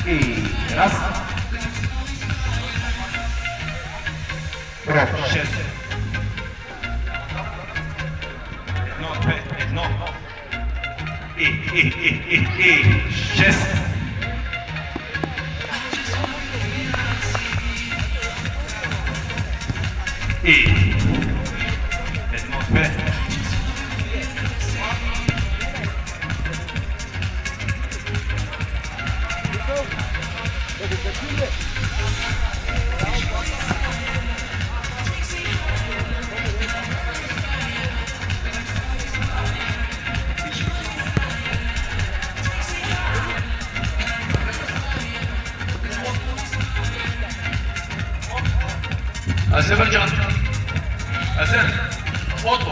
I raz. Sześć. Jedno, dwie, jedno. I sześć. I jedno, dwie. Azerbaycan. Azer. Foto.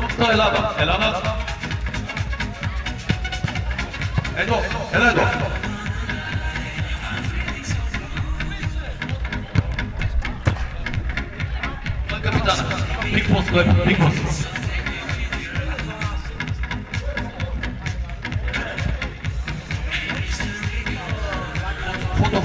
Go. To Elada. Edo. Kapitana. Big post. Foto.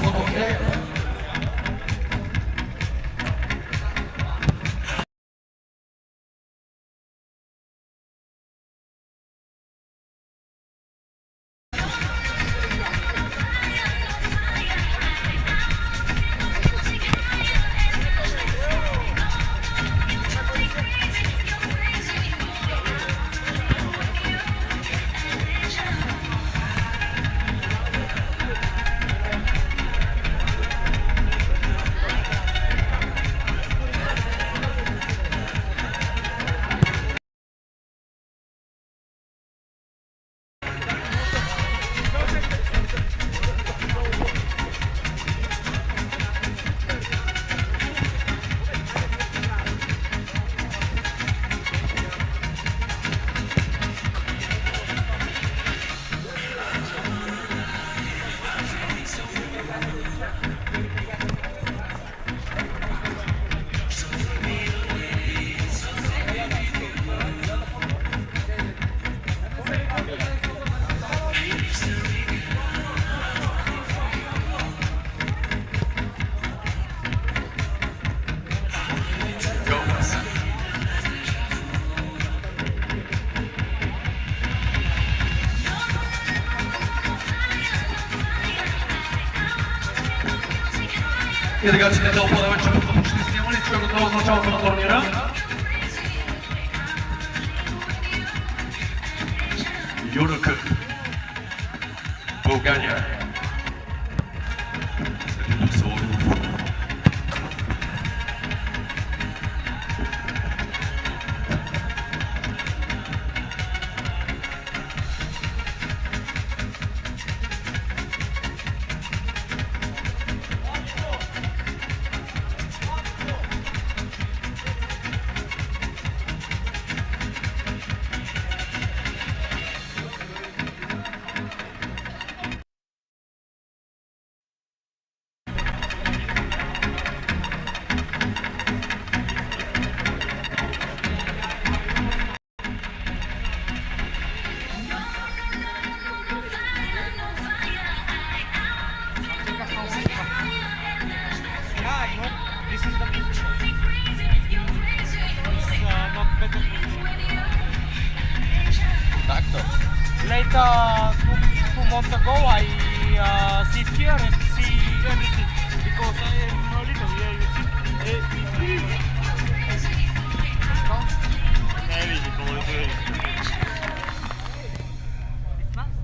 I ragazzi ne dopo la facciamo dopo ci stiamo iniziando con lo ciao con tornerà. EUROCUP Gradnia. Later, two months ago, I sit here and see everything because I am a little here. You see, vedi come sei. It's nice.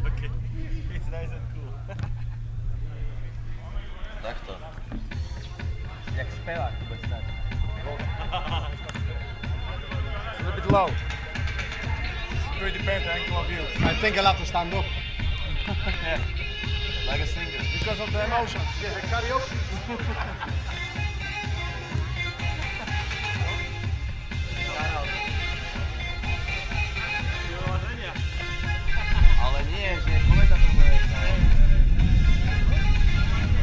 Okay. nice and cool. Tak to. Jak śpiewa bez tak. It's a little bit low. It's pretty bad angle of you. I think I'll have to stand up. Yeah. Like a singer. Because of the emotions. Yeah, karaoke. Ale nie, že komentator bude.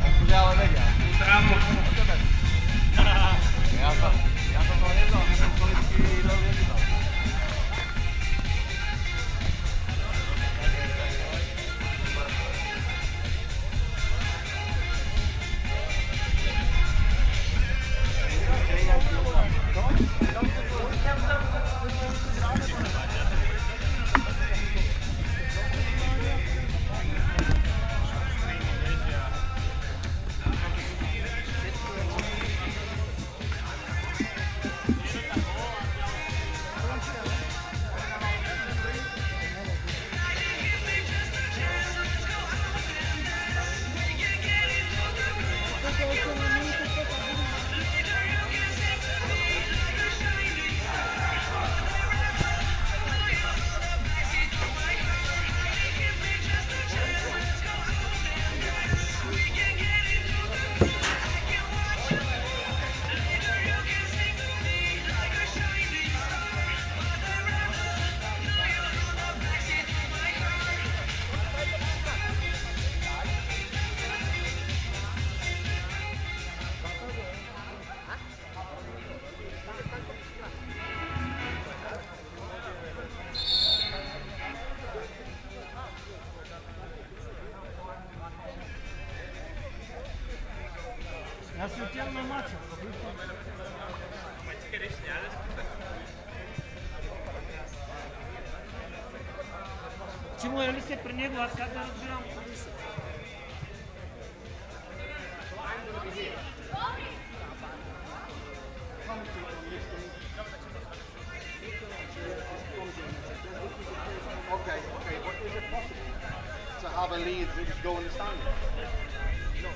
Tak bude ale vedia. Ja som to neznal, že som politicky rozvedal. Ja sam htjel na maču. Čemu je li se pri njegu, a kada razbiram? Okay, but is it possible to have a lead which go in the stand? No.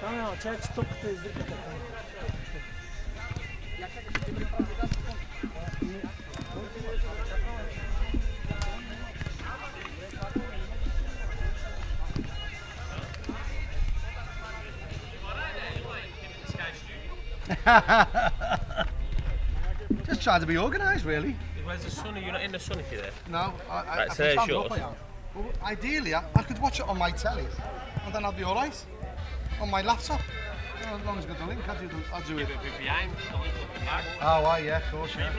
Tamam, çay çıtokta izledik. Just try to be organised, really. Where's the sun? You're not in the sun if you're there. No, Right, I so can there's stand yours. up, I am. Well, ideally, I could watch it on my telly, and then I'll be all right. On my laptop. Well, as long as I got the link, I'll do it. Behind. Oh, right, yeah, of course, yeah.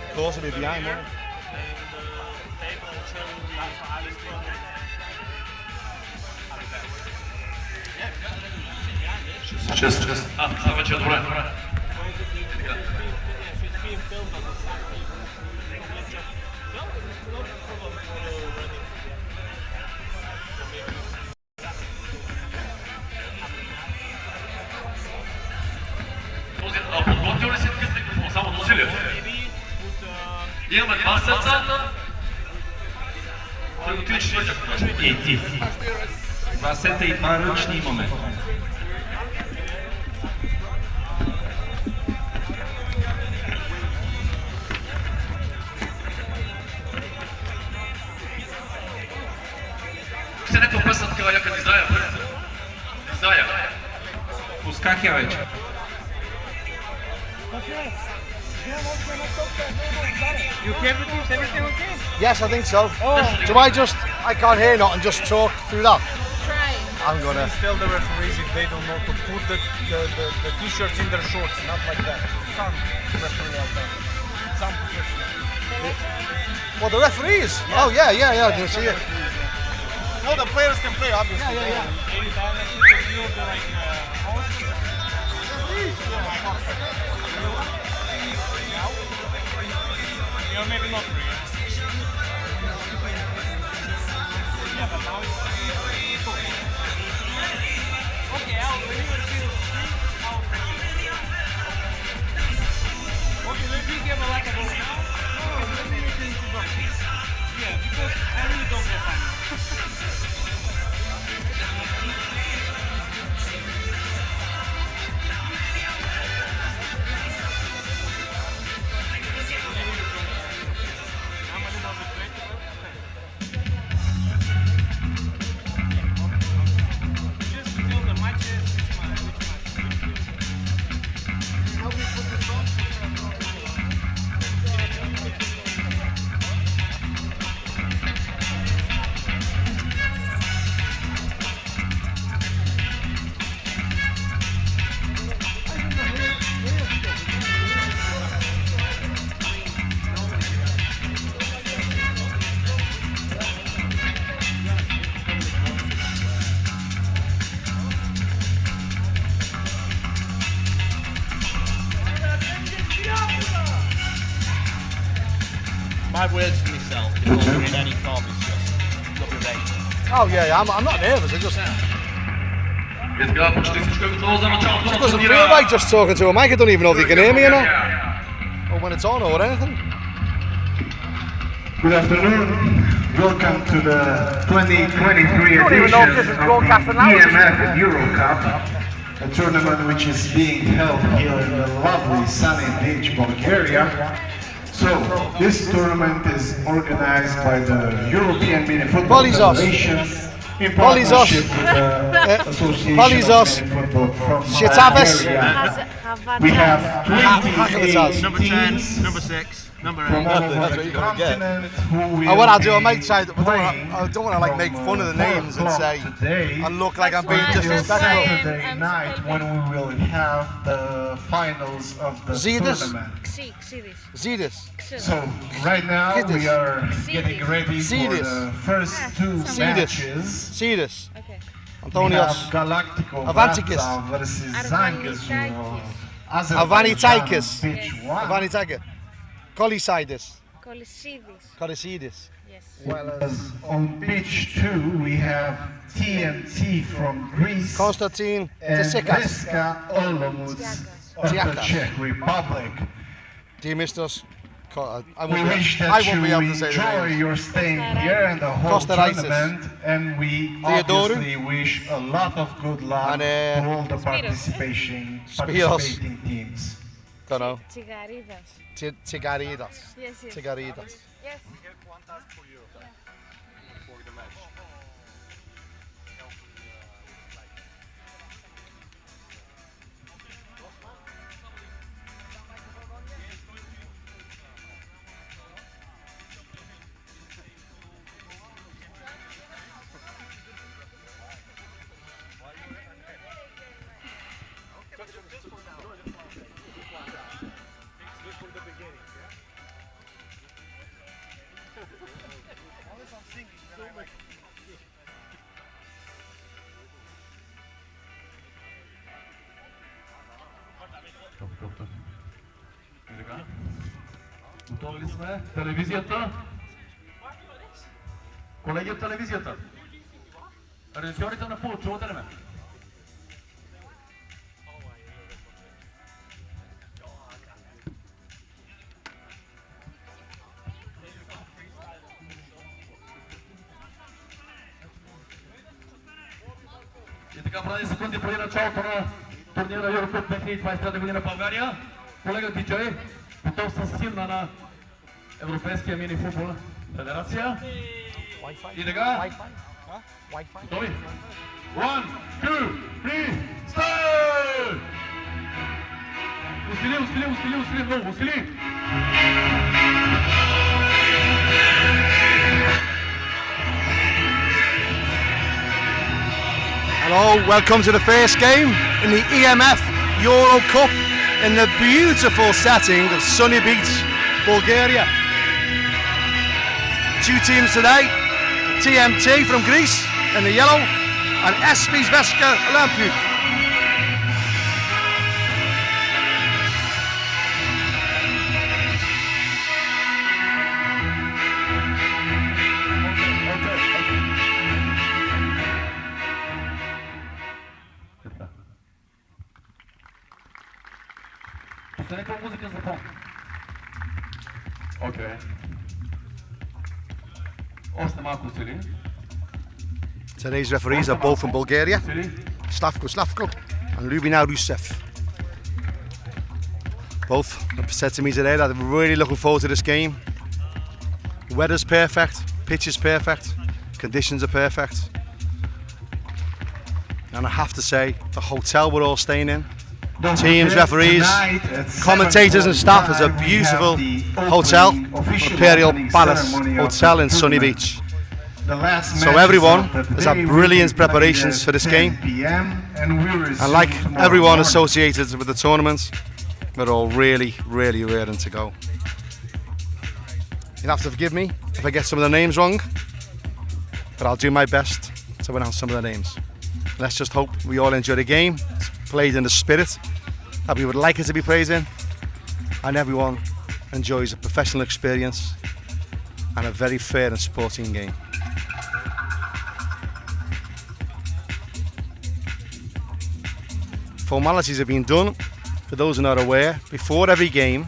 Of course, I'll be behind, won't I? Just. Ставайте добре. Подготвил ли си такъв микрофон? Само носи ли? Имаме два сърца. Приготви, че ще се покажа. И ти си. 22 roční moment. Už se neko presatkala jaka dizaja, dizaja. Uskakivajuća. You okay with this? Everything okay? Yes, I think so. Do I can't hear nothing, just talk through that? I'm gonna. Tell the referees if they don't know to put the t-shirts in their shorts, not like that. You can't referee like that. Some Well, the referees? Yeah. Oh, yeah, I can see it. No, the players can play, obviously. Yeah. Anytime I see you the like you're maybe not free. Yeah, but now it's okay. Okay, I'll bring it to I'll bring it. Okay, let me give a like a go now. No, let me make it into box. Yeah, because I really don't get time. My words to myself before winning any comp is just got me ready. Oh, yeah, I'm not nervous, I just... Veska počty trošku toho za načalo toho It doesn't feel like just talking to a mic, I don't even know if you can hear me or not. Or when it's on or anything. Good afternoon. Welcome to the 2023 edition of the EMF EUROCUP, a tournament which is being held here in the lovely sunny beach, Bulgaria. So, this tournament is organized by the European Mini Football Federation in partnership with the Association of Mini Football from Bulgaria. We have 28 teams number 6, number 8. from all over the continent who will And what I'll do, I might be try, playing I don't want to like make fun of the names and say, today and look like I'm being until disrespectful. Saturday night when we will have the finals of the tournament. Zidis. So right now we are getting ready for the first two matches. Zidis. Okay. We Antonios. have Galactico Avantikis. Brasov versus Zangazu of Avanitakis. Azerbaijan on pitch 1. Avanitakis. Kolisidis. Kolisidis. Yes. While as on pitch 2 we have T.M.T from Greece Konstantin and Tsikas. Veska Olomouc of the Tsikas. Czech Republic. Dimistos. I We wish that won't be able you to say the enjoy names. your stay here and the whole Kostarisis. tournament, and we Theodoru. obviously wish a lot of good luck And, to all the Spiros. participating teams. Don't know. Τσιγαρίδας. Tigaridas. Yes. Tigaridas. Yes. Готови ли сме? Телевизията? Колеги от телевизията? Режисьорите на пул, чувате ли ме? Сега прави секунди преди началото на турнира EuroCup 2023 година в България. Колега Диджей, готов с химна на Европейския мини футбол федерация. И така, готови? 1, 2, 3, старт! Усили, много, усили! Hello, welcome to the first game in the EMF EuroCup in the beautiful setting of sunny beach, Bulgaria. Two teams today, T.M.T from Greece in the yellow and SV's Veska Olomouc. Today's referees are both from Bulgaria, Slavko and Lubina Rusev. Both have said to me today that they're really looking forward to this game. The weather's perfect, pitch is perfect, conditions are perfect. And I have to say, the hotel we're all staying in, teams, referees, commentators and staff is a beautiful hotel, Imperial Palace Hotel in Sunny Beach. So everyone has had brilliant preparations for this game, and like everyone associated with the tournament, we're all really raring to go. You'll have to forgive me if I get some of the names wrong, but I'll do my best to pronounce some of the names. Let's just hope we all enjoy the game. It's played in the spirit that we would like it to be played in, and everyone enjoys a professional experience and a very fair and sporting game. Formalities have been done, for those who are not aware, before every game,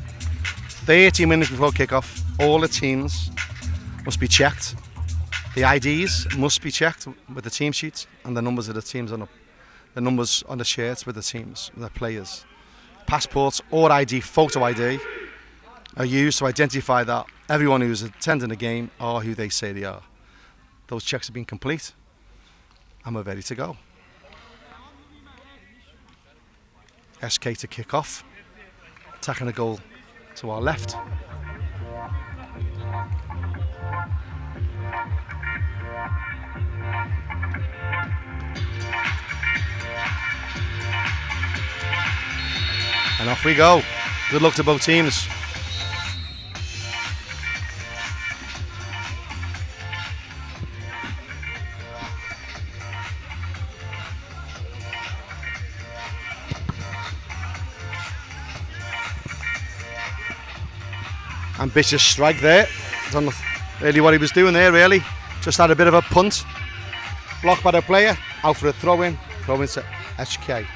30 minutes before kick-off, all the teams must be checked. The IDs must be checked with the team sheets and the numbers of the teams on the numbers on the shirts with the teams, with the players. Passports or ID, photo ID, are used to identify that everyone who's attending the game are who they say they are. Those checks have been complete and we're ready to go. SK to kick off, attacking the goal to our left. And off we go. Good luck to both teams. Ambitious strike there. I don't know really what he was doing there, really. Just had a bit of a punt. Blocked by the player. Out for a throw-in. Throw-in to SK.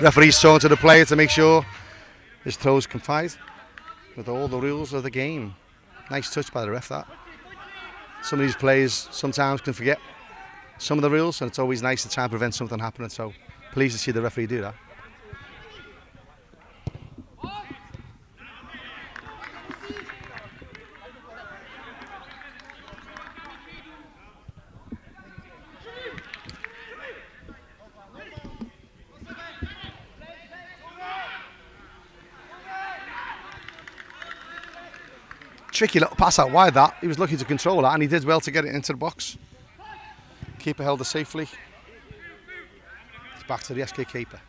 Referee's talking to the player to make sure his throws complied with all the rules of the game. Nice touch by the ref, that. Some of these players sometimes can forget some of the rules, and it's always nice to try and prevent something happening. So pleased to see the referee do that. Tricky little pass out wide that. He was lucky to control that and he did well to get it into the box. Keeper held it safely. It's back to the SK keeper.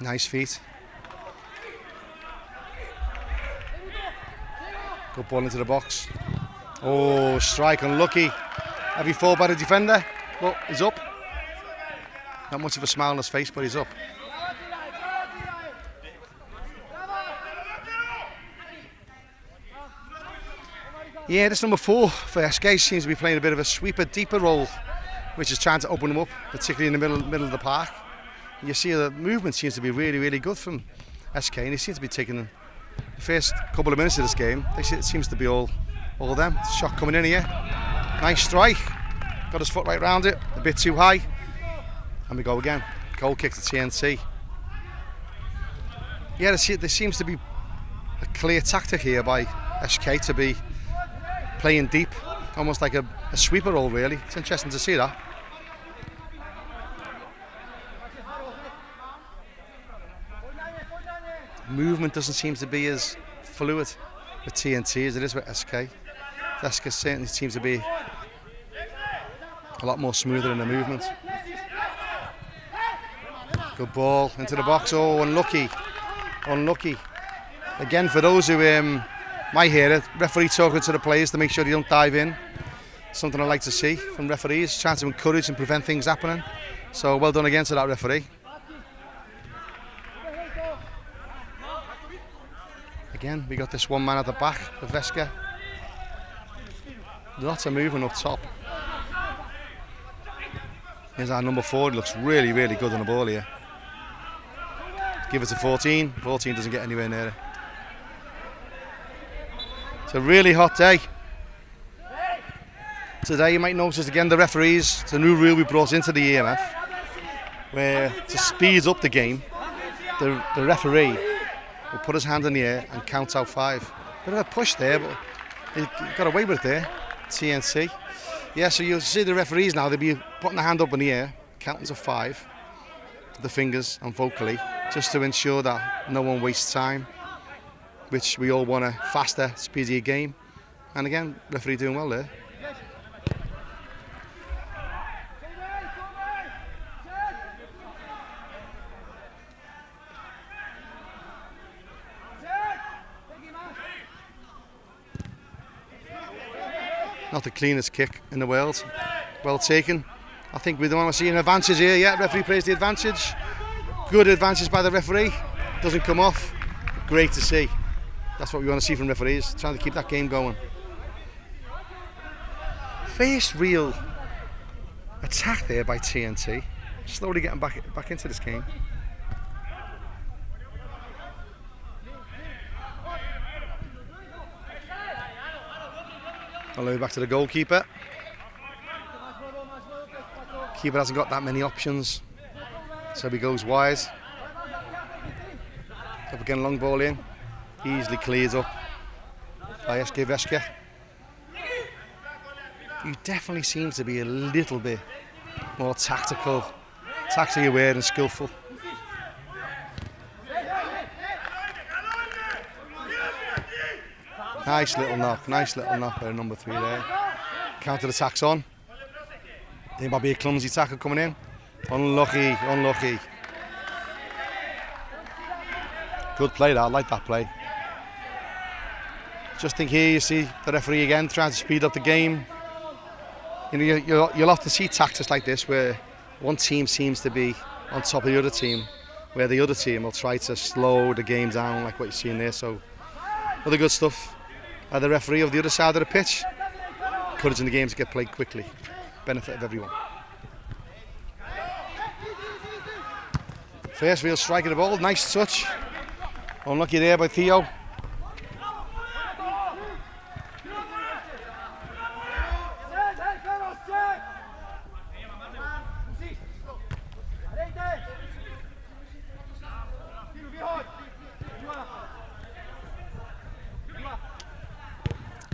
Nice feet. Good ball into the box. Oh, strike unlucky. Heavy fall by the defender, but he's up. Not much of a smile on his face, but he's up. Yeah, this number 4 for SK seems to be playing a bit of a sweeper, deeper role, which is trying to open them up, particularly in the middle of the park. And you see the movement seems to be really good from SK, and he seems to be taking the first couple of minutes of this game. It seems to be all of them. Shot coming in here. Nice strike. Got his foot right round it. A bit too high. And we go again. Goal kick to T.M.T. Yeah, there seems to be a clear tactic here by SK to be playing deep, almost like a sweeper role, really. It's interesting to see that. Movement doesn't seem to be as fluid with T.M.T. as it is with SK. Veska certainly seems to be a lot more smoother in the movement. Good ball into the box. Oh, unlucky. Unlucky. Again, for those who might hear it, referee talking to the players to make sure they don't dive in. Something I like to see from referees, trying to encourage and prevent things happening. So well done again to that referee. Again, we got this one man at the back for Veska. Lots of movement up top. Here's our number 4, he looks really, really good on the ball here. Give it to 14, 14 doesn't get anywhere near it. It's a really hot day. Today you might notice again the referees, it's a new rule we brought into the EMF, where to speed up the game, the referee will put his hand in the air and count out 5. Bit of a push there, but he got away with it there, T.M.T. Yeah, so you'll see the referees now, they'll be putting their hand up in the air, counting to 5, with the fingers and vocally, just to ensure that no one wastes time, which we all want a faster, speedier game. And again, referee doing well there. Not the cleanest kick in the world. Well taken. I think we don't want to see an advantage here yet. Referee plays the advantage. Good advantage by the referee. Doesn't come off. Great to see. That's what we want to see from referees. Trying to keep that game going. First real attack there by T.M.T. Slowly getting back into this game. All the way back to the goalkeeper. Keeper hasn't got that many options, so he goes wide. Up again, long ball in. Easily clears up by SK Veska. He definitely seems to be a little bit more tactically aware and skillful. Nice little knock by number 3 there. Counter attacks on. There might be a clumsy tackle coming in. Unlucky, unlucky. Good play that, I like that play. Just think here you see the referee again trying to speed up the game. You know, you'll often see tactics like this where one team seems to be on top of the other team, where the other team will try to slow the game down like what you're seeing there. So, other good stuff. The referee of the other side of the pitch, encouraging the game to get played quickly. Benefit of everyone. First real strike of the ball, nice touch. Unlucky there by Theo.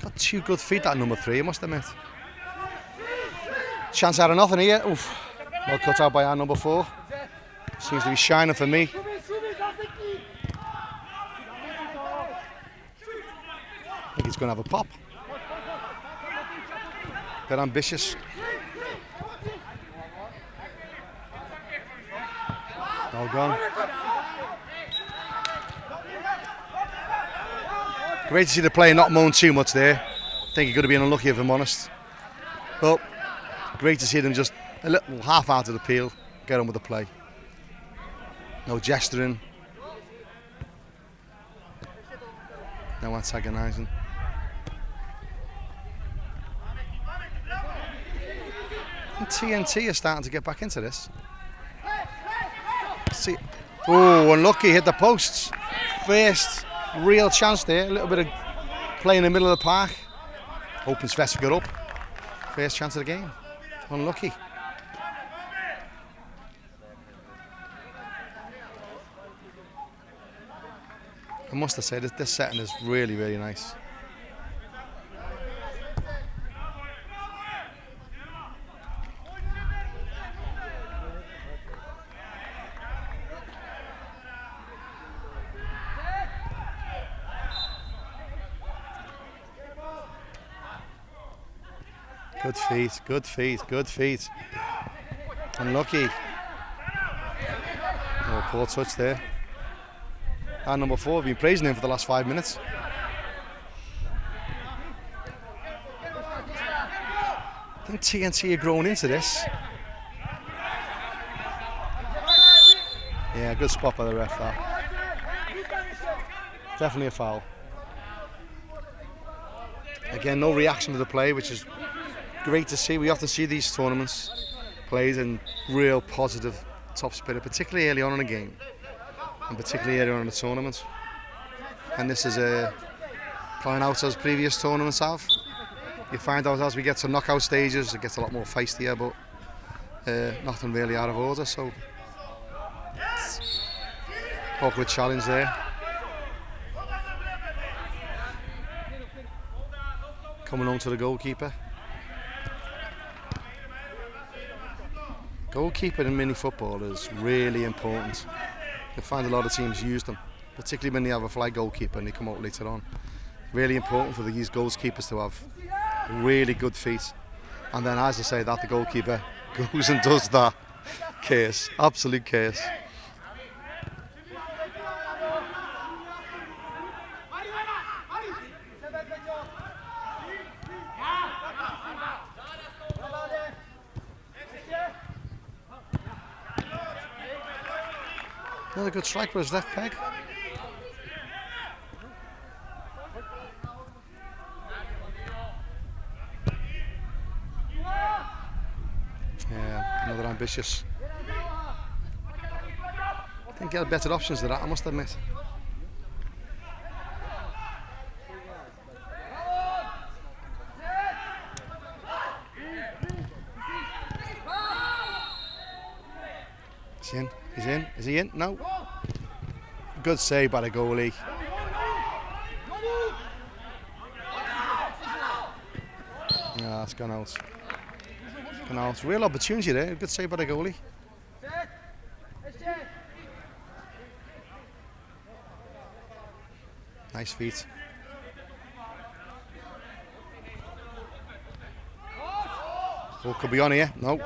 Got 2 good feet that number 3, I must admit. Chance out of nothing here. Oof. Well cut out by our number 4. Seems to be shining for me. I think he's going to have a pop. Bit ambitious. All gone. Great to see the player not moan too much there. I think he could have been unlucky if I'm honest. But great to see them just a little half out of the peel, get on with the play. No gesturing. No antagonising. And T.M.T are starting to get back into this. See, oh, unlucky, hit the posts. First real chance there, a little bit of play in the middle of the park. Opens Veska up. First chance of the game. Unlucky. I must have said that this setting is really, really nice. Good feet, good feet, good feet. Unlucky. Oh, poor touch there. And number 4, we've been praising him for the last 5 minutes. I think T.M.T are growing into this. Yeah, good spot by the ref that. Definitely a foul. Again, no reaction to the play, which is great to see. We often see these tournaments played in real positive top spirit, particularly early on in a game and particularly early on in the tournament. And this is playing out as previous tournaments have. You find out as we get to knockout stages, it gets a lot more feistier, but nothing really out of order. So awkward challenge there. Coming on to the goalkeeper. Goalkeeper in mini football is really important. You find a lot of teams use them, particularly when they have a flag goalkeeper and they come out later on. Really important for these goalkeepers to have really good feet. And then, as I say, that the goalkeeper goes and does that. Chaos, absolute chaos. Another good strike with his left peg. Yeah, another ambitious. I think he had better options than that, I must admit. He's in. He's in. Is he in? No. Good save by the goalie. Yeah, that's gone out. Gone out. Real opportunity there. Good save by the goalie. Nice feet. Oh, could be on here. No.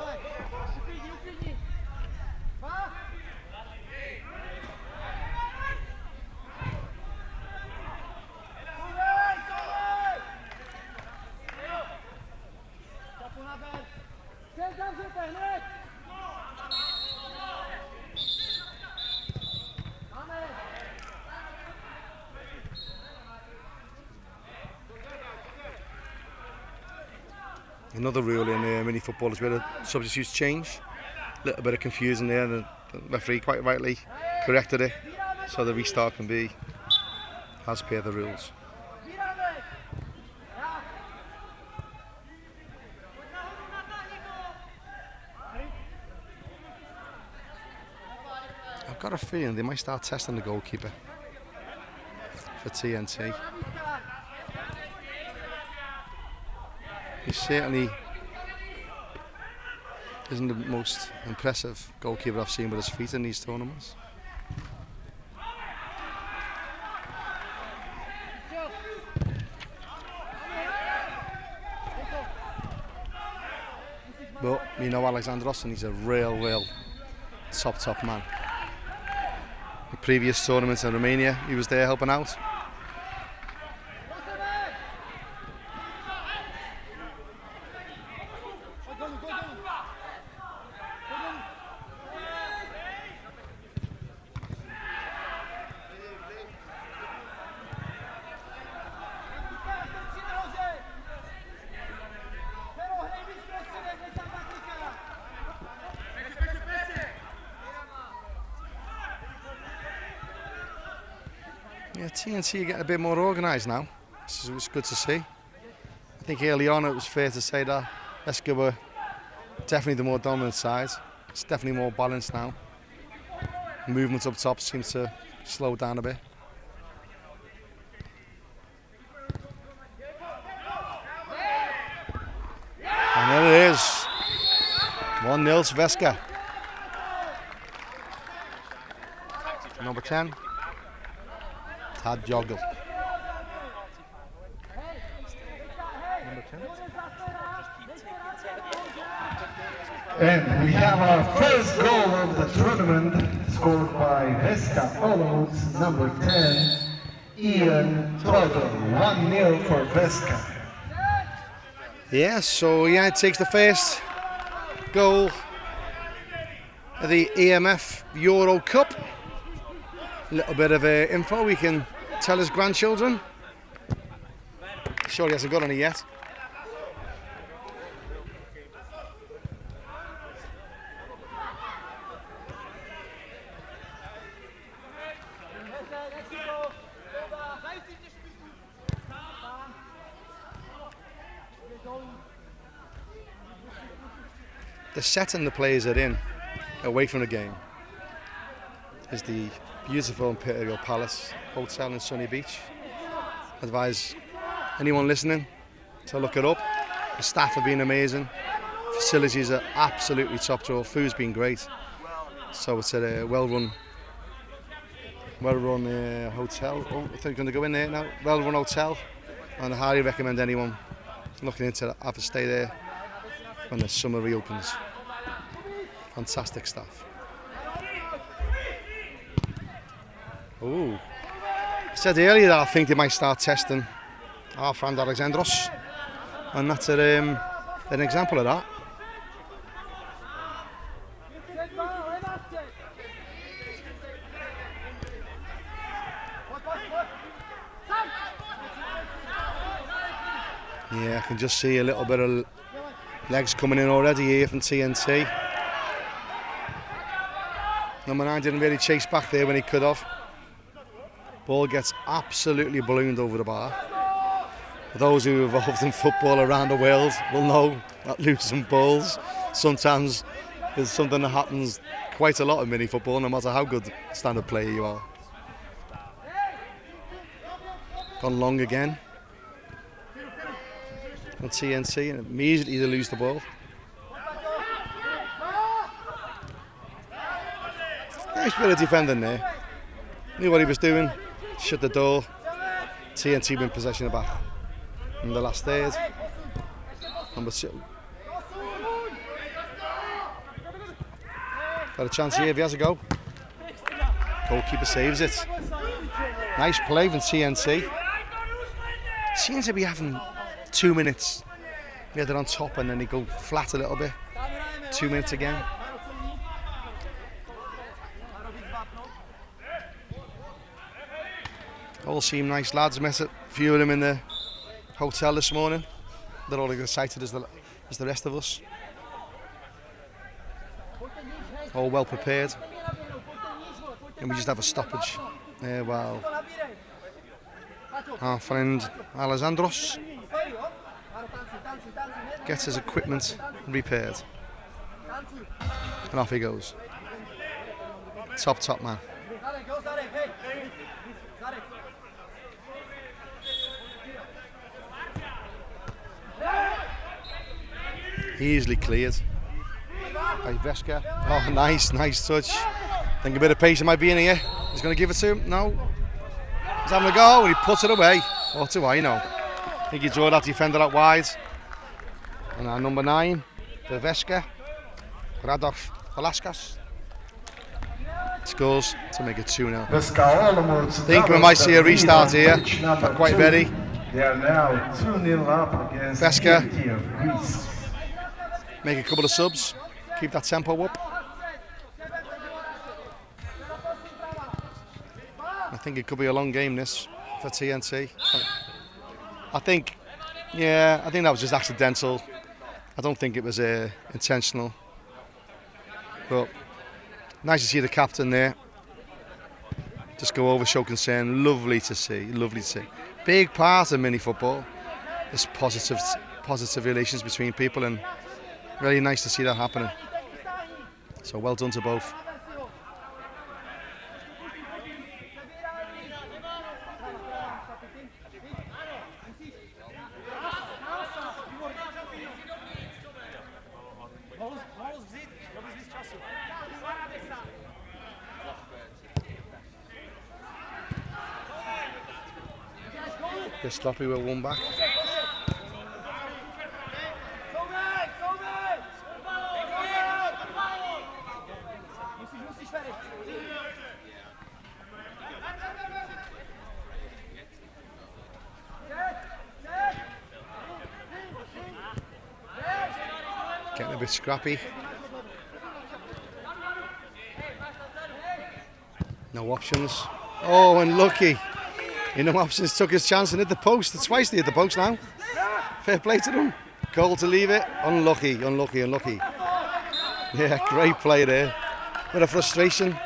Another rule in mini football is where the substitutes change. A little bit of confusion there, and the referee quite rightly corrected it, so the restart can be as per the rules. I've got a feeling they might start testing the goalkeeper for T.M.T. He certainly isn't the most impressive goalkeeper I've seen with his feet in these tournaments. But you know Alexandros, and he's a real top man. The previous tournaments in Romania, he was there helping out. Yeah, T.M.T are getting a bit more organised now. It's good to see. I think early on it was fair to say that Veska were definitely the more dominant side. It's definitely more balanced now. Movement up top seems to slow down a bit. And there it is. 1-0 to Veska. Number 10. Joga. And we have our first goal of the tournament, scored by Veska Olomouc, number 10, Ian Total, 1-0 for Veska. Yeah, so it takes the first goal of the EMF EUROCUP. A little bit of info we can tell his grandchildren. Sure he hasn't got any yet. The setting the players are in, away from the game, is the beautiful Imperial Palace Hotel in Sunny Beach. I advise anyone listening to look it up. The staff have been amazing. Facilities are absolutely top drawer. Food's been great. So it's a well-run hotel. Oh, I think we're going to go in there now. Well-run hotel, and I highly recommend anyone looking into that have a stay there when the summer reopens. Fantastic stuff. Ooh. I said earlier that I think they might start testing our friend Alexandros, and that's an example of that. Yeah, I can just see a little bit of legs coming in already here from T.M.T. Number 9 didn't really chase back there when he could have. Ball gets absolutely ballooned over the bar. For those who are involved in football around the world will know that losing balls sometimes is something that happens quite a lot in mini football, no matter how good stand-up player you are. Gone long again on T.M.T, and immediately they lose the ball. Nice bit of defending there. Knew what he was doing, shut the door. T.M.T win possession back in the last third. Number 2. Got a chance here if he has a go. Goalkeeper saves it. Nice play from T.M.T. Seems to be having 2 minutes. We had it on top and then they go flat a little bit. 2 minutes again. All seem nice lads. Met a few of them in the hotel this morning. They're all as excited as the rest of us. All well prepared. And we just have a stoppage while our friend Alexandros gets his equipment repaired. And off he goes. Top man. Easily cleared by Veska. Oh, nice touch. I think a bit of pace might be in here. He's going to give it to him. No. He's having a go and he puts it away. What do I know? I think he drew that defender out wide. And our number 9, the Veska, Velasquez, scores to make it 2-0. I think we might see a restart here. Not quite ready. They are now 2-0 up against Veska. T.M.T of Greece. Make a couple of subs, keep that tempo up. I think it could be a long game this for T.M.T. I think that was just accidental. I don't think it was intentional. But nice to see the captain there. just go over, show concern. Lovely to see, lovely to see. Big part of mini football. This positive relations between people, and really nice to see that happening. So well done to both. Bit sloppy with one back. Getting a bit scrappy. No options. Oh, unlucky. No options, took his chance and hit the post. It's twice they hit the post now. Fair play to them. Goal to leave it. Unlucky, unlucky, unlucky. Yeah, great play there. Bit of frustration.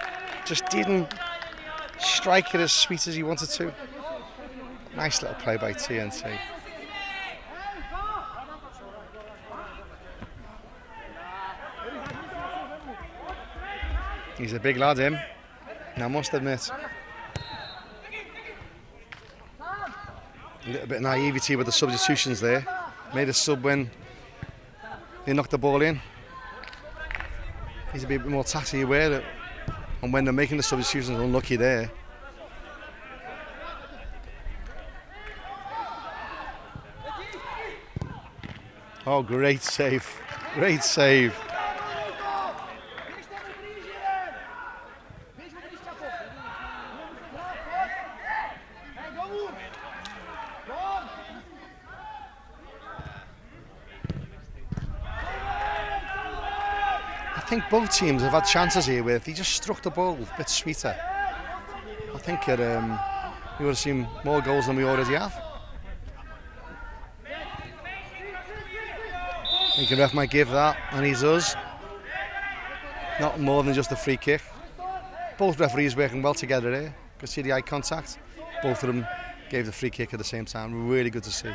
Just didn't strike it as sweet as he wanted to. Nice little play by T.M.T. He's a big lad, him. I must admit. A little bit of naivety with the substitutions there. Made a sub when they knocked the ball in. He's a bit more tactily aware that, and when they're making the substitutions, unlucky there. Oh, great save. Great save. I think both teams have had chances here where if he just struck the ball a bit sweeter, I think we would have seen more goals than we already have. I think the ref might give that, and he does. Not more than just a free kick. Both referees working well together there. You can see the eye contact. Both of them gave the free kick at the same time. Really good to see.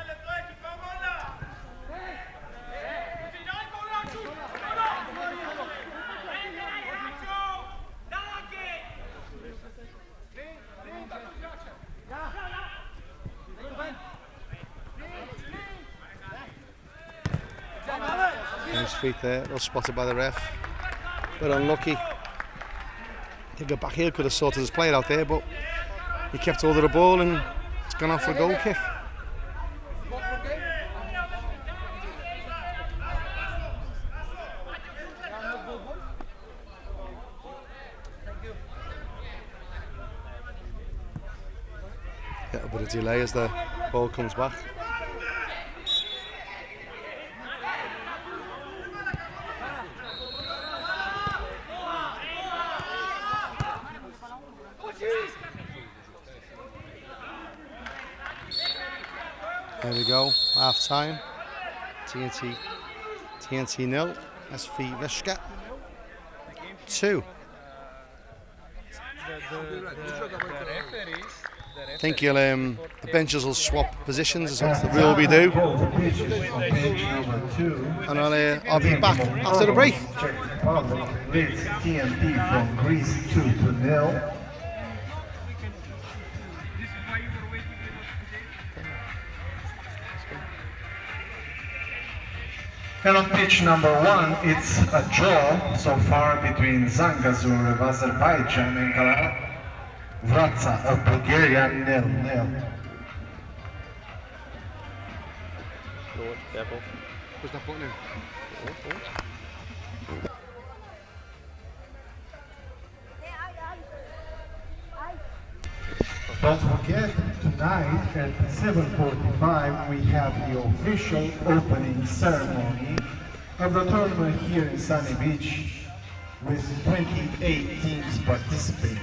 Nice feet there, well spotted by the ref, but unlucky. I think a back heel could have sorted his player out there, but he kept hold of the ball and it's gone off for a goal kick. Get a bit of delay as the ball comes back. There we go, half time. T.M.T 0, SV Veska 2. I think the benches will swap positions as what the rule we do. And I'll be back after the break. Czech Republic leads T.M.T from Greece 2-0. And on pitch number 1, it's a draw so far between Zangazur of Azerbaijan and Gradnia of Bulgaria 0-0. Lord, careful. Push that button in. Don't forget, tonight at 7:45 we have the official opening ceremony of the tournament here in Sunny Beach with 28 teams participating.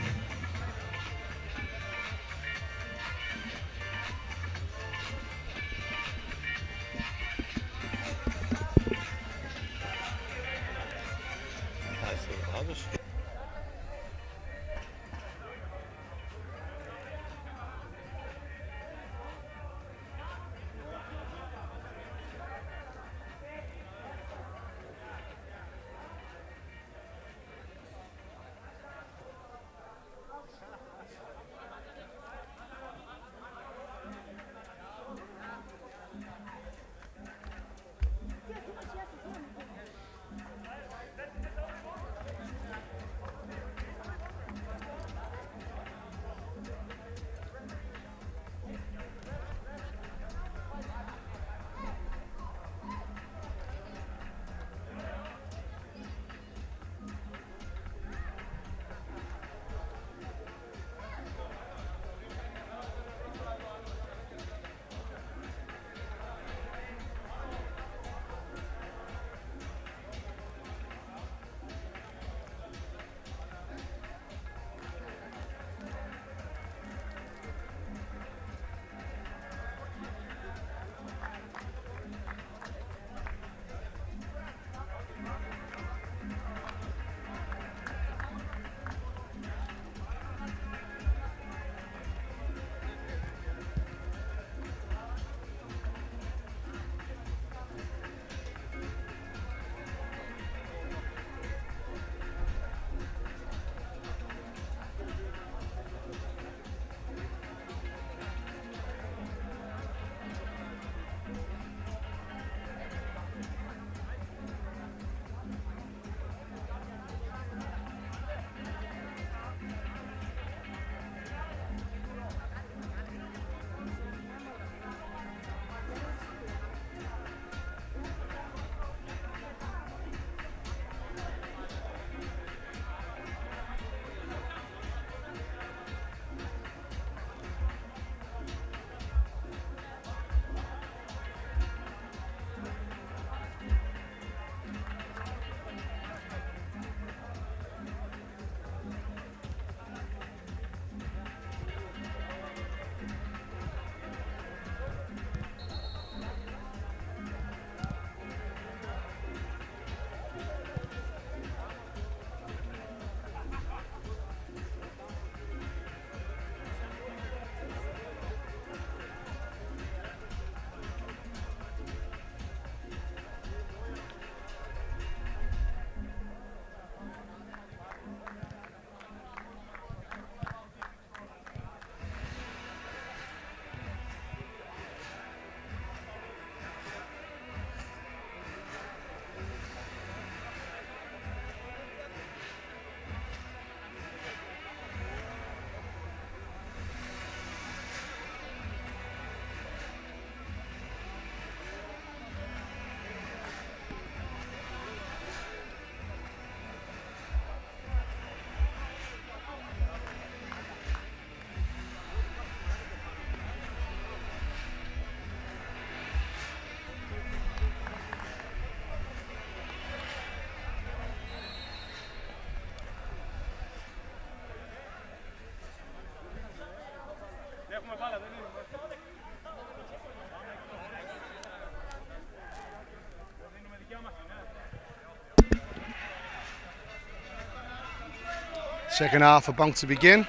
Second half about to begin.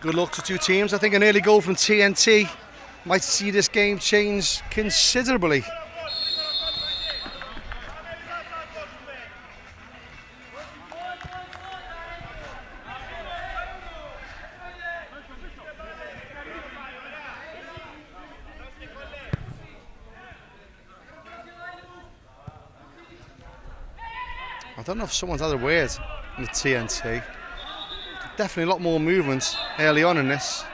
Good luck to two teams. I think an early goal from T.M.T might see this game change considerably. I don't know if someone's had a word with T.M.T. Definitely a lot more movement early on in this.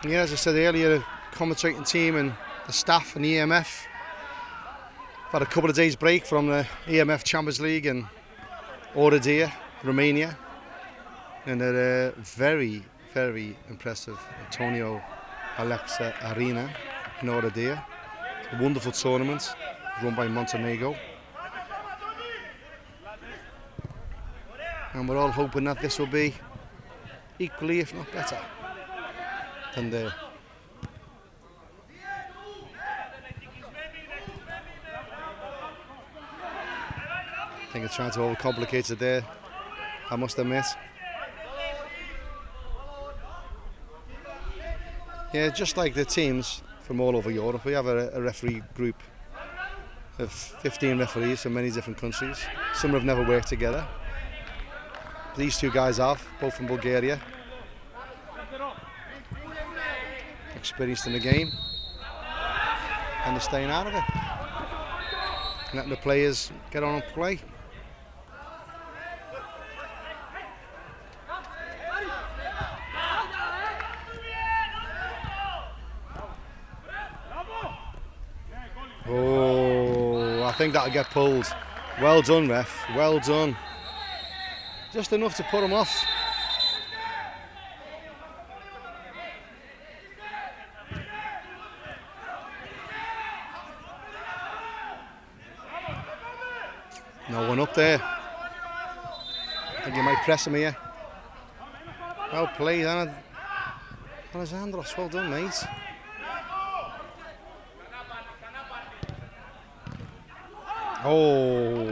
Yeah, as I said earlier, the commentating team and the staff and EMF have had a couple of days break from the EMF Champions League and EDERA, Romania. And they're very, very impressive. Antonio Alexa Arena in EDERA. A wonderful tournament run by Montenegro. And we're all hoping that this will be equally, if not better, than there. I think it's trying to overcomplicate it there, I must admit. Yeah, just like the teams from all over Europe, we have a referee group of 15 referees from many different countries. Some have never worked together. These two guys have, both from Bulgaria. Experienced in the game. And they're staying out of it. Letting the players get on and play. Oh, I think that'll get pulled. Well done, ref. Well done. Just enough to put him off. No one up there. I think he might press him here. Well played, Alessandros. Well done, mate. Oh,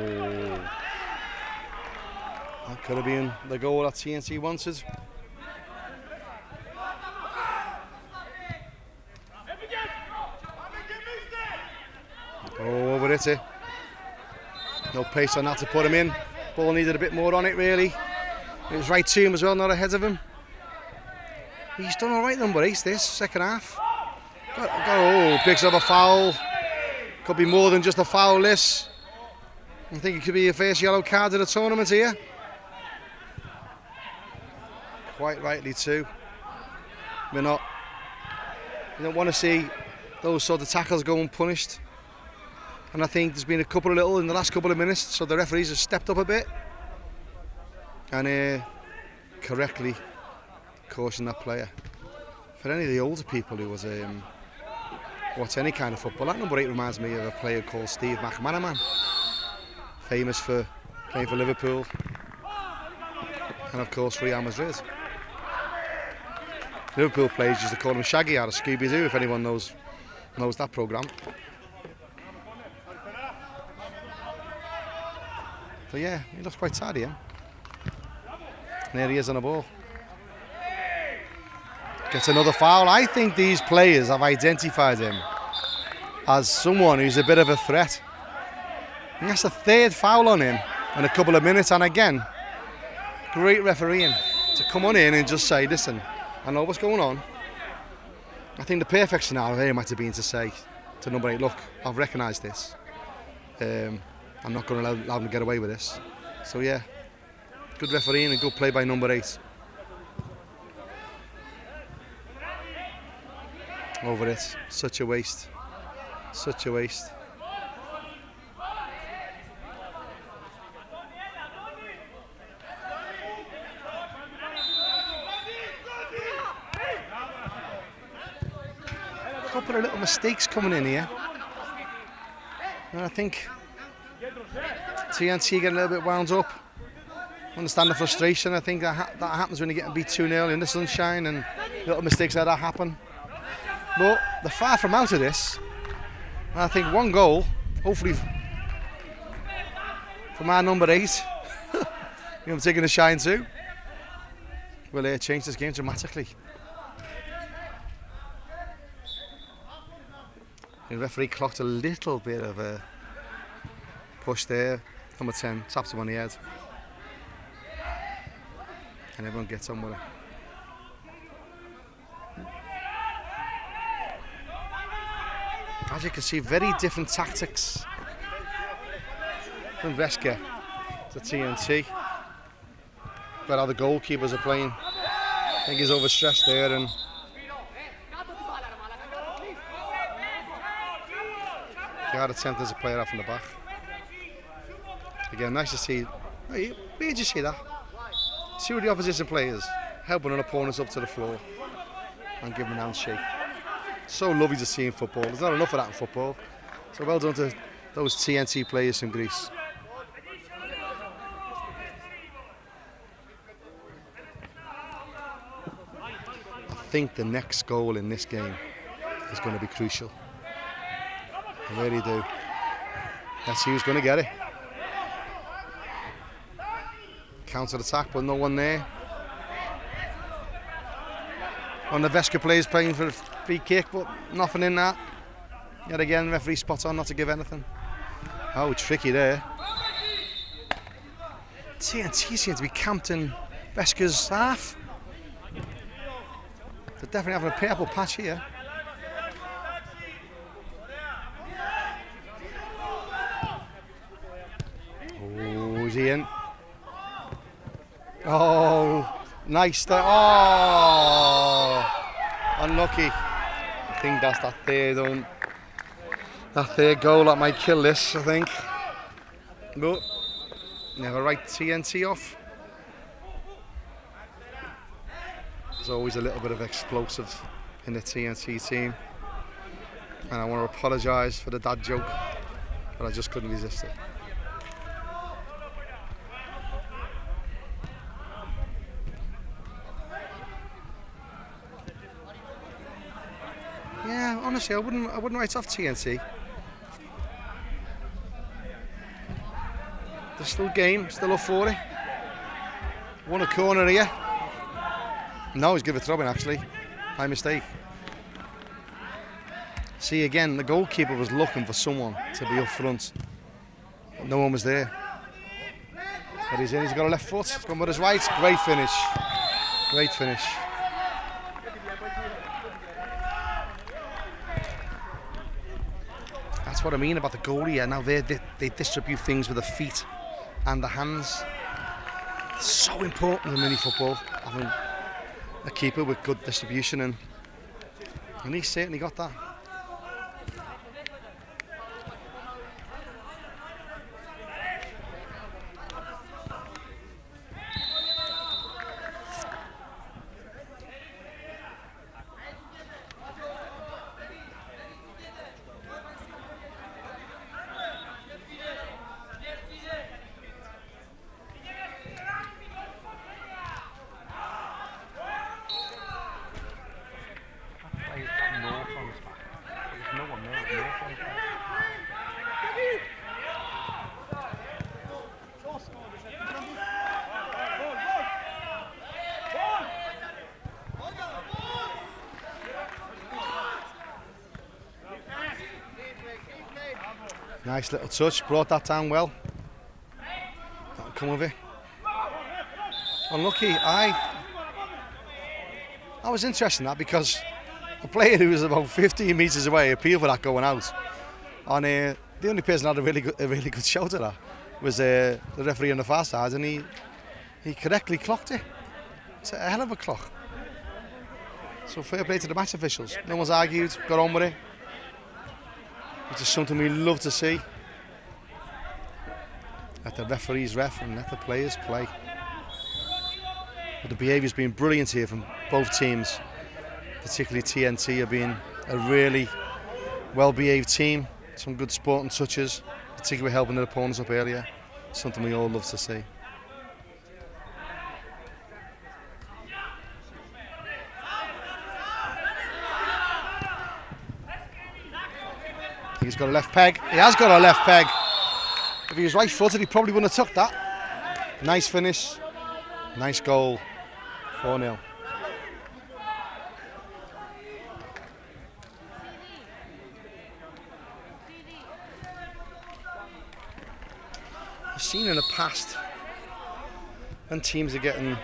that could have been the goal that T.M.T wanted. Oh, over it. No pace on that to put him in. Ball needed a bit more on it, really. It was right to him as well, not ahead of him. He's done all right, number 8, this second half. Oh, picks up a foul. Could be more than just a foul, this. I think it could be a first yellow card of the tournament here. Quite rightly too. We don't want to see those sort of tackles go unpunished. And I think there's been a couple of little in the last couple of minutes, so the referees have stepped up a bit. And correctly cautioned that player. For any of the older people who was watch any kind of football, that number 8 reminds me of a player called Steve McManaman. Famous for playing for Liverpool and of course for Real Madrid. Liverpool players used to call him Shaggy out of Scooby-Doo, if anyone knows that programme. But yeah, he looks quite tidy, and there he is on the ball. Gets another foul. I think these players have identified him as someone who's a bit of a threat. And that's the 3rd foul on him in a couple of minutes, and again, great refereeing to come on in and just say, listen, I know what's going on. I think the perfect scenario here might have been to say to number 8, look, I've recognised this. I'm not going to allow them to get away with this. So yeah, good refereeing and good play by number 8. Over it, such a waste. Such a waste. couple of little mistakes coming in here. And I think T.M.T getting a little bit wound up. Understand the frustration. I think that happens when you get beat 2-0 in the sunshine, and little mistakes like that happen. But they're far from out of this. And I think one goal, hopefully from our number 8, I'm taking a shine too, will change this game dramatically. The referee clocked a little bit of a push there. Number 10 taps him on the head. And everyone gets on with it. As you can see, very different tactics from Veska to T.M.T. But how the goalkeepers are playing. I think he's overstressed there, and they are attempting to play it out from the back. Again, nice to see. Where did you see that? See the opposition players helping an opponents up to the floor and giving an handshake. So lovely to see in football. There's not enough of that in football. So well done to those T.M.T players from Greece. I think the next goal in this game is going to be crucial. I really do. Let's see who's going to get it. Counter attack, but no one there. One of the Veska players playing for a free kick, but nothing in that. Yet again, referee spot on not to give anything. Oh, tricky there. T.M.T seems to be camped in Veska's half. They're definitely having a purple patch here. Oh, is he in? Oh, nice there. Oh, unlucky. I think that's that third goal that might kill this, I think. But never write T.M.T off. There's always a little bit of explosive in the T.M.T team. And I want to apologise for the dad joke, but I just couldn't resist it. Yeah, honestly, I wouldn't write off T.M.T. There's still game, still up for it. Won a corner here. No, he's given a throw in actually, by mistake. See again, the goalkeeper was looking for someone to be up front, but no one was there. But he's in, he's got a left foot, he's gone with his right. Great finish, great finish. That's what I mean about the goalie here. Now they distribute things with the feet and the hands. It's so important in mini football, having a keeper with good distribution, and he certainly got that. Nice little touch, brought that down well. That'll come with it. Unlucky. I was interested in that because a player who was about 15 metres away appealed for that going out. And the only person who had a really good shot at that was the referee on the far side, and he correctly clocked it. It's a hell of a clock. So fair play to the match officials. No one's argued, got on with it. Which is something we love to see. Let the referees ref and let the players play. But the behaviour's been brilliant here from both teams. particularly T.M.T, have been a really well-behaved team. Some good sporting touches, particularly helping their opponents up earlier. Something we all love to see. He's got a left peg. He has got a left peg. If he was right-footed, he probably wouldn't have took that. Nice finish. Nice goal. 4-0. I've seen in the past when teams are getting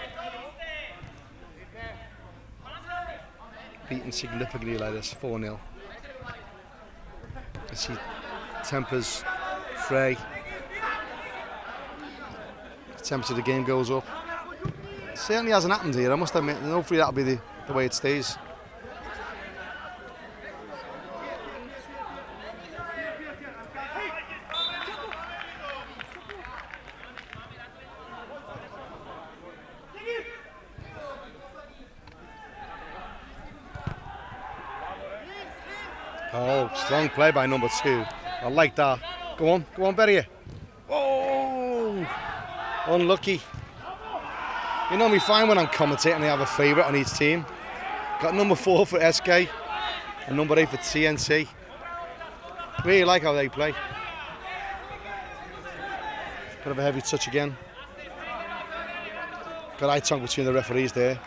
beaten significantly like this, 4-0. I see tempers fray. The temperature of the game goes up. It certainly hasn't happened here, I must admit, and hopefully that'll be the way it stays. Oh, strong play by number 2. I like that. Go on, Berrier. Oh, unlucky. You know me fine when I'm commentating, I have a favourite on each team. Got number 4 for SK and number 8 for T.M.T. Really like how they play. Bit of a heavy touch again. Good eye tongue between the referees there.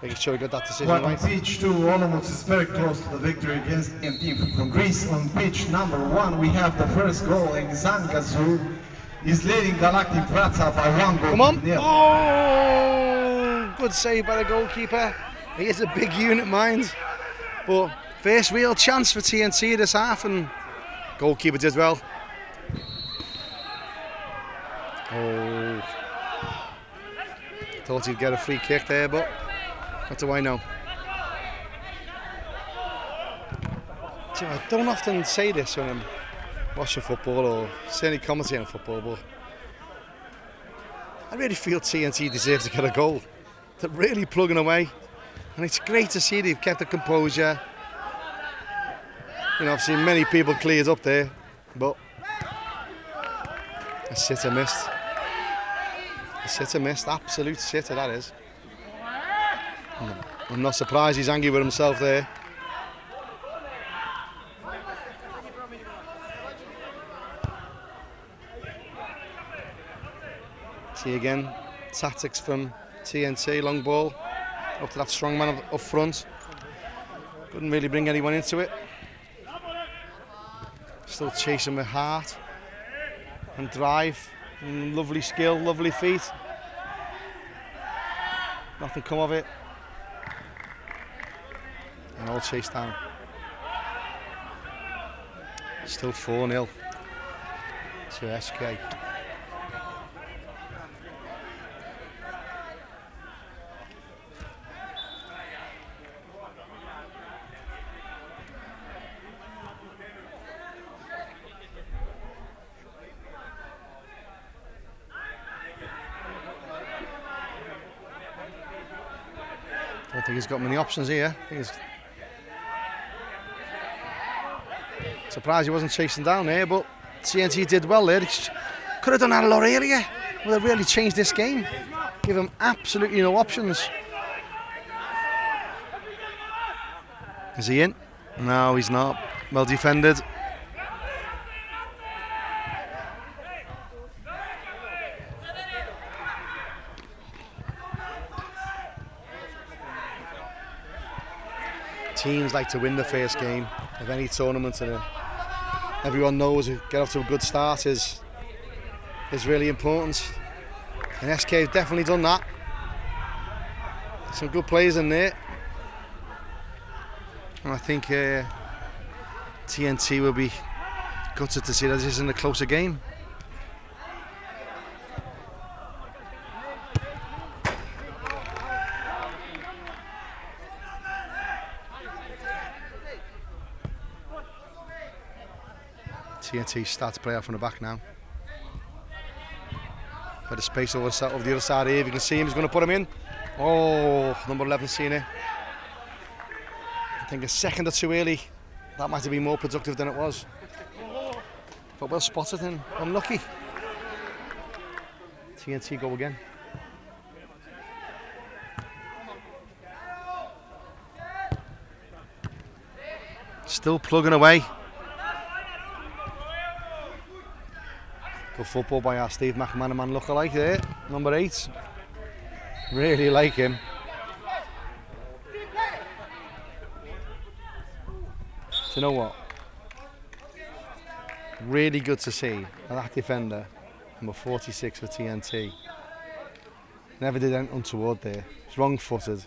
Making sure we got that decision But right. on pitch 2, Olomouc is very close to the victory against T.M.T from Greece. On pitch number 1, we have the first goal, and Zangazu is leading Galactic Brasov by 1 goal. Come on! to 0. Oh, good save by the goalkeeper. He is a big unit, mind. But first real chance for T.M.T this half, and goalkeeper did well. Oh, thought he'd get a free kick there, but what do I know? See, I don't often say this when I'm watching football or certainly commentating football, but I really feel T.M.T deserves to get a goal. They're really plugging away, and it's great to see they've kept the composure. You know, I've seen many people cleared up there, but a sitter missed. A sitter missed, absolute sitter that is. I'm not surprised he's angry with himself there. See again, tactics from T.M.T, long ball, up to that strong man up front. Couldn't really bring anyone into it. Still chasing with heart and drive, and lovely skill, lovely feet. Nothing come of it. And all chased down. Still 4-0 to SK. I don't think he's got many options here. I think he's surprised he wasn't chasing down there, but T.M.T did well there. He could have done that a lot earlier. Would have really changed this game. Give him absolutely no options. Is he in? No, he's not. Well defended. Teams like to win the first game of any tournament, and everyone knows get off to a good start is really important. And SK have definitely done that. Some good players in there, and I think T.M.T will be gutted to see that this isn't a closer game. T.M.T starts to play out from the back now. Bit of space over the other side here. If you can see him, he's going to put him in. Oh, number 11 seen it. I think a second or two early. That might have been more productive than it was. But well spotted and unlucky. T.M.T go again. Still plugging away. Good football by our Steve McManaman lookalike there, number 8. Really like him. Do you know what? Really good to see that defender, number 46 for T.M.T. Never did anything untoward there. He's wrong-footed.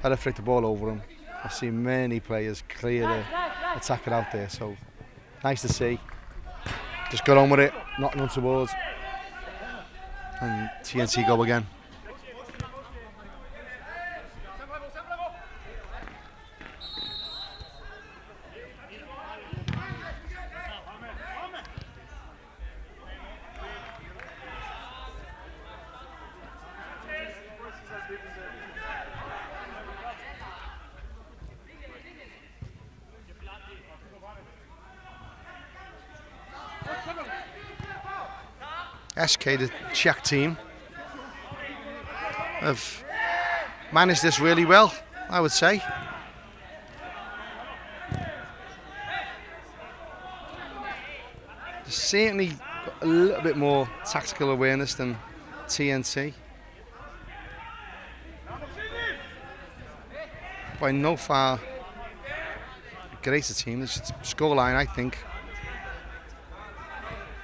Had to flick the ball over him. I've seen many players clear the attacker out there, so nice to see. Just got on with it, nothing untoward. And T.M.T go again. SK, the Czech team, have managed this really well, I would say. Certainly got a little bit more tactical awareness than T.M.T. By no far a greater team. This scoreline, I think,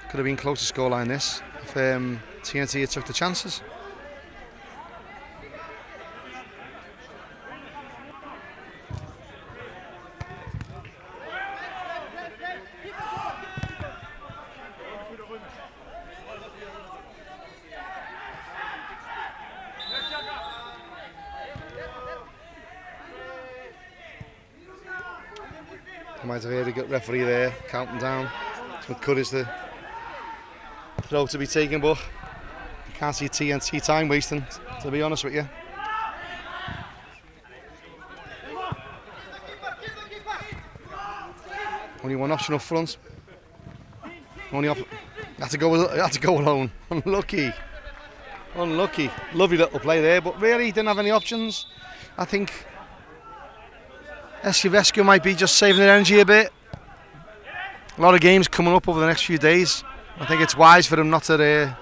could have been closer scoreline this if T.M.T had took the chances. Might have heard a good referee there, counting down. Some courage the throw to be taken, but you can't see T.M.T time wasting, to be honest with you. Only one option up front. Only had to go alone. Unlucky. Lovely little play there, but really didn't have any options. I think Vesco might be just saving their energy a bit. A lot of games coming up over the next few days. I think it's wise for them not to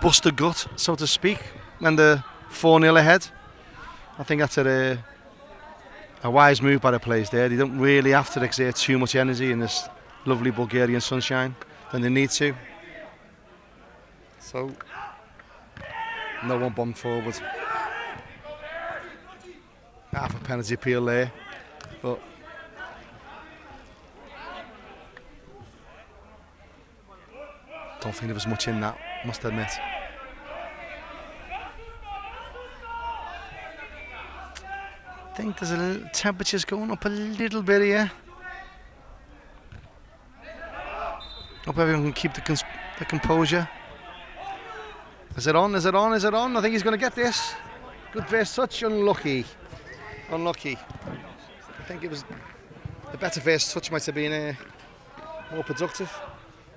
bust a gut, so to speak, when they're 4-0 ahead. I think that's a wise move by the players there. They don't really have to exert too much energy in this lovely Bulgarian sunshine than they need to. So, no one bombed forward. Half a penalty appeal there. But don't think there was much in that, must admit. I think there's a little temperature's going up a little bit here. Hope everyone can keep the composure. Is it on? Is it on? Is it on? I think he's going to get this. Good first touch. Unlucky. I think it was the better first touch, might have been more productive.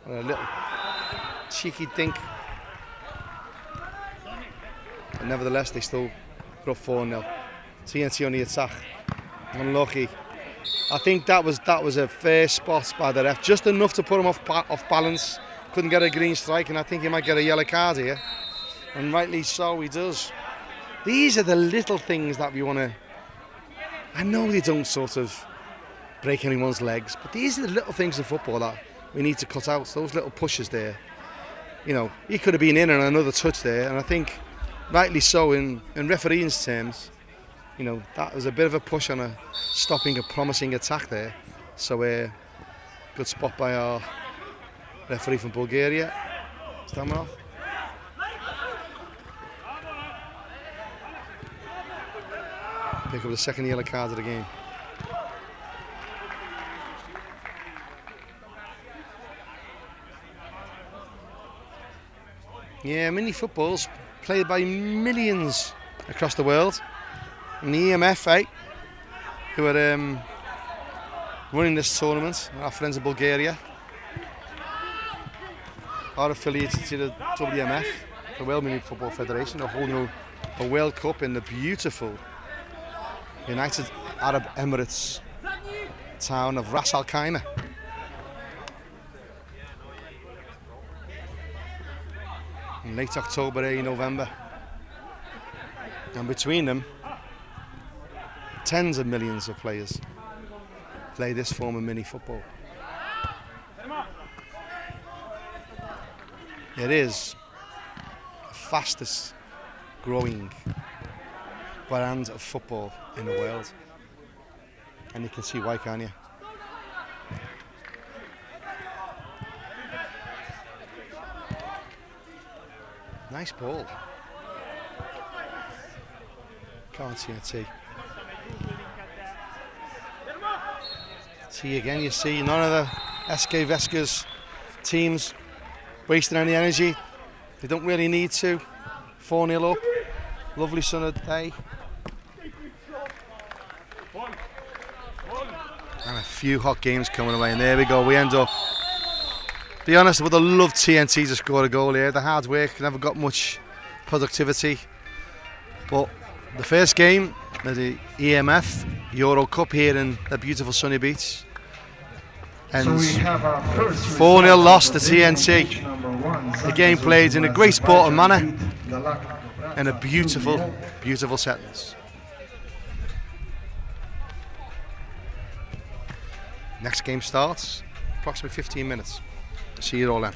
Or a little cheeky dink. But nevertheless, they still got 4-0. T.M.T on the attack. Unlucky. I think that was a fair spot by the ref, just enough to put him off balance. Couldn't get a green strike, and I think he might get a yellow card here. And rightly so, he does. These are the little things that we want to. I know they don't sort of break anyone's legs, but these are the little things in football that we need to cut out. Those little pushes there. You know, he could have been in on another touch there, and I think rightly so in refereeing terms. You know, that was a bit of a push on stopping a promising attack there. So good spot by our referee from Bulgaria, Stamanov. Pick up the second yellow card of the game. Yeah, mini football's played by millions across the world. And the EMF, who are running this tournament, our friends in Bulgaria, are affiliated to the WMF, the World Mini Football Federation. They're holding a World Cup in the beautiful United Arab Emirates town of Ras Al Khaimah. In late October, early November. And between them, tens of millions of players play this form of mini football. It is the fastest growing brand of football in the world. And you can see why, can't you? Nice ball. Can't see a T. T again, you see none of the SK Veska's teams wasting any energy. They don't really need to. 4-0 up. Lovely sunny day. And a few hot games coming away, and there we go, we end up. Be honest, I would have loved T.M.T to score a goal here. The hard work never got much productivity. But the first game of the EMF EUROCUP here in the beautiful sunny beach. And 4-0 loss to T.M.T. The game played in a great sporting manner and a beautiful, beautiful settings. Next game starts approximately 15 minutes. See you all then.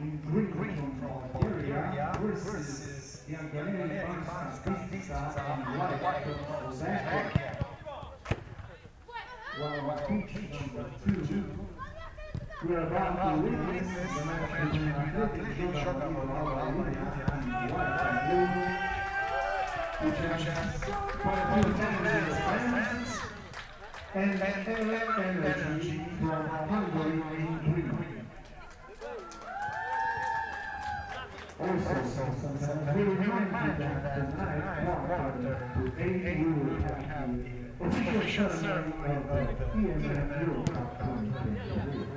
In green from Iulia versus the Anagennisi and Veska. While pitch number 2, we are about to witness the match between Atletic Joga and white and blue, which has quite a few tendencies fans, and Airnergy from Hungary in green. Also, sometimes we remind you that the night quarter to 8 will have the official ceremony of the EMF EUROCUP 2023.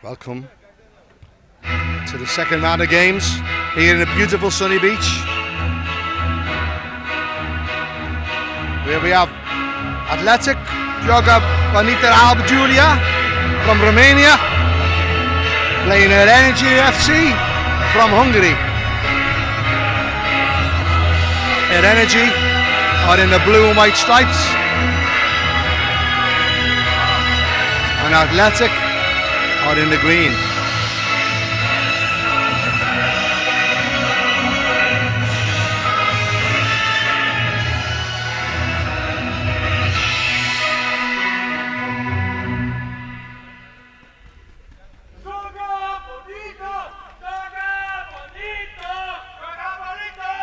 Welcome to the second round of games here in a beautiful sunny beach. Where we have Atletic, Joga, Bonito, Alba, Iulia from Romania, playing Airnergy FC from Hungary. Airnergy are in the blue and white stripes, and Atletic are in the green.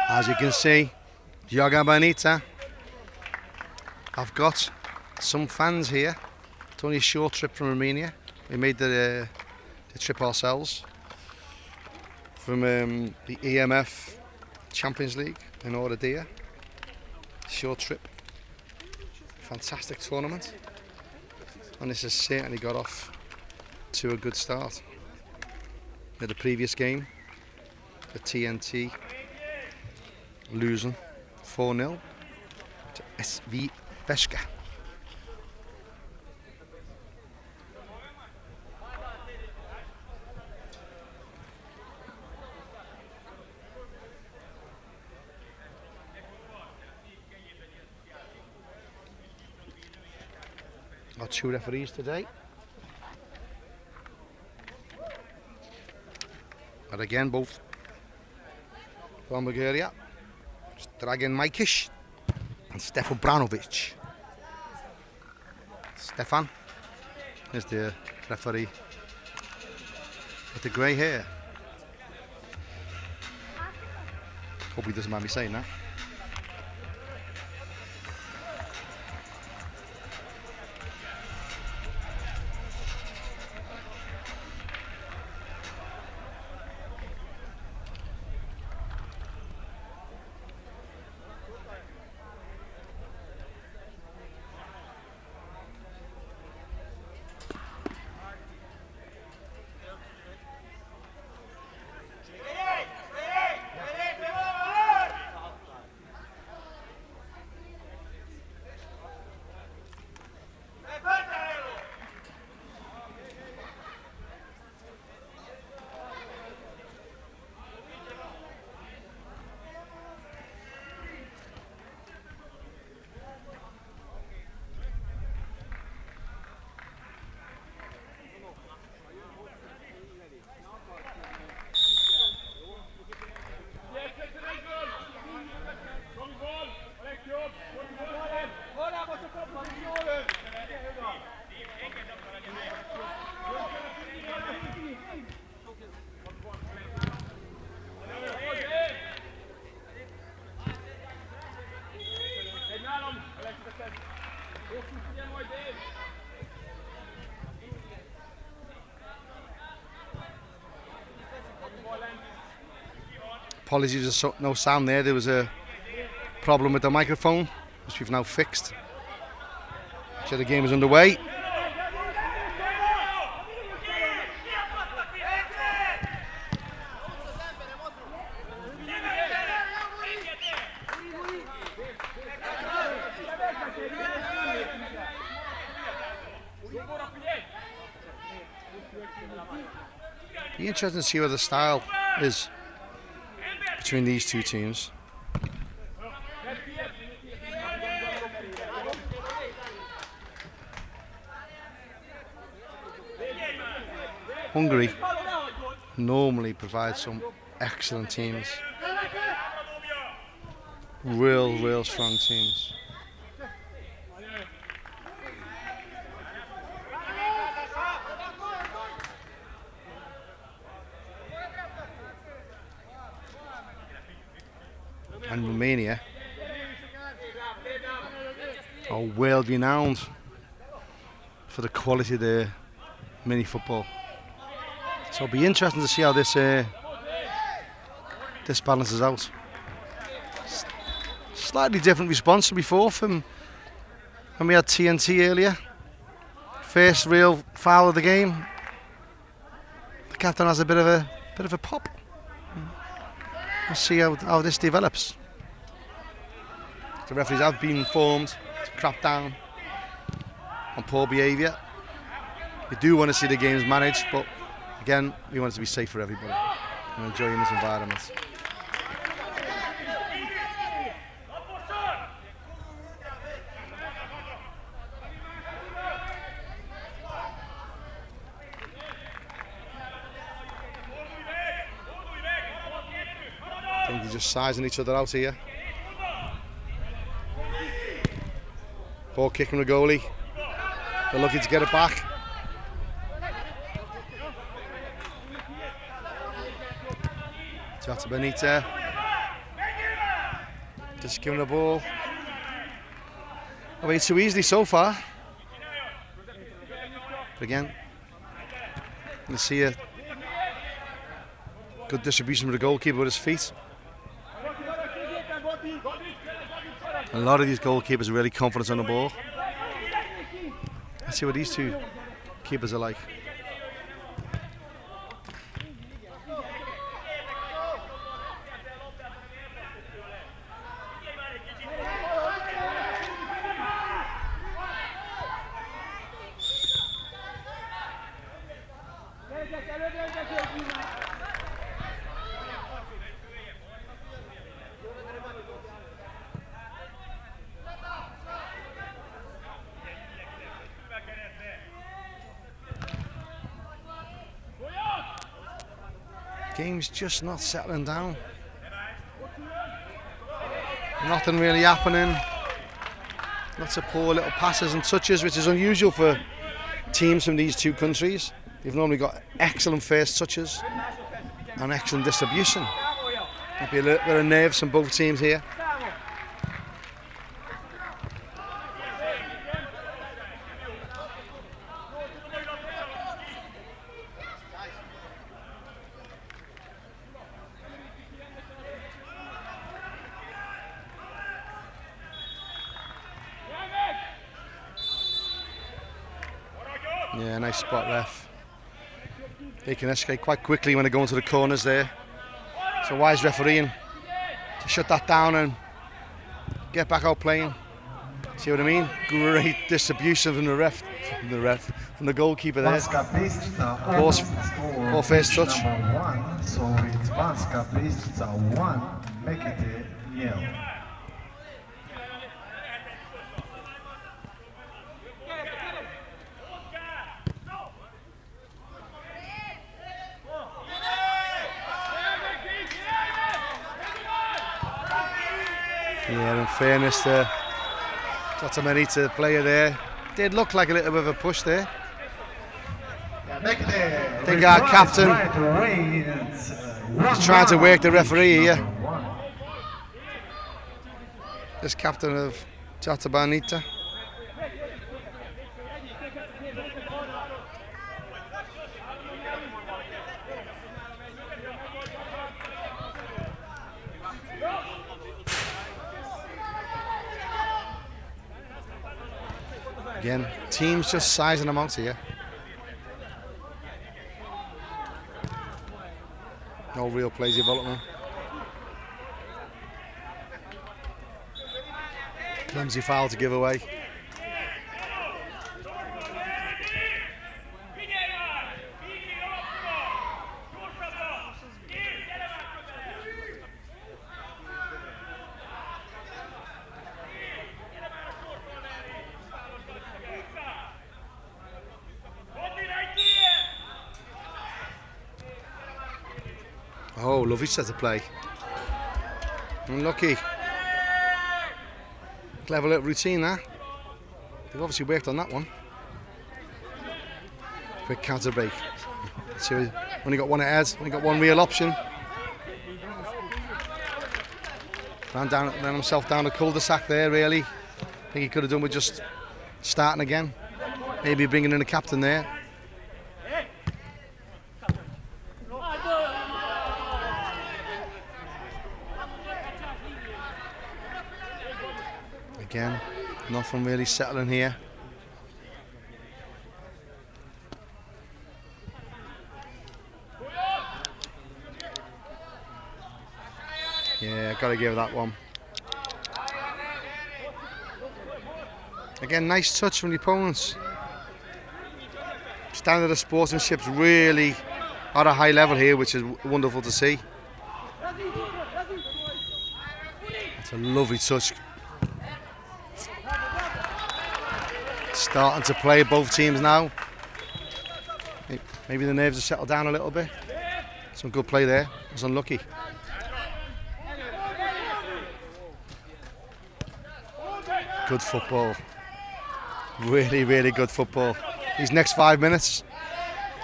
As you can see, Joga Bonito. I've got some fans here. It's only a short trip from Romania. We made the trip ourselves from the EMF Champions League in Oradea. Short trip. Fantastic tournament. And this has certainly got off to a good start. In the previous game, the T.M.T losing 4-0 to SV Veska. Our 2 referees today. And again, both from Bulgaria. Dragan Majkic and Stefan Branovic. Stefan is the referee with the grey hair. Hope he doesn't mind me saying that. Apologies, there's no sound there. There was a problem with the microphone, which we've now fixed. So the game is underway. Be interesting to see what the style is between these two teams. Hungary normally provides some excellent teams. Real strong teams. And Romania are world renowned for the quality of their mini football. So it'll be interesting to see how this balances out. Slightly different response to before from when we had T.M.T earlier. First real foul of the game. captain has a bit of a pop. Let's see how this develops. The referees have been informed to crack down on poor behaviour. You do want to see the games managed, but again, we want it to be safe for everybody and enjoying this environment. I think they're just sizing each other out here. Ball kick from the goalie. They're lucky to get it back. That's Bonito. Just giving the ball away too easily so far. But again, you see a good distribution from the goalkeeper with his feet. A lot of these goalkeepers are really confident on the ball. Let's see what these two keepers are like. Game's just not settling down. Nothing really happening. Lots of poor little passes and touches, which is unusual for teams from these two countries. They've normally got excellent first touches and excellent distribution. There'll be a little bit of nerves from both teams here. Yeah, nice spot ref. They can escape quite quickly when they go into the corners there. So wise refereeing to shut that down and get back out playing. See what I mean? Great distribution from the goalkeeper there. Poor first touch. So it's Banska Bistrica 1, Mekete 0. Yeah, in fairness to T.M.T, player there, did look like a little bit of a push there. I think our captain is trying to work the referee here. This captain of T.M.T. Again, teams just sizing them out here. No real play development. Clumsy foul to give away. Oh, lovely set of play. Unlucky. Clever little routine there. They've obviously worked on that one. Quick counter break. So only got one ahead, only got one real option. Ran himself down the cul-de-sac there, really. I think he could have done with just starting again. Maybe bringing in a captain there. Again, nothing really settling here. got to give that one. Again, nice touch from the opponents. Standard of sportsmanship's really at a high level here, which is wonderful to see. It's a lovely touch. Starting to play both teams now. Maybe the nerves have settled down a little bit. Some good play there. It was unlucky. Good football. Really, really good football. These next 5 minutes,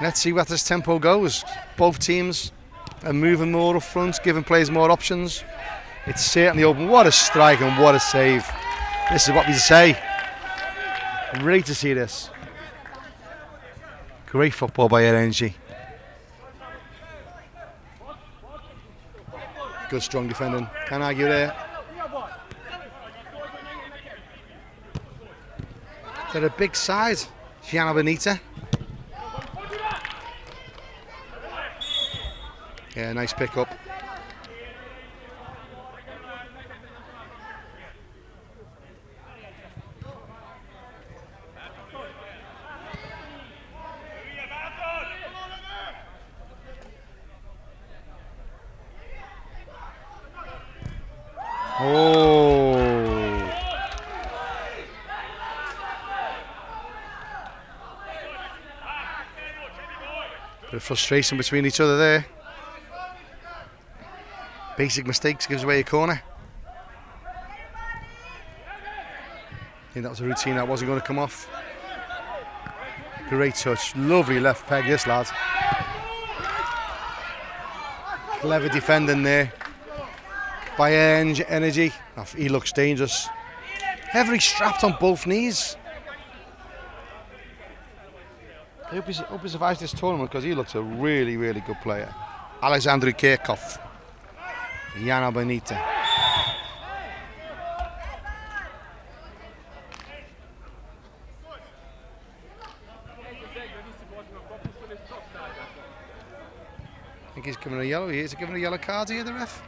let's see where this tempo goes. Both teams are moving more up front, giving players more options. It's certainly open. What a strike and what a save. This is what we say. Great to see this. Great football by Airnergy. Good strong defending. Can't argue there. They're a big size. Bonito. Yeah, nice pick up. Bit of frustration between each other there. Basic mistakes gives away a corner. I think that was a routine that wasn't going to come off. Great touch. Lovely left peg, this lad. Clever defending there by Airnergy. Oh, he looks dangerous. Heavily strapped on both knees. I hope he survives this tournament because he looks a really, really good player. Alexandru Kirkov. Bonito. I think he's given a yellow. Is he giving a yellow card here, the ref?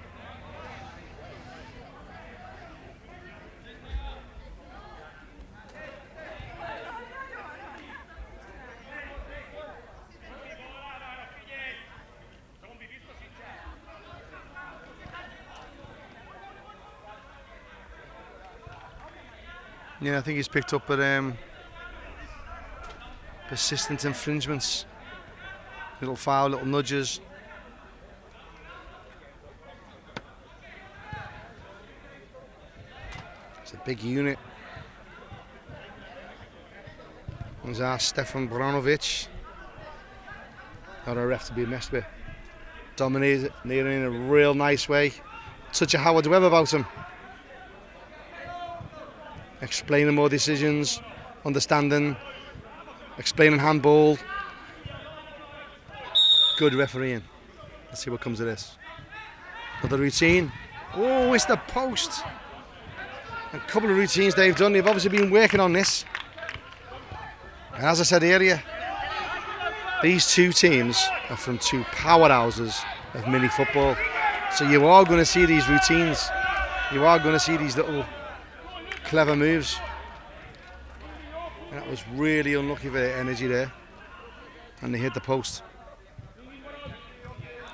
Yeah, I think he's picked up at persistent infringements. Little foul, little nudges. It's a big unit. There's our Stefan Branovic. Not a ref to be messed with. Dominated in a real nice way. Touch of Howard Webb about him. Explaining more decisions, understanding, explaining handball. Good refereeing. Let's see what comes of this. Another routine. Oh, it's the post. A couple of routines they've done. They've obviously been working on this. And as I said earlier, these two teams are from two powerhouses of mini football. So you are going to see these routines. You are going to see these little clever moves. And that was really unlucky for their energy there. And they hit the post.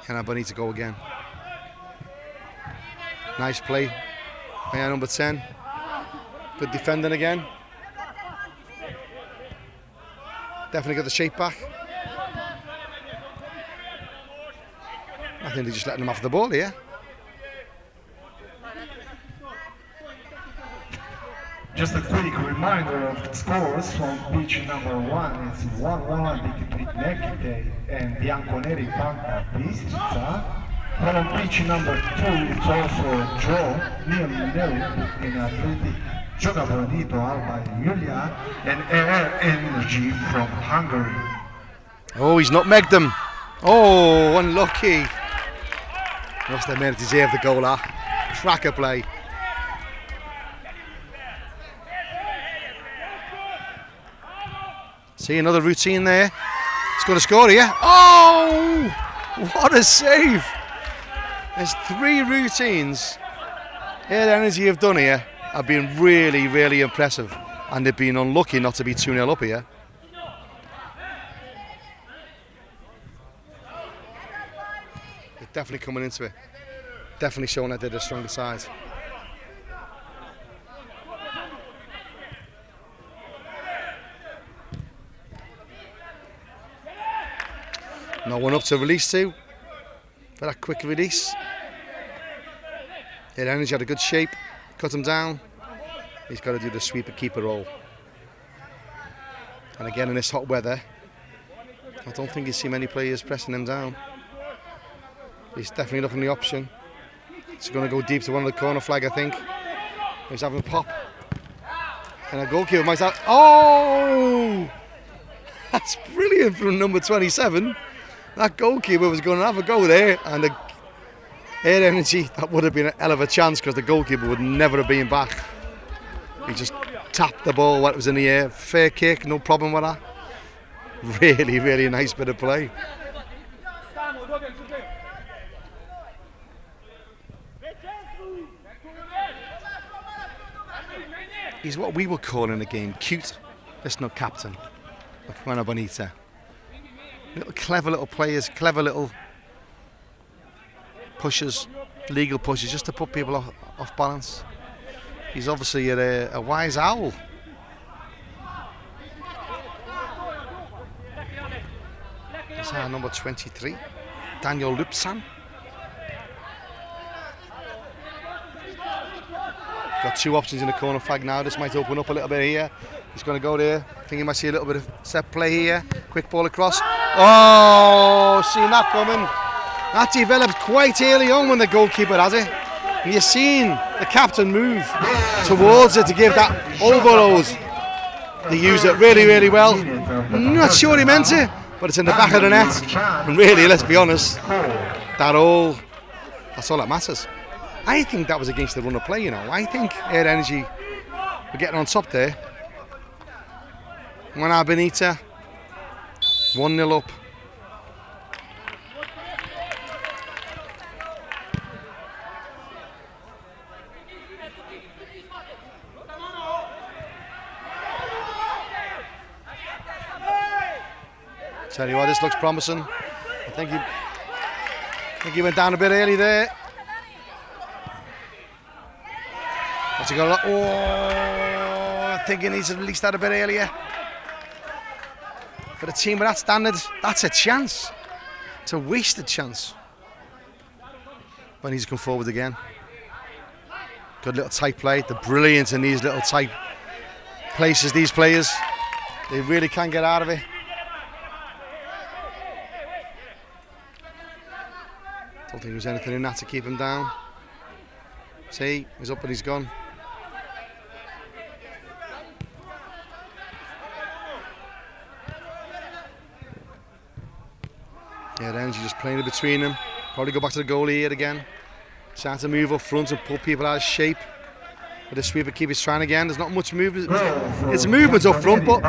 And Bonito to go again. Nice play by number 10. Good defending again. Definitely got the shape back. I think they're just letting them off the ball here. Just a quick reminder of the scores from pitch number 1. It's 1-1 between Nekite and Bianconeri Banca Bistrica. From pitch number 2, it's also a draw, nil-nil between Atletic, Joga, Bonito, Alba, Iulia, and Airnergy from Hungary. Oh, he's nutmegged them. Oh, unlucky. Must have made it deserve the goal, that. Cracker play. See another routine there. He's going to score here. Oh, what a save. There's 3 routines Airnergy have done here have been really, really impressive, and they've been unlucky not to be 2-0 up here. They're definitely coming into it. Definitely showing that they're the stronger side. No one up to release to for that quick release. Airnergy had a good shape, cut him down. He's got to do the sweeper keeper roll. And again in this hot weather, I don't think you see many players pressing him down. He's definitely looking the option. He's going to go deep to one of the corner flag, I think. He's having a pop. And a goalkeeper might have. Oh! That's brilliant from number 27. That goalkeeper was going to have a go there, and the Airnergy, that would have been a hell of a chance because the goalkeeper would never have been back. He just tapped the ball while it was in the air. Fair kick, no problem with that. Really, really nice bit of play. He's what we would call in the game cute. That's not captain. Like Bonito. Little clever little players, clever little pushes, legal pushes, just to put people off balance. He's obviously a wise owl. That's our number 23, Daniel Lupsan. Got two options in the corner flag now. This might open up a little bit here. He's going to go there. I think you might see a little bit of set play here. Quick ball across. Oh, seen that coming. That developed quite early on when the goalkeeper has it. And you've seen the captain move towards it to give that overload. They use it really, really well. I'm not sure he meant it, but it's in the back of the net. And really, let's be honest, that's all that matters. I think that was against the run of play, you know. I think Airnergy were getting on top there. When Bonito, 1-0 up. Tell you what, this looks promising. I think he went down a bit early there. What's he got? Oh, I think he needs to release that a bit earlier. For a team with that standard, that's a chance. It's a wasted chance. But he's come forward again. Good little tight play. They're brilliant in these little tight places, these players. They really can get out of it. Don't think there was anything in that to keep him down. See, he's up and he's gone. Yeah, Airnergy just playing it between them. Probably go back to the goalie here again. Trying to move up front and pull people out of shape. But the sweeper keeper's trying again. There's not much movement. It's movement up front, but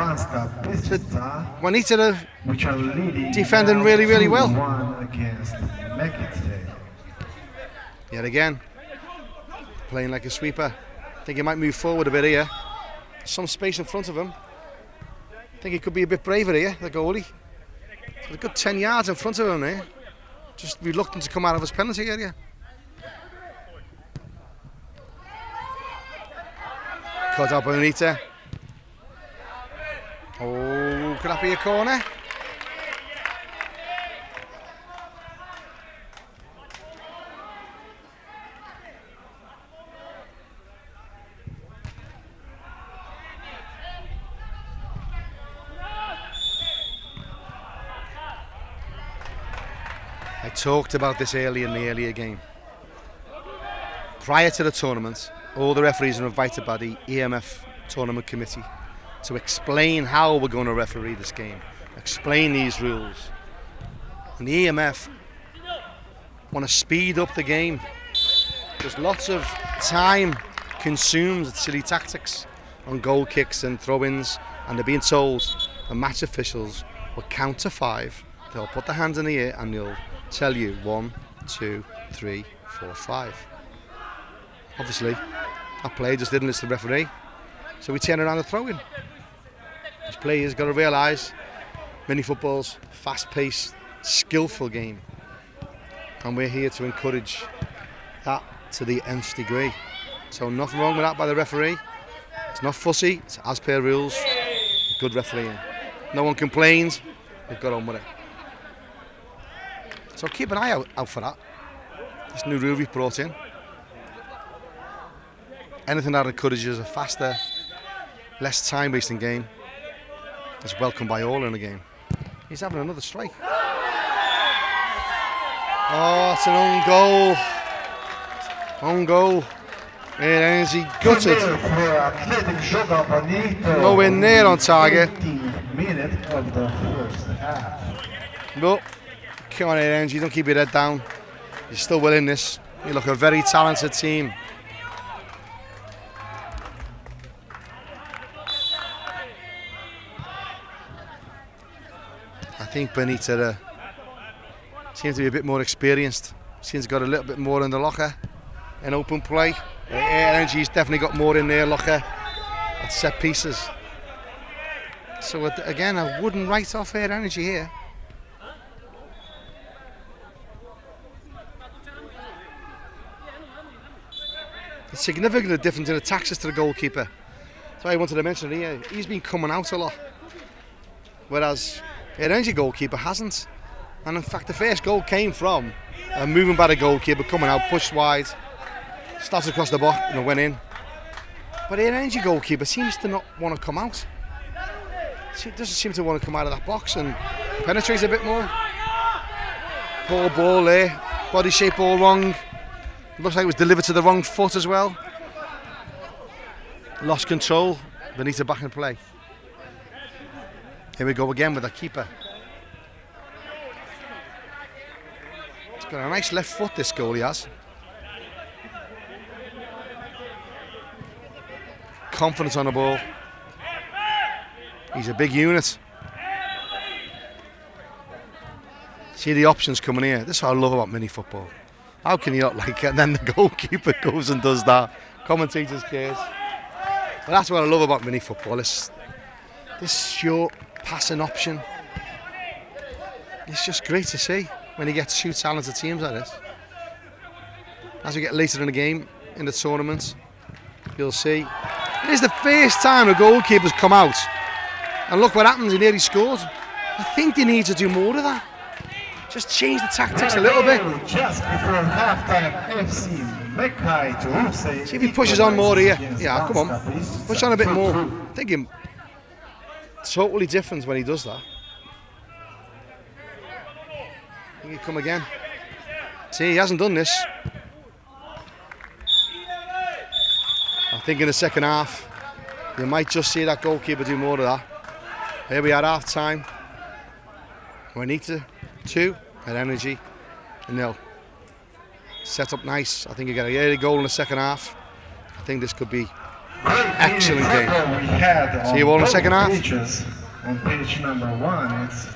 Bonito defending really, really well. Yet again, playing like a sweeper. I think he might move forward a bit here. Some space in front of him. I think he could be a bit braver here, the goalie. A good 10 yards in front of him there. Just reluctant to come out of his penalty area. Caught out by Bonito. Oh, could that be a corner? I talked about this early in the earlier game. Prior to the tournament, all the referees are invited by the EMF tournament committee to explain how we're going to referee this game, explain these rules. And the EMF want to speed up the game. There's lots of time consumed with silly tactics on goal kicks and throw-ins, and they're being told the match officials will count to 5. They'll put their hands in the air and they'll tell you 1, 2, 3, 4, 5. obviously, that player just didn't listen to the referee. So we turn around and throw in. These players got to realise mini football's fast-paced, skillful game. And we're here to encourage that to the nth degree. So nothing wrong with that by the referee. It's not fussy, it's as per rules. Good refereeing. No one complains, they've got on with it. So keep an eye out for that. This new rule we've brought in. Anything that encourages a faster, less time-wasting game is welcome by all in the game. He's having another strike. Oh, it's an own goal. Own goal. Airnergy gutted. Joga Bonito. Nowhere near on target. 18th minute of the first half. No. Come on, Airnergy, don't keep your head down. You're still winning this. You look a very talented team. I think Bonito seems to be a bit more experienced. Seems to got a little bit more in the locker in open play. Airnergy's definitely got more in their locker at set pieces. So again, I wouldn't write off Airnergy here. It's significantly different in the taxes to the goalkeeper. That's why I wanted to mention it here. He's been coming out a lot, whereas Airnergy goalkeeper hasn't. And in fact, the first goal came from a moving by the goalkeeper, coming out, pushed wide, started across the box and went in. But Airnergy goalkeeper seems to not want to come out. He doesn't seem to want to come out of that box and penetrate a bit more. Poor ball there, body shape all wrong. Looks like it was delivered to the wrong foot as well. Lost control. Bonito back in play. Here we go again with the keeper. He's got a nice left foot, this goal he has. Confidence on the ball. He's a big unit. See the options coming here. This is what I love about mini football. How can you not like it? And then the goalkeeper goes and does that. Commentators cares. But that's what I love about mini football. This short passing option. It's just great to see when you get two talented teams like this. As we get later in the game, in the tournament, you'll see. It is the first time the goalkeeper's come out. And look what happens, he nearly scored. I think they need to do more of that. Just change the tactics a little bit. Just before halftime, FC Mekkai to see if he pushes on more here. Yeah, come on. Push on a bit more. I think him totally different when he does that. I think he'll come again. See, he hasn't done this. I think in the second half, you might just see that goalkeeper do more of that. Here we are, half time. Bonito 2, Airnergy 0. Set up nice. I think you get a early goal in the second half. I think this could be excellent game. See you all in the second half. On page number 1, it's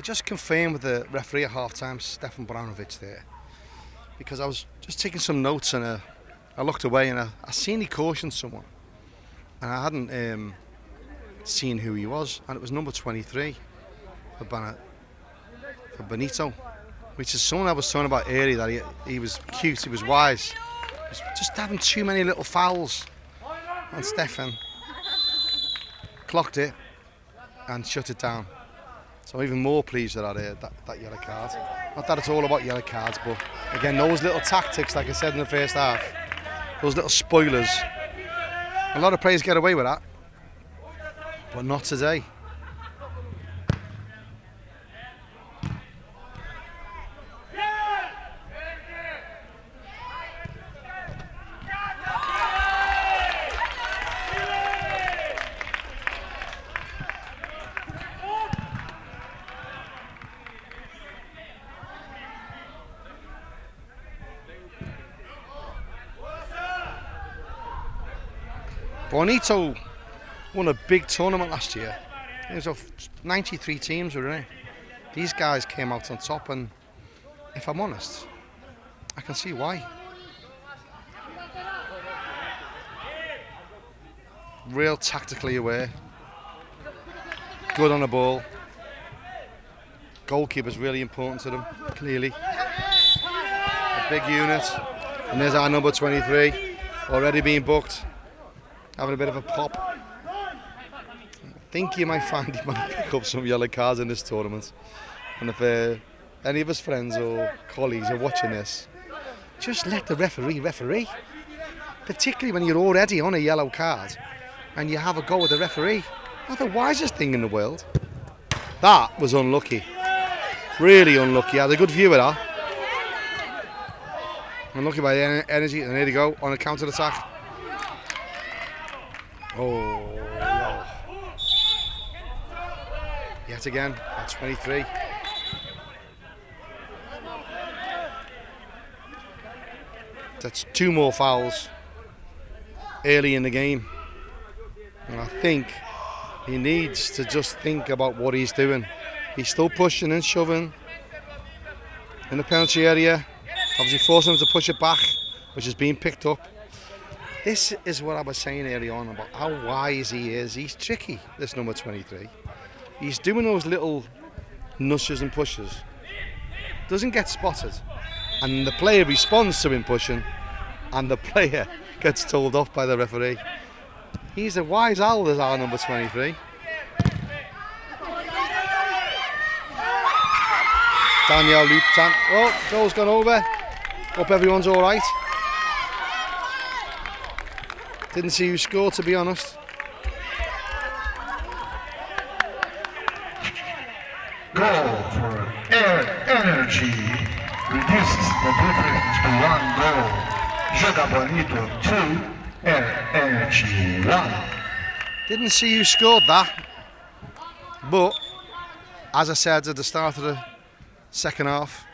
I just confirmed with the referee at half-time, Stefan Branovic there, because I was just taking some notes and I looked away and I seen he cautioned someone, and I hadn't seen who he was, and it was number 23 for Bonito, which is someone I was talking about earlier, that he was cute, he was wise. He was just having too many little fouls, and Stefan clocked it and shut it down. So I'm even more pleased with that yellow card. Not that it's all about yellow cards, but again, those little tactics, like I said in the first half, those little spoilers, a lot of players get away with that, but not today. Bonito won a big tournament last year. It was 93 teams were in it. These guys came out on top, and if I'm honest, I can see why. Real tactically aware, good on the ball. Goalkeeper's really important to them, clearly. A big unit, and there's our number 23, already being booked. Having a bit of a pop. I think you might find he might pick up some yellow cards in this tournament. And if any of his friends or colleagues are watching this, just let the referee. Particularly when you're already on a yellow card and you have a go with the referee. Not the wisest thing in the world. That was unlucky. Really unlucky. I had a good view of that. Unlucky by Energy, and there they go on a counter-attack. Oh, no. Yet again, at 23. That's 2 more fouls early in the game. And I think he needs to just think about what he's doing. He's still pushing and shoving in the penalty area. Obviously forcing him to push it back, which is being picked up. This is what I was saying early on about how wise he is. He's tricky, this number 23. He's doing those little nudges and pushes. Doesn't get spotted. And the player responds to him pushing, and the player gets told off by the referee. He's a wise owl, as our number 23. Daniel Luptan. Oh, goal's gone over. Hope everyone's all right. Didn't see who scored, to be honest. Goal for Airnergy reduces the difference to 1 goal. Joga Bonito 2, Airnergy 1. Didn't see who scored that, but as I said at the start of the second half,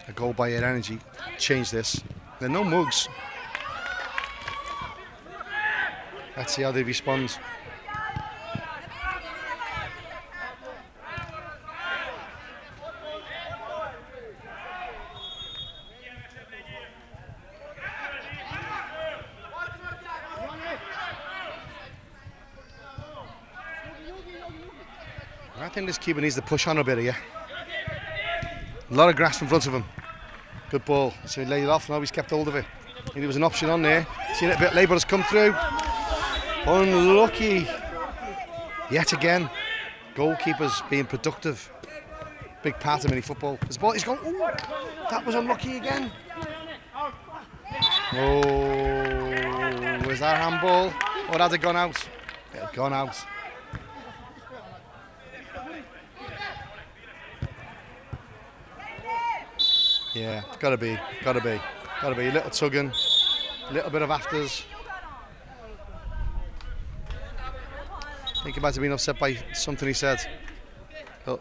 a goal by Airnergy changed this. There are no mugs. Let's see how they respond. I think this keeper needs to push on a bit here. A lot of grass in front of him. Good ball. So he laid it off, now he's kept hold of it. And there was an option on there. Seen it a bit late, but it's come through. Unlucky. Yet again. Goalkeepers being productive. Big part of mini football. This ball, he's gone. Ooh, that was unlucky again. Oh, was that handball? Or had it gone out? It had gone out. Yeah, gotta be. A little tugging, a little bit of afters. I think he might have been upset by something he said. Oh.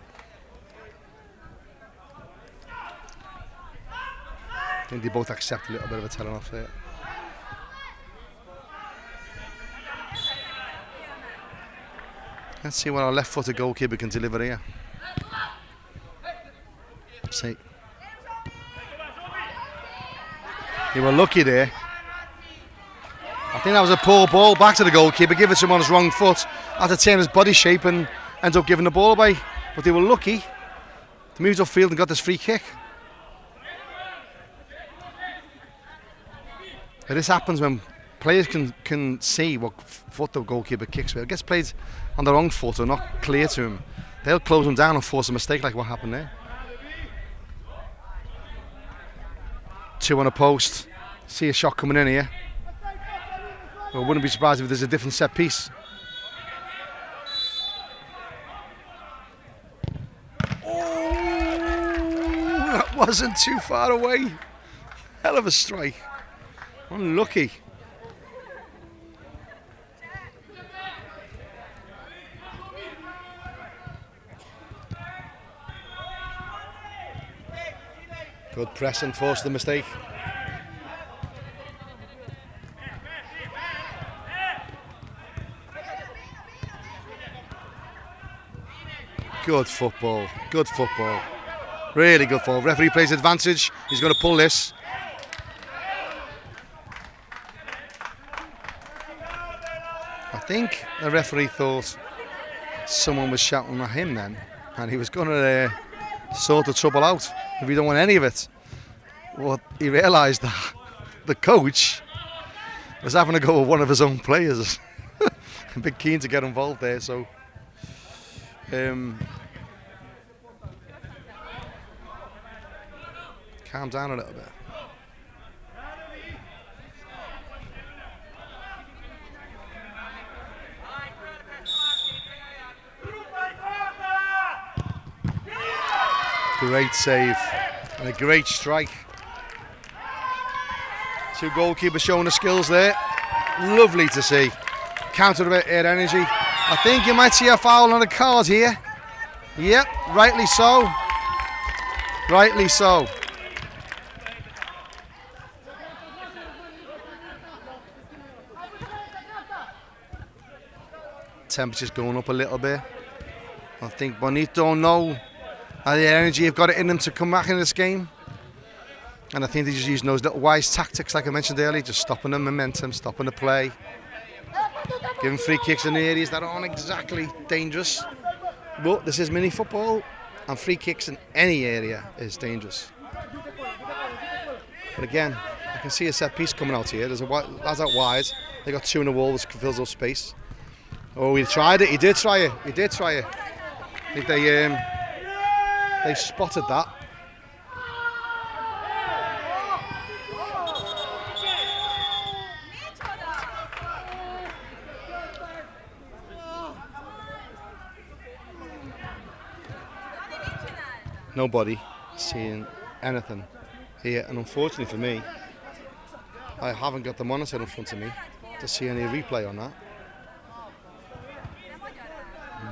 I think they both accept a little bit of a telling off there. Let's see what our left-footed goalkeeper can deliver here. See. They were lucky there. I think that was a poor ball back to the goalkeeper. Give it to him on his wrong foot. Had to turn his body shape and end up giving the ball away. But they were lucky. They moved upfield and got this free kick. But this happens when players can see what foot the goalkeeper kicks with. It gets played on the wrong foot or not clear to him. They'll close him down and force a mistake like what happened there. 2 on a post. See a shot coming in here. I wouldn't be surprised if there's a different set piece. Oh, that wasn't too far away. Hell of a strike. Unlucky. Good press and force the mistake. Good football, good football. Really good football. Referee plays advantage. He's going to pull this. I think the referee thought someone was shouting at him then, and he was going to sort the trouble out if he don't want any of it. Well, he realised that the coach was having to go with one of his own players. A bit keen to get involved there, so calm down a little bit. Great save and a great strike. 2 goalkeepers showing the skills there. Lovely to see. Countered a bit Airnergy. I think you might see a foul on the card here. Yep, rightly so. Rightly so. Temperature's going up a little bit. I think Bonito know the Airnergy have got it in them to come back in this game. And I think they're just using those little wise tactics like I mentioned earlier, just stopping the momentum, stopping the play. Giving free kicks in the areas that aren't exactly dangerous. But this is mini football, and free kicks in any area is dangerous. But again, I can see a set piece coming out here. There's a lads out wide. They got 2 in the wall, which fills up space. Oh, he tried it. He did try it. He did try it. I think they spotted that. Nobody seeing anything here, and unfortunately for me, I haven't got the monitor in front of me to see any replay on that.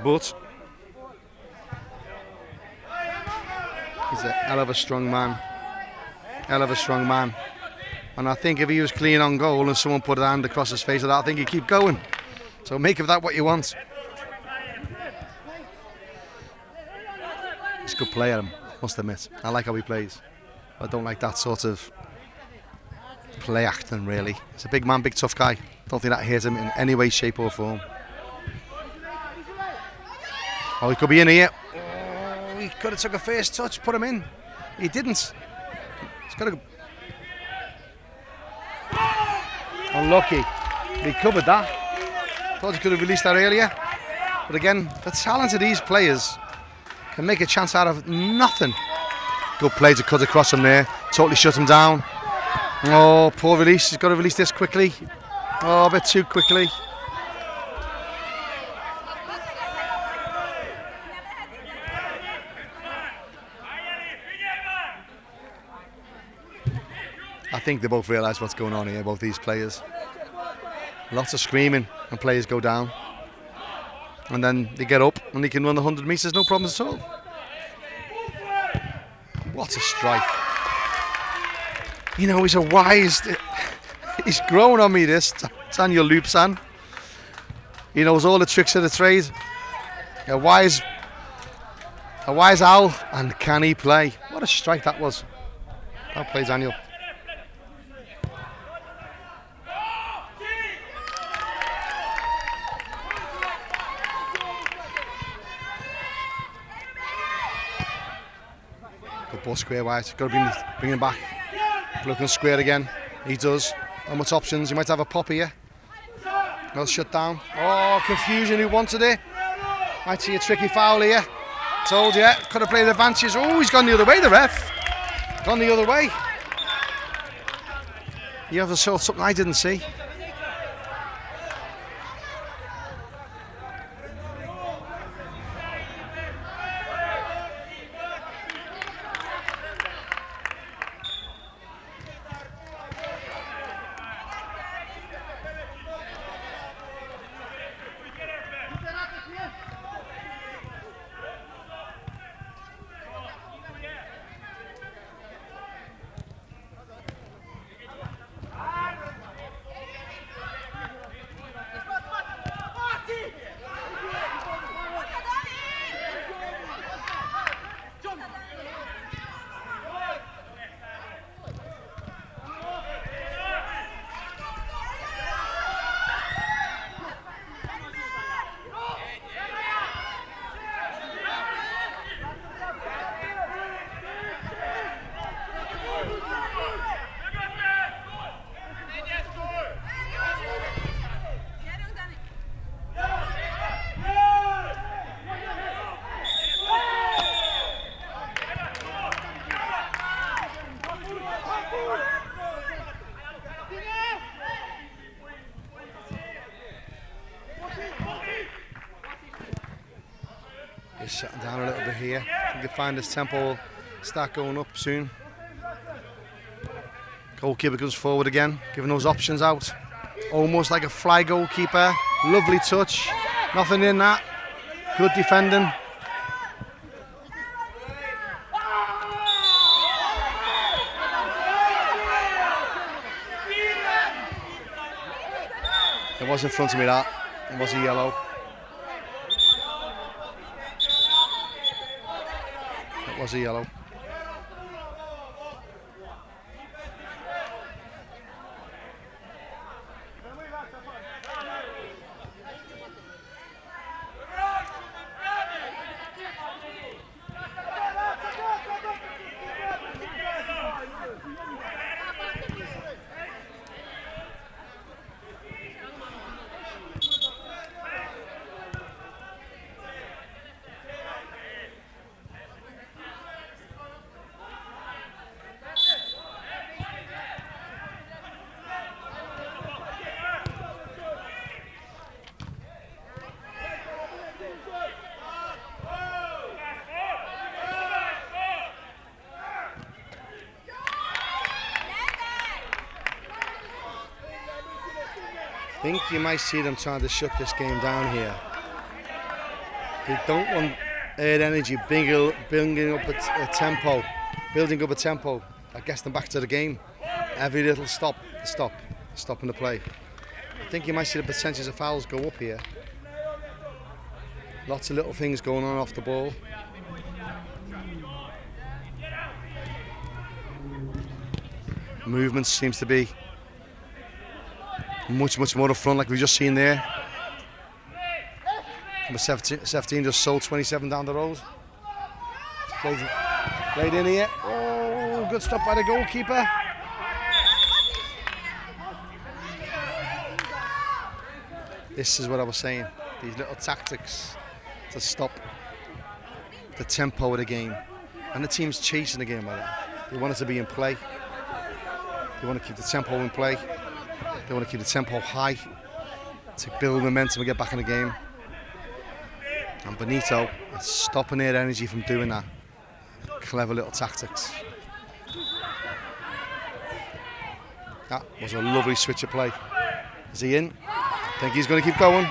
But he's a hell of a strong man. Hell of a strong man. And I think if he was clean on goal and someone put a hand across his face of that, I think he'd keep going. So make of that what you want. He's a good player, I must admit. I like how he plays. I don't like that sort of play acting, really. He's a big man, big tough guy. Don't think that hits him in any way, shape or form. Oh, he could be in here. Oh, he could have took a first touch, put him in. He didn't. He's got to. Unlucky. He covered that. Thought he could have released that earlier. But again, the talent of these players can make a chance out of nothing. Good play to cut across him there. Totally shut him down. Oh, poor release. He's got to release this quickly. Oh, a bit too quickly. I think they both realise what's going on here, both these players. Lots of screaming and players go down. And then they get up and they can run the 100 metres, no problems at all. What a strike. You know, he's a wise... He's growing on me, this Daniel Loopsan. He knows all the tricks of the trade. A wise owl, and can he play? What a strike that was. That play, Daniel. Good ball square wide. Got to bring him back. Looking square again. He does. Not much options. He might have a pop here. No shut down. Oh, confusion. Who wanted it? Might see a tricky foul here. Told you. Could have played advantages. Oh, he's gone the other way, the ref. Gone the other way. You have saw something I didn't see. He's shutting down a little bit here. I think they find his tempo will start going up soon. Goalkeeper comes forward again, giving those options out. Almost like a fly goalkeeper. Lovely touch. Nothing in that. Good defending. It was in front of me, that. It was a yellow. It was a yellow. I think you might see them trying to shut this game down here. They don't want Airnergy building up a tempo that gets them back to the game. Every little stopping the play. I think you might see the percentage of fouls go up here. Lots of little things going on off the ball. Movement seems to be much more up front, like we've just seen there. Number 17 just sold 27 down the road. Played in here. Oh, good stop by the goalkeeper. This is what I was saying. These little tactics to stop the tempo of the game. And the team's chasing the game like that. They want it to be in play. They want to keep the tempo in play. They want to keep the tempo high to build momentum and get back in the game. And Bonito is stopping Airnergy from doing that. Clever little tactics. That was a lovely switch of play. Is he in? I think he's going to keep going.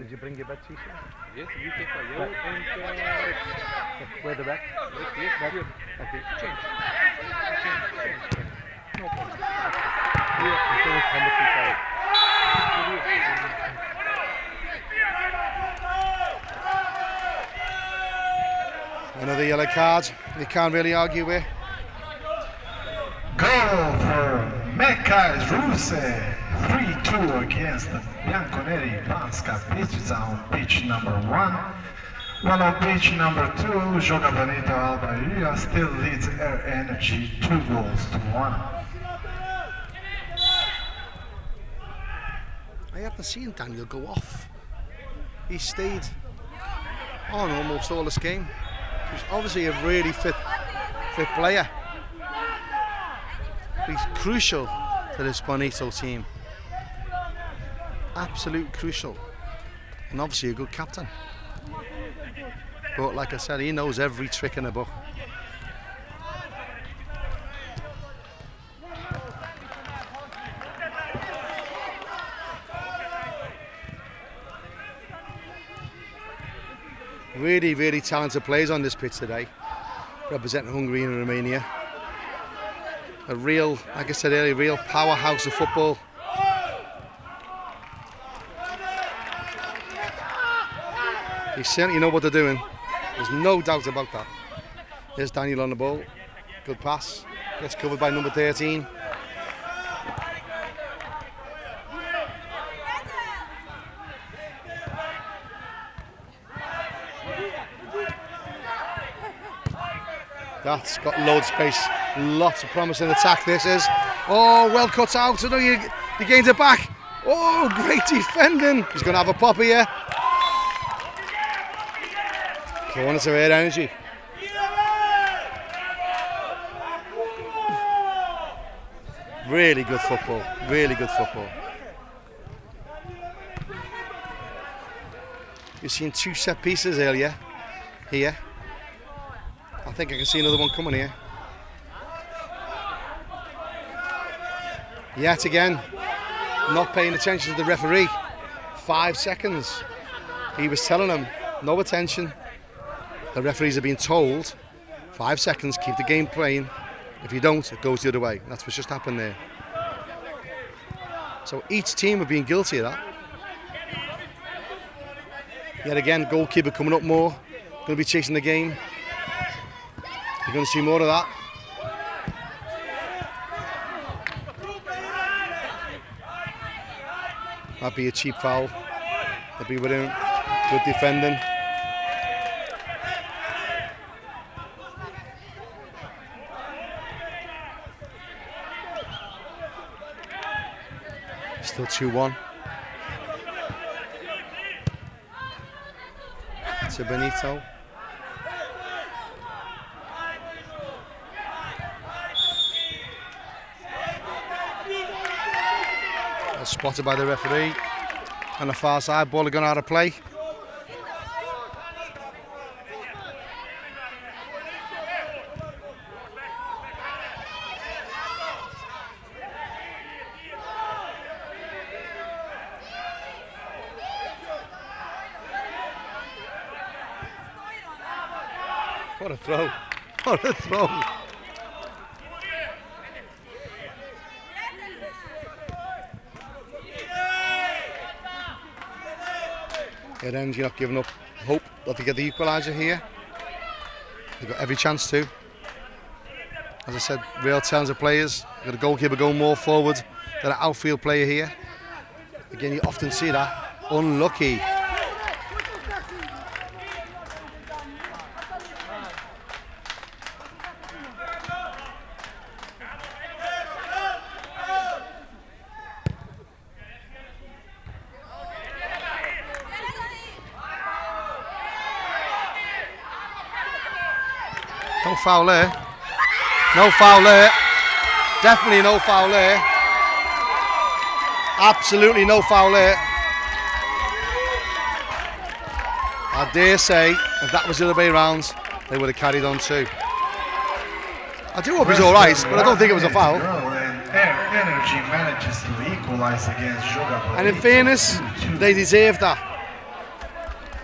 Did you bring your bed sheets? Yes, you take a yellow and Where the bed? yes, here. Okay. Change. No problem. Here, until it's 100%. Another yellow card. You can't really argue with. Goal for Maliakas Russe, 3-2 against the Bianconeri Banska Bystrica on pitch number 1. While on pitch number 2, Joga, Bonito, Alba, Iulia still leads Airnergy 2-1. I haven't seen Daniel go off. He stayed on almost all this game. He's obviously a really fit player. He's crucial to this Bonito team. Absolute crucial. And obviously a good captain. But like I said, he knows every trick in the book. Really, really talented players on this pitch today, representing Hungary and Romania. A real, like I said earlier, real powerhouse of football. They certainly know what they're doing. There's no doubt about that. There's Daniel on the ball. Good pass. Gets covered by number 13. That's got loads of space. Lots of promising attack this is. Oh, well cut out. So you gained it back. Oh, great defending. He's going to have a pop here. Corner to Airnergy. Really good football. Really good football. You've seen 2 set pieces earlier. Here. I think I can see another one coming here. Yet again, not paying attention to the referee. 5 seconds. He was telling them, no attention. The referees are being told, 5 seconds, keep the game playing. If you don't, it goes the other way. That's what's just happened there. So each team are being guilty of that. Yet again, goalkeeper coming up more. Going to be chasing the game. You're going to see more of that. That'd be a cheap foul. That'd be with him. Good defending. Still 2-1. To Bonito. Spotted by the referee. On the far side, ball going out of play. What a throw. What a throw. Gradnja not giving up hope that they get the equaliser here. They've got every chance to. As I said, real talented players. You've got a goalkeeper going more forward than an outfield player here. Again, you often see that. Unlucky. No foul there. No foul there. Definitely no foul there. Absolutely no foul there. I dare say, if that was the other way round, they would have carried on too. I do hope he's alright, but I don't think it was a foul. Airnergy manages to equalize against Joga. And in fairness, they deserve that.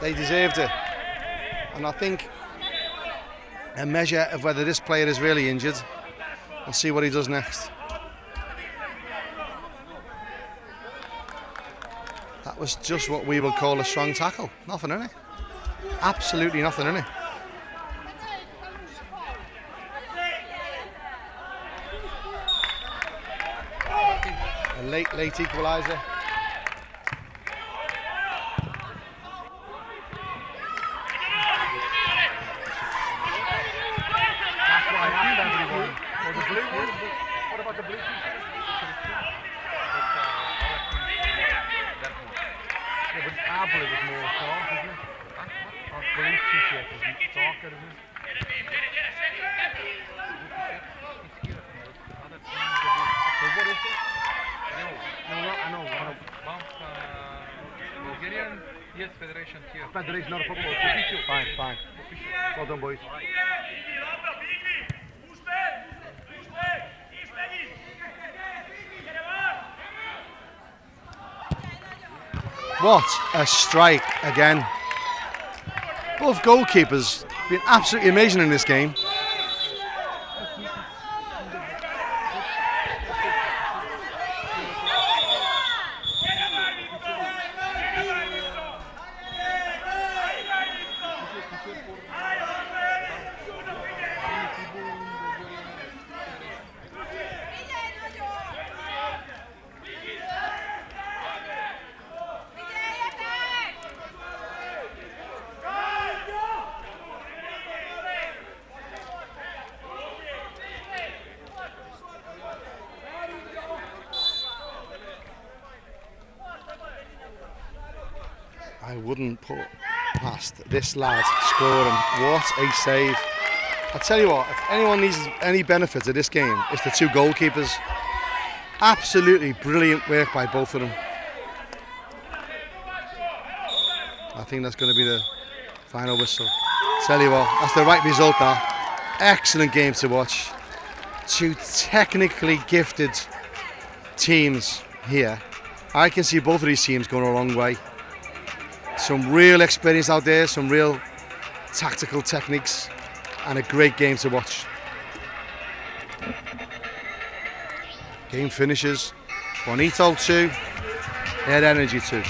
They deserved it. And I think a measure of whether this player is really injured. We'll see what he does next. That was just what we would call a strong tackle. Nothing in it. Absolutely nothing in it. A late equaliser. What about the blue t-shirt? Yeah, but Apple is more soft, isn't it? Our blue t-shirt is darker, isn't it? So what is it? No, I know. Bulgarian, yes, Federation here. Federation, not a football. Official. Fine. Well done, boys. What a strike again. Both goalkeepers been absolutely amazing in this game. I wouldn't put past this lad scoring. What a save. I'll tell you what, if anyone needs any benefit of this game, it's the two goalkeepers. Absolutely brilliant work by both of them. I think that's going to be the final whistle. Tell you what, that's the right result there. Excellent game to watch. Two technically gifted teams here. I can see both of these teams going a long way. Some real experience out there, some real tactical techniques, and a great game to watch. Game finishes. Bonito 2, Airnergy 2.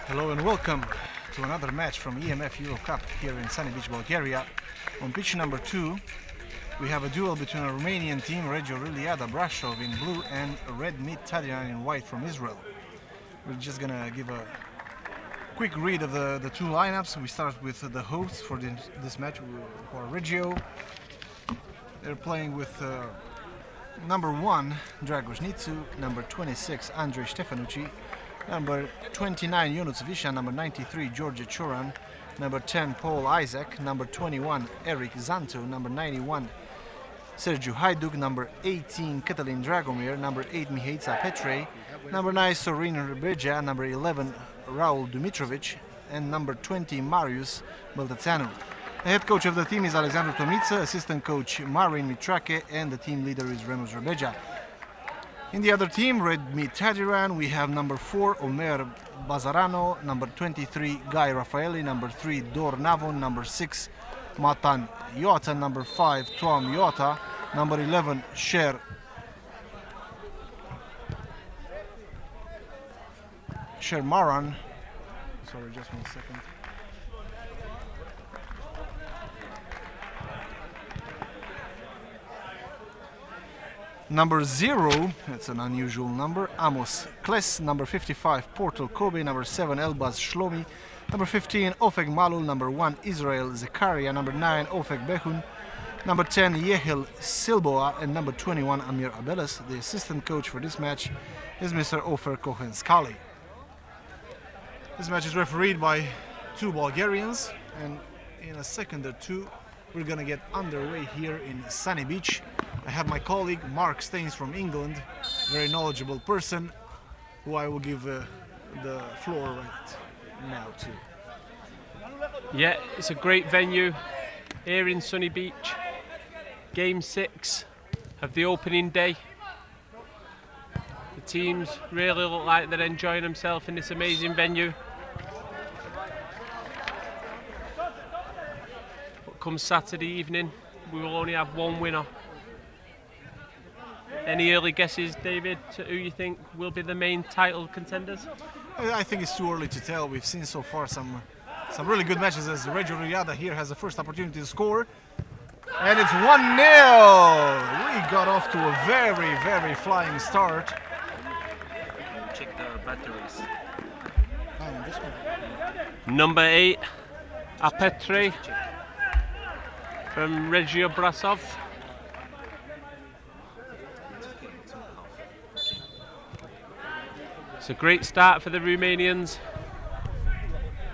Hello and welcome to another match from EMF EUROCUP here in sunny beach, Bulgaria. On pitch number 2, we have a duel between a Romanian team, Reggio, Liriada, Brasov in blue, and a red meat Tadiran in white from Israel. We're just gonna give a quick read of the two lineups. We start with the hosts for this match, who are Reggio. They're playing with number 1, Dragos Nitsu, number 26, Andrei Stefanucci, number 29, Ionuț Visha, number 93, George Choran, number 10, Paul Isaac, number 21, Eric Zanto, number 91, Sergiu Hajduk, number 18, Cătălin Dragomir, number 8, Mihaița Petre, number 9, Sorin Rebergia, number 11, Raul Dumitrovic, and number 20, Marius Băltățeanu. The head coach of the team is Alexandru Tomiță, assistant coach Marin Mitrache, and the team leader is Remus Rebergia. In the other team, Red Meat Tadiran, we have number 4, Omer Bazarano, number 23, Guy Raffaelli, number 3, Dor Navon, number 6, Matan Iota, number 5, Tom Iota, number 11, Sher Maran. Sorry, just 1 second. Number 0, that's an unusual number, Amos Kles, number 55, Portal Kobe, number 7, Elbaz Shlomi, number 15, Ofeg Malul, number 1, Israel Zekaria, number 9, Ofeg Behun, number 10, Yehel Silboa, and number 21, Amir Abeles. The assistant coach for this match is Mr. Ofer Cohen-Skali. This match is refereed by 2 Bulgarians, and in a second or two we're gonna get underway here in Sunny Beach. I have my colleague Mark Staines from England, very knowledgeable person, who I will give the floor right now to. Yeah, it's a great venue here in Sunny Beach. Game 6 of the opening day. The teams really look like they're enjoying themselves in this amazing venue. But come Saturday evening, we will only have one winner. Any early guesses, David, to who you think will be the main title contenders? I think it's too early to tell. We've seen so far some really good matches, as Reggio Liriada here has the first opportunity to score. And it's 1-0! We got off to a very, very flying start. Check the batteries. This one. Number 8, Apetre from Reggio Brasov. It's a great start for the Romanians.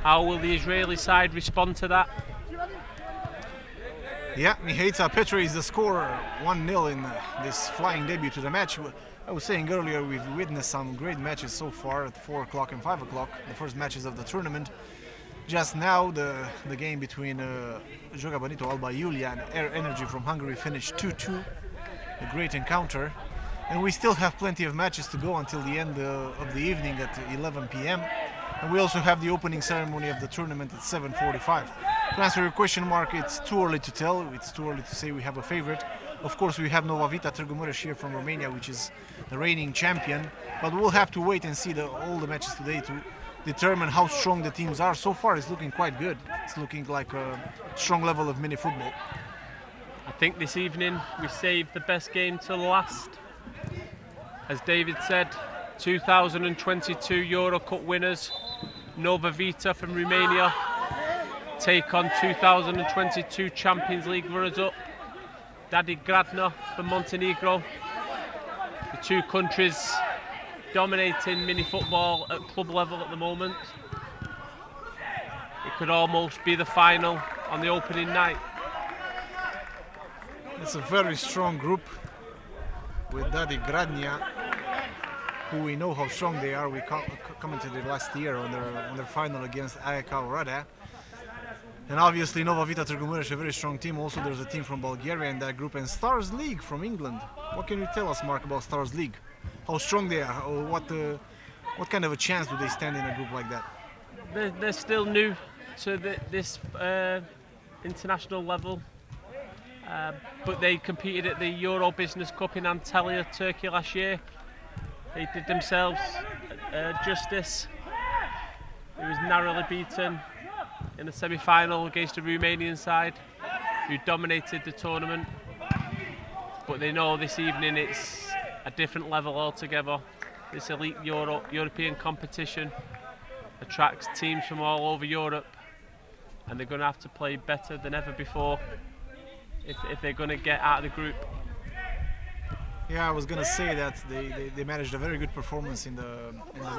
How will the Israeli side respond to that? Yeah, Mihaita Petri is the scorer, 1-0 in this flying debut to the match. I was saying earlier, we've witnessed some great matches so far at 4 o'clock and 5 o'clock, the first matches of the tournament. Just now, the game between Joga, Bonito, Alba, Iulia and Airnergy from Hungary finished 2-2, a great encounter. And we still have plenty of matches to go until the end of the evening at 11 p.m. And we also have the opening ceremony of the tournament at 7:45. To answer your question, Mark, it's too early to tell. It's too early to say we have a favorite. Of course, we have Nova Vita Targu-Mures here from Romania, which is the reigning champion. But we'll have to wait and see all the matches today to determine how strong the teams are. So far, it's looking quite good. It's looking like a strong level of mini football. I think this evening we saved the best game till last. As David said, 2022 EuroCup winners, Nova Vita from Romania, take on 2022 Champions League runners-up, Dadi Gradnja from Montenegro. The two countries dominating mini football at club level at the moment. It could almost be the final on the opening night. It's a very strong group with Dadi Gradnia, who we know how strong they are. We commented it last year on their final against AEK Oradea. And obviously Nova Vita Targu-Mures, a very strong team. Also there's a team from Bulgaria in that group, and Stars League from England. What can you tell us, Mark, about Stars League? How strong they are? Or what kind of a chance do they stand in a group like that? They're still new to this international level. But they competed at the Euro Business Cup in Antalya, Turkey last year. They did themselves justice. It was narrowly beaten in the semi-final against the Romanian side, who dominated the tournament. But they know this evening it's a different level altogether. This elite European competition attracts teams from all over Europe, and they're going to have to play better than ever before if they're going to get out of the group. Yeah, I was going to say that they managed a very good performance in the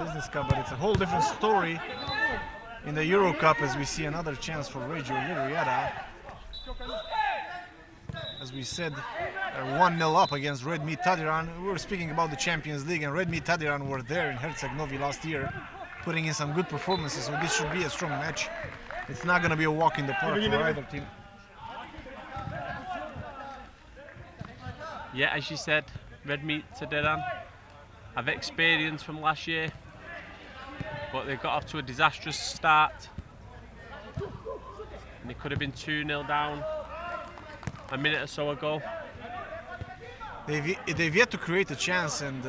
Business Cup, but it's a whole different story in the Euro Cup, as we see another chance for Reggio Liriada. As we said, 1-0 up against Red Meat Tadiran. We were speaking about the Champions League, and Red Meat Tadiran were there in Herceg Novi last year, putting in some good performances, so this should be a strong match. It's not going to be a walk in the park for either team. Yeah, as you said, Red Meat Tadiran have experience from last year, but they got off to a disastrous start. And they could have been 2-0 down a minute or so ago. They've yet to create a chance, and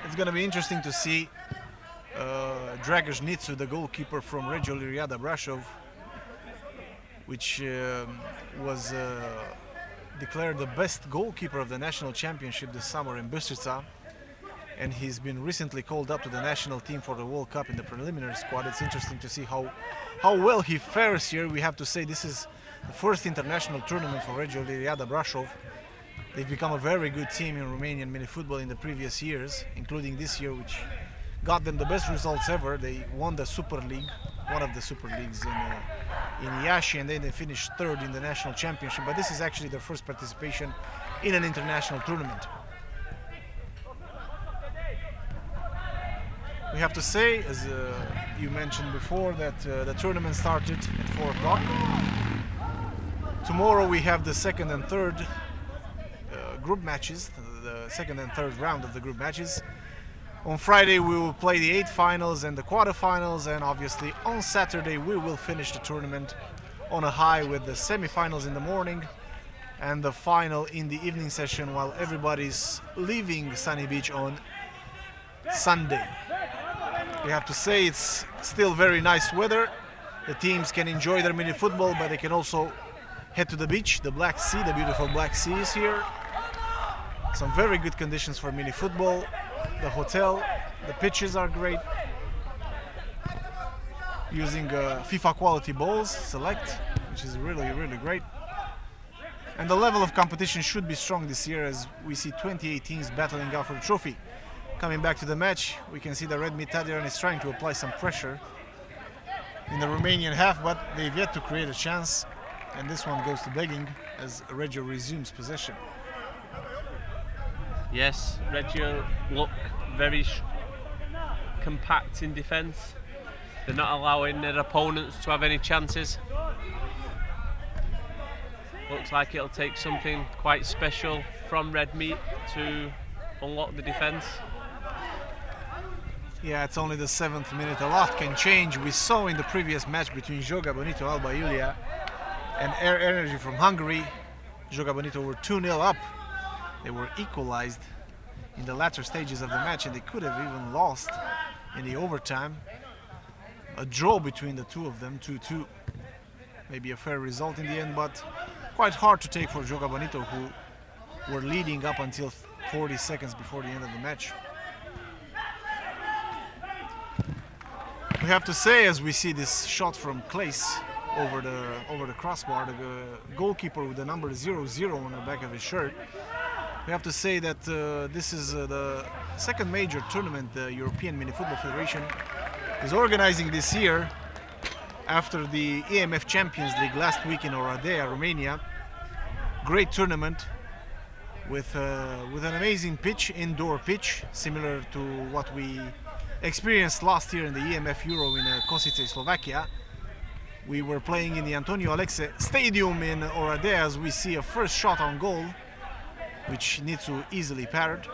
it's going to be interesting to see Dragoș Nițu, the goalkeeper from Reggio Liriada Brasov, which was declared the best goalkeeper of the national championship this summer in Bystrica, and he's been recently called up to the national team for the World Cup in the preliminary squad. It's interesting to see how well he fares here. We have to say this is the first international tournament for Reggio Liriada Brasov. They've become a very good team in Romanian mini football in the previous years, including this year, which got them the best results ever. They won the Super League, one of the Super Leagues in Iași, and then they finished third in the national championship. But this is actually their first participation in an international tournament. We have to say, as you mentioned before, that the tournament started at 4 o'clock. Tomorrow we have the second and third group matches, the second and third round of the group matches. On Friday we will play the 8 finals and the quarterfinals, and obviously on Saturday we will finish the tournament on a high with the semi-finals in the morning and the final in the evening session, while everybody's leaving Sunny Beach on Sunday. We have to say it's still very nice weather. The teams can enjoy their mini football, but they can also head to the beach. The Black Sea, the beautiful Black Sea is here. Some very good conditions for mini football. The hotel, the pitches are great. Using FIFA quality balls, Select, which is really, really great. And the level of competition should be strong this year, as we see 28 teams battling out for the trophy. Coming back to the match, we can see that Red Meat Tadiran is trying to apply some pressure in the Romanian half, but they've yet to create a chance. And this one goes to begging as Reggio resumes possession. Yes, Reggio look very compact in defence. They're not allowing their opponents to have any chances. Looks like it'll take something quite special from Red Meat to unlock the defence. Yeah, it's only the 7th minute. A lot can change. We saw in the previous match between Joga, Bonito, Alba, Iulia and Airnergy from Hungary, Joga, Bonito were 2-0 up. They were equalized in the latter stages of the match, and they could have even lost in the overtime. A draw between the two of them, 2-2. Maybe a fair result in the end, but quite hard to take for Joga, Bonito, who were leading up until 40 seconds before the end of the match. We have to say, as we see this shot from Claes over the crossbar, the goalkeeper with the number 00 on the back of his shirt, we have to say that this is the second major tournament the European Mini Football Federation is organizing this year after the EMF Champions League last week in Oradea, Romania. Great tournament with an amazing pitch, indoor pitch, similar to what we experienced last year in the EMF Euro in Kosice, Slovakia. We were playing in the Antonio Alexe Stadium in Oradea as we see a first shot on goal, which Nitsu easily parried.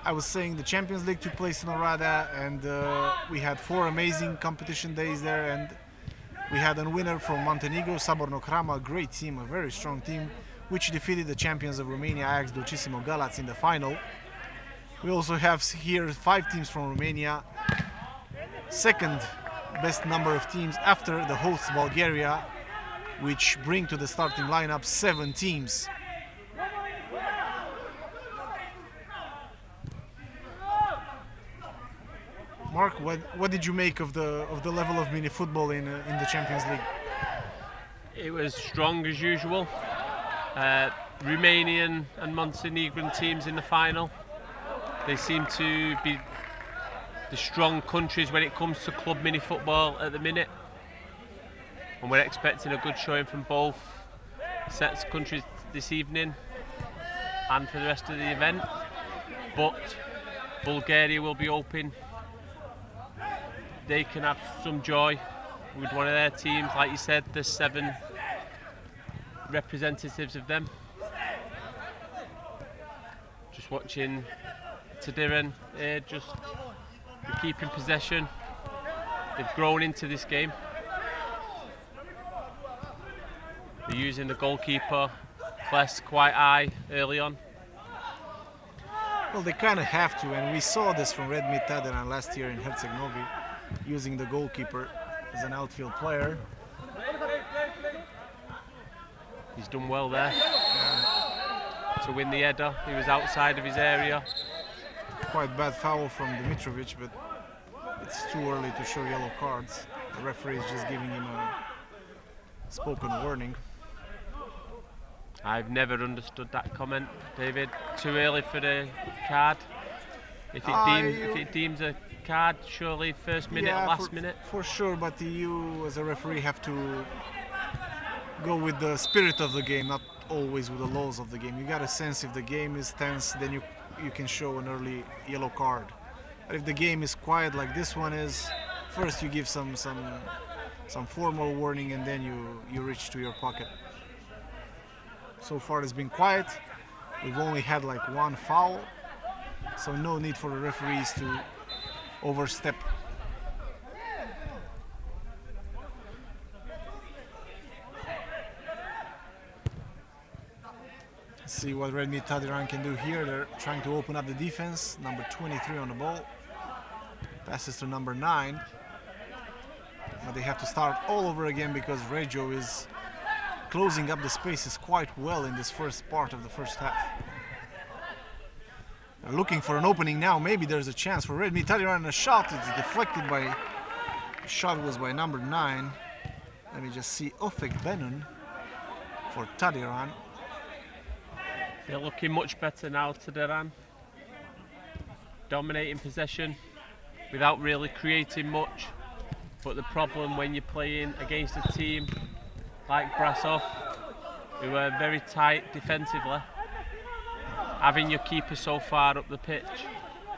I was saying the Champions League took place in Oradea, and we had 4 amazing competition days there, and we had a winner from Montenegro, Saborno Crama, a great team, a very strong team, which defeated the champions of Romania, Ajax Dulcissimo Galați, in the final. We also have here 5 teams from Romania, second best number of teams after the host Bulgaria, which bring to the starting lineup 7 teams. Mark, what did you make of the level of mini football in the Champions League? It was strong as usual. Romanian and Montenegrin teams in the final. They seem to be the strong countries when it comes to club mini football at the minute, and we're expecting a good showing from both sets of countries this evening and for the rest of the event. But Bulgaria will be open. They can have some joy with one of their teams. Like you said, there's 7 representatives of them. Just watching Tadiran here, just keeping possession. They've grown into this game. They're using the goalkeeper Claes quite high early on. Well, they kind of have to, and we saw this from Red Meat Tadiran last year in Herceg-Novi, using the goalkeeper as an outfield player. He's done well there to win the header. He was outside of his area. Quite bad foul from Dimitrovic, but it's too early to show yellow cards. The referee is just giving him a spoken warning. I've never understood that comment, David. Too early for the card. If it deems a card, surely first minute or last minute. For sure, but you as a referee have to go with the spirit of the game, not always with the laws of the game. You got a sense if the game is tense, then you can show an early yellow card. But if the game is quiet like this one is, first you give some formal warning, and then you reach to your pocket. So far it's been quiet. We've only had like 1 foul, so no need for the referees to overstep. Let's see what Red Meat Tadiran can do here. They're trying to open up the defense. Number 23 on the ball. Passes to number 9. But they have to start all over again because Reggio is closing up the spaces quite well in this first part of the first half. They're looking for an opening now. Maybe there's a chance for Red Meat Tadiran. A shot. It's deflected by... The shot was by number 9. Let me just see. Ofek Benun for Tadiran. They're looking much better now, Tadiran. Dominating possession without really creating much. But the problem when you're playing against a team like Brasov, who are very tight defensively. Having your keeper so far up the pitch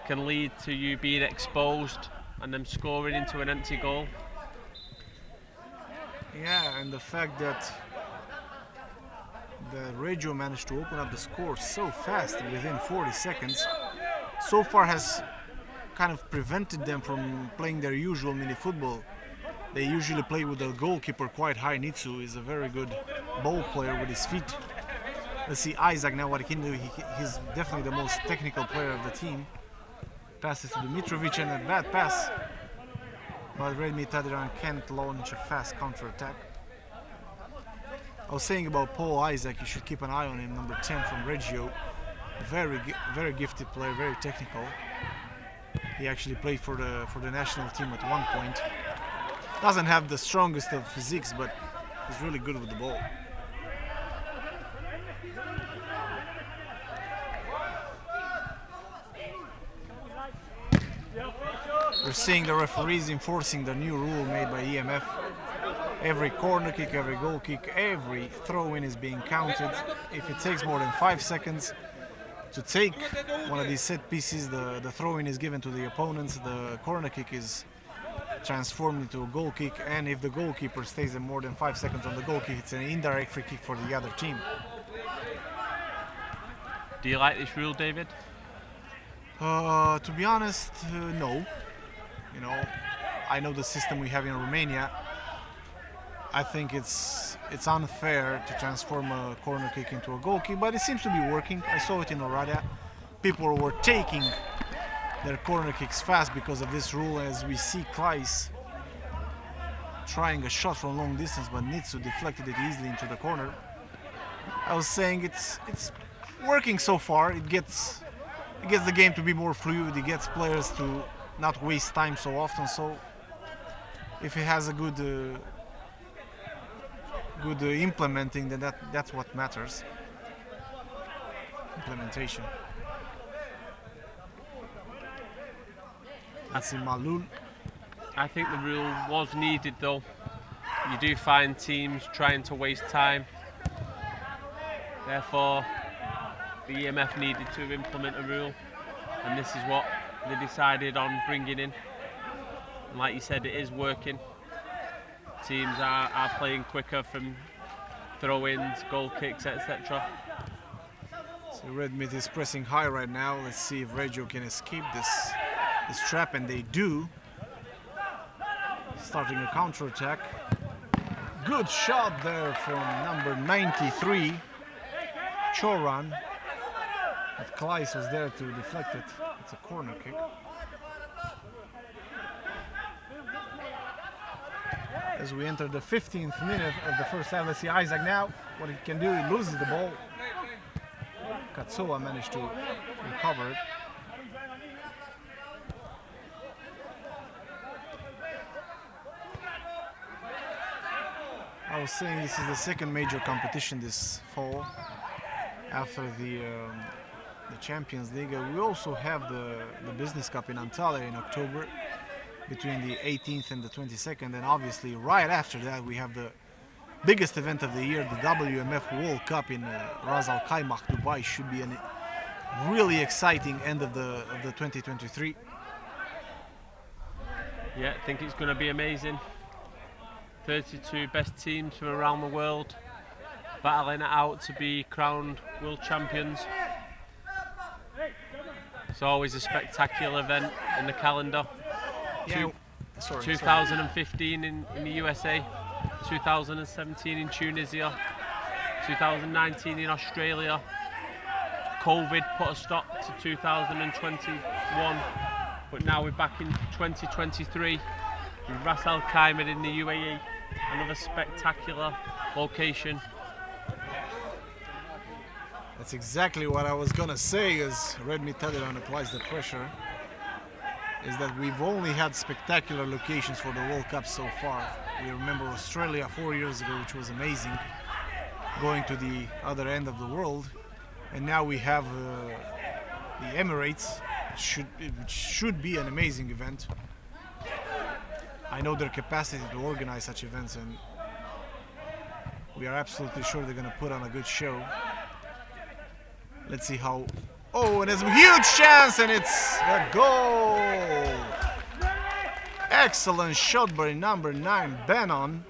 can lead to you being exposed and them scoring into an empty goal. Yeah, and the fact that the Reggio managed to open up the score so fast within 40 seconds so far has kind of prevented them from playing their usual mini football. They usually play with the goalkeeper quite high. Nitsu is a very good ball player with his feet. Let's see Isaac now what he can do. He's definitely the most technical player of the team. Passes to Dimitrovic and a bad pass. But Tadiran can't launch a fast counter-attack. I was saying about Paul Isaac, you should keep an eye on him, number 10 from Reggio. Very gifted player, very technical. He actually played for the national team at one point. Doesn't have the strongest of physiques, but he's really good with the ball. We're seeing the referees enforcing the new rule made by EMF. Every corner kick, every goal kick, every throw-in is being counted. If it takes more than 5 seconds to take one of these set pieces, the throw-in is given to the opponents, the corner kick is transformed into a goal kick, and if the goalkeeper stays in more than 5 seconds on the goal kick, it's an indirect free kick for the other team. Do you like this rule, David? To be honest, no. You know, I know the system we have in Romania. I think it's unfair to transform a corner kick into a goal kick, but it seems to be working. I saw it in Liriada. People were taking their corner kicks fast because of this rule, as we see Keynes trying a shot from long distance, but Nitsu deflected it easily into the corner. I was saying it's working so far. It gets the game to be more fluid. It gets players to not waste time so often. So if it has a good implementing, then that's what matters. Implementation. That's in Malul. I think the rule was needed though. You do find teams trying to waste time. Therefore, the EMF needed to implement a rule, and this is what they decided on bringing in. And like you said, it is working. Teams are playing quicker from throw-ins, goal kicks, etc. So Red Mid is pressing high right now. Let's see if Reggio can escape this trap, and they do. Starting a counter-attack. Good shot there from number 93, Choran. But Keynes was there to deflect it. It's a corner kick. As we enter the 15th minute of the first half, let's see Isaac now. What he can do, he loses the ball. Katsoa managed to recover it. I was saying this is the second major competition this fall after the Champions League. We also have the Business Cup in Antalya in October between the 18th and the 22nd, and obviously right after that we have the biggest event of the year, the WMF World Cup in Ras Al Khaimah, Dubai. Should be a really exciting end of the 2023. Yeah, I think it's going to be amazing. 32 best teams from around the world battling it out to be crowned world champions. It's always a spectacular event in the calendar. Yeah, 2015 in the USA, 2017 in Tunisia, 2019 in Australia. COVID put a stop to 2021, but now we're back in 2023 in Ras Al Khaimah in the UAE, another spectacular location. That's exactly what I was gonna say as Redmi Tadiran applies the pressure, is that we've only had spectacular locations for the World Cup so far. We remember Australia 4 years ago, which was amazing, going to the other end of the world, and now we have the Emirates, which should be an amazing event. I know their capacity to organize such events, and We are absolutely sure they're going to put on a good show. Let's see how... Oh, and it's a huge chance, and it's a goal! Excellent shot by number 9, Benon.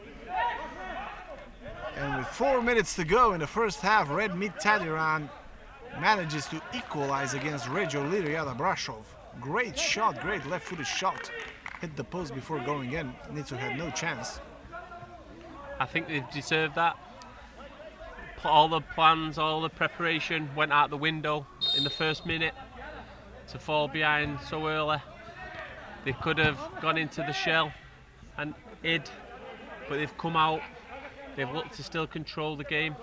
And with 4 minutes to go in the first half, Red Meat Tadiran manages to equalize against Reggio Liriada Brasov. Great shot, great left-footed shot. Hit the post before going in. Nitsu had no chance. I think they've deserved that. All the plans, all the preparation went out the window in the first minute to fall behind so early. They could have gone into the shell and hid, but they've come out. They've looked to still control the game.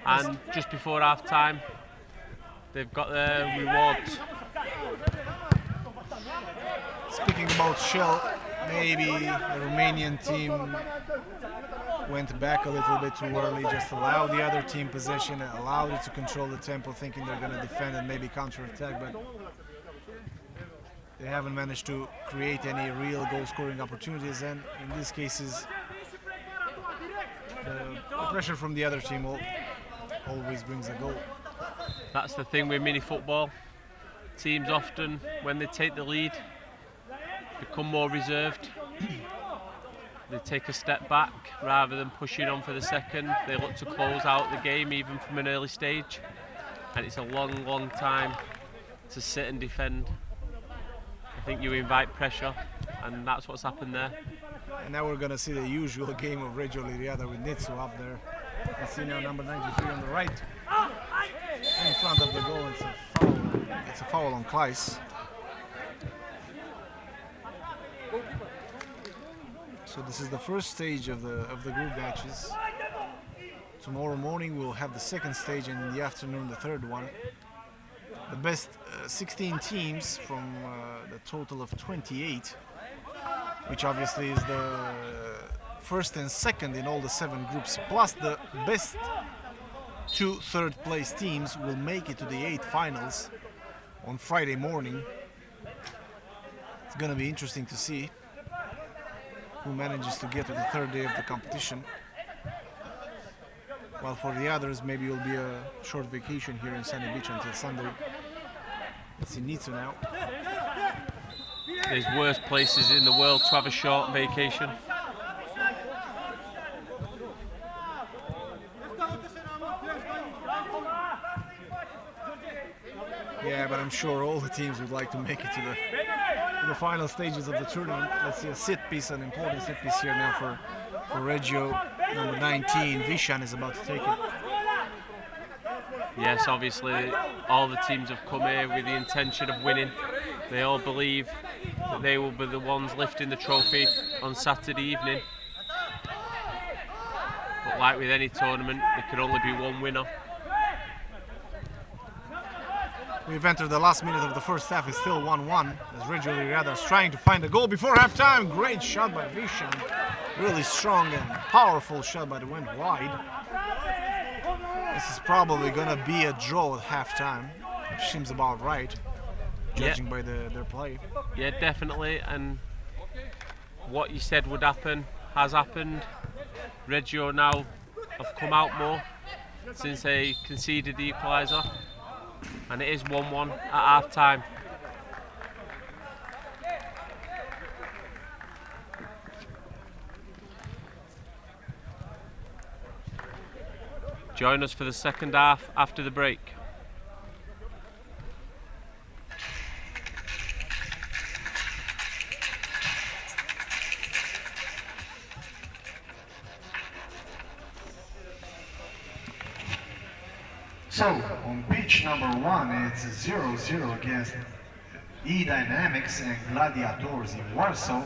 And just before half time, they've got their rewards. Speaking about shell, maybe the Romanian team went back a little bit too early, just allowed the other team possession, allowed it to control the tempo, thinking they're going to defend and maybe counter-attack, but they haven't managed to create any real goal-scoring opportunities, and in these cases, the pressure from the other team always brings a goal. That's the thing with mini football. Teams often, when they take the lead, become more reserved. They take a step back rather than pushing on for the second. They look to close out the game even from an early stage, and it's a long, long time to sit and defend. I think you invite pressure, and that's what's happened there. And now we're going to see the usual game of Reggio Liriada with Nitsu up there. Let's see now number 93 on the right, in front of the goal. It's a foul. It's a foul on Kleiss. So this is the first stage of the group matches. Tomorrow morning we'll have the second stage, and in the afternoon the third one. The best 16 teams from the total of 28, which obviously is the first and second in all the 7 groups, plus the best 2 third-place teams will make it to the 8 finals on Friday morning. It's going to be interesting to see who manages to get to the third day of the competition. While for the others, maybe it will be a short vacation here in Sunny Beach until Sunday. Let's see Nitsu now. There's worse places in the world to have a short vacation. Yeah, but I'm sure all the teams would like to make it to the final stages of the tournament. Let's see a sit piece, an important sit piece here now for Reggio. Number 19, Vishan is about to take it. Yes, obviously all the teams have come here with the intention of winning. They all believe that they will be the ones lifting the trophy on Saturday evening. But like with any tournament, there can only be one winner. We've entered the last minute of the first half. It's still 1-1 as Reggio Liriada is trying to find a goal before halftime. Great shot by Vishan. Really strong and powerful shot, but it went wide. This is probably going to be a draw at halftime, which seems about right, judging by their play. Yeah, definitely. And what you said would happen has happened. Reggio now have come out more since they conceded the equaliser. And it is 1-1 at half time. Join us for the second half after the break. So, on pitch number 1, it's 0-0 against E-Dynamics and Gladiators in Warsaw,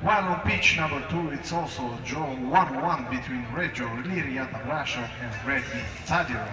while on pitch number 2, it's also a draw 1-1 between Reggio Liriada Brasov and Red Meat Tadiran.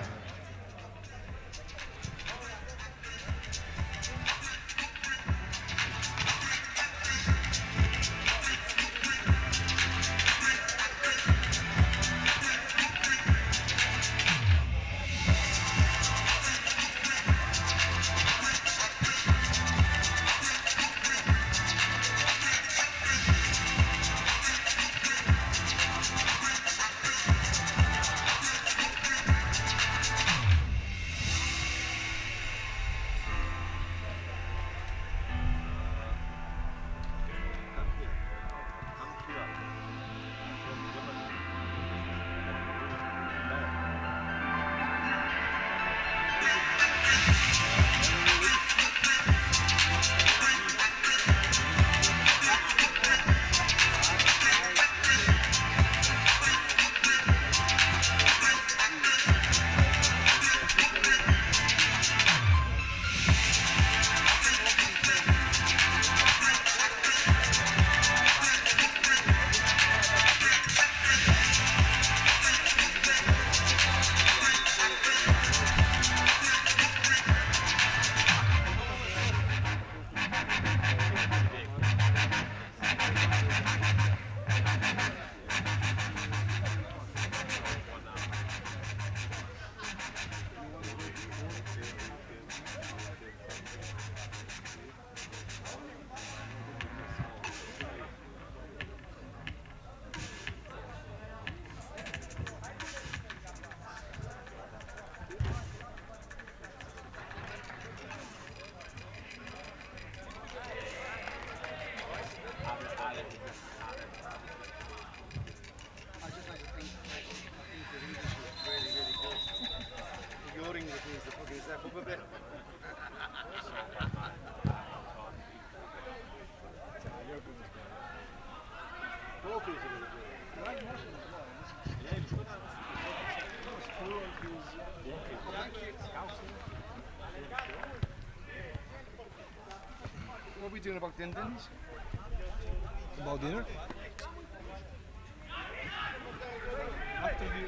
What are we doing about din-dins? About dinner? After you...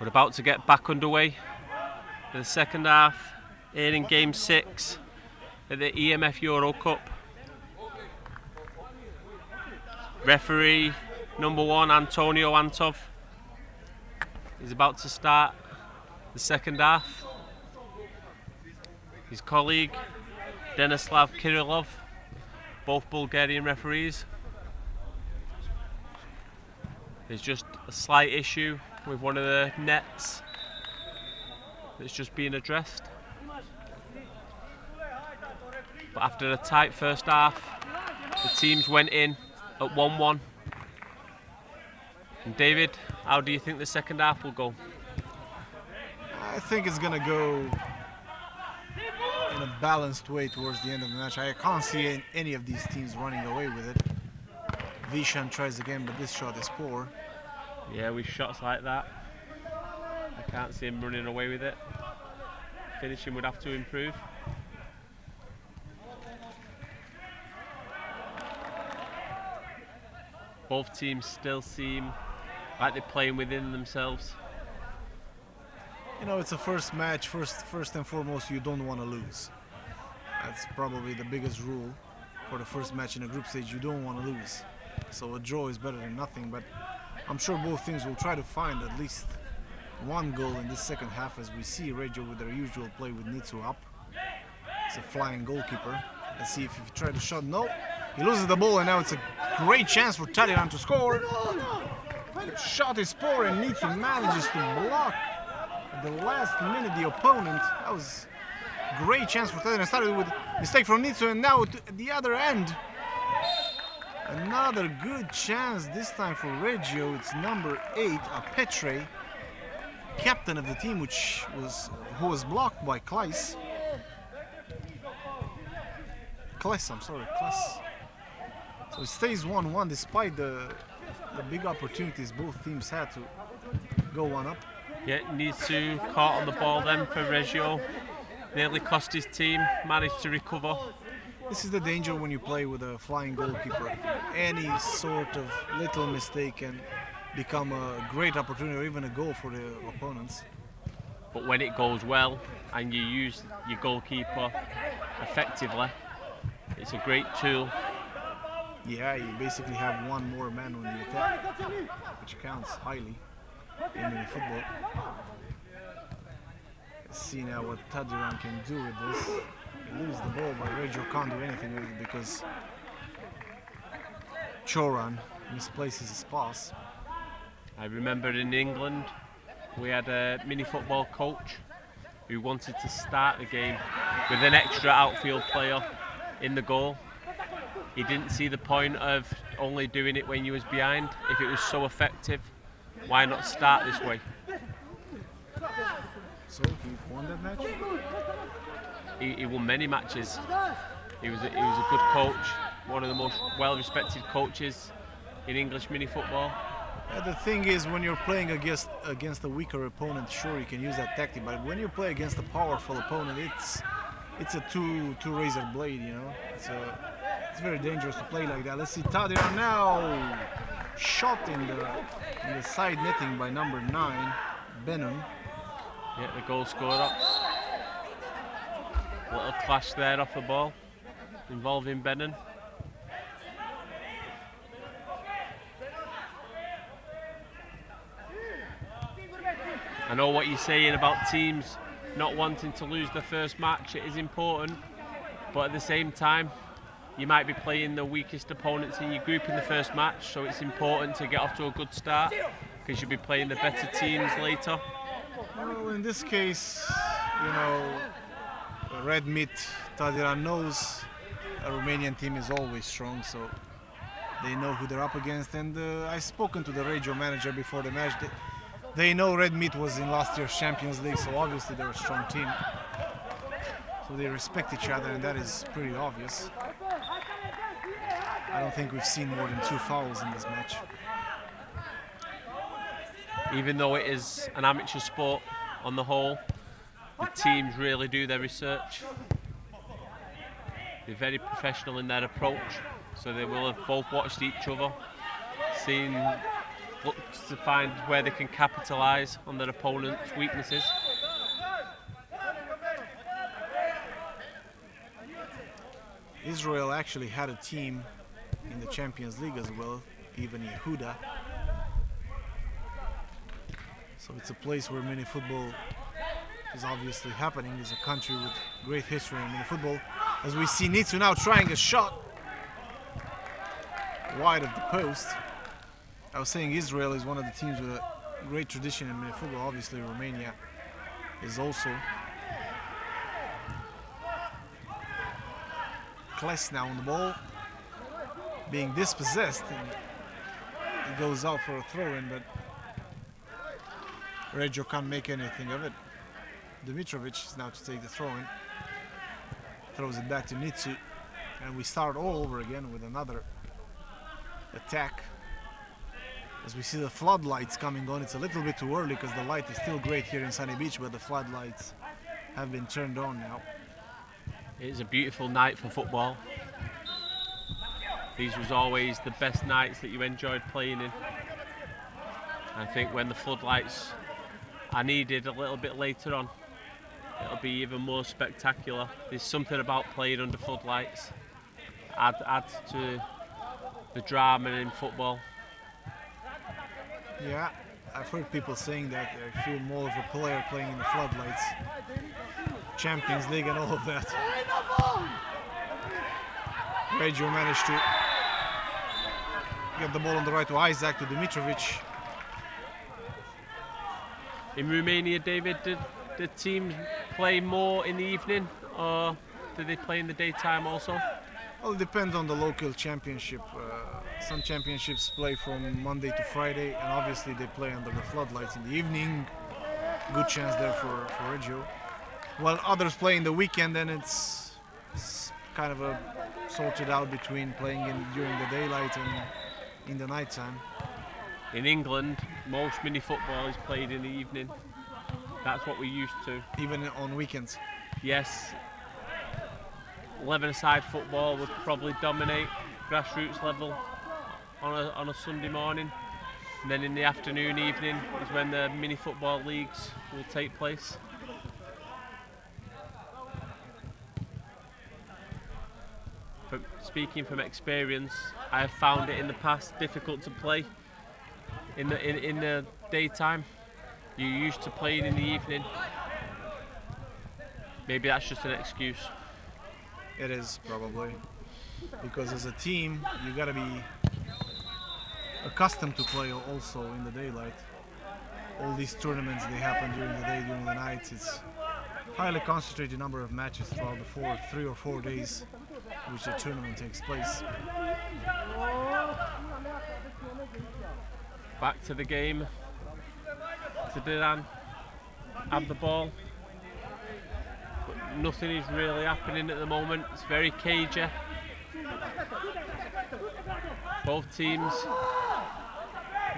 We're about to get back underway for the second half, here in Game 6 at the EMF EuroCup. Referee number 1, Antonio Antov, is about to start the second half. His colleague, Denislav Kirillov, both Bulgarian referees. There's just a slight issue with one of the nets that's just being addressed. But after a tight first half, the teams went in at 1-1. And David, how do you think the second half will go? I think it's gonna go in a balanced way towards the end of the match. I can't see any of these teams running away with it. Vishan tries again, but this shot is poor. Yeah, with shots like that, I can't see him running away with it. Finishing would have to improve. Both teams still seem like they're playing within themselves. You know, it's a first match. First and foremost, you don't want to lose. That's probably the biggest rule for the first match in a group stage. You don't want to lose. So a draw is better than nothing, but I'm sure both teams will try to find at least one goal in this second half, as we see Reggio with their usual play with Nitsu up. It's a flying goalkeeper. Let's see if he tries to shot. No, he loses the ball, and now it's a great chance for Tadiran to score. The shot is poor, and Nitsu manages to block at the last minute the opponent. That was a great chance for Tadiran. Started with a mistake from Nitsu, and now at the other end, another good chance, this time for Reggio. It's number 8, Petre, captain of the team, who was blocked by Kleiss. I'm sorry, Kleiss. So it stays 1-1 despite the big opportunities both teams had to go one up. Yeah, Nitsu caught on the ball then for Reggio. Nearly cost his team, managed to recover. This is the danger when you play with a flying goalkeeper. Any sort of little mistake can become a great opportunity or even a goal for the opponents. But when it goes well and you use your goalkeeper effectively, it's a great tool. Yeah, you basically have one more man on the attack, which counts highly in mini football. Let's see now what Tadiran can do with this. He loses the ball, but Reggio can't do anything with it because Choran misplaces his pass. I remember in England we had a mini football coach who wanted to start the game with an extra outfield player in the goal. He didn't see the point of only doing it when you was behind. If it was so effective, why not start this way? So he won that match? He won many matches. He was a good coach, one of the most well-respected coaches in English mini football. The thing is, when you're playing against a weaker opponent, sure you can use that tactic, but when you play against a powerful opponent, it's a two razor blade, you know. It's very dangerous to play like that. Let's see Tadiran now. shot in the side netting by number 9, Benon. Yeah, the goal scorer. Little clash there off the ball, involving Benon. I know what you're saying about teams not wanting to lose the first match. It is important, but at the same time, you might be playing the weakest opponents in your group in the first match, so it's important to get off to a good start because you'll be playing the better teams later. Well, in this case, you know, Red Meat Tadiran knows a Romanian team is always strong, so they know who they're up against. And I've spoken to the Reggio manager before the match. They know Red Meat was in last year's Champions League, so obviously they're a strong team. So they respect each other, and that is pretty obvious. I don't think we've seen more than 2 fouls in this match. Even though it is an amateur sport on the whole, the teams really do their research. They're very professional in their approach, so they will have both watched each other, looked to find where they can capitalise on their opponent's weaknesses. Israel actually had a team in the Champions League as well, even Yehuda. So it's a place where mini football is obviously happening. It's a country with great history in mini football. As we see Nitsu now trying a shot wide of the post. I was saying Israel is one of the teams with a great tradition in mini football. Obviously Romania is also. Kles now on the ball, being dispossessed, and he goes out for a throw-in, but Reggio can't make anything of it. Dimitrovic is now to take the throw-in, throws it back to Nitsu, and we start all over again with another attack. As we see the floodlights coming on, it's a little bit too early because the light is still great here in Sunny Beach, but the floodlights have been turned on now. It's a beautiful night for football. These was always the best nights that you enjoyed playing in. I think when the floodlights are needed a little bit later on, it'll be even more spectacular. There's something about playing under floodlights. Adds to the drama in football. Yeah, I've heard people saying that they feel more of a player playing in the floodlights. Champions League and all of that. Reggio managed to get the ball on the right to Isaac, to Dimitrovic. In Romania, David, did the teams play more in the evening, or did they play in the daytime also? Well, it depends on the local championship. Some championships play from Monday to Friday, and obviously they play under the floodlights in the evening. Good chance there for Reggio. While others play in the weekend, then it's kind of a sorted out between playing during the daylight and in the nighttime. In England, most mini football is played in the evening. That's what we're used to. Even on weekends? Yes. 11-a-side football would probably dominate grassroots level on a Sunday morning. And then in the afternoon, evening is when the mini football leagues will take place. But speaking from experience, I have found it in the past difficult to play in the daytime. You're used to playing in the evening. Maybe that's just an excuse. It is, probably. Because as a team, you gotta be accustomed to play also in the daylight. All these tournaments, they happen during the day, during the night. It's highly concentrated number of matches throughout the 3 or 4 days which the tournament takes place. Back to the game. Tadiran have the ball, but nothing is really happening at the moment. It's very cagey. Both teams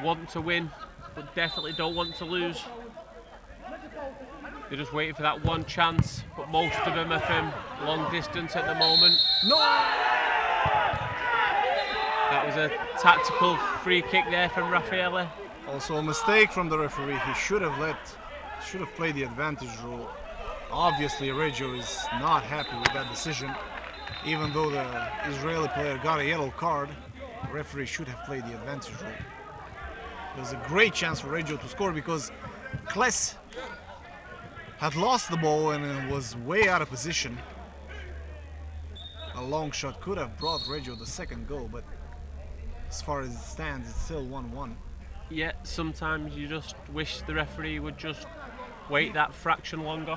want to win, but definitely don't want to lose. They're just waiting for that one chance, but most of them are from long distance at the moment. No! That was a tactical free kick there from Raffaele. Also a mistake from the referee. He should have played the advantage rule. Obviously, Reggio is not happy with that decision. Even though the Israeli player got a yellow card, the referee should have played the advantage rule. There's a great chance for Reggio to score because Kles had lost the ball and was way out of position. A long shot could have brought Reggio the second goal, but as far as it stands, it's still 1-1. Yeah, sometimes you just wish the referee would just wait that fraction longer.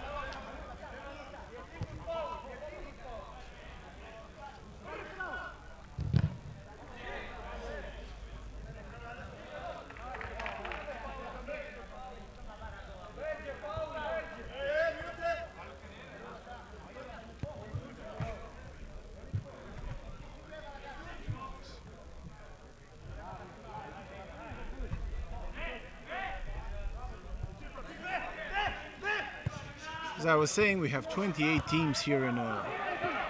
As I was saying, we have 28 teams here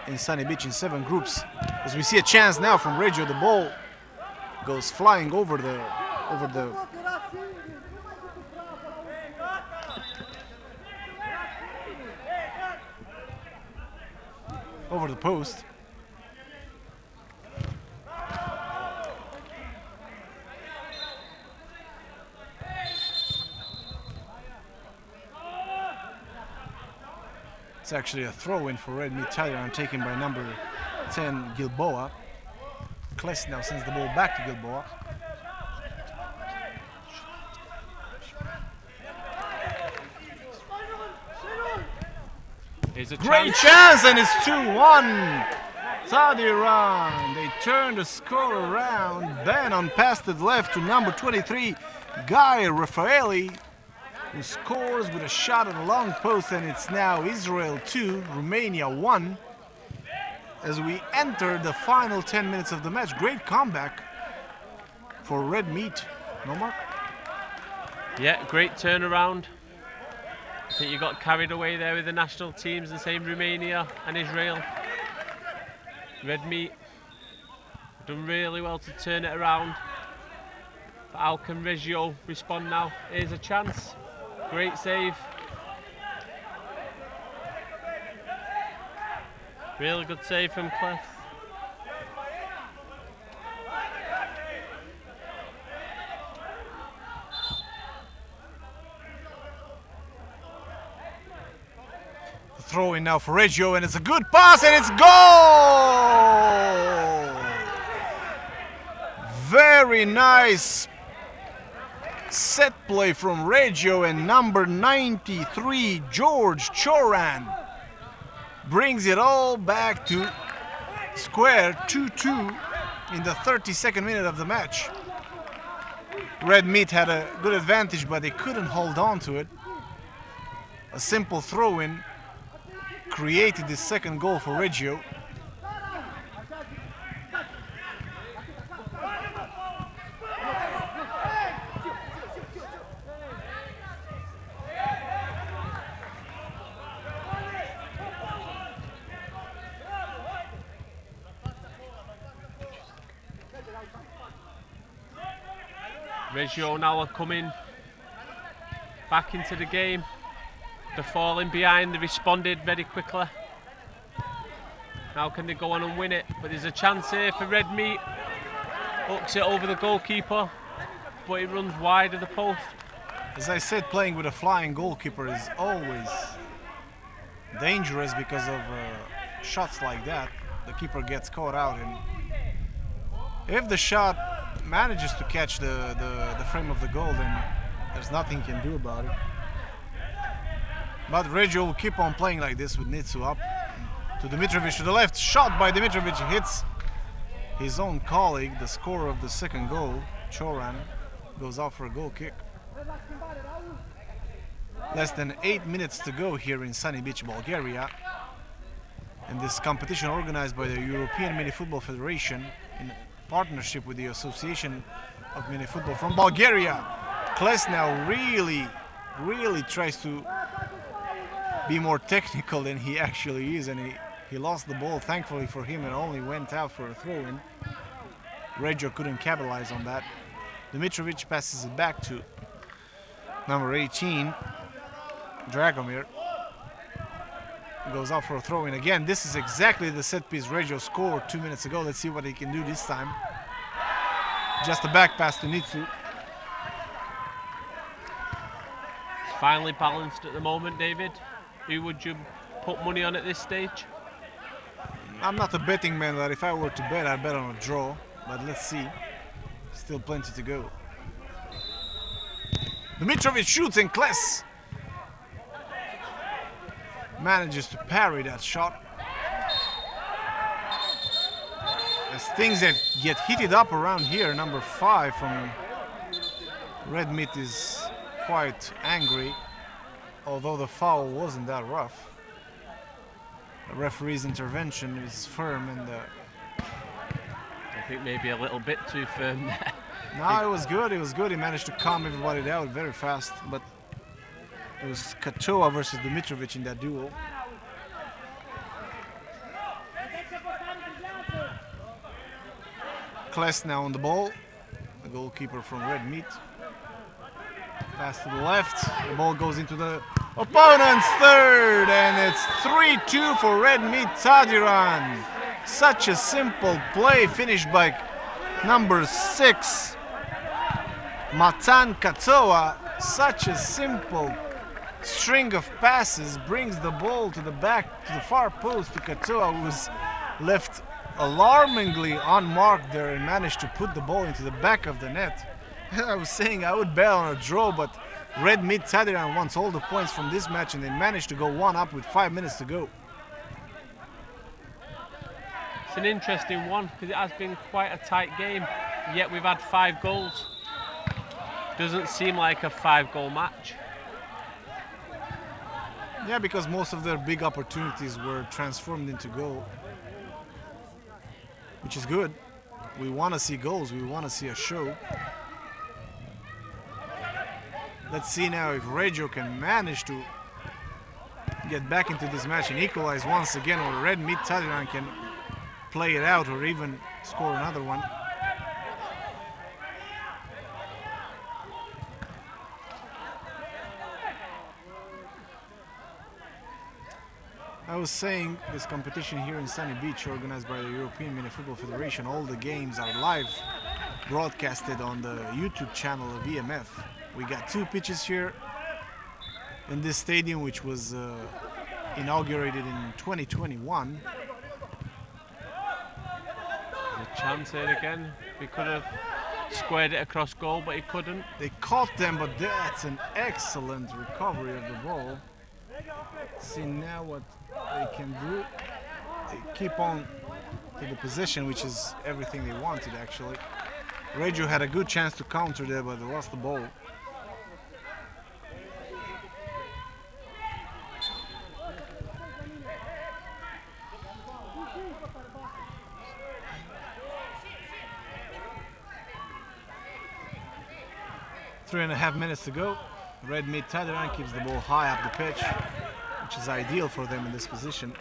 in Sunny Beach in 7 groups. As we see a chance now from Reggio, the ball goes flying over the post. It's actually a throw-in for Red Meat Tadiran, taken by number 10 Gilboa. Kles now sends the ball back to Gilboa. Here's a great chance, and it's 2-1. Tadiran, they turn the score around. Then on pass to the left to number 23, Guy Raffaele, who scores with a shot at the long post, and it's now Israel 2, Romania 1. As we enter the final 10 minutes of the match, great comeback for Red Meat. No, Mark? Yeah, great turnaround. I think you got carried away there with the national teams, the same Romania and Israel. Red Meat done really well to turn it around. But how can Reggio respond now? Here's a chance. Great save. Really good save from Kles. Throw in now for Reggio, and it's a good pass, and it's goal! Very nice set play from Reggio, and number 93, George Choran, brings it all back to square 2-2 in the 32nd minute of the match. Red Meat had a good advantage, but they couldn't hold on to it. A simple throw-in created the second goal for Reggio. Reggio now are coming back into the game. They're falling behind, they responded very quickly. Now can they go on and win it? But there's a chance here for Red Meat. Hooks it over the goalkeeper, but it runs wide of the post. As I said, playing with a flying goalkeeper is always dangerous because of shots like that. The keeper gets caught out, and if the shot manages to catch the frame of the goal, then there's nothing he can do about it. But Reggio will keep on playing like this with Nitsu up to Dimitrovic to the left. Shot by Dimitrovic, hits his own colleague, the scorer of the second goal. Choran goes out for a goal kick. Less than 8 minutes to go here in Sunny Beach, Bulgaria. And this competition organized by the European Mini Football Federation in partnership with the Association of Mini Football from Bulgaria. Kles now really tries to be more technical than he actually is, and he lost the ball, thankfully for him, and only went out for a throw-in. Reggio couldn't capitalize on that. Dimitrovic passes it back to number 18, Dragomir. Goes out for a throw-in again. This is exactly the set piece Reggio scored 2 minutes ago. Let's see what he can do this time. Just a back pass to Nitsu. It's finally balanced at the moment, David. Who would you put money on at this stage? I'm not a betting man, but if I were to bet, I'd bet on a draw. But let's see. Still plenty to go. Dimitrovic shoots and Kles manages to parry that shot. As things that get heated up around here, number 5 from Red Meat is quite angry, although the foul wasn't that rough. The referee's intervention is firm and I think maybe a little bit too firm there. no, it was good, it was good. He managed to calm everybody down very fast, but it was Katoa versus Dimitrovic in that duel. Kles now on the ball, the goalkeeper from Red Meat. Pass to the left, the ball goes into the opponent's third, and it's 3-2 for Red Meat Tadiran. Such a simple play finished by number 6, Matan Katoa. Such a simple string of passes brings the ball to the back, to the far post to Katoa, who was left alarmingly unmarked there and managed to put the ball into the back of the net. I was saying I would bet on a draw, but Red Meat Tadiran wants all the points from this match, and they managed to go 1-up with 5 minutes to go. It's an interesting one because it has been quite a tight game, yet we've had 5 goals. Doesn't seem like a 5-goal match. Yeah, because most of their big opportunities were transformed into goal, which is good. We want to see goals, we want to see a show. Let's see now if Reggio can manage to get back into this match and equalize once again, or Red Meat Tadiran can play it out or even score another one. I was saying this competition here in Sunny Beach, organized by the European Mini Football Federation, all the games are live broadcasted on the YouTube channel of EMF. We got 2 pitches here in this stadium, which was inaugurated in 2021. A chance here again. We could have squared it across goal, but he couldn't. They caught them, but that's an excellent recovery of the ball. See now what they can do. They keep on to the possession, which is everything they wanted actually. Reggio had a good chance to counter there, but they lost the ball. Three and a half minutes to go. Red Meat Tadiran keeps the ball high up the pitch, which is ideal for them in this position.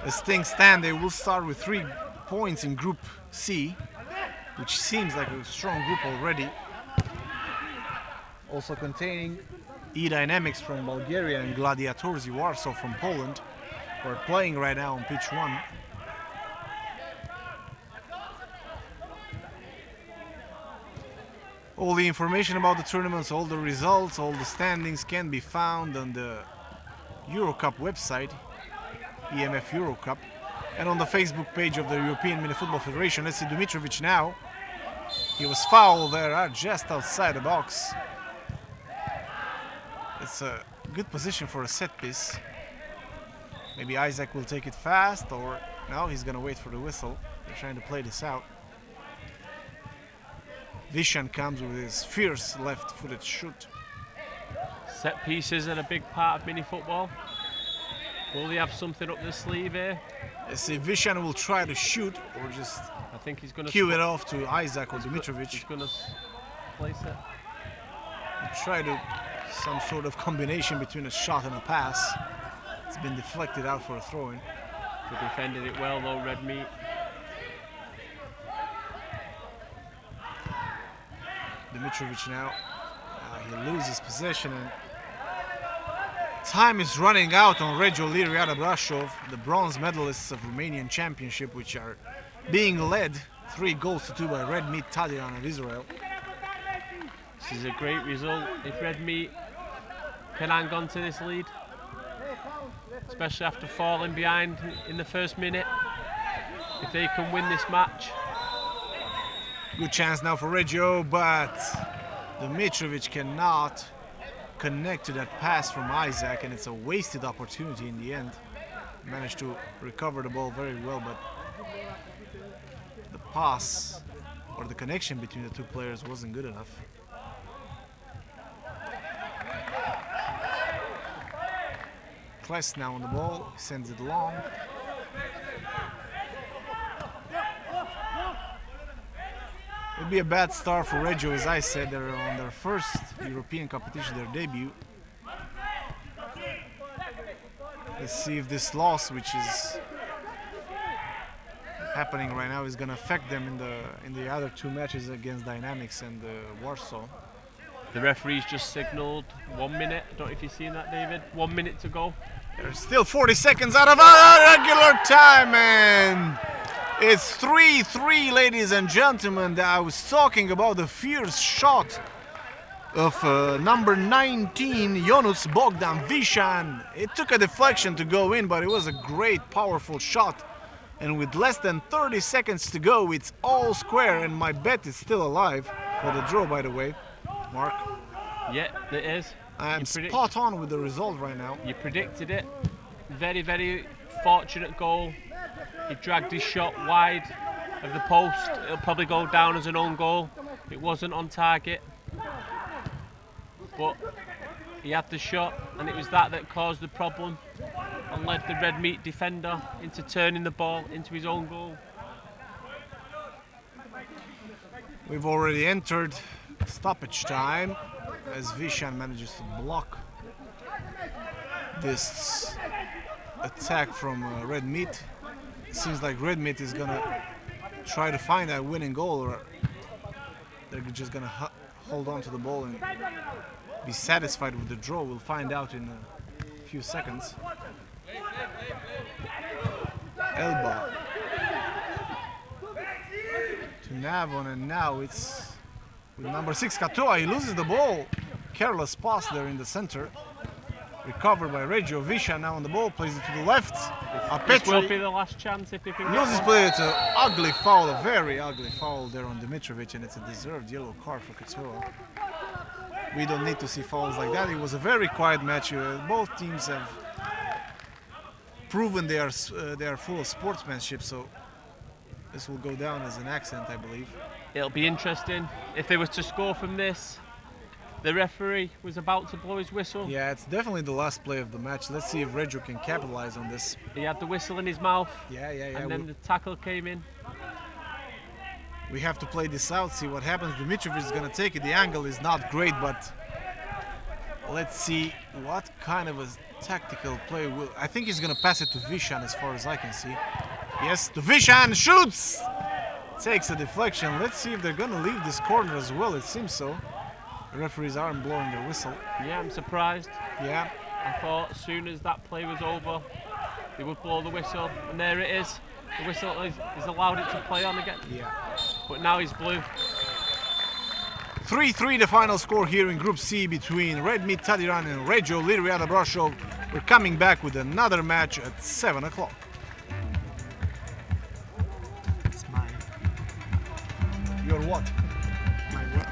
As things stand, they will start with 3 points in Group C, which seems like a strong group already. Also containing E-Dynamics from Bulgaria and Gladiatorzy Warsaw from Poland, who are playing right now on pitch 1. All the information about the tournaments, all the results, all the standings can be found on the EuroCup website, EMF EUROCUP, and on the Facebook page of the European Mini Football Federation. Let's see Dimitrovic now. He was fouled there, just outside the box. It's a good position for a set piece. Maybe Isaac will take it fast, or no, he's gonna wait for the whistle. They're trying to play this out. Vishan comes with his fierce left-footed shoot. Set pieces are a big part of mini football. Will they have something up their sleeve here? Let's see, Vishan will try to shoot or just I think he's going to cue it off to Isaac or Dimitrovic. He's going to place it. He'll try to some sort of combination between a shot and a pass. It's been deflected out for a throw-in. They defended it well though, Red Meat. Mitrovic now. He loses possession and time is running out on Reggio Liriada Brasov, the bronze medalists of Romanian Championship, which are being led 3-2 by Red Meat Tadiran of Israel. This is a great result if Red Meat can hang on to this lead, especially after falling behind in the first minute. If they can win this match. Good chance now for Reggio, but Mitrovic cannot connect to that pass from Isaac, and it's a wasted opportunity in the end. Managed to recover the ball very well, but the pass or the connection between the two players wasn't good enough. Kless now on the ball, he sends it long. It would be a bad start for Reggio, as I said. They're on their first European competition, their debut. Let's see if this loss, which is happening right now, is going to affect them in the other two matches against Dynamics and Warsaw. The referee's just signalled 1 minute. I don't know if you've seen that, David. 1 minute to go. There's still 40 seconds out of our regular time, and it's 3-3, ladies and gentlemen. I was talking about the fierce shot of number 19, Ionuț Bogdan Vishan. It took a deflection to go in, but it was a great, powerful shot. And with less than 30 seconds to go, it's all square, and my bet is still alive for the draw, by the way. Mark? Yeah, it is. I'm spot on with the result right now. You predicted it. Very, very fortunate goal. He dragged his shot wide of the post. It'll probably go down as an own goal. It wasn't on target, but he had the shot, and it was that caused the problem and led the Red Meat defender into turning the ball into his own goal. We've already entered stoppage time as Vishan manages to block this attack from Red Meat. It seems like Red Meat is gonna try to find that winning goal, or they're just gonna hold on to the ball and be satisfied with the draw. We'll find out in a few seconds. Alba to Navon, and now it's with number 6 Katoa. He loses the ball. Careless pass there in the center. Recovered by Reggio. Visha now on the ball, plays it to the left. This will be the last chance if they can get loses play. It's an ugly foul, a very ugly foul there on Dimitrovic, and it's a deserved yellow card for Katoa. We don't need to see fouls like that. It was a very quiet match. Both teams have proven they are full of sportsmanship, so this will go down as an accident, I believe. It'll be interesting if they were to score from this. The referee was about to blow his whistle. Yeah, it's definitely the last play of the match. Let's see if Reggio can capitalize on this. He had the whistle in his mouth. Yeah. And then the tackle came in. We have to play this out, see what happens. Dimitrovic is going to take it. The angle is not great, but let's see what kind of a tactical play will. I think he's going to pass it to Vishan as far as I can see. Yes, to Vishan, shoots! Takes a deflection. Let's see if they're going to leave this corner as well. It seems so. The referees aren't blowing their whistle. Yeah, I'm surprised. Yeah. I thought as soon as that play was over, they would blow the whistle, and there it is. The whistle is allowed it to play on again. Yeah. But now he's blue. 3-3 the final score here in Group C between Red Meat Tadiran and Reggio Liriada Brasov. We're coming back with another match at 7 o'clock. It's mine. Your what? My what?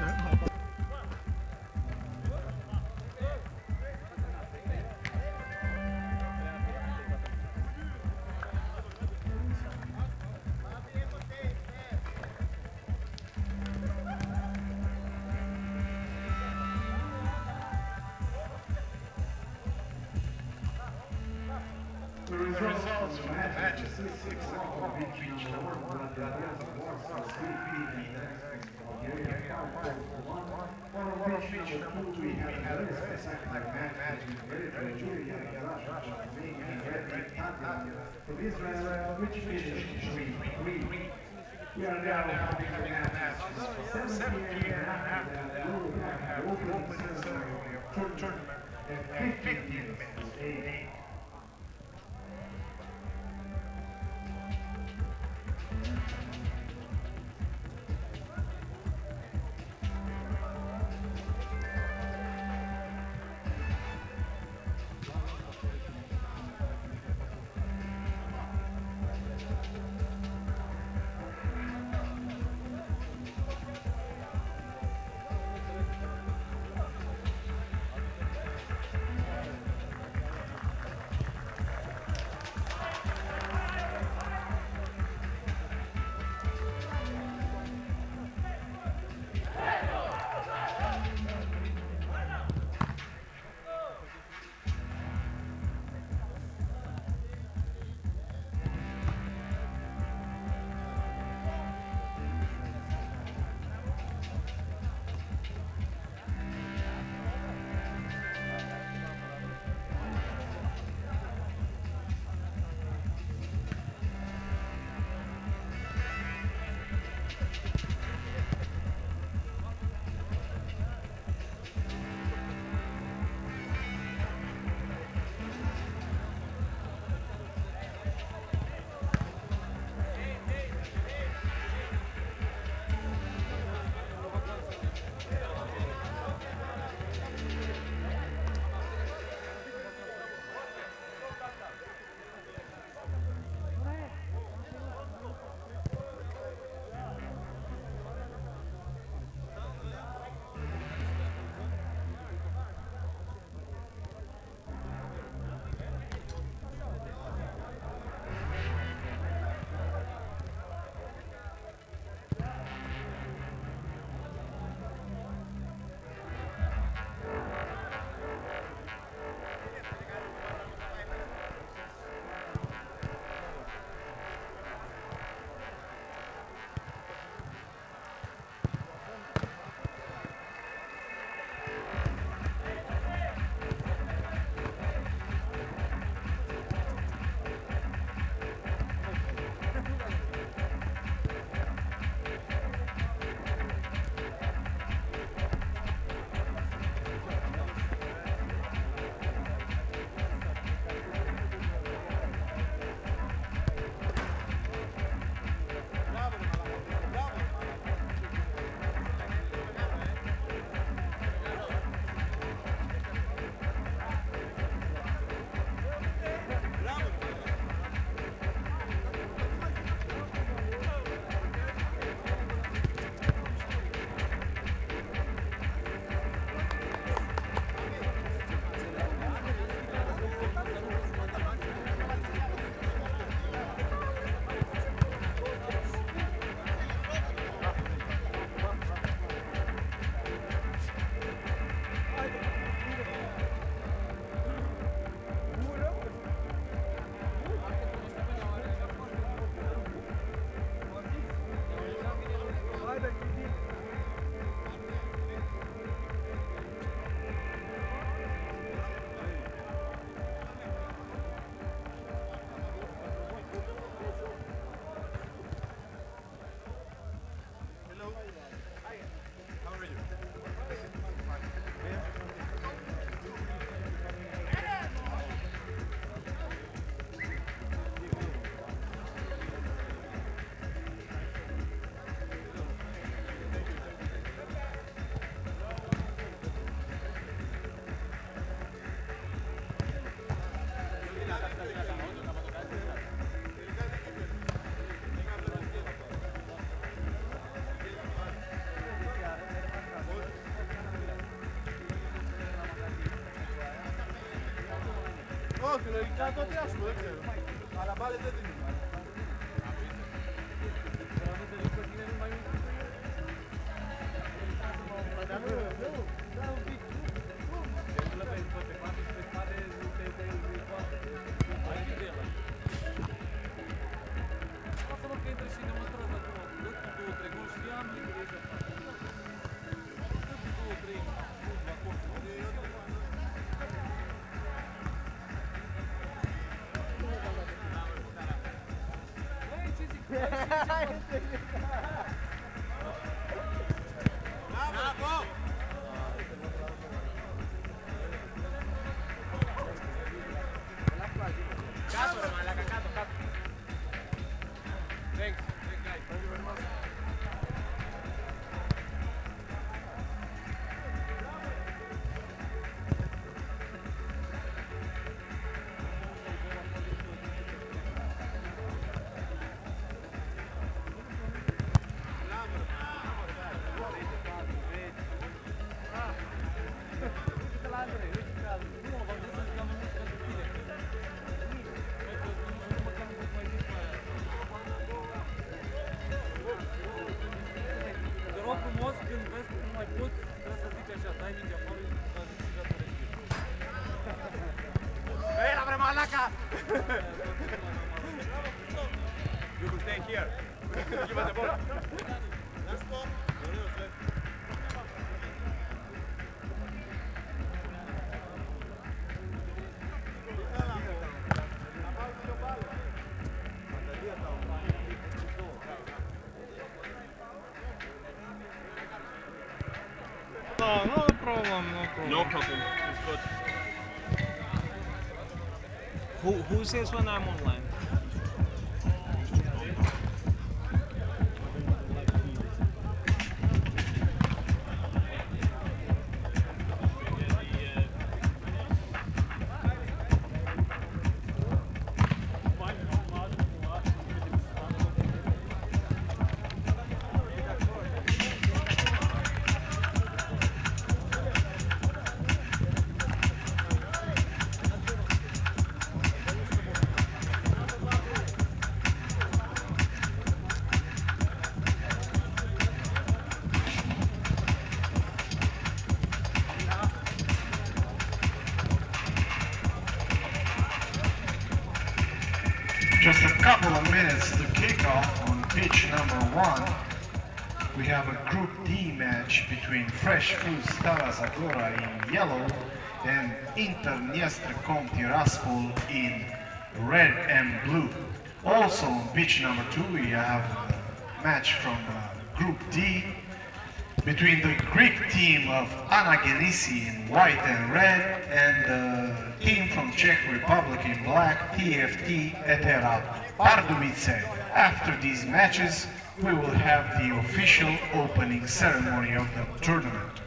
The results from matches 6 o'clock between from Israel, which finished 3-3. We are now having the matches 17 and a half, and we will have opening ceremony of tournament at 15 minutes. 8. Όχι, λογικά το άσχολο, δεν ξέρω. Αλλά πάλι δεν την είναι. Saka! You will stay here. Give us the ball. No problem. No problem. It's good. Who says when I'm online? Just a couple of minutes to kick off on pitch number 1. We have a Group D match between Fresh Foods Stara Zagora in yellow and Internjestrekom Tiraspol in red and blue. Also on pitch number 2 we have a match from Group D between the Greek team of Anagennisi in white and red and the team from Czech Republic in black, T.M.T, EDERA, Pardubice. After these matches, we will have the official opening ceremony of the tournament.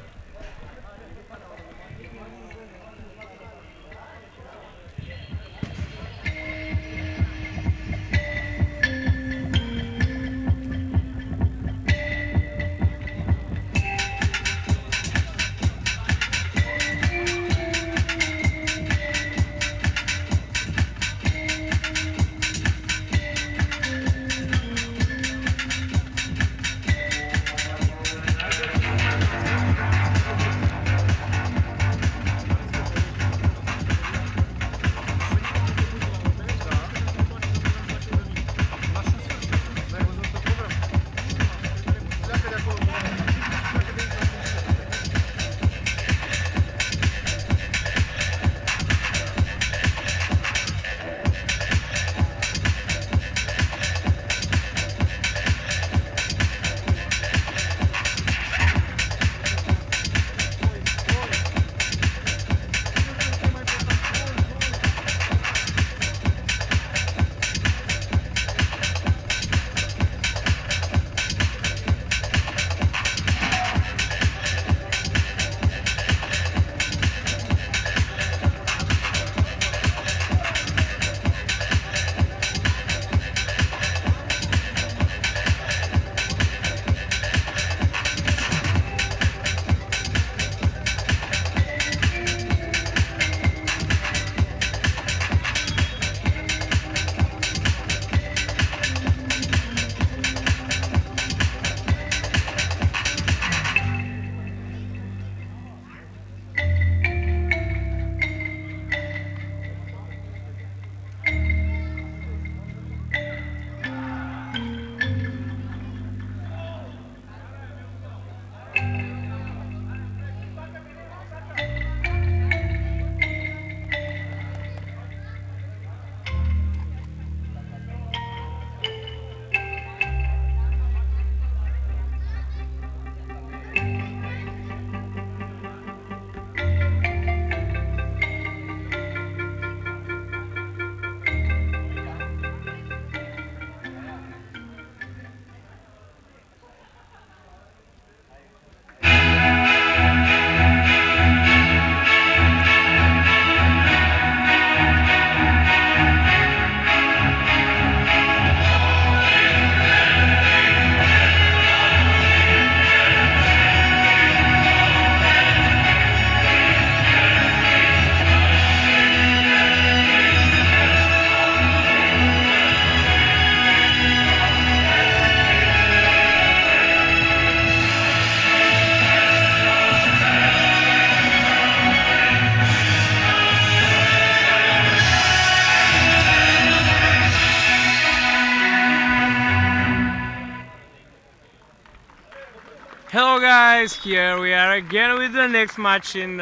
Hello guys, here we are again with the next match in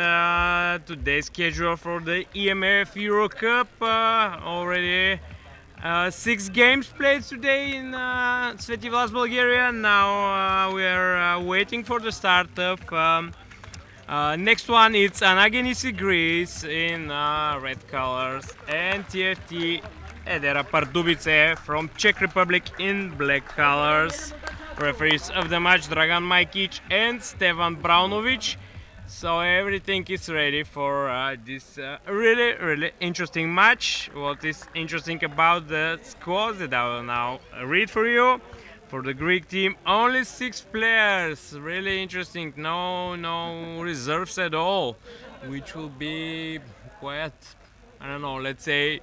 today's schedule for the EMF EUROCUP. Already 6 games played today in Sveti Vlas, Bulgaria. Now we are waiting for the start of next one. It's Anagennisi, Greece in red colors, and T.M.T. EDERA Pardubice from Czech Republic in black colors. Referees of the match, Dragan Majkic and Stefan Braunovic. So everything is ready for this really interesting match. What is interesting about the squads that I will now read for you. For the Greek team, only 6 players. Really interesting. No reserves at all, which will be quite, I don't know, let's say,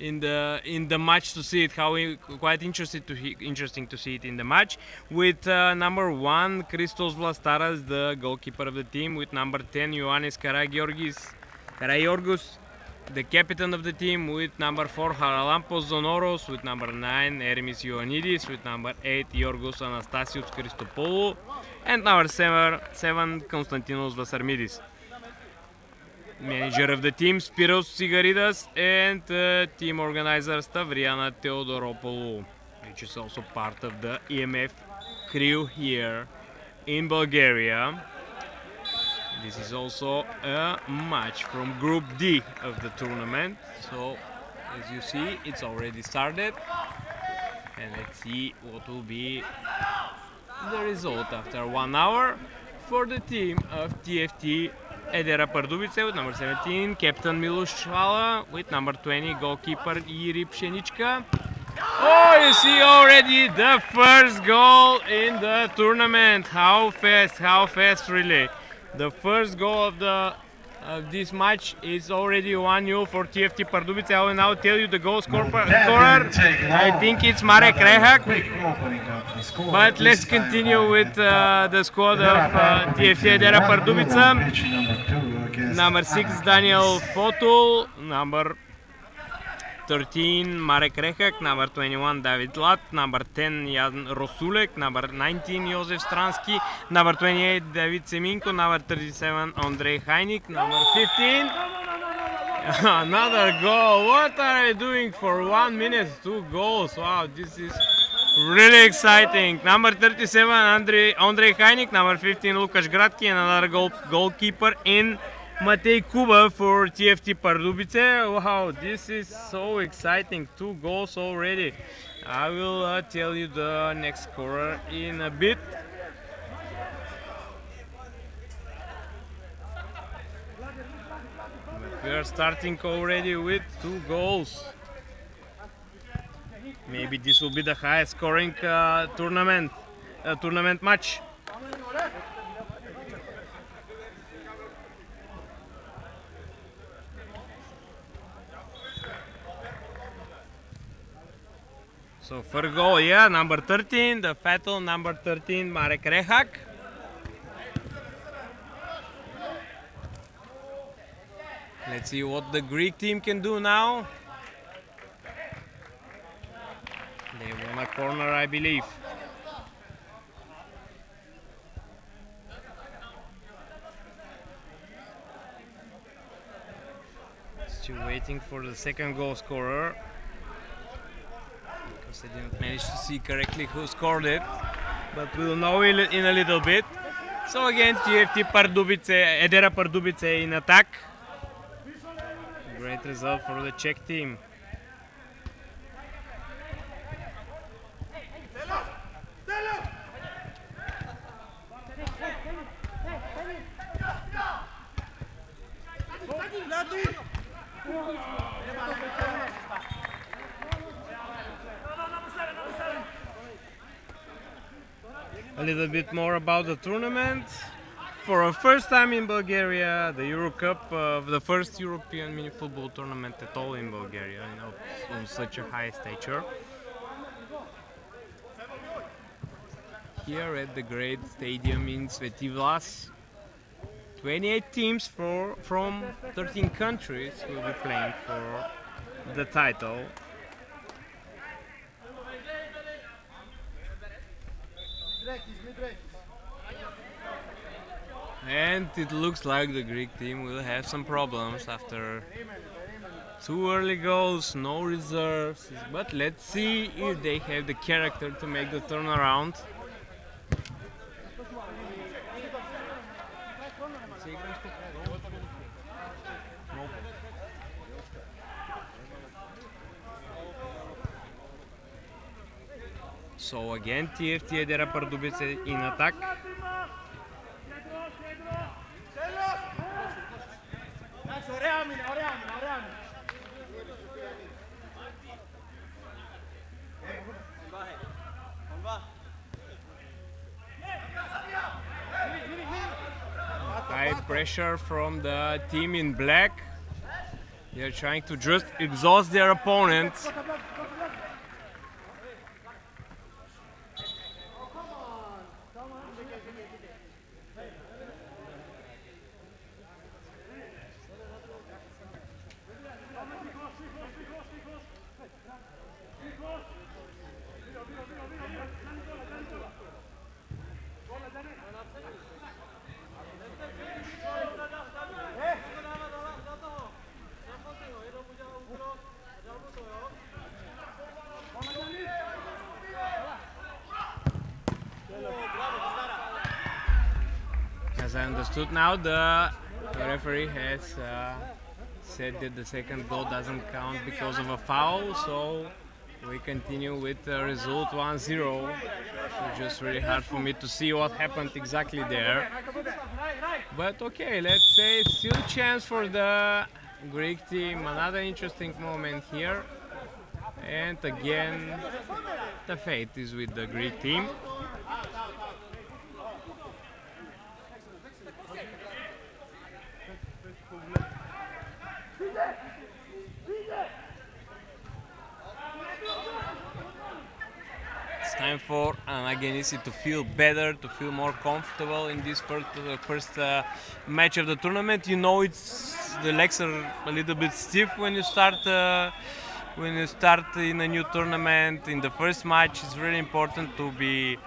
in the match to see it, quite interesting to see it in the match. With number 1 Christos Vlastaras, the goalkeeper of the team, with number 10 Ioannis Karagiorgis, the captain of the team, with number 4 Haralampos Zonoros, with number 9 Ermis Ioannidis, with number 8 Yorgos Anastasios Christopoulou, and number 7 Konstantinos Vasarmidis. Manager of the team, Spiros Sigaridas, and team organizer Stavriana Theodoropoulou, which is also part of the EMF crew here in Bulgaria. This is also a match from Group D of the tournament. So, as you see, it's already started. And let's see what will be the result after 1 hour for the team of T.M.T. EDERA Pardubice with number 17, Captain Miloš Švala, with number 20, goalkeeper Jiri Pšenička. Oh, you see already the first goal in the tournament. How fast really. The first goal of this match is already 1-0 for T.M.T. Pardubice. I will now tell you the goal scorer. I think it's Marek Rehak. But let's continue with the squad of T.M.T. EDERA Pardubice. Number 6 Daniel Fotul, number 13 Marek Rehak, number 21 David Lat, number 10 Jan Rosulek, number 19 Josef Stransky, number 28 David Seminko, number 37 Andrei Hajnik, number 15 another goal. What are we doing for 1 minute? 2 goals. Wow, this is really exciting. Number 37 Andrei Hajnik, number 15 Lukasz Gradki, and another goalkeeper in Matej Kuba for T.M.T. Pardubice. Wow, this is so exciting. 2 goals already. I will tell you the next scorer in a bit. But we are starting already with 2 goals. Maybe this will be the highest scoring tournament match. So first goal, yeah, number 13, the fatal number 13, Marek Rehak. Let's see what the Greek team can do now. They won a corner, I believe. Still waiting for the second goal scorer. I didn't manage to see correctly who scored it, but we'll know in a little bit. So again, T.M.T. Pardubice, EDERA Pardubice in attack. Great result for the Czech team. A little bit more about the tournament. For a first time in Bulgaria, the EuroCup, the first European mini football tournament at all in Bulgaria, on such a high stature. Here at the great stadium in Sveti Vlas, 28 teams from 13 countries will be playing for the title. And it looks like the Greek team will have some problems after 2 early goals, no reserves. But let's see if they have the character to make the turnaround. So again, T.M.T EDERA Pardubice in attack. High pressure from the team in black. They are trying to just exhaust their opponents. As I understood now, the referee has said that the second goal doesn't count because of a foul, so we continue with the result 1-0. It's just really hard for me to see what happened exactly there. But okay, let's say still a chance for the Greek team. Another interesting moment here. And again, the fate is with the Greek team. It's time for Anagennisi to feel better, to feel more comfortable in this first match of the tournament. You know, the legs are a little bit stiff when you start in a new tournament. In the first match, it's really important to be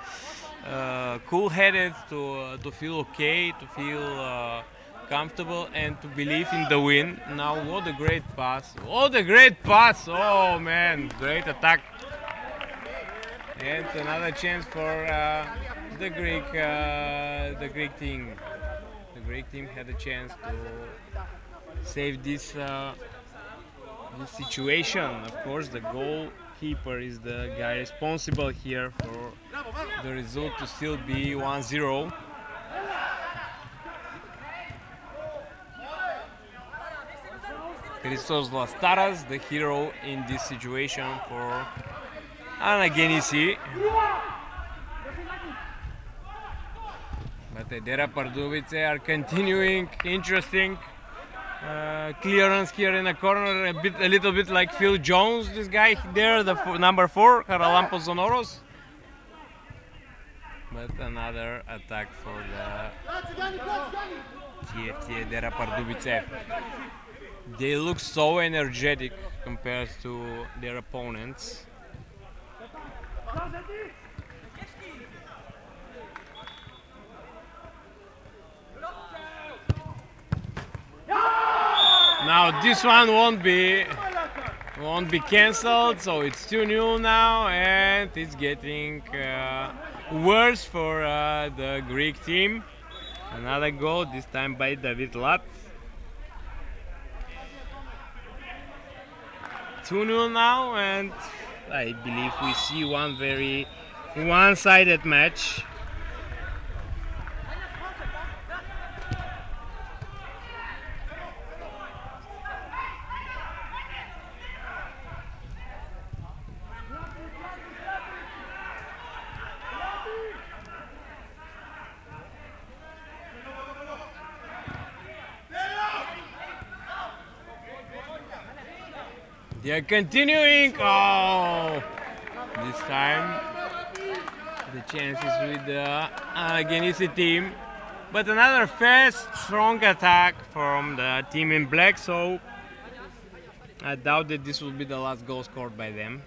cool-headed, to feel okay, to feel comfortable, and to believe in the win. Now, what a great pass! What a great pass! Oh man, great attack! And another chance for the Greek team. The Greek team had a chance to save this situation. Of course, the goalkeeper is the guy responsible here for the result to still be 1-0. Christos Vlastaras, the hero in this situation for Anagennisi. But EDERA Pardubice are continuing. Interesting clearance here in the corner, a little bit like Phil Jones, this guy there, the number 4, Charalampos Zonoros. But another attack for the T.M.T EDERA Pardubice. They look so energetic compared to their opponents. Now this one won't be cancelled, so it's 2-0 now, and it's getting worse for the Greek team. Another goal, this time by David Lat. 2-0 now, and I believe we see one very one-sided match. They are continuing. Oh, this time the chances with the Anagennisi team, but another fast, strong attack from the team in black. So I doubt that this will be the last goal scored by them.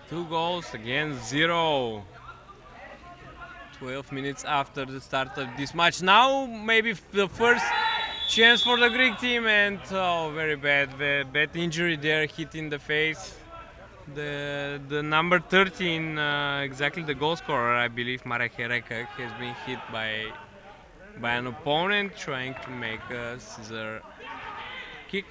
2 goals against 0. 12 minutes after the start of this match. Now maybe the first chance for the Greek team, and very bad injury there, hit in the face. The number 13, exactly the goal scorer, I believe, Marek Herekak, has been hit by an opponent trying to make a scissor kick.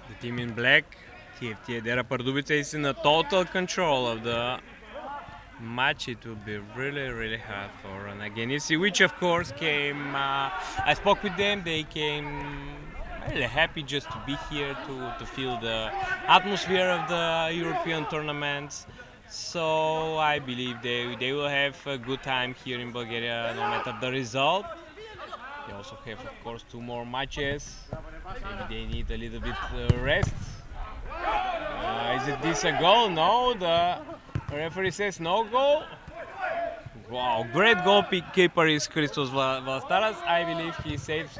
The team in black, T.M.T. EDERA Pardubice, is in a total control of the match. It will be really hard for Anagennisi, which of course came, I spoke with them, they came really happy just to be here, to feel the atmosphere of the European tournaments. So I believe they will have a good time here in Bulgaria no matter the result. They also have, of course, 2 more matches. Maybe they need a little bit rest. Is it this a goal? No, the referee says no goal. Wow, great goalkeeper is Christos Valastaras. I believe he saves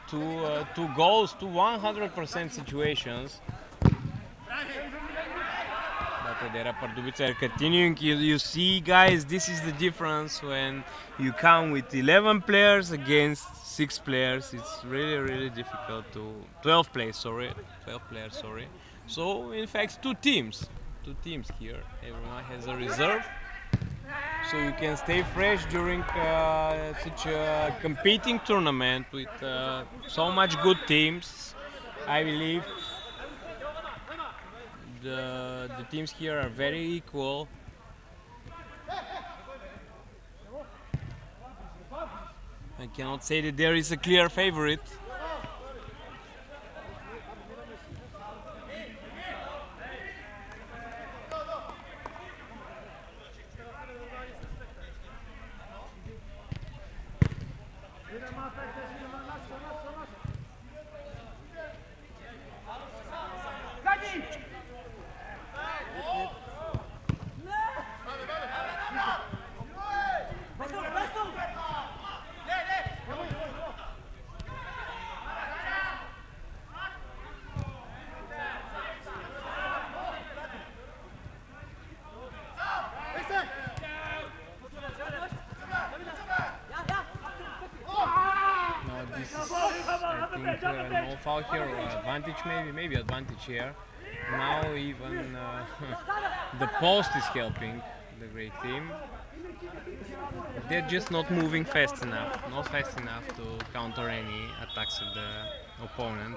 two goals, 100% situations. But EDERA Pardubice are continuing. You see, guys, this is the difference when you come with 11 players against 6 players. It's really difficult to 12 players, sorry. So in fact, two teams here. Everyone has a reserve, so you can stay fresh during such a competing tournament with so much good teams. I believe the teams here are very equal. I cannot say that there is a clear favorite. No foul here, or advantage maybe advantage here. Now even the post is helping the great team. They're just not moving fast enough, to counter any attacks of the opponent.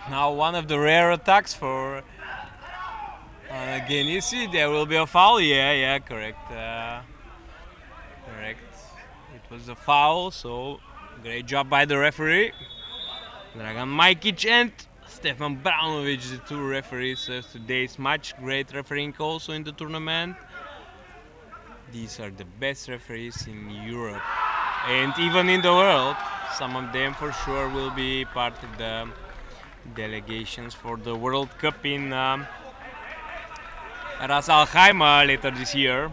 Now one of the rare attacks for Anagennisi. There will be a foul. Yeah, correct. Correct. It was a foul. So great job by the referee, Dragan Majkic and Stefan Braunovic, the 2 referees of today's match. Great refereeing also in the tournament. These are the best referees in Europe and even in the world. Some of them for sure will be part of the delegations for the World Cup in Ras Al Khaimah later this year.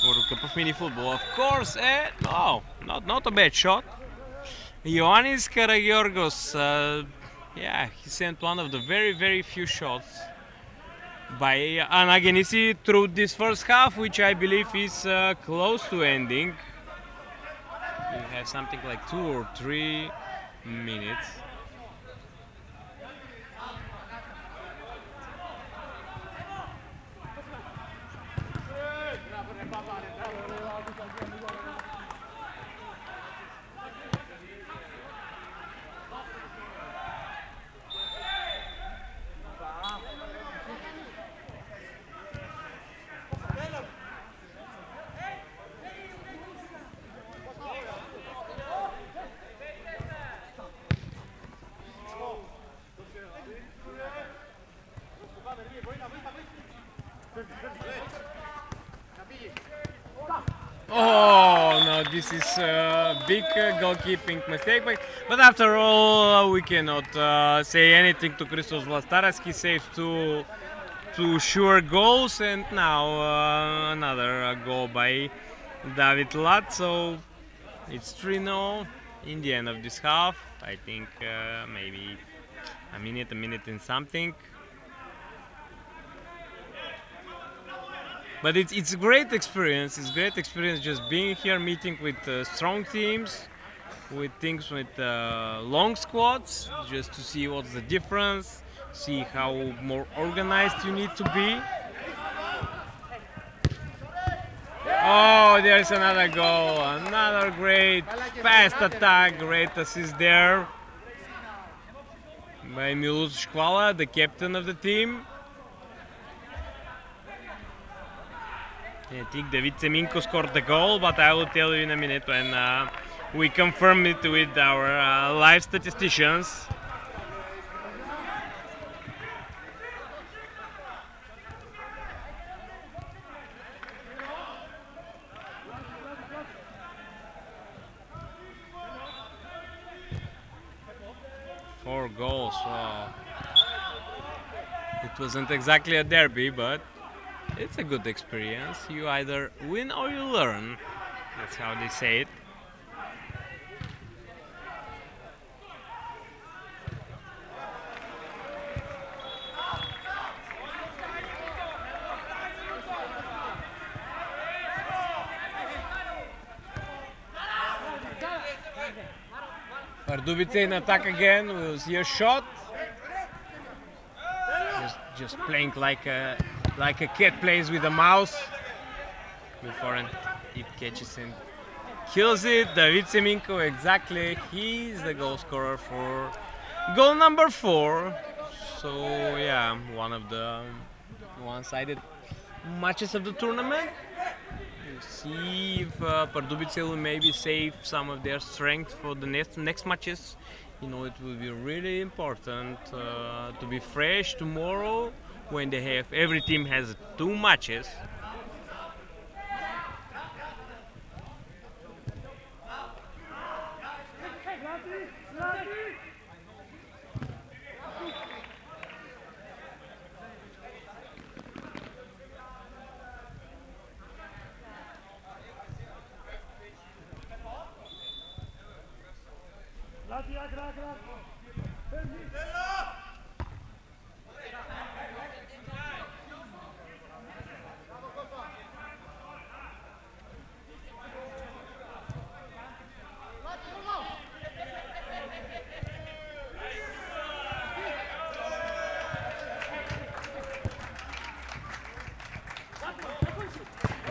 World Cup of mini football, of course. No, not a bad shot. Ioannis Karagiorgos, yeah, he sent one of the very few shots by Anagennisi through this first half, which I believe is close to ending. We have something like 2 or 3 minutes. Oh no, this is a big goalkeeping mistake, but after all we cannot say anything to Christos Vlastaras. He saved two sure goals, and now another goal by David Lat, so it's 3-0 in the end of this half. I think maybe a minute and something. But it's a great experience. It's a great experience just being here, meeting with strong teams, with long squads, just to see what's the difference, see how more organized you need to be. Oh, there's another goal, another great fast attack, great assist there by Milos Škvala, the captain of the team. I think David Seminko scored the goal, but I will tell you in a minute when we confirm it with our live statisticians. Four goals. Wow. It wasn't exactly a derby, but it's a good experience. You either win or you learn. That's how they say it. Pardubice in attack again. We'll see a shot. Just playing like a cat plays with a mouse before it catches and kills it. David Seminko, exactly. He's the goal scorer for goal number 4. So yeah, one of the one-sided matches of the tournament. We'll see if Pardubice will maybe save some of their strength for the next matches. You know, it will be really important to be fresh tomorrow when they have, every team has 2 matches.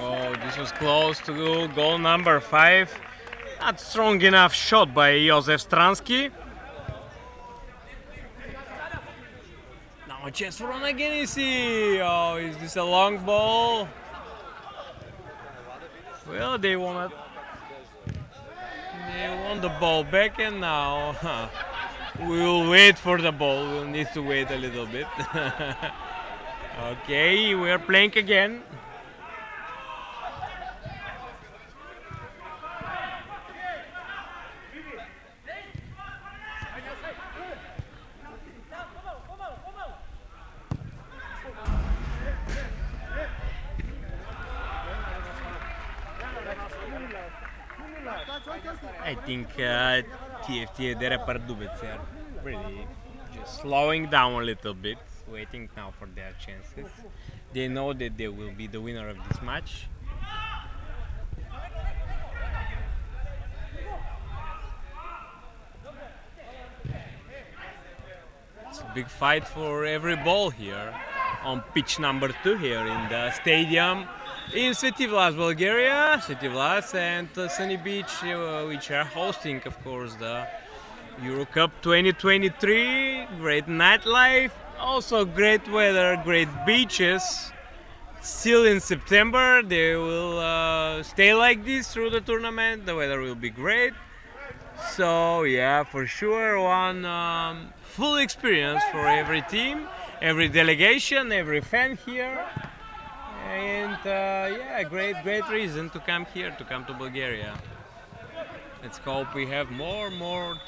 Oh, this was close to goal number 5. Not strong enough shot by Josef Stransky. Now a chance for Anagennisi. Oh, is this a long ball? Well, they want the ball back, and now we will wait for the ball. We'll need to wait a little bit. Okay, we are playing again. I think T.M.T. EDERA Pardubice are really just slowing down a little bit. waiting now for their chances. They know that they will be the winner of this match. It's a big fight for every ball here on pitch number 2 here in the stadium in Sveti Vlas, Bulgaria. Sveti Vlas and Sunny Beach, which are hosting, of course, the EuroCup 2023. Great nightlife, also great weather, great beaches. Still in September, they will stay like this through the tournament. The weather will be great. So yeah, for sure, one full experience for every team, every delegation, every fan here. And yeah, great reason to come here, to come to Bulgaria. Let's hope we have more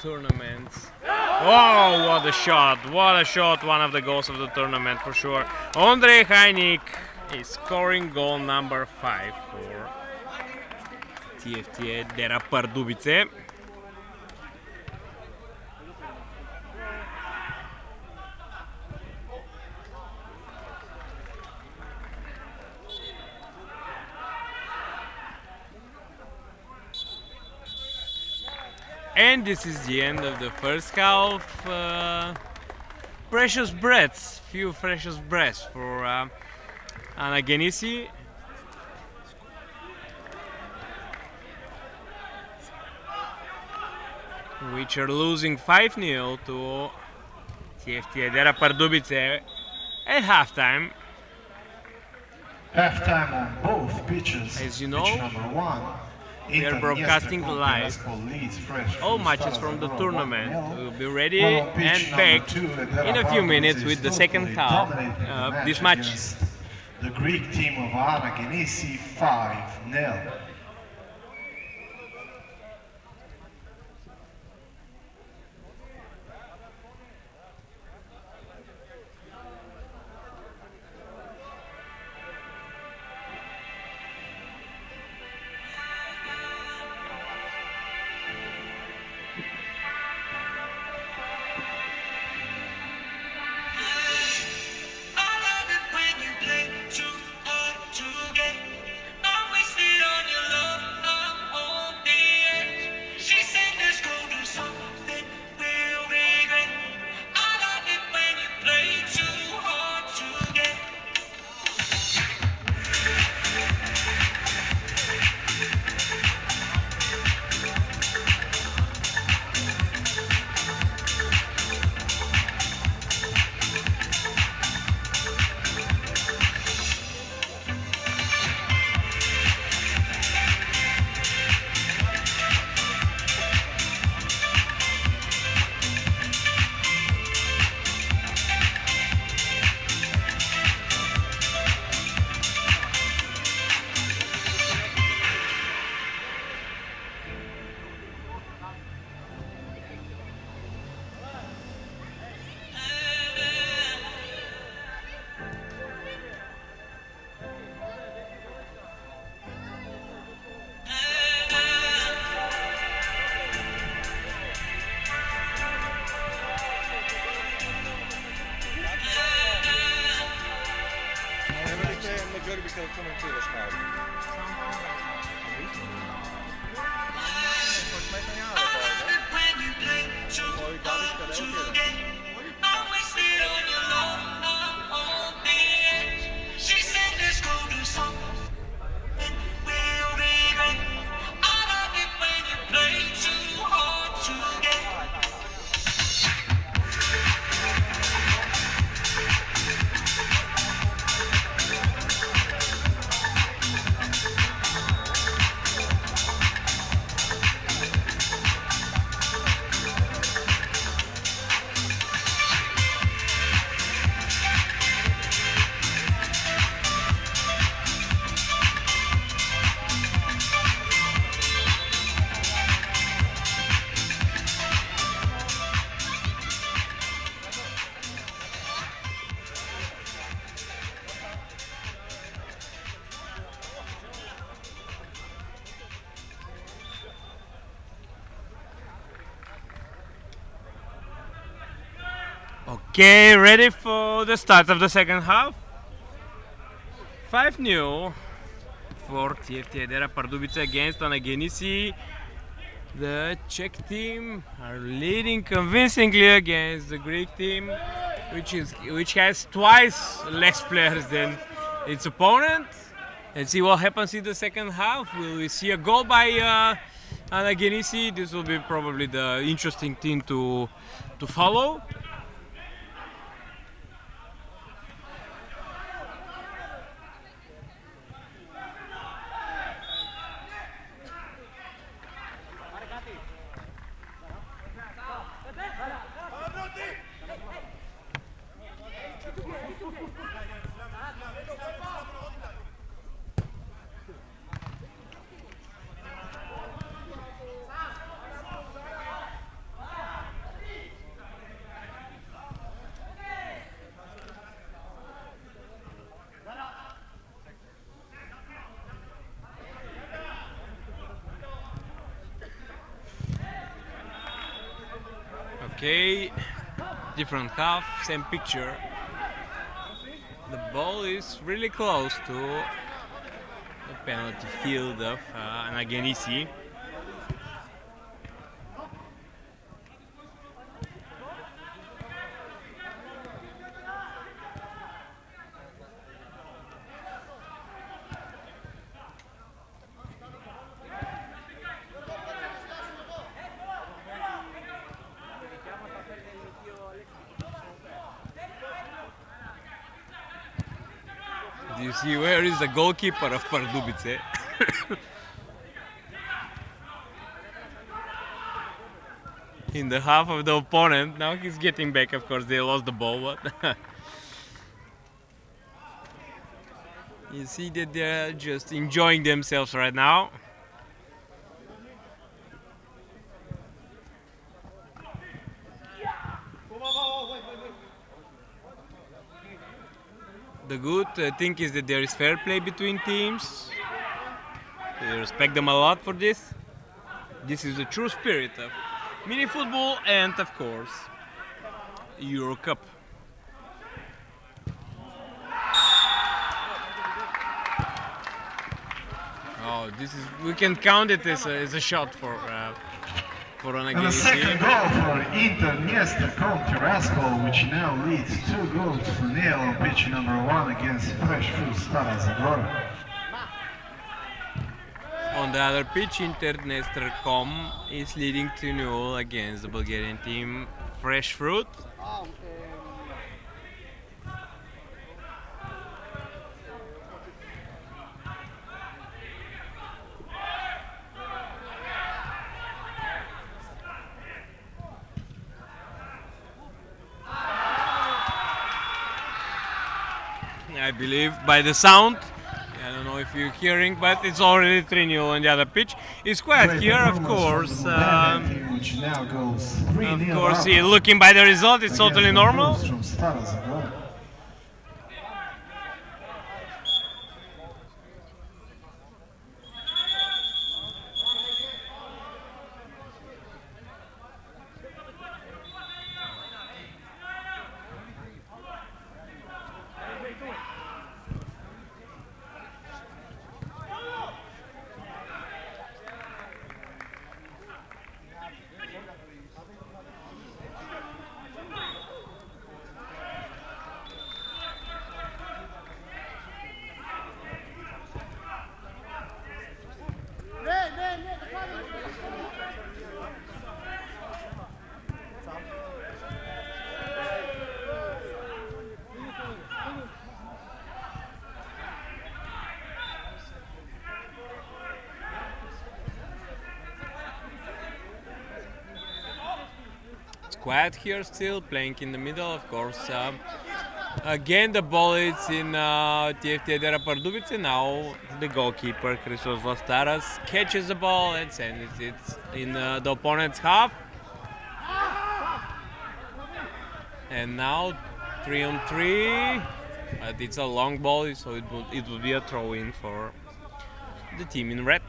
tournaments. Oh, what a shot, one of the goals of the tournament for sure. Andrej Hajnik is scoring goal number 5 for T.M.T EDERA Pardubice. And this is the end of the first half. Precious breaths, few precious breaths for Anagennisi. Which are losing 5-0 to T.M.T EDERA Pardubice at halftime. Halftime on both pitches. As you know, pitch number 1. We are broadcasting live all matches from the tournament. We'll be ready and back in a few minutes with the second half of this match. The Greek team of Anagennisi 5-0. Okay, ready for the start of the second half. 5-0 for T.M.T EDERA Pardubice against Anagennisi. The Czech team are leading convincingly against the Greek team, which has twice less players than its opponent. Let's see what happens in the second half. Will we see a goal by Anagennisi? This will be probably the interesting team to follow. Okay, different half, same picture. The ball is really close to the penalty field of Anagennisi. Do you see where is the goalkeeper of Pardubice? In the half of the opponent. Now he's getting back, of course they lost the ball, but you see that they're just enjoying themselves right now. The good thing is that there is fair play between teams. I respect them a lot for this. This is the true spirit of mini football and, of course, EuroCup. Oh, this is—we can count it as a shot for Anagennisi. And the second goal for Inter Mieste Tiraspol, which now leads 2-0 on pitch number 1 against Fresh Fruit Stara Zagora. On the other pitch, Inter Nestercom is leading 2-0 against the Bulgarian team Fresh Fruit. I believe by the sound, I don't know if you're hearing, but it's already 3-0 on the other pitch. It's quiet here, of course. Looking by the result, it's totally normal. Quiet here still, playing in the middle, of course. Again, the ball is in T.M.T EDERA Pardubice. Now the goalkeeper, Christos Vlastaras, catches the ball and sends it in the opponent's half. And now 3-on-3, but it's a long ball, so it will be a throw-in for the team in red.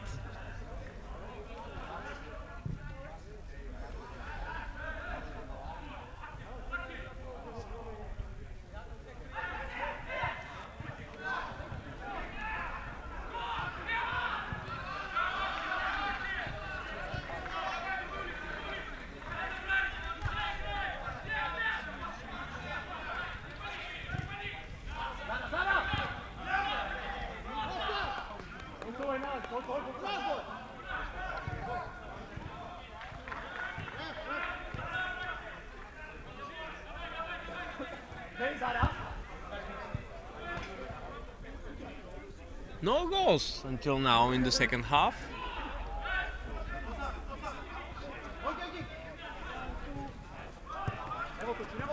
No goals until now in the second half.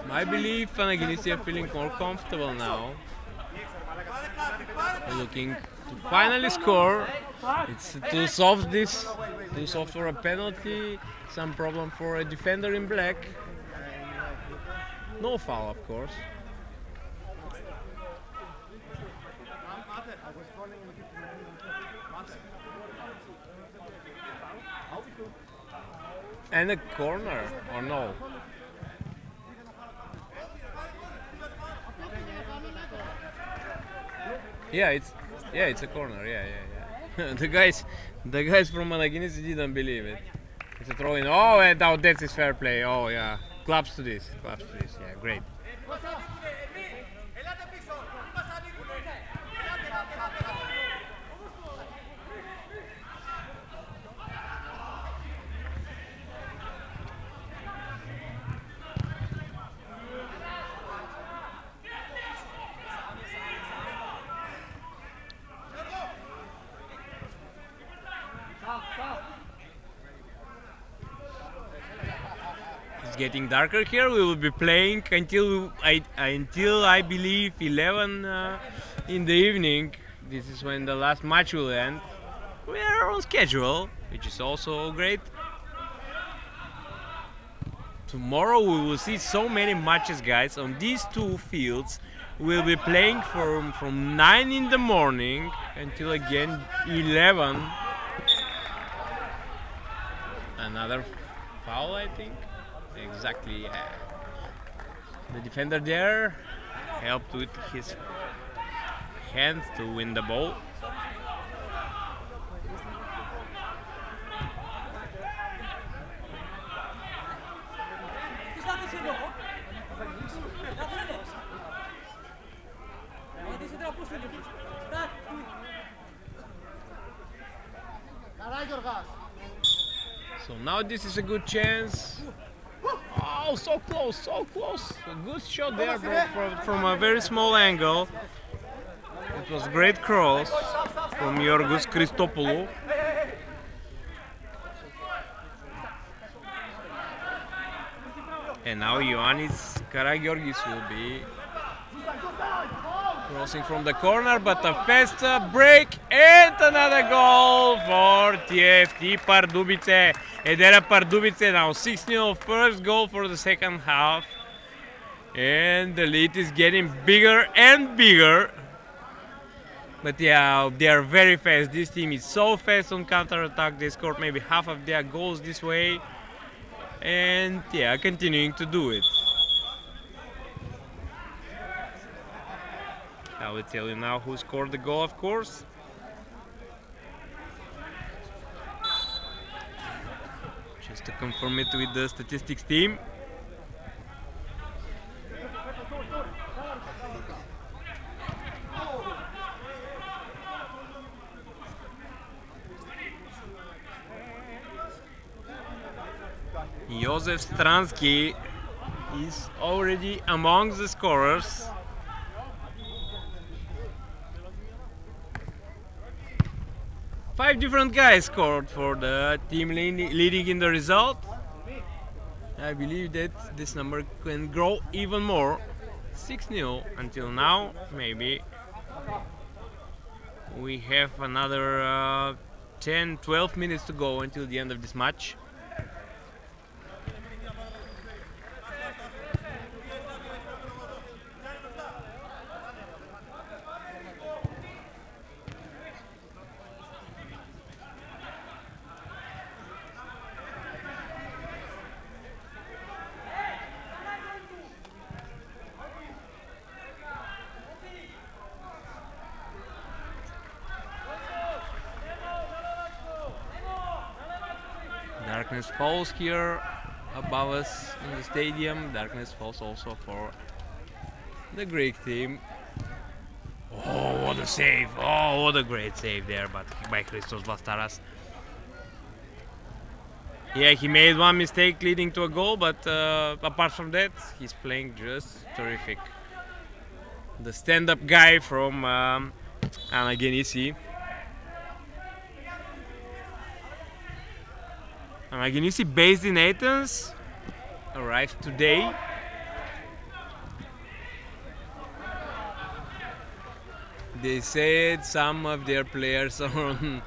I believe Anagennisi are feeling more comfortable now. Looking to finally score. It's too soft for a penalty. Some problem for a defender in black. No foul, of course. And a corner, or no? Yeah, it's a corner. Yeah. the guys from Anagennisi didn't believe it. It's a throw in. Oh, and now that's his fair play. Oh yeah, claps to this. Yeah, great. It's getting darker here. We will be playing until I believe 11 in the evening. This is when the last match will end. We are on schedule, which is also great. Tomorrow we will see so many matches, guys. On these two fields, we'll be playing from 9 in the morning until again 11. Another foul, I think. Exactly. The defender there helped with his hand to win the ball. So now this is a good chance. Oh, so close. A good shot there from a very small angle. It was a great cross from Yorgos Christopoulou. And now Ioannis Karagiorgis will be crossing from the corner, but a fast break and another goal for T.M.T Pardubice. EDERA Pardubice now 6-0, first goal for the second half. And the lead is getting bigger and bigger. But yeah, they are very fast. This team is so fast on counter-attack. They scored maybe half of their goals this way. And yeah, continuing to do it. I will tell you now who scored the goal, of course. Just to confirm it with the statistics team. Josef Stransky is already among the scorers. Five different guys scored for the team leading in the result. I believe that this number can grow even more. 6-0 until now, maybe. We have another 10-12 minutes to go until the end of this match. Darkness falls here above us in the stadium. Darkness falls also for the Greek team. Oh, what a save! Oh, what a great save there, but by Christos Vastaras. Yeah, he made one mistake leading to a goal, but apart from that, he's playing just terrific. The stand-up guy from Anagennisi. Anagennisi, based in Athens, arrived today. They said some of their players are on,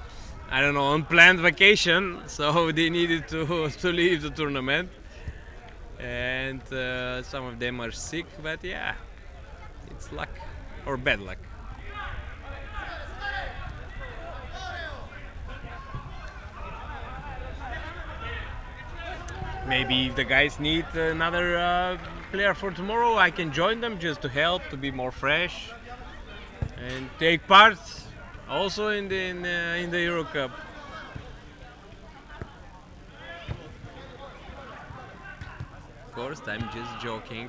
I don't know, on planned vacation, so they needed to leave the tournament. And some of them are sick, but yeah, it's luck or bad luck. Maybe if the guys need another player for tomorrow, I can join them just to help, to be more fresh and take part also in the EuroCup. Of course, I'm just joking.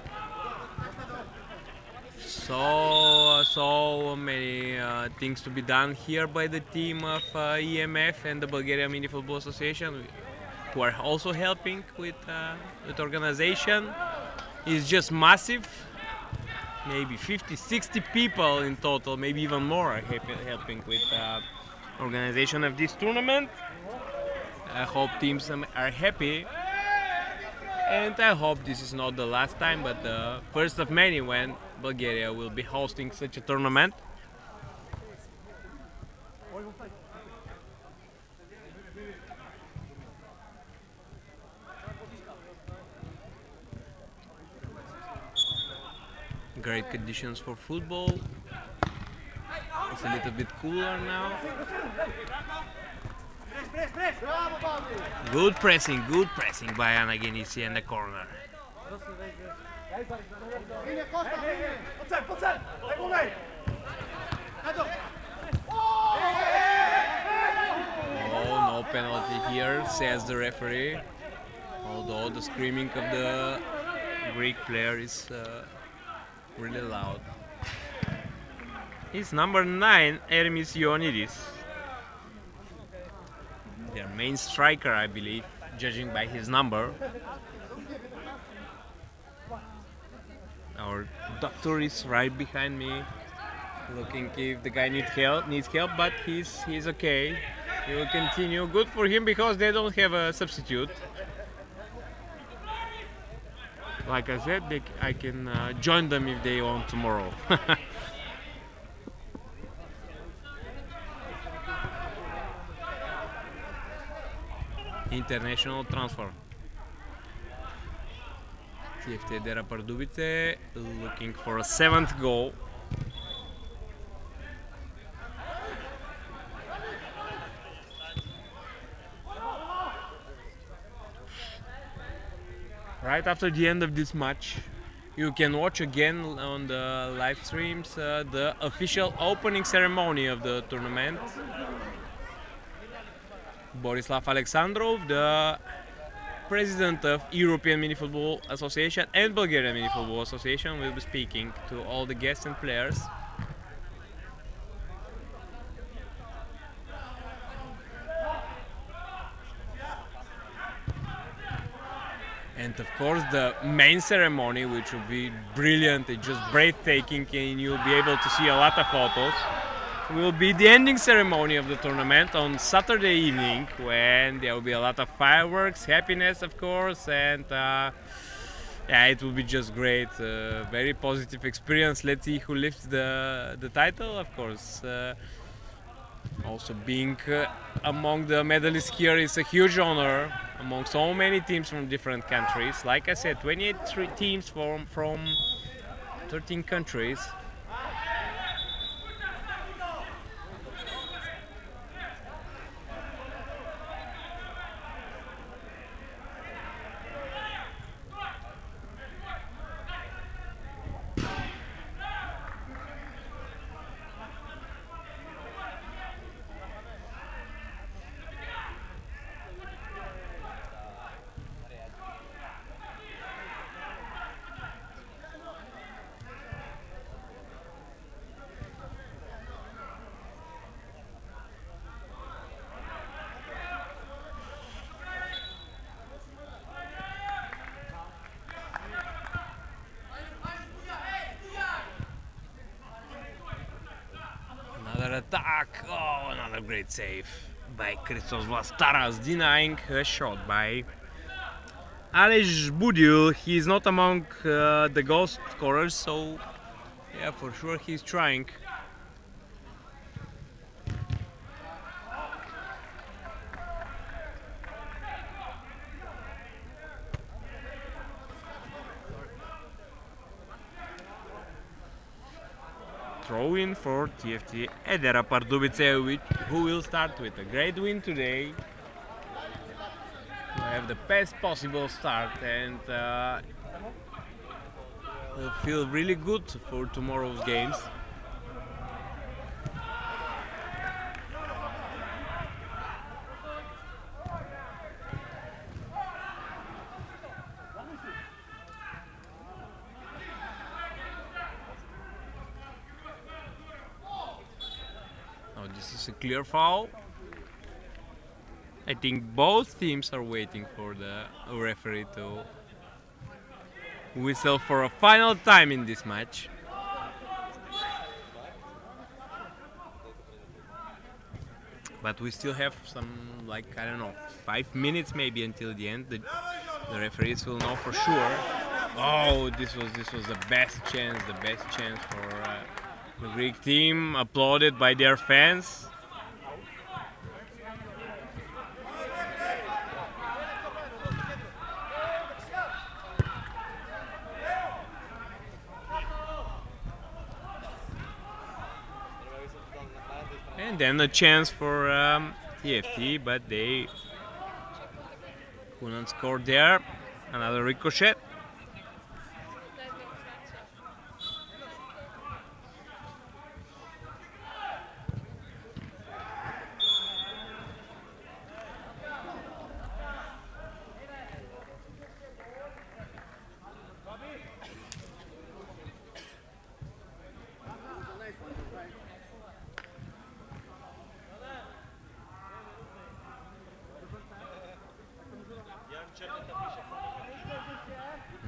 So many things to be done here by the team of EMF and the Bulgarian Mini Football Association, who are also helping with organization. It's just massive. Maybe 50-60 people in total, maybe even more, are helping with organization of this tournament. I hope teams are happy, and I hope this is not the last time, but the first of many when Bulgaria will be hosting such a tournament. Great conditions for football. It's a little bit cooler now. Good pressing by Anagennisi in the corner. Oh, no penalty here, says the referee. Although the screaming of the Greek player is really loud. It's number 9, Ermis Ioannidis. Their main striker, I believe, judging by his number. Our doctor is right behind me, looking if the guy needs help, but he's okay. He will continue. Good for him because they don't have a substitute. Like I said, I can join them if they want tomorrow. International transfer. T.M.T. EDERA Pardubice looking for a 7th goal. Right after the end of this match, you can watch again on the live streams the official opening ceremony of the tournament. Borislav Alexandrov, the president of European Mini Football Association and Bulgarian Mini Football Association, will be speaking to all the guests and players. And of course the main ceremony, which will be brilliant and just breathtaking, and you'll be able to see a lot of photos, will be the ending ceremony of the tournament on Saturday evening, when there will be a lot of fireworks, happiness of course, and yeah, it will be just great. Very positive experience. Let's see who lifts the title, of course. Also being among the medalists here is a huge honor among so many teams from different countries. Like I said, 28 teams from 13 countries. attack. Oh, another great save by Christos Vlastaras, denying a shot by Aleš Budil. He's not among the goal scorers, so yeah, for sure he's trying. Throw in for T.M.T. EDERA Pardubice, who will start with a great win today. We have the best possible start and will feel really good for tomorrow's games. Now this is a clear foul. I think both teams are waiting for the referee to whistle for a final time in this match. But we still have some, like, I don't know, 5 minutes maybe until the end. The referees will know for sure. Oh, this was the best chance for the Greek team, applauded by their fans. And then a chance for T.M.T, but they couldn't score there. Another ricochet.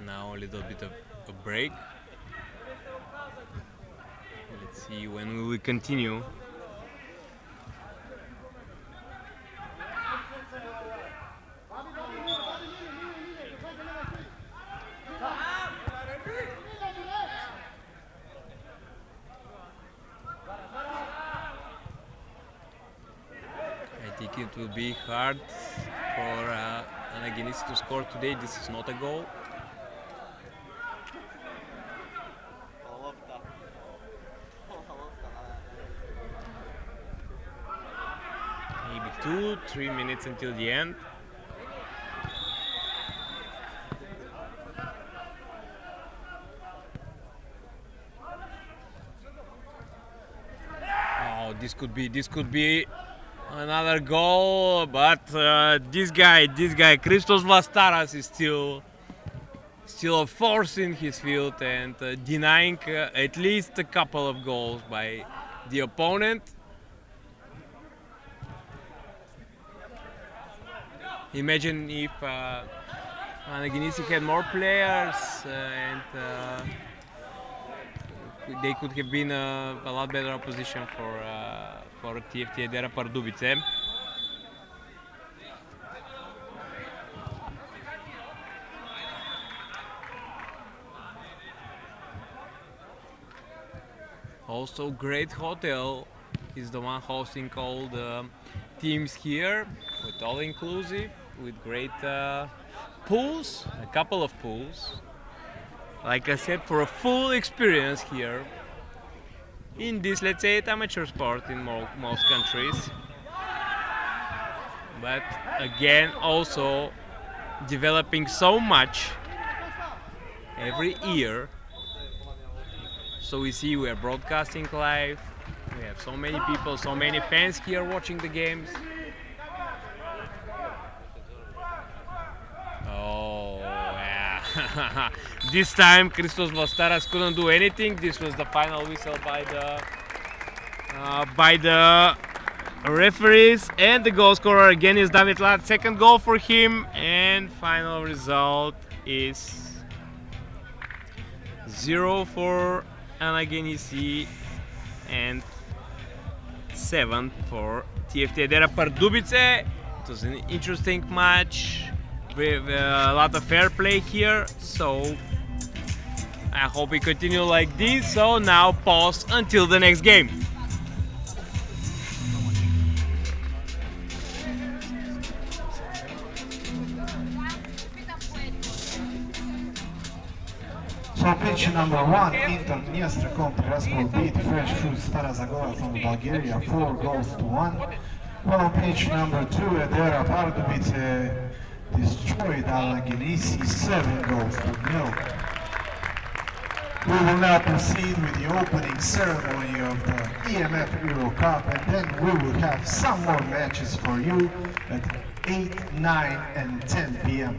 Now a little bit of a break. Let's see when we will continue. I think it will be hard for Anagennisi to score today. This is not a goal. Maybe 2-3 minutes until the end. Oh, this could be another goal, but this guy, Christos Vlastaras, is still a force in his field and denying at least a couple of goals by the opponent. Imagine if Anagennisi had more players and they could have been a lot better opposition for T.M.T. EDERA Pardubice. Also, great hotel is the one hosting all the teams here, with all inclusive, with great pools, a couple of pools. Like I said, for a full experience here in this, let's say, amateur sport in most countries. But again, also developing so much every year. So we see we are broadcasting live. We have so many people, so many fans here watching the games. Oh, yeah. This time Christos Vlastaras couldn't do anything. This was the final whistle by the referees, and the goal scorer again is David Lat. Second goal for him, and final result is 0 for Anagennisi and 7 for T.M.T EDERA Pardubice. It was an interesting match with a lot of fair play here, so I hope we continue like this. So now pause until the next game. So pitch number 1, Inter Brasov beat Fresh Fruit Stara Zagora from Bulgaria 4 goals to 1. While on pitch number 2, EDERA Pardubice destroyed Anagennisi 7 goals to 0. We will now proceed with the opening ceremony of the EMF EuroCup, and then we will have some more matches for you at 8, 9 and 10 p.m.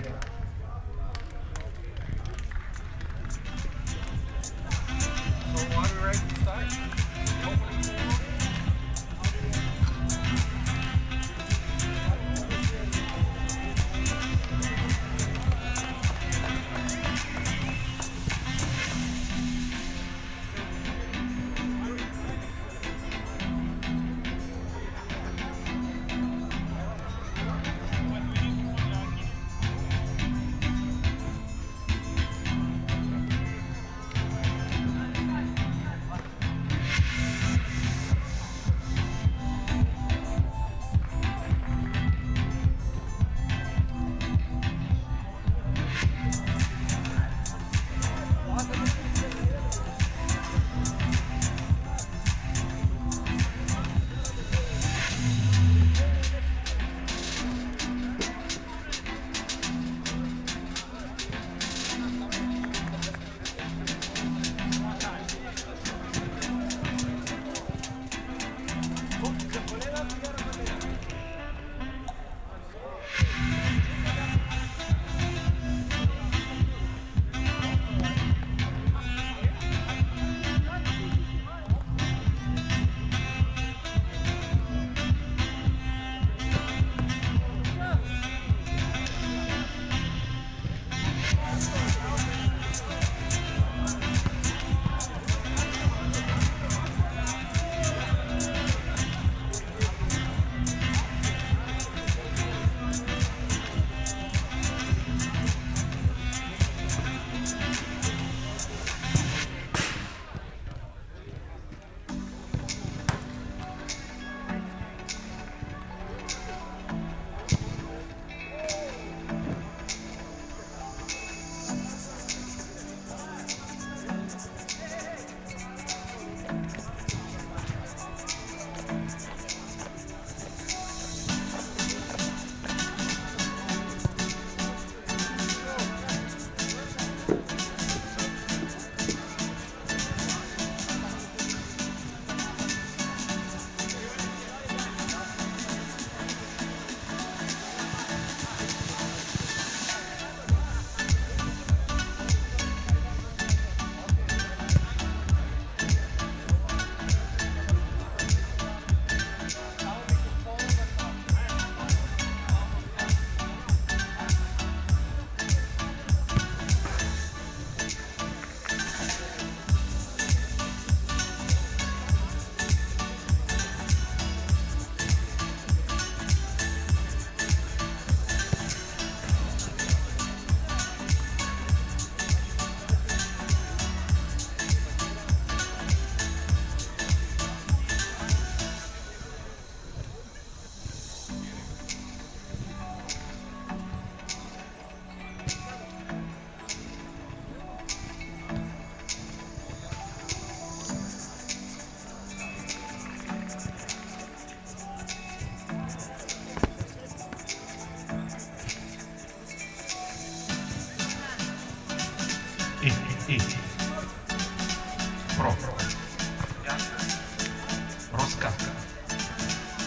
Ruska.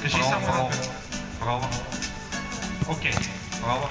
Кажи само на право. Окей, право.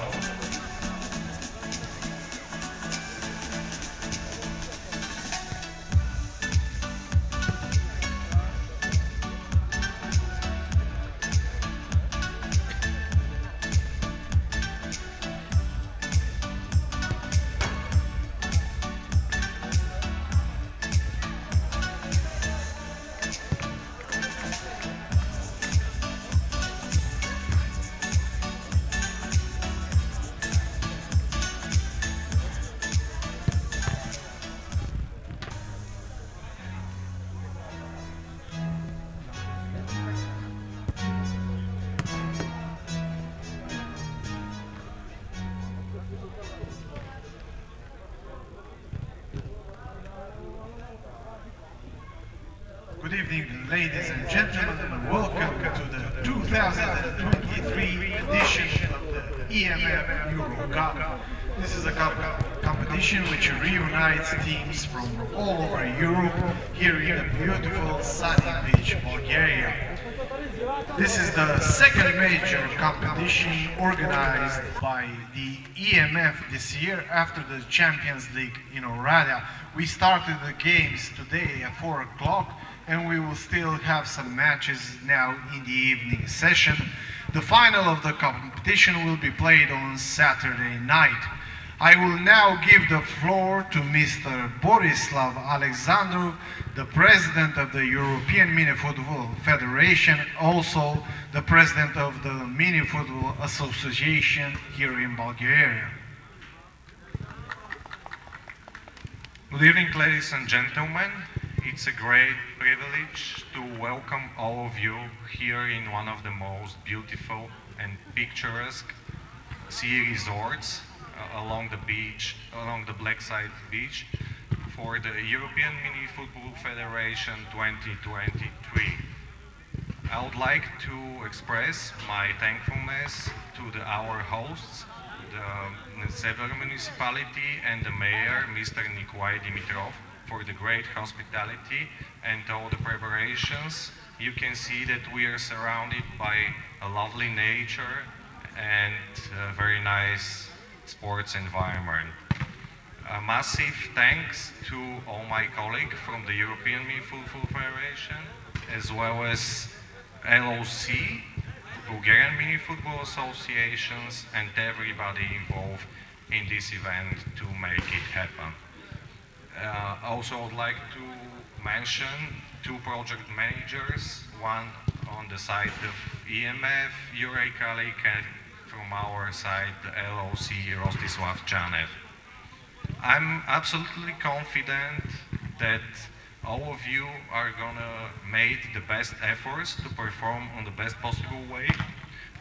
Good evening, ladies and gentlemen, and welcome to the 2023 edition of the EMF EuroCup. This is a competition which reunites teams from all over Europe here in the beautiful sunny beach, Bulgaria. This is the second major competition organized by the EMF this year after the Champions League in Oradea. We started the games today at 4 o'clock and we will still have some matches now in the evening session. The final of the competition will be played on Saturday night. I will now give the floor to Mr. Borislav Alexandrov, the President of the European Mini Football Federation, also the President of the Mini Football Association here in Bulgaria. Good evening, ladies and gentlemen. It's a great privilege to welcome all of you here in one of the most beautiful and picturesque sea resorts along the beach, along the Blackside Beach, for the European Mini Football Federation 2023. I would like to express my thankfulness to our hosts, the Sever municipality and the mayor, Mr. Nikolai Dimitrov, for the great hospitality and all the preparations. You can see that we are surrounded by a lovely nature and a very nice sports environment. A massive thanks to all my colleagues from the European Mini Football Federation, as well as LOC, Bulgarian Mini Football Associations, and everybody involved in this event to make it happen. Also, I would like to mention two project managers, one on the side of EMF EUROCUP, and from our side, the LOC Rostislav Chanev. I'm absolutely confident that all of you are gonna make the best efforts to perform on the best possible way,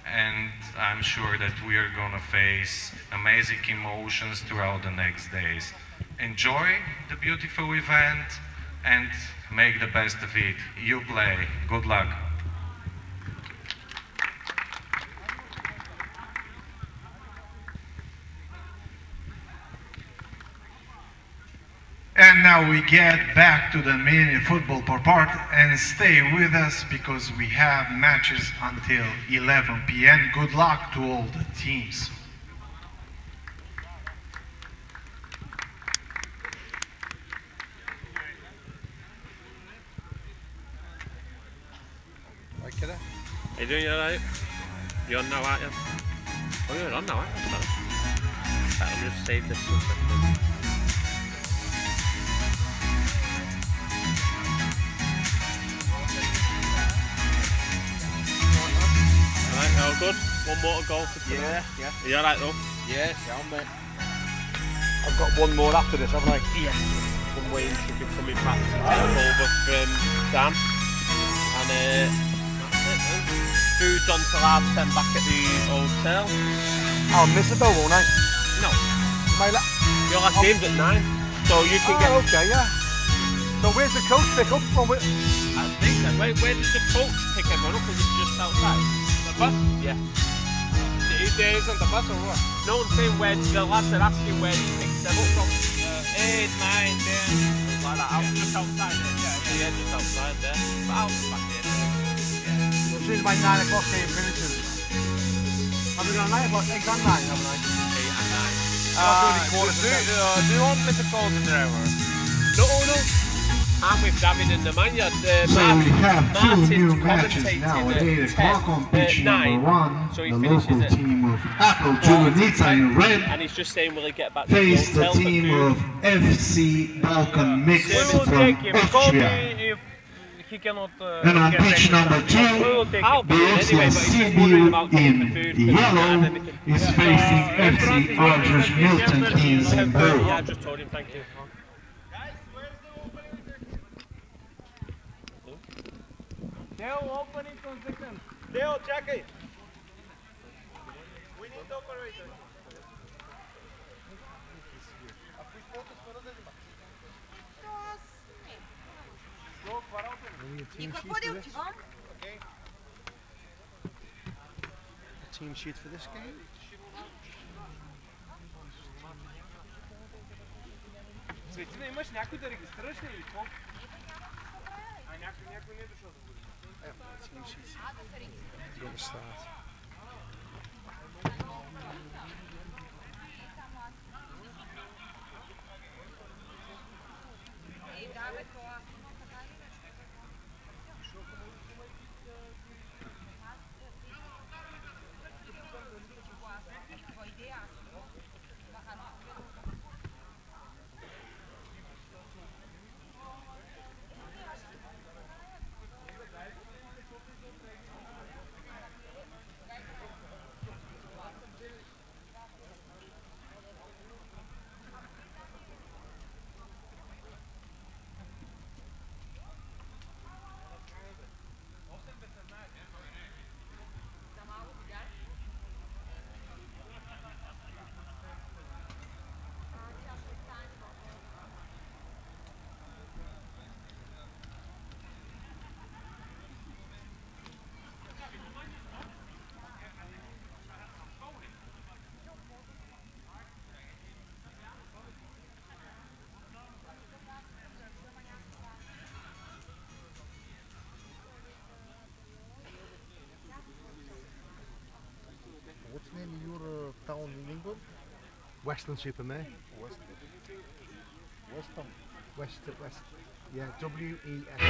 and I'm sure that we are gonna face amazing emotions throughout the next days. Enjoy the beautiful event and make the best of it. You play. Good luck. And now we get back to the mini football part and stay with us because we have matches until 11 p.m. Good luck to all the teams. How you doing, you alright? You're on now, aren't you? Oh, you're on now, aren't you? Right, let me just save this for a second. Alright, all good. One more to go for tonight. Yeah. Are you alright though? Yes, I'm mate. I've got one more after this, haven't I? Yes. One Wayne should be coming back to take over from Dan. And that's it then. Food's on till 10:30 back at the hotel. I'll miss it though, won't I? No. Your last game's at 9. So you can get... okay, yeah. So where's the coach pick up from? I think that. Where does the coach pick everyone up? Is it just outside? The bus? Yeah. There isn't the bus or what? No, I'm saying where the lads are asking where he picks them up from. 8, 9, 10. Like that, just outside there. Yeah, just outside there. But out the back there. As soon as my 9 o'clock game finishes. Have we got a 9 o'clock? Exam 9, haven't I? 8 and 9. Do you want me to call the driver? No. I'm with David and the man. So we have two new matches now at 8 o'clock on pitch number 1. So the local team of Atletic in red and he's just saying will he get back face to the the hotel team of FC Balkan Mix from Austria. He cannot, and on pitch number 2, Borussia Sibiu in yellow is facing FC Arges Milton Keynes in blue. Yeah, I just told him, thank you. Deo, open it 1 second. Deo, check it. We need the operator. Team sheet for this game. Цветина, имаш някой да регистрираш ли или какво? Някой не е дошъл да бъде. Team sheet. You're the start. What's the name of your town in England? Weston-super-Mare. West. Yeah, W-E-S.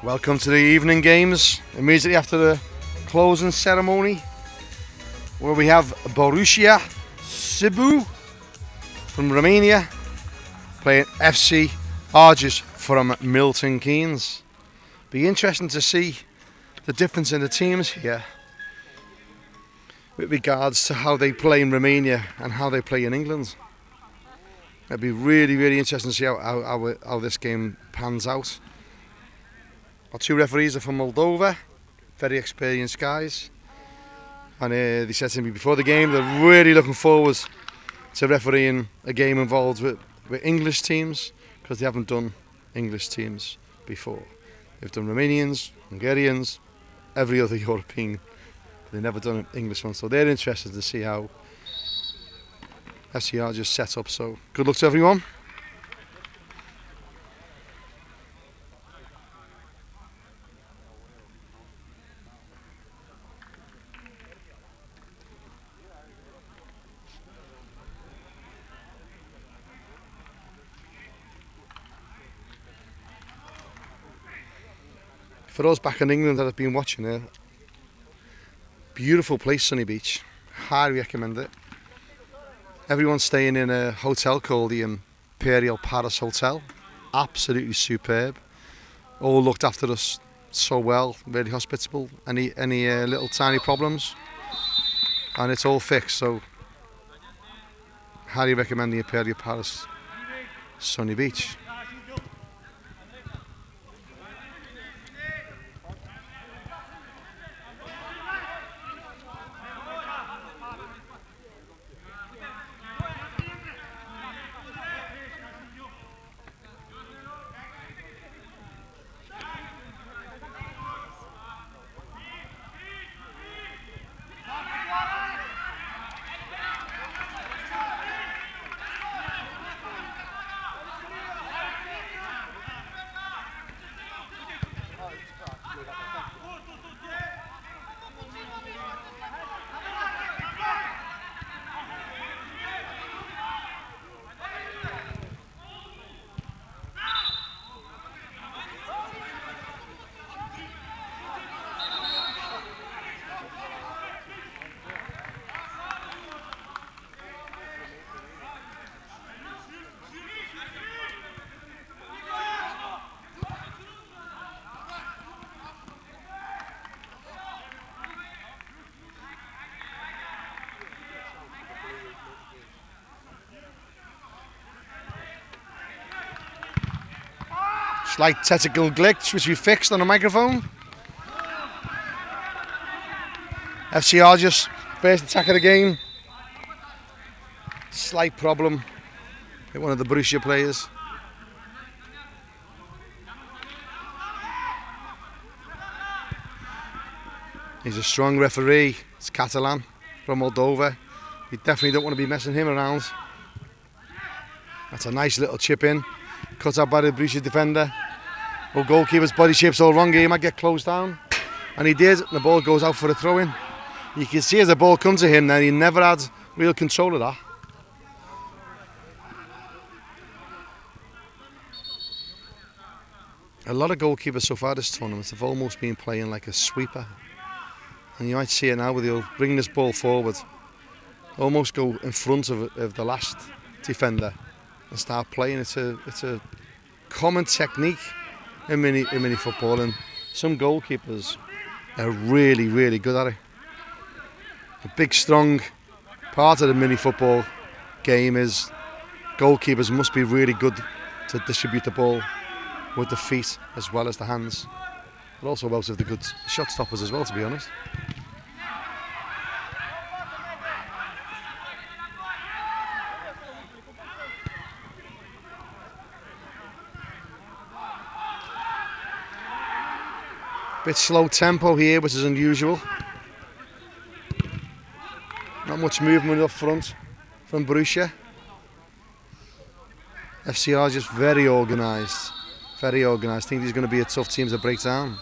Welcome to the evening games, immediately after the closing ceremony, where we have Borussia Sibiu from Romania playing FC Arges from Milton Keynes. Be interesting to see the difference in the teams here with regards to how they play in Romania and how they play in England. It'd be really interesting to see how this game pans out. Our two referees are from Moldova, very experienced guys, and they said to me before the game they're really looking forward to refereeing a game involved with English teams, because they haven't done English teams before. They've done Romanians, Hungarians, every other European, but they've never done an English one, so they're interested to see how FCR just set up. So good luck to everyone. For us back in England that have been watching it, beautiful place, Sunny Beach. Highly recommend it. Everyone's staying in a hotel called the Imperial Palace Hotel. Absolutely superb. All looked after us so well, really hospitable. Any little tiny problems, and it's all fixed. So highly recommend the Imperial Palace, Sunny Beach. Slight technical glitch which we fixed on the microphone. FC Arges, first attack of the game. Slight problem with one of the Borussia players. He's a strong referee. It's Catalan from Moldova. You definitely don't want to be messing him around. That's a nice little chip in. Cut out by the Borussia defender. Oh, goalkeeper's body shape's all wrong here. He might get closed down. And he did. And the ball goes out for a throw in. You can see as the ball comes to him then he never had real control of that. A lot of goalkeepers so far this tournament have almost been playing like a sweeper. And you might see it now where they'll bring this ball forward, almost go in front of the last defender and start playing. It's a common technique in mini football, and some goalkeepers are really, really good at it. A big strong part of the mini football game is goalkeepers must be really good to distribute the ball with the feet as well as the hands. But also most of the good shot stoppers as well, to be honest. Bit slow tempo here, which is unusual. Not much movement up front from Borussia. FCR just very organised. Very organised. I think these are going to be a tough team to break down.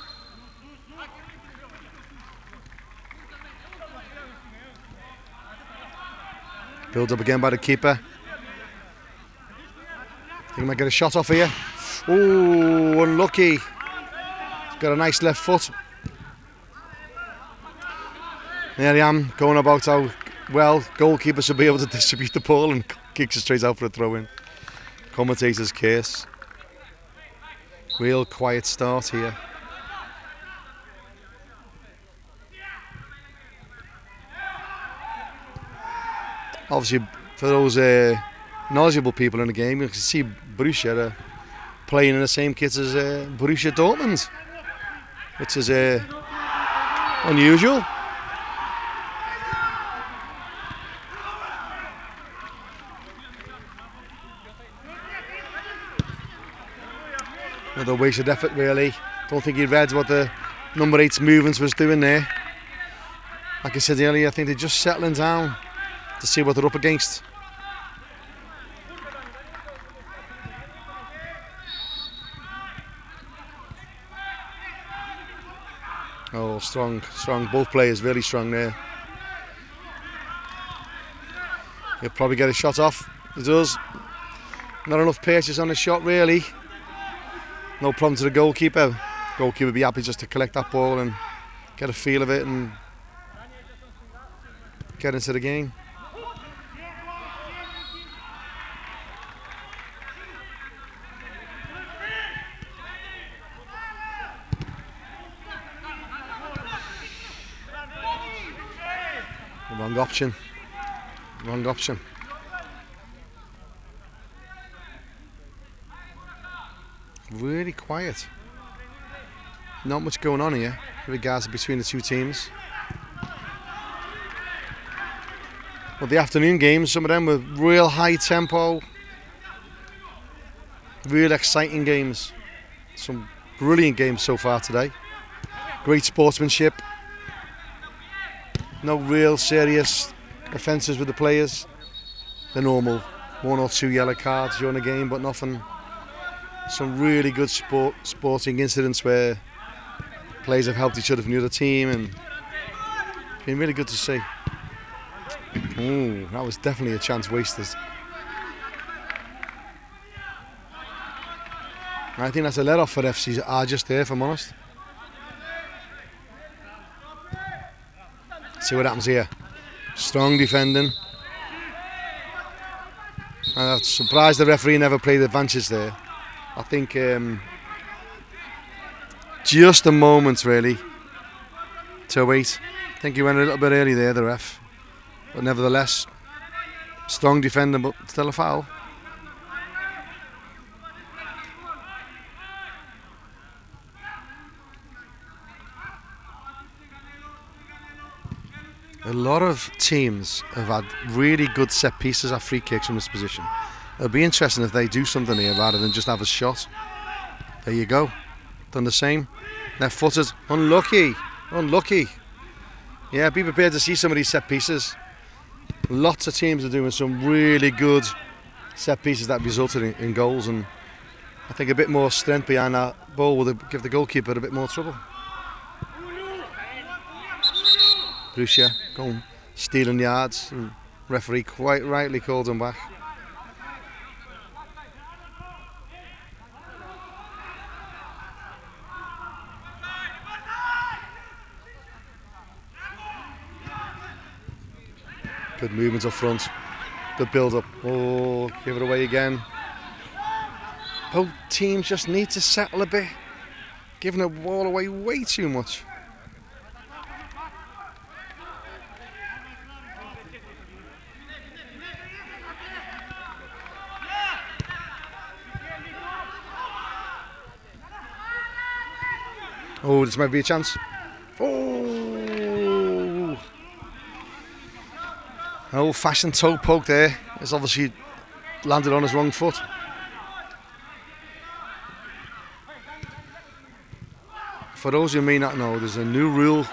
Build up again by the keeper. I think he might get a shot off here. Oh, unlucky. Got a nice left foot. There I am, going about how well goalkeepers should be able to distribute the ball, and kicks it straight out for a throw-in. Commentator's case. Real quiet start here. Obviously, for those knowledgeable people in the game, you can see Borussia playing in the same kit as Borussia Dortmund, which is unusual. Another wasted effort, really. Don't think he read what the number 8's movements was doing there. Like I said earlier, I think they're just settling down to see what they're up against. Oh, strong. Both players really strong there. He'll probably get a shot off. He does. Not enough paces on the shot, really. No problem to the goalkeeper. Goalkeeper would be happy just to collect that ball and get a feel of it and get into the game. Wrong option. Wrong option. Really quiet. Not much going on here in regards to between the two teams. Well, the afternoon games, some of them were real high tempo, real exciting games. Some brilliant games so far today. Great sportsmanship. No real serious offences with the players. The normal 1 or 2 yellow cards during the game, but nothing. Some really good sporting incidents where players have helped each other from the other team, and been really good to see. Ooh, that was definitely a chance wasted. I think that's a let off for FC Arges there, if I'm honest. See what happens here. Strong defending. I'm surprised the referee never played advantage there. I think just a moment really to wait. I think he went a little bit early there, the ref. But nevertheless, strong defending, but still a foul. A lot of teams have had really good set pieces at free kicks from this position. It'll be interesting if they do something here rather than just have a shot. There you go. Done the same. Left footed. Unlucky. Unlucky. Yeah, be prepared to see some of these set pieces. Lots of teams are doing some really good set pieces that resulted in goals, and I think a bit more strength behind that ball will give the goalkeeper a bit more trouble. Borussia going stealing yards, and referee quite rightly called him back. Good movement up front, good build up. Oh, give it away again. Both teams just need to settle a bit, giving the ball away way too much. Oh, this might be a chance. Oh! An old-fashioned toe poke there. It's obviously landed on his wrong foot. For those who may not know, there's a new rule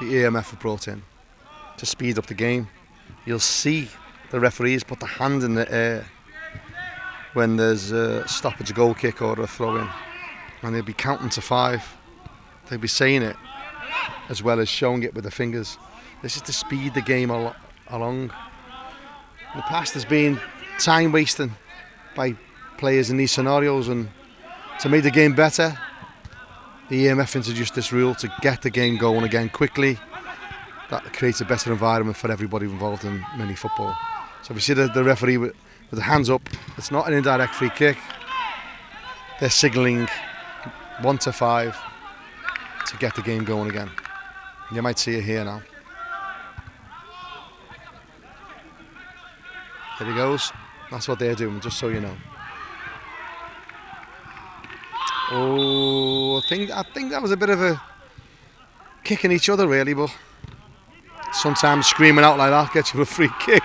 the EMF have brought in to speed up the game. You'll see the referees put the hand in the air when there's a stoppage, a goal kick or a throw-in, and they'll be counting to 5. They'll be saying it as well as showing it with the fingers. This is to speed the game along. In the past there's been time wasting by players in these scenarios, and to make the game better, the EMF introduced this rule to get the game going again quickly. That creates a better environment for everybody involved in mini football. So if you see the referee with the hands up, it's not an indirect free kick. They're signalling 1 to 5 to get the game going again. You might see it here now. There he goes. That's what they're doing, just so you know. Oh, I think that was a bit of a kicking each other really, but sometimes screaming out like that gets you a free kick.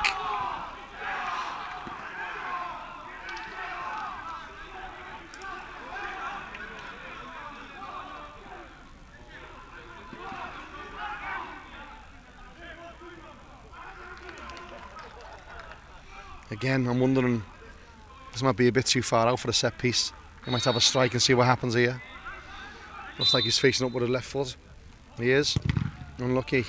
Again, I'm wondering, this might be a bit too far out for a set piece. He might have a strike and see what happens here. Looks like he's facing up with a left foot. He is. Unlucky.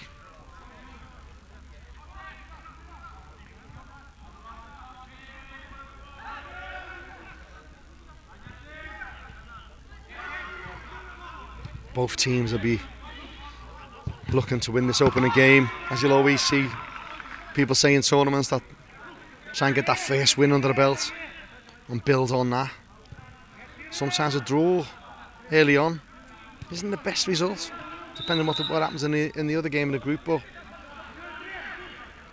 Both teams will be looking to win this opening game. As you'll always see people say in tournaments, that try and get that first win under the belt and build on that. Sometimes a draw early on isn't the best result, depending on what happens in the other game in the group. But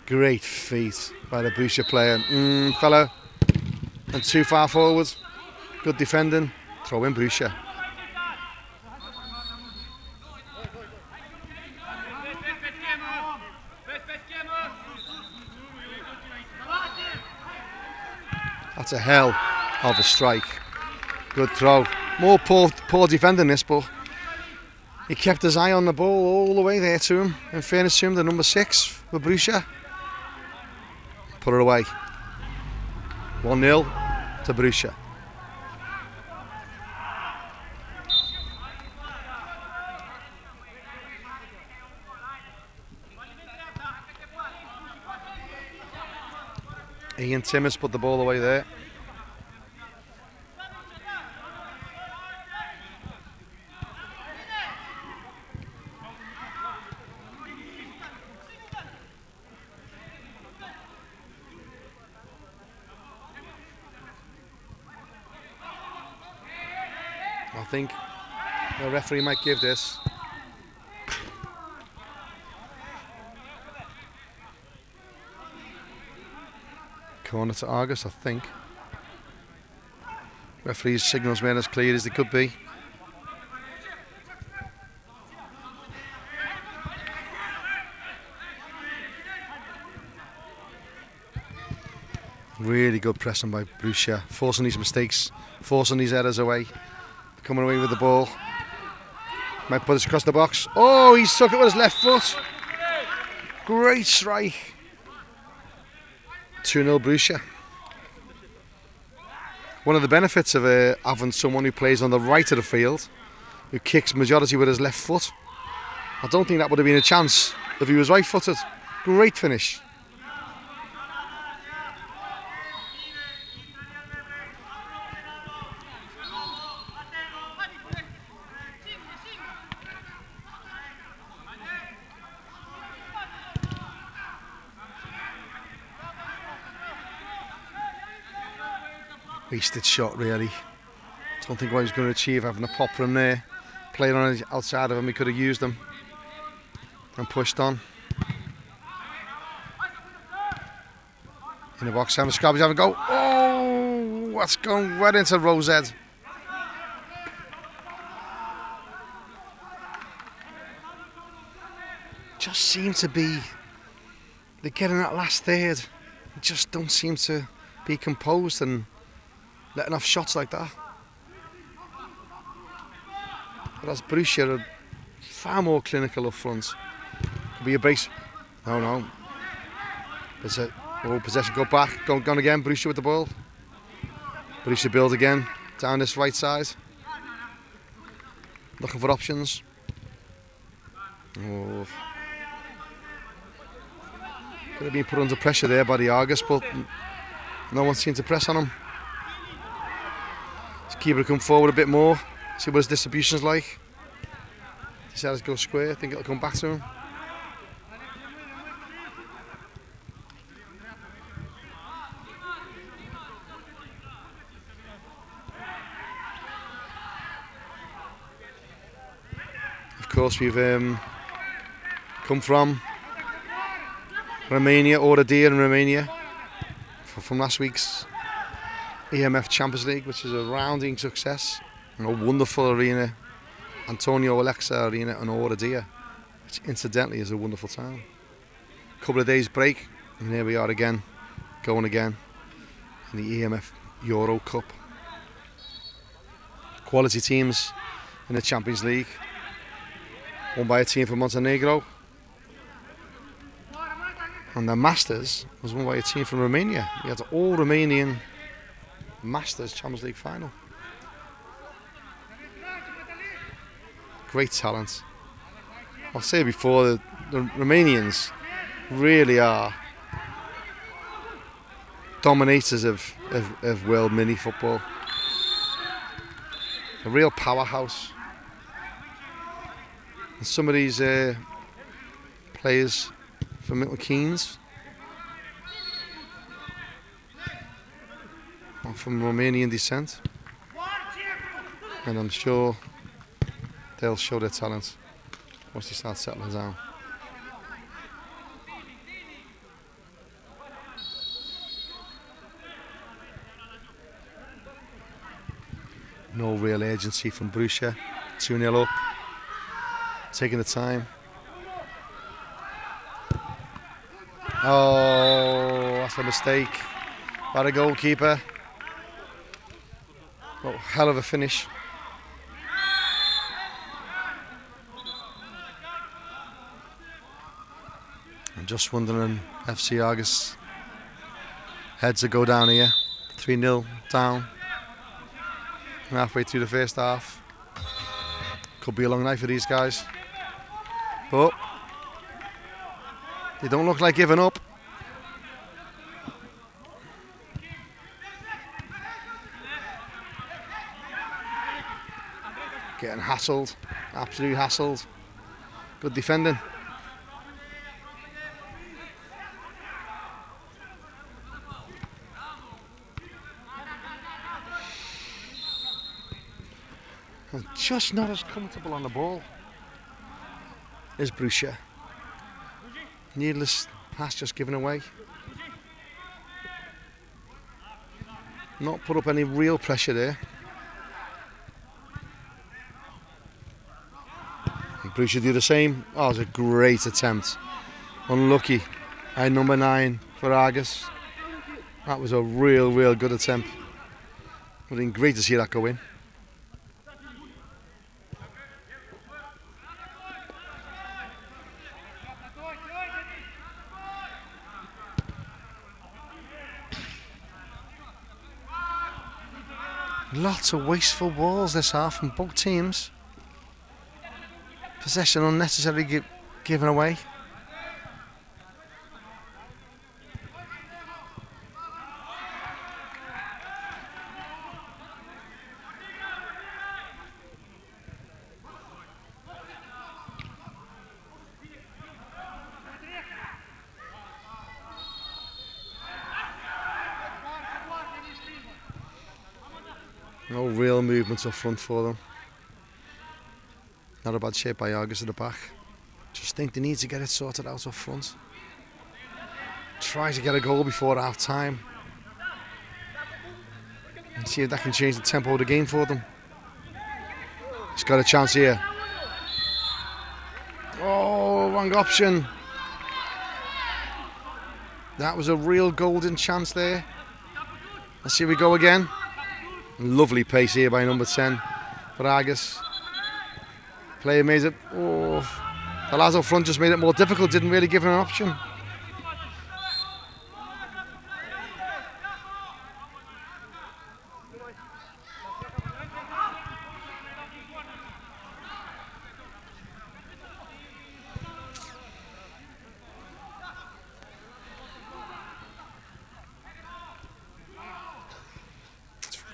great feat by the Borussia player, fella, and too far forward. Good defending. Throw in Borussia. That's a hell of a strike. Good throw. More poor defending this, but he kept his eye on the ball all the way there to him. In fairness to him, the number 6 for Borussia. Put it away. 1-0 to Borussia. Ian Timmins put the ball away there. I think the referee might give this. Corner to Arges, I think. Referee's signals weren't as clear as they could be. Really good pressing by Borussia, forcing these mistakes, forcing these errors away, coming away with the ball. Might put us across the box. Oh, he stuck it with his left foot. Great strike. 2-0 Borussia. One of the benefits of having someone who plays on the right of the field, who kicks majority with his left foot, I don't think that would have been a chance if he was right-footed. Great finish. Wasted shot, really. Don't think what he was going to achieve having a pop from there. Playing on the outside of him, he could have used them and pushed on. In the box, Simon Scrabby's having a go. Oh, that's gone right into Rose's head. Just seem to be, they're getting that last third. They just don't seem to be composed and letting off shots like that. Whereas Borussia are far more clinical up front. Could be a brace. No. Possession, go back, gone again. Borussia with the ball. Borussia build again down this right side. Looking for options. Oh. Could have been put under pressure there by the Arges, but no one seemed to press on him. Keeper come forward a bit more, see what his distribution's like. Decided to go square, I think it'll come back to him. Of course, we've come from Romania, EDERA in Romania, from last week's EMF Champions League, which is a rounding success, and a wonderful arena, Antonio Alexa Arena and EDERA, which incidentally is a wonderful town. Couple of days break, and here we are again, going again in the EMF EUROCUP. Quality teams in the Champions League, won by a team from Montenegro, and the Masters was won by a team from Romania. We had an all-Romanian Masters Champions League final. Great talent. I'll say before, the Romanians really are dominators of world mini football. A real powerhouse. And some of these players from Milton Keynes are from Romanian descent, and I'm sure they'll show their talent once they start settling down. No real urgency from Borussia. 2-0 up, taking the time. Oh, that's a mistake by the goalkeeper. Oh, hell of a finish. I'm just wondering, FC Arges heads to go down here. 3-0 down. Halfway through the first half. Could be a long night for these guys. But they don't look like giving up. Getting hassled, absolutely hassled. Good defending. And just not as comfortable on the ball is Borussia. Needless pass just given away. Not put up any real pressure there. Borussia do the same. Oh, it was a great attempt. Unlucky. Number 9 for Arges. That was a real good attempt. Would have been great to see that go in. Lots of wasteful balls this half from both teams. Possession unnecessarily given away. No real movements up front for them. Not a bad shape by Arges at the back. Just think they need to get it sorted out up front. Try to get a goal before half time. And see if that can change the tempo of the game for them. He's got a chance here. Oh, wrong option. That was a real golden chance there. Let's see if we go again. Lovely pace here by number 10 for Arges. Player made it. Oh, the lads up front just made it more difficult, didn't really give him an option.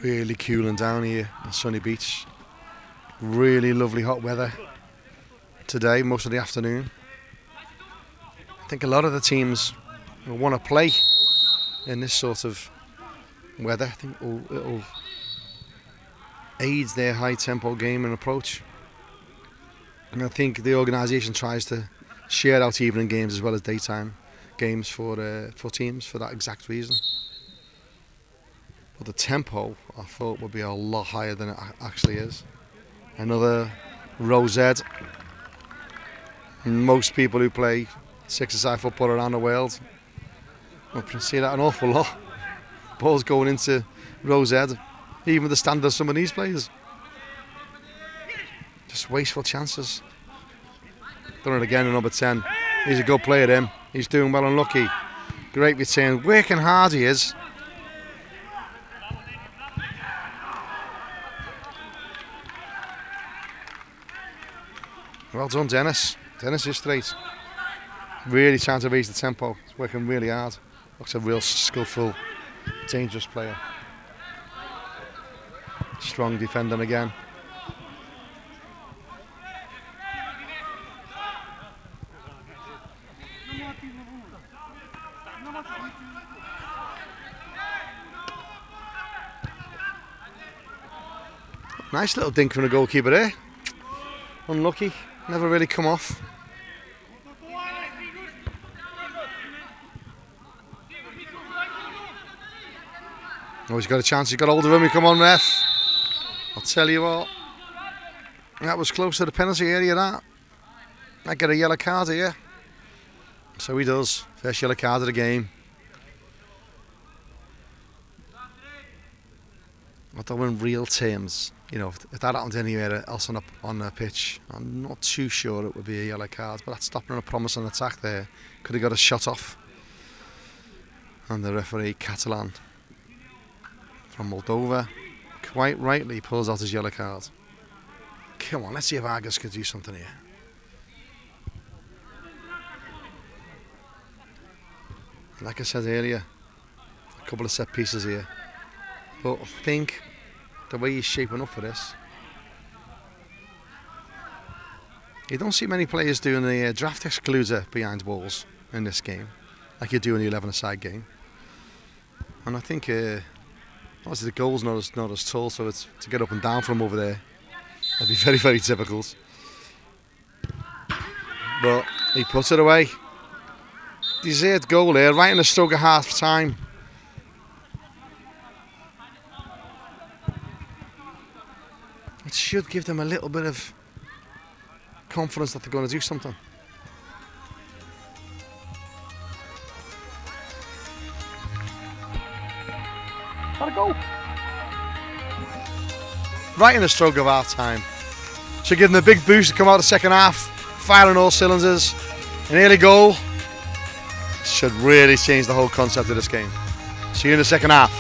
Really cooling down here on Sunny Beach. Really lovely hot weather today, most of the afternoon. I think a lot of the teams will want to play in this sort of weather. I think it'll aid their high tempo game and approach. And I think the organisation tries to share out evening games as well as daytime games for teams for that exact reason. But the tempo, I thought, would be a lot higher than it actually is. Another rosette. Most people who play six-a-side football around the world will see that an awful lot. Balls going into rosette, even the standard of some of these players. Just wasteful chances. Done it again in number 10. He's a good player, him. He's doing well and lucky. Great return. Working hard he is. Well done, Dennis. Dennis is straight. Really trying to raise the tempo. He's working really hard. Looks a real skillful, dangerous player. Strong defending again. Nice little dink from the goalkeeper there. Unlucky. Never really come off. Oh, he's got a chance. He's got hold of him. Come on, ref. I'll tell you what. That was close to the penalty area, that. I get a yellow card here. So he does. First yellow card of the game. Although in real terms, you know, if that happened anywhere else on the pitch, I'm not too sure it would be a yellow card, but that's stopping a promising attack there. Could have got a shot off. And the referee, Catalan, from Moldova, quite rightly pulls out his yellow card. Come on, let's see if Arges could do something here. Like I said earlier, a couple of set pieces here. But I think the way he's shaping up for this, you don't see many players doing the draft excluder behind balls in this game, like you do in the 11-a-side game. And I think obviously the goal's not as tall, so it's to get up and down from over there. That'd be very, very difficult. But he puts it away. Deserved goal there, right in the stroke of half time. It should give them a little bit of confidence that they're going to do something. Had a goal. Right in the stroke of half time. Should give them a big boost to come out the second half, firing all cylinders. An early goal should really change the whole concept of this game. See you in the second half.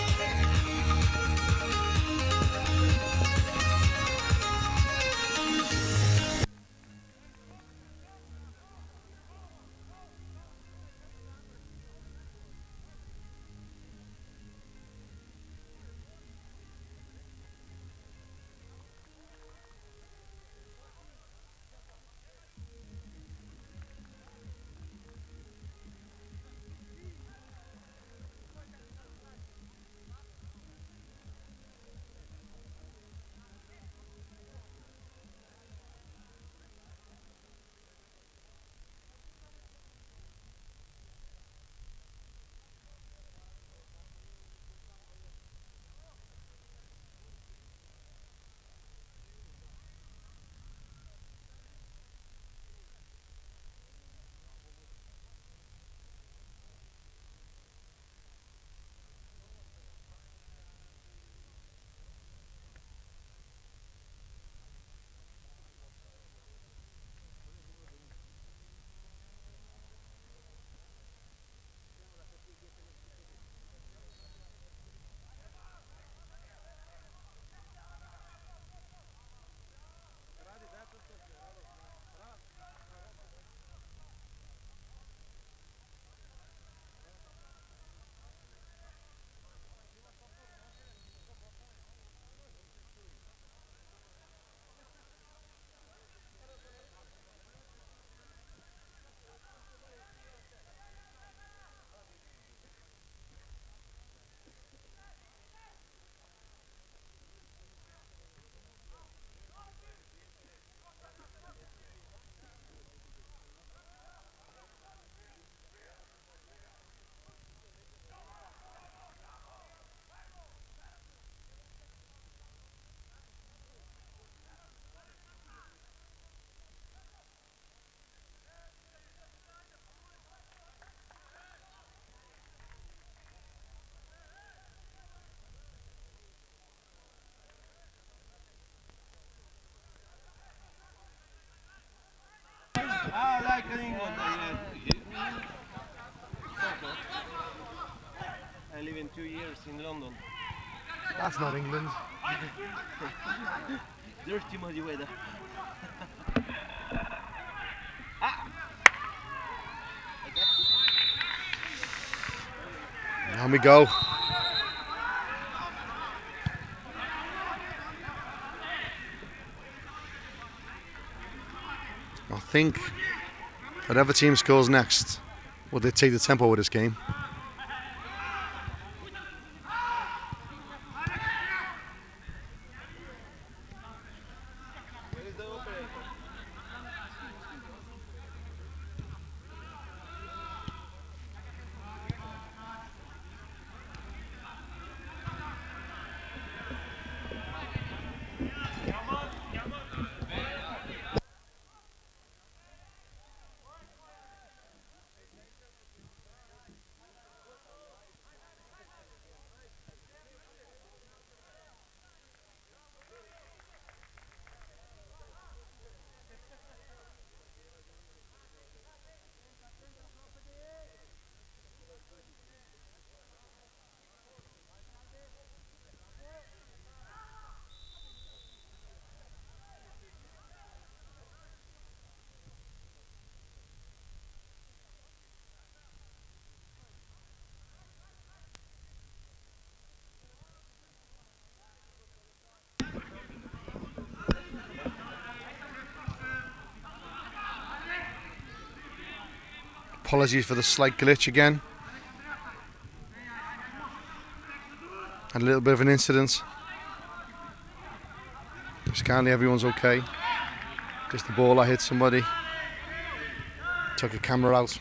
I live in 2 years in London. That's not England. Dirty muddy weather. On we go. I think whatever team scores next will dictate the tempo of this game. Apologies for the slight glitch again. Had a little bit of an incident. Apparently everyone's okay. Just the ball, I hit somebody. Took a camera out.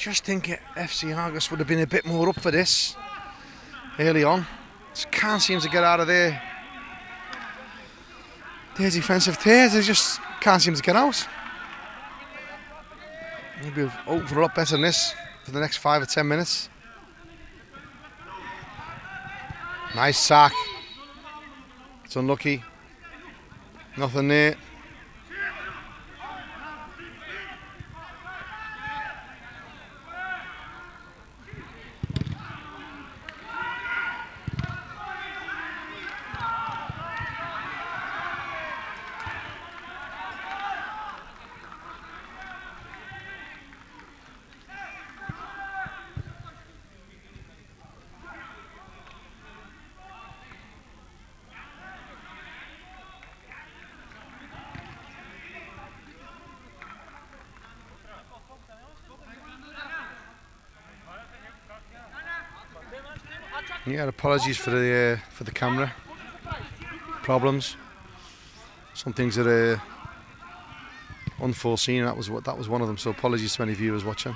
Just think FC Arges would have been a bit more up for this early on. Just can't seem to get out of their defensive tears. They just can't seem to get out. Maybe we'll hope for a lot better than this for the next 5 or 10 minutes. Nice sack. It's unlucky. Nothing there. Yeah, apologies for the camera problems. Some things that are unforeseen. That was one of them. So apologies to any viewers watching.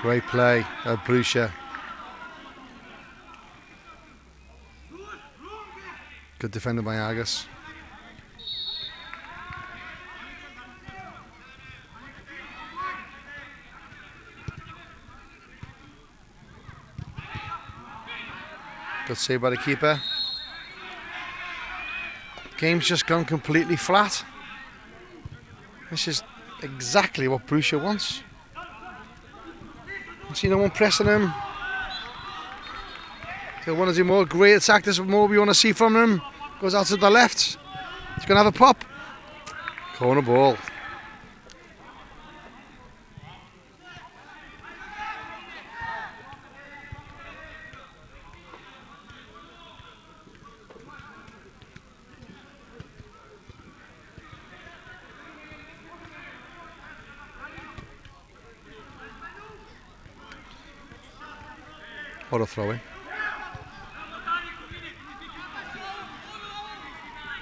Great play at Borussia. Good defended by Arges. Good save by the keeper. Game's just gone completely flat. This is exactly what Borussia wants. See no one pressing him. They want to do more great attack. This is more we want to see from him. Goes out to the left. He's going to have a pop. Corner ball. What a throw in.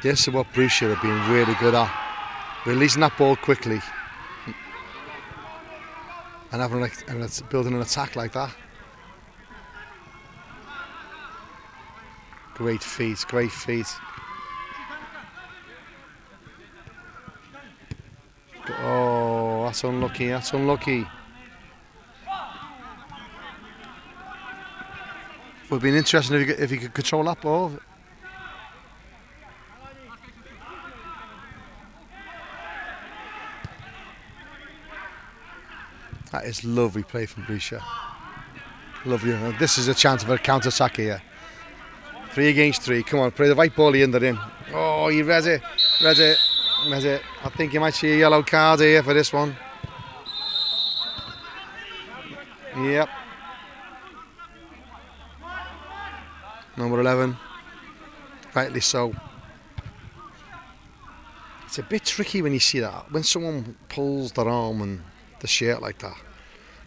This is what Borussia have been really good at. Releasing that ball quickly. And having building an attack like that. Great feet, great feet. Oh, that's unlucky, that's unlucky. Would have been interesting if he could control that ball. That is lovely play from Borussia. Lovely. This is a chance of a counter-attack here. 3 against 3. Come on, play the right ball in there in. Oh, he read it. Read it. Read it. I think you might see a yellow card here for this one. Yep. Number 11, rightly so. It's a bit tricky when you see that. When someone pulls their arm and the shirt like that,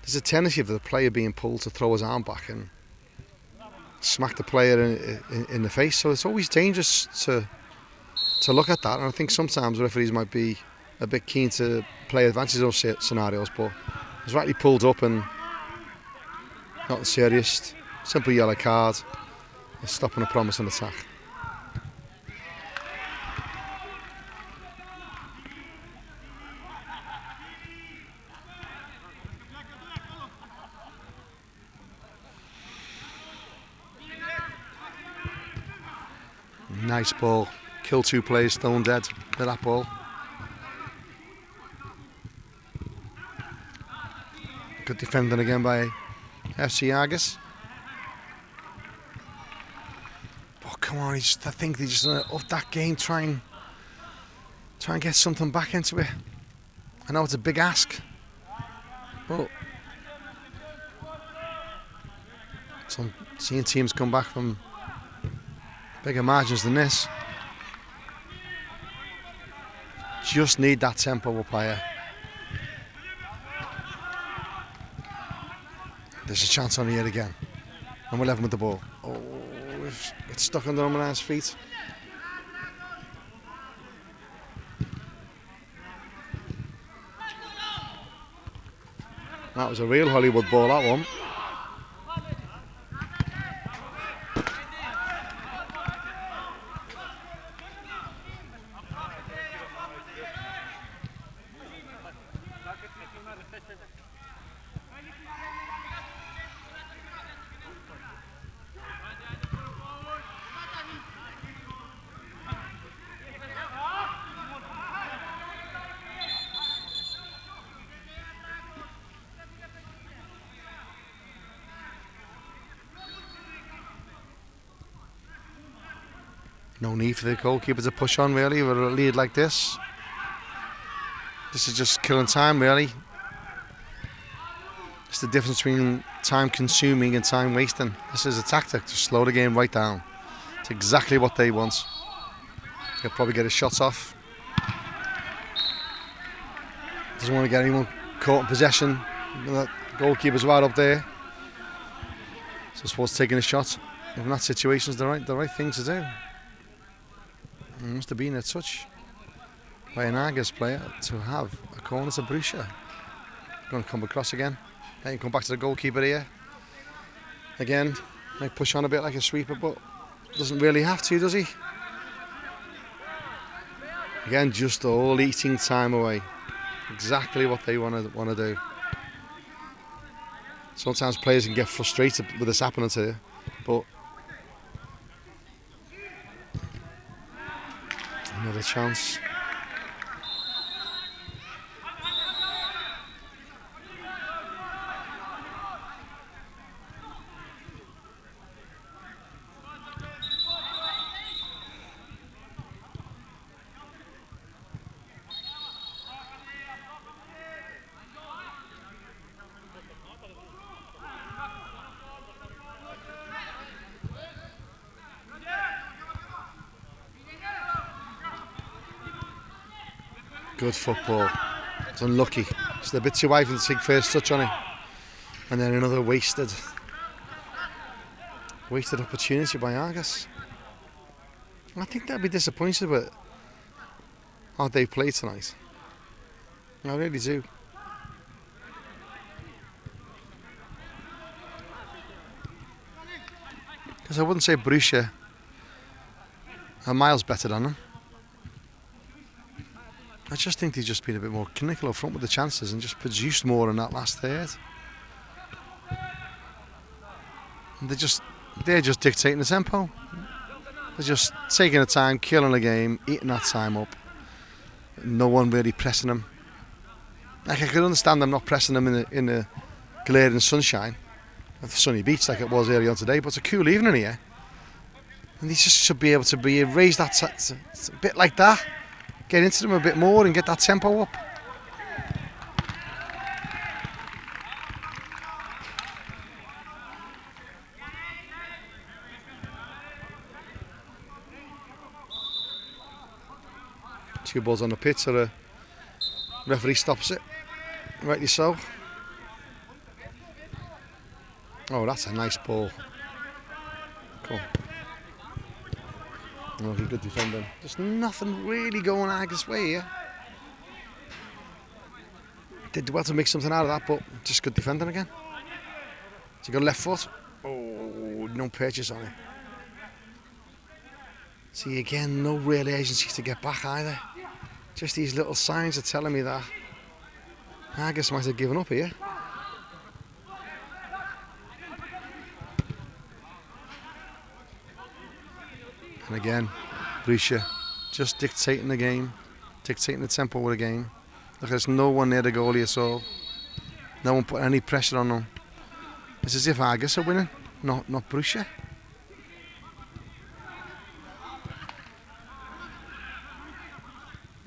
there's a tendency for the player being pulled to throw his arm back and smack the player in the face. So it's always dangerous to look at that. And I think sometimes referees might be a bit keen to play advantage of those scenarios. But it's rightly pulled up and nothing serious. Simple yellow card. It's stopping a promising attack. Nice ball. Kill 2 players, stone dead with that ball. Good defending again by FC Arges. Come on, I think they just up that game, try and try and get something back into it. I know it's a big ask, but seeing teams come back from bigger margins than this, just need that tempo up higher. There's a chance on here again. And we're 11 with the ball. Oh, it's stuck under Roman's feet. That was a real Hollywood ball, that one. No need for the goalkeeper to push on, really, with a lead like this. This is just killing time, really. It's the difference between time consuming and time wasting. This is a tactic to slow the game right down. It's exactly what they want. He'll probably get his shots off. Doesn't want to get anyone caught in possession. The goalkeeper's right up there. So Sports taking a shot. In that situation, is the right thing to do. It must have been a touch by an Arges player to have a corner to Borussia. Going to come across again. Then come back to the goalkeeper here. Again, might push on a bit like a sweeper, but doesn't really have to, does he? Again, just all eating time away. Exactly what they want to do. Sometimes players can get frustrated with this happening to you, but another chance. Good football. It's unlucky. It's a bit too wide for the take first touch on it. And then another wasted opportunity by Arges. I think they'll be disappointed with how they played tonight. I really do. Because I wouldn't say Borussia are miles better than them. I just think they've just been a bit more clinical up front with the chances and just produced more in that last third. And they're just dictating the tempo. They're just taking the time, killing the game, eating that time up. No one really pressing them. Like, I could understand them not pressing them in the glaring sunshine of the sunny beach like it was early on today, but it's a cool evening here. And they just should be able to raise that a bit like that. Get into them a bit more and get that tempo up. Two balls on the pitch, so the referee stops it. Rightly so. Oh, that's a nice ball. Cool. Oh, he's good defending. There's nothing really going Arges' way here. Did well to make something out of that, but just good defending again. So he got left foot. Oh, no purchase on it. See, again, no real agency to get back either. Just these little signs are telling me that Arges might have given up here. And again, Borussia just dictating the game, dictating the tempo of the game. Look, there's no one near the goalie at all. No one put any pressure on them. It's as if Arges are winning, not Borussia.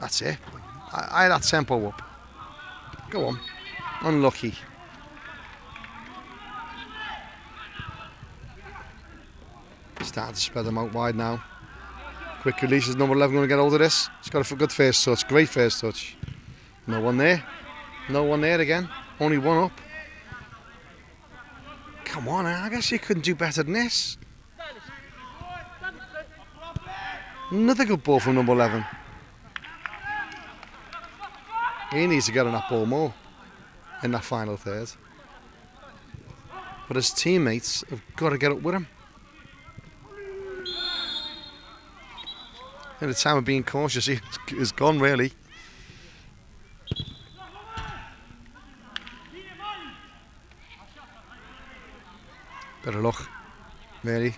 That's it. I had that tempo up. Go on. Unlucky. Starting to spread them out wide now. Quick release. Is number 11 going to get hold of this? He's got a good first touch. Great first touch. No one there. No one there again. Only one up. Come on, I guess you couldn't do better than this. Another good ball from number 11. He needs to get on that ball more in that final third. But his teammates have got to get up with him. At the time of being cautious, he is gone really. Better luck, really.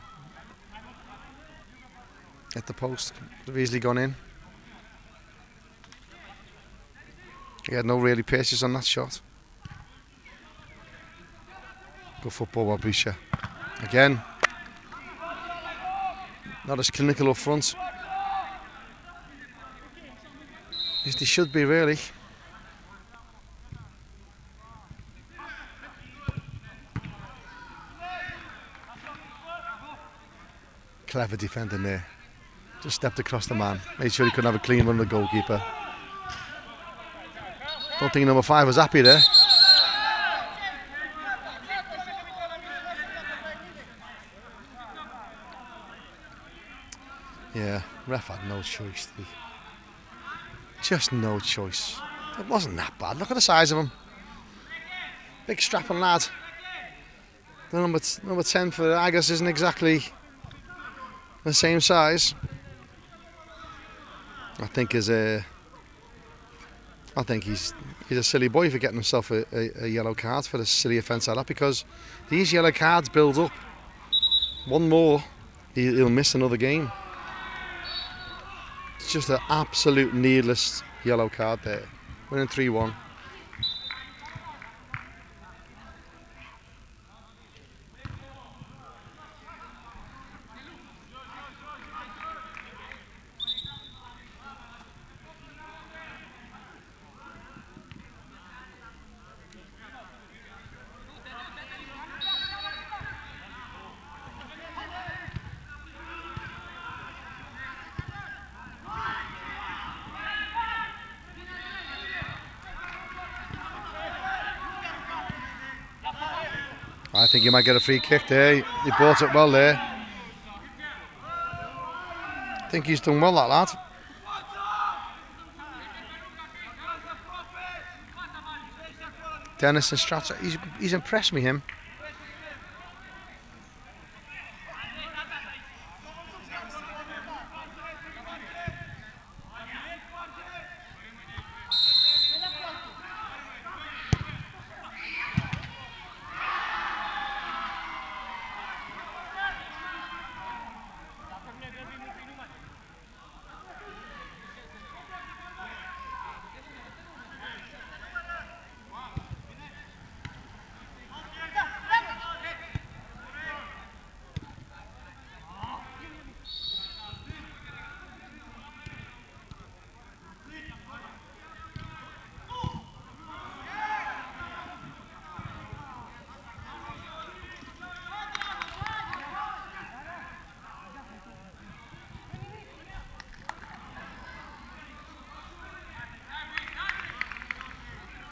At the post, could have easily gone in. He had no really patience on that shot. Good football by Borussia. Again, not as clinical up front. As they should be, really. Clever defending there. Just stepped across the man. Made sure he couldn't have a clean run of the goalkeeper. Don't think number 5 was happy there. Yeah, ref had no choice. Just no choice. It wasn't that bad. Look at the size of him. Big strapping lad. The number 10 for Arges isn't exactly the same size. I think he's a silly boy for getting himself a yellow card for the silly offence like that, because these yellow cards build up. One more, he'll miss another game. It's just an absolute needless yellow card there. Winning 3-1. I think he might get a free kick there. He bought it well there. I think he's done well, that lad. Dennis and Strata, he's impressed me, him.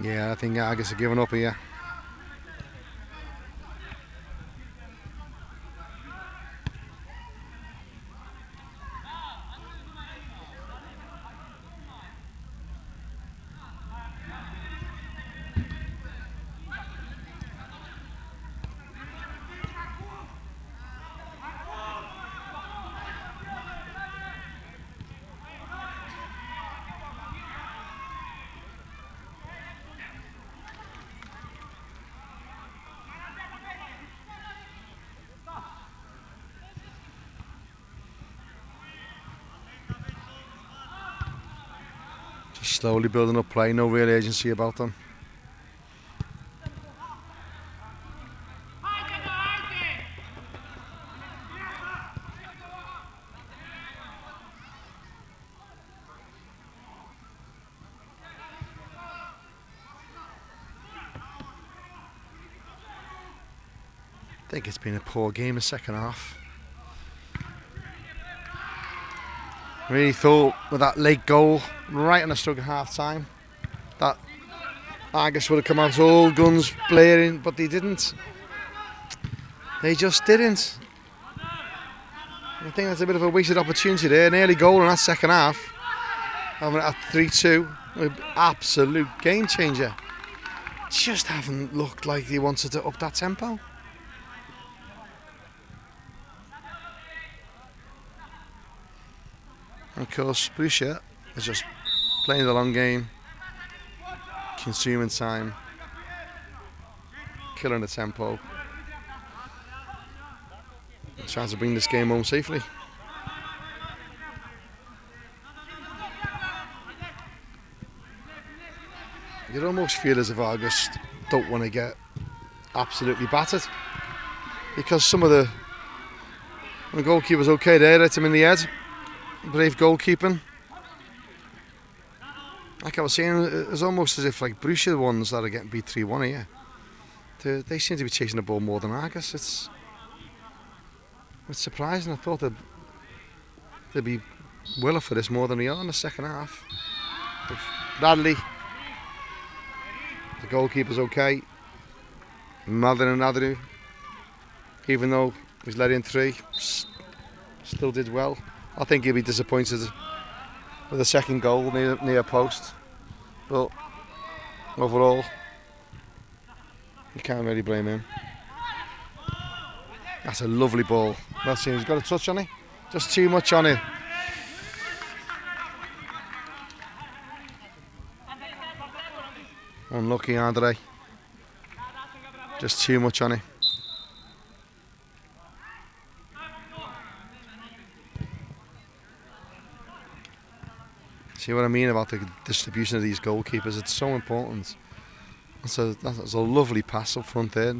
Yeah, I think Arges are giving up here. Slowly building up play, no real agency about them. think it's been a poor game in the second half. Really thought with that late goal right on the stroke of half time that Arges would have come out all guns blaring, but they didn't. They just didn't. I think that's a bit of a wasted opportunity there. An early goal in that second half, having it at 3-2, an absolute game changer. Just haven't looked like they wanted to up that tempo. And of course, Borussia is just playing the long game, consuming time, killing the tempo, and trying to bring this game home safely. You'd almost feel as if Arges don't want to get absolutely battered, because some of the goalkeeper's okay there, hit him in the head. Brave goalkeeping. Like I was saying, it's almost as if like Borussia, the ones that are getting beat 3-1 here, they seem to be chasing the ball more than Arges. It's surprising. I thought they'd be well for this more than they are in the second half. But Bradley, the goalkeeper's okay. Maldonado, even though he's let in 3, still did well. I think he'll be disappointed with the second goal near post, but overall, you can't really blame him. That's a lovely ball. Well seen. He's got a touch on it, just too much on it. Unlucky, Andre. Just too much on it. See what I mean about the distribution of these goalkeepers? It's so important. That's a lovely pass up front there.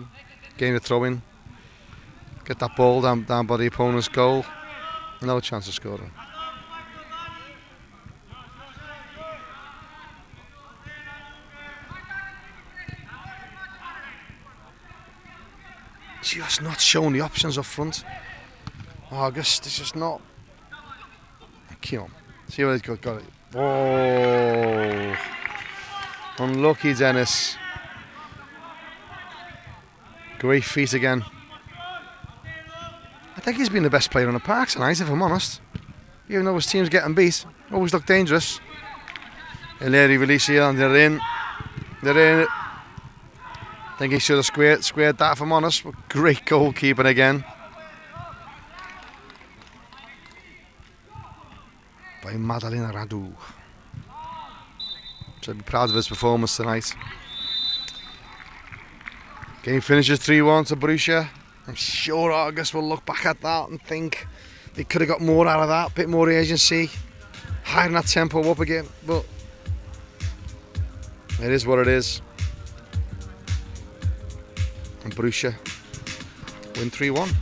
Gain a throw in. Get that ball down by the opponent's goal. No chance of scoring. Just not showing the options up front. Arges, it's just not. Come on. See what he's got it. Oh, unlucky Dennis. Great feet again. I think he's been the best player on the park tonight, if I'm honest. Even though his team's getting beat, always look dangerous. Eleri Velicia, and they're in. They're in. I think he should have squared that, if I'm honest. But great goalkeeping again by Madalina Radu. Should be proud of his performance tonight. Game finishes 3-1 to Borussia. I'm sure Arges will look back at that and think they could have got more out of that, a bit more agency, higher that tempo up again, but it is what it is. And Borussia win 3-1.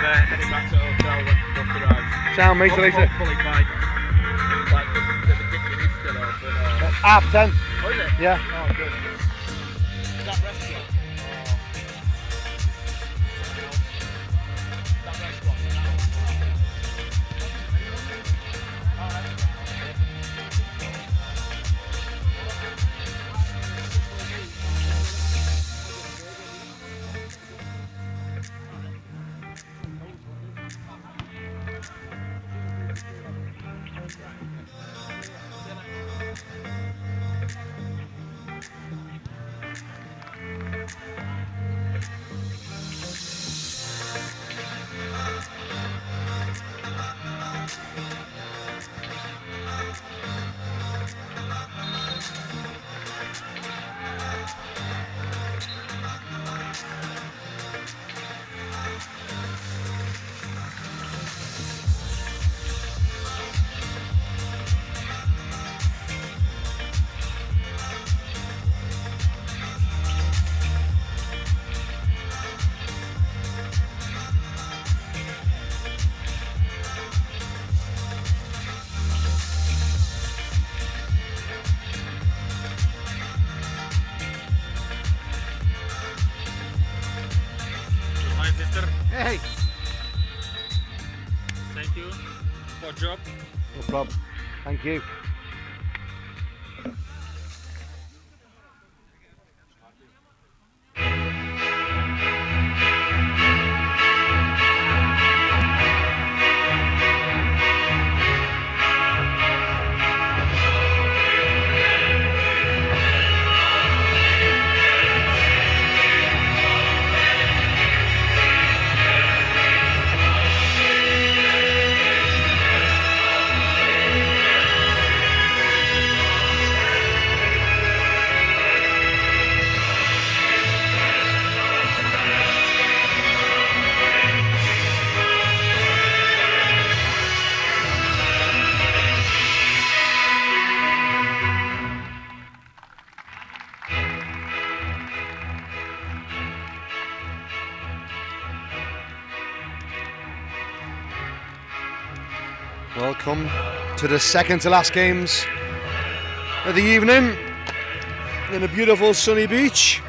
heading back to the hotel when bus arrives. Sound, mate, see you later. Hopefully by like the kitchen is still open. Or... 10:30. Oh, is it? Yeah. Oh, good. Is that restaurant? That restaurant? Hey! Thank you for job. No problem. Thank you. Welcome to the second to last games of the evening in a beautiful sunny beach.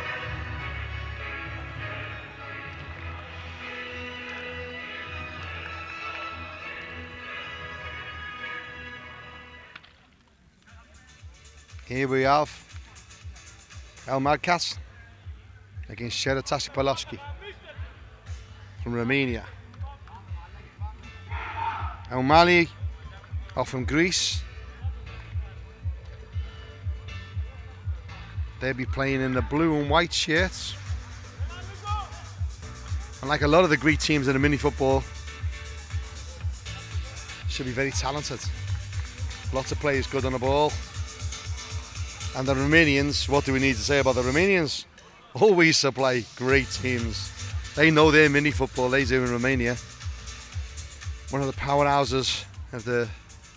Here we have Maliakas against Chedra from Romania. Mali are from Greece. They'll be playing in the blue and white shirts. And like a lot of the Greek teams in the mini football, should be very talented. Lots of players good on the ball. And the Romanians, what do we need to say about the Romanians? Always supply great teams. They know their mini football, they do in Romania. One of the powerhouses of the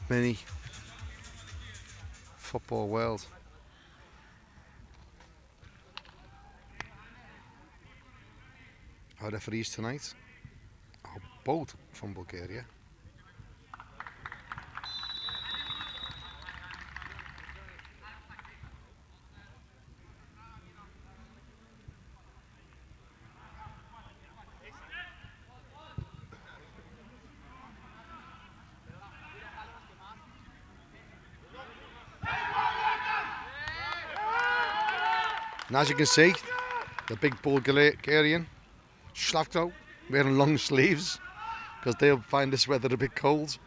mini football world. Our referees tonight are both from Bulgaria. And as you can see, the big Bulgarian Slavko wearing long sleeves because they'll find this weather a bit cold.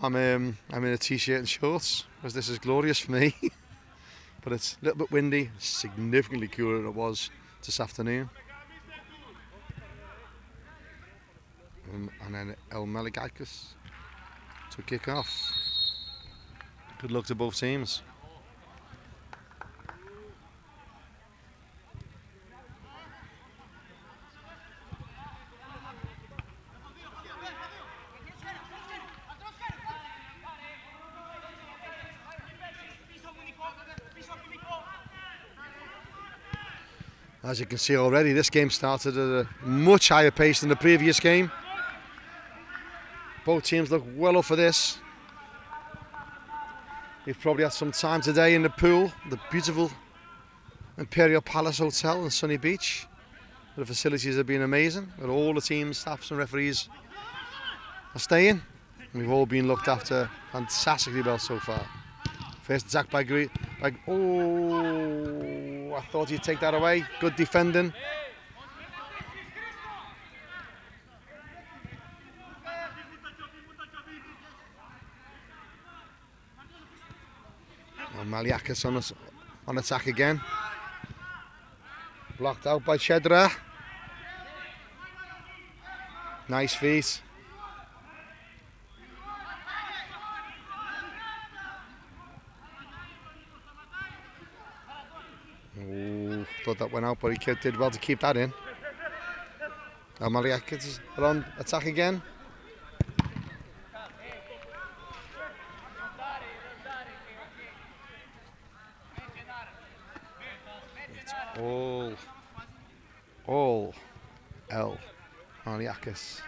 I'm in a t-shirt and shorts because this is glorious for me. But it's a little bit windy, significantly cooler than it was this afternoon. And then Maliakas to kick off. Good luck to both teams. As you can see already, this game started at a much higher pace than the previous game. Both teams look well up for this. They've probably had some time today in the pool, the beautiful Imperial Palace Hotel in Sunny Beach. The facilities have been amazing, and all the teams, staffs and referees are staying. We've all been looked after fantastically well so far. First attack by oh, I thought he'd take that away. Good defending. And Maliakas on attack again. Blocked out by Chedra. Nice feet. Oh, thought that went out, but he did well to keep that in. Maliakas are on attack again. It's all L. Maliakas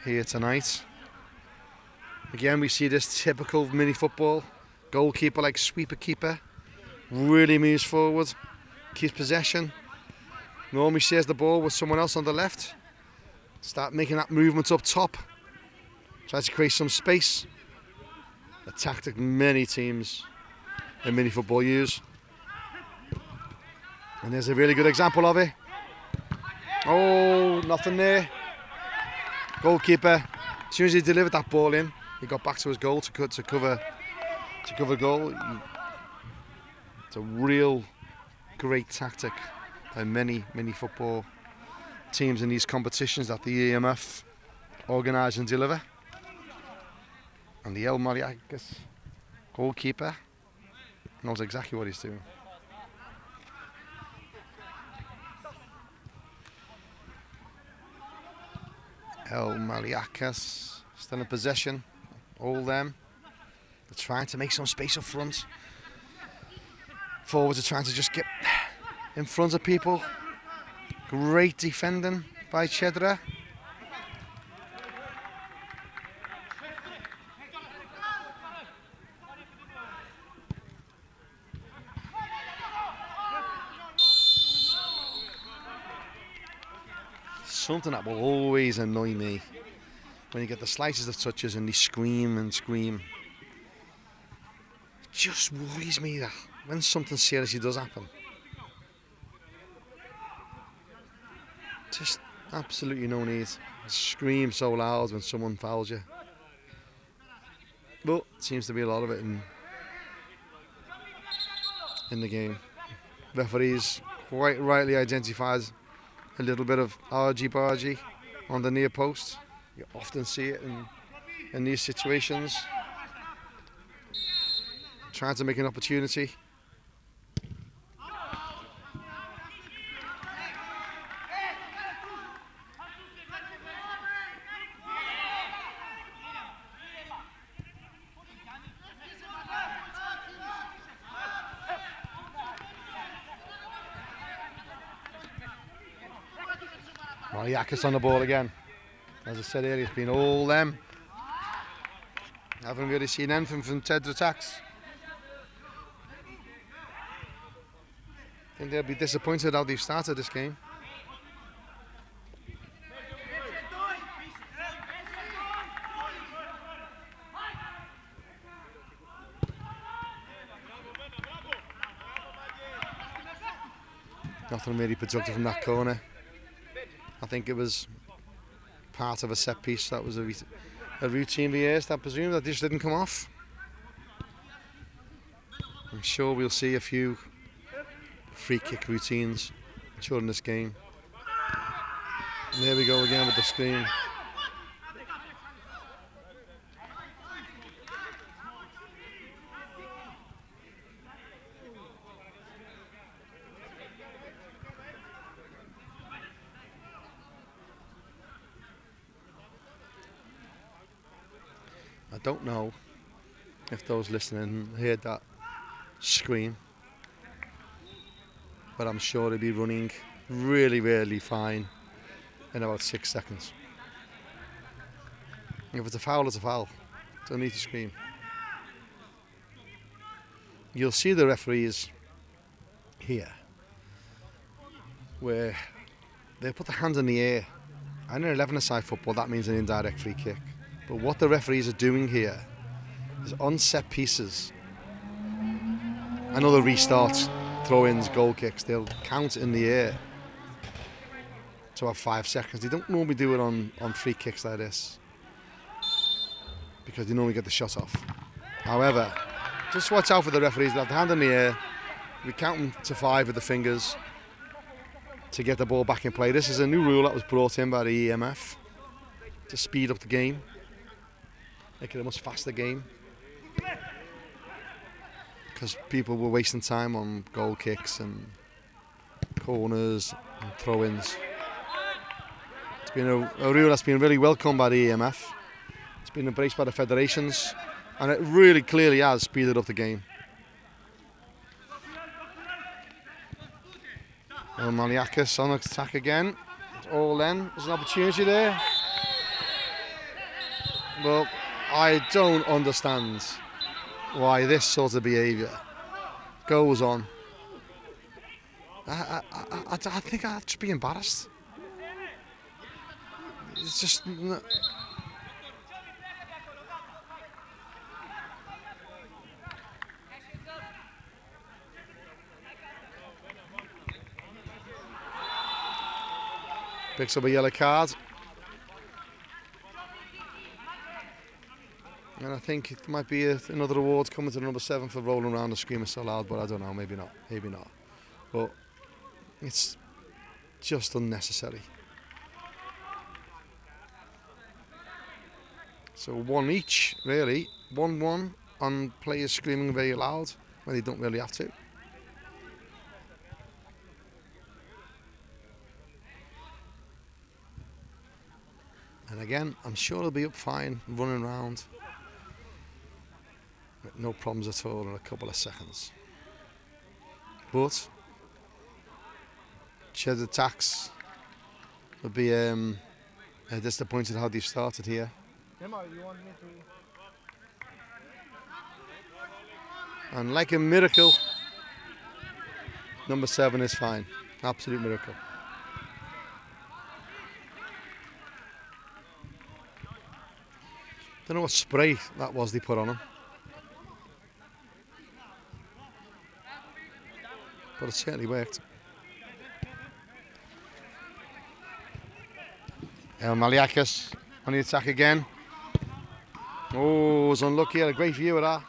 here tonight. Again, we see this typical mini football. Goalkeeper like sweeper keeper. Really moves forward. Keeps possession. Normally shares the ball with someone else on the left. Start making that movement up top. Tries to create some space. A tactic many teams in mini football use. And there's a really good example of it. Oh, nothing there. Goalkeeper, as soon as he delivered that ball in, he got back to his goal to cover goal. It's a real great tactic by many football teams in these competitions that the EMF organise and deliver. And the El Maliakas goalkeeper knows exactly what he's doing. El Maliakas still in possession, all them. They're trying to make some space up front. Forwards are trying to just get in front of people. Great defending by Chedra. Something that will always annoy me when you get the slightest of touches and they scream and scream. It just worries me that when something seriously does happen, just absolutely no need to scream so loud when someone fouls you. But seems to be a lot of it in the game. Referees quite rightly identified a little bit of argy-bargy on the near post. You often see it in these situations. Trying to make an opportunity. Maliakas on the ball again. As I said earlier, it's been all them. Haven't really seen anything from Ted's attacks. I think they'll be disappointed how they've started this game. Nothing really productive from that corner. I think it was part of a set piece that was a routine VAs, I presume, that just didn't come off. I'm sure we'll see a few free kick routines during this game. And there we go again with the screen. I don't know if those listening heard that scream, but I'm sure they'll be running really fine in about 6 seconds. If it's a foul, it's a foul. Don't need to scream. You'll see the referees here, where they put their hands in the air. I know 11-a-side football, that means an indirect free kick. But what the referees are doing here is on set pieces, and other restarts, throw-ins, goal kicks, they'll count in the air to have 5 seconds. They don't normally do it on free kicks like this, because they normally get the shot off. However, just watch out for the referees. They have the hand in the air. We count them to 5 with the fingers to get the ball back in play. This is a new rule that was brought in by the EMF to speed up the game, make it a much faster game, because people were wasting time on goal kicks and corners and throw-ins. It's been a rule that's been really welcomed by the EMF. It's been embraced by the federations, and it really clearly has speeded up the game. And Maliakas on attack again. It's all then. There's an opportunity there. Well, I don't understand why this sort of behaviour goes on. I think I'd just be embarrassed. It's just... Picks up a yellow card. And I think it might be another award coming to number 7 for rolling around and screaming so loud, but I don't know, maybe not, maybe not. But it's just unnecessary. So 1 each, really. 1-1 on players screaming very loud when they don't really have to. And again, I'm sure he'll be up fine, running around with no problems at all in a couple of seconds. But Chedra attacks will be disappointed how they've started here. And like a miracle, number 7 is fine. Absolute miracle. Don't know what spray that was they put on him, but it certainly worked. Maliakas on the attack again. Oh, was unlucky. Had a great view of that.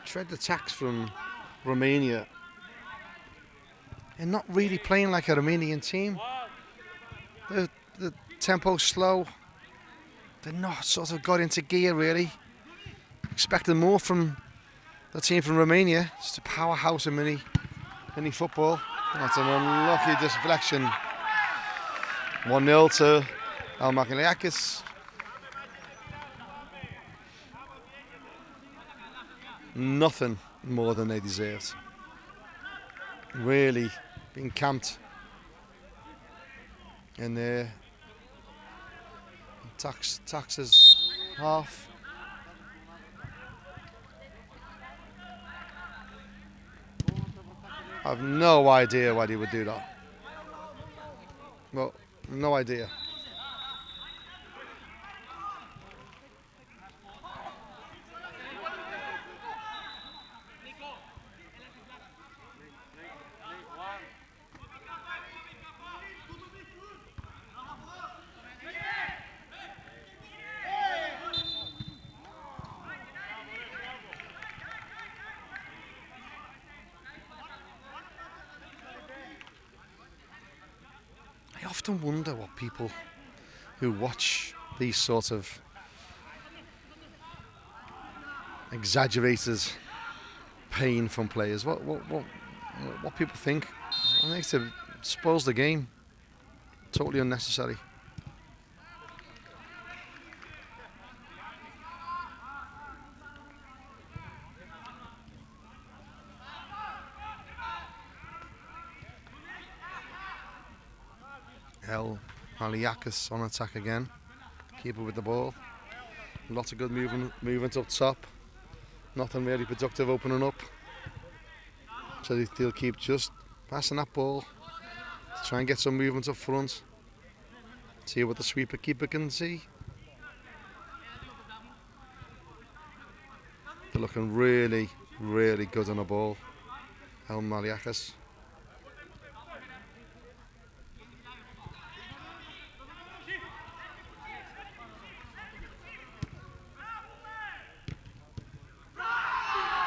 Tread attacks from Romania. They're not really playing like a Romanian team. The tempo's slow. They're not sort of got into gear really. Expecting more from the team from Romania. It's a powerhouse in mini football. That's an unlucky deflection. 1-0 to Maliakas. Nothing more than they deserved. Really being camped in there. Taxes half. I have no idea why they would do that. Well, no idea. I often wonder what people who watch these sort of exaggerated pain from players, what people think. I think to spoils the game. Totally unnecessary. Maliakas on attack again. Keeper with the ball. Lots of good movement up top. Nothing really productive opening up. So they'll keep just passing that ball to try and get some movement up front. See what the sweeper keeper can see. They're looking really, really good on the ball. Maliakas.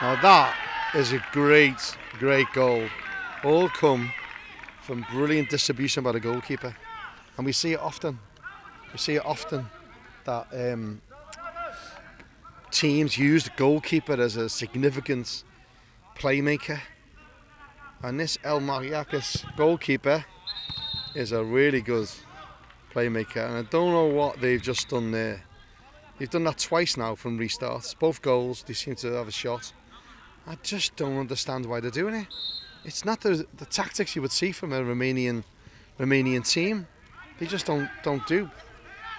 Now that is a great goal. All come from brilliant distribution by the goalkeeper. And we see it often. We see it often that teams use the goalkeeper as a significant playmaker. And this Maliakas goalkeeper is a really good playmaker. And I don't know what they've just done there. They've done that twice now from restarts. Both goals, they seem to have a shot. I just don't understand why they're doing it. It's not the tactics you would see from a Romanian team. They just don't do.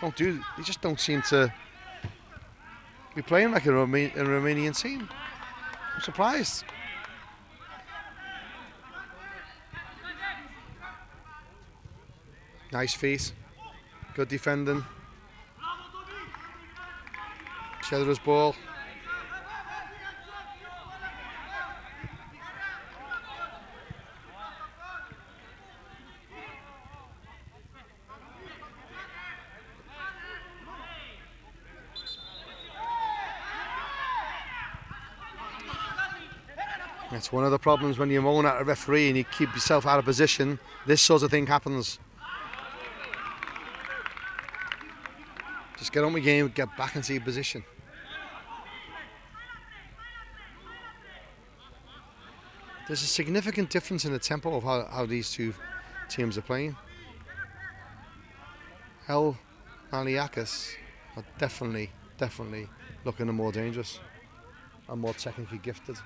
They just don't seem to be playing like a Romanian team. I'm surprised. Nice feet. Good defending. Chedra's ball. It's one of the problems when you moan at a referee and you keep yourself out of position. This sort of thing happens. Just get on with the game, get back into your position. There's a significant difference in the tempo of how these two teams are playing. Maliakas are definitely looking more dangerous and more technically gifted.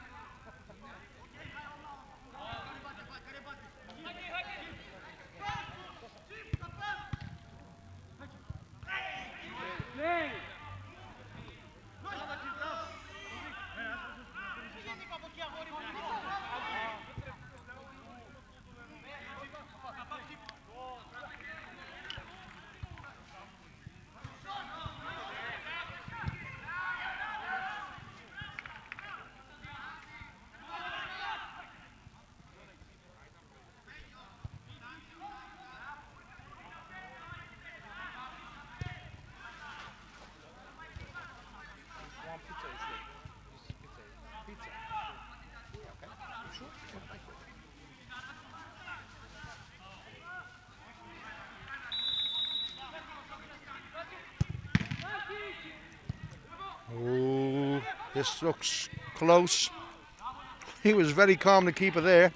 Oh, this looks close. He was very calm, the keeper there.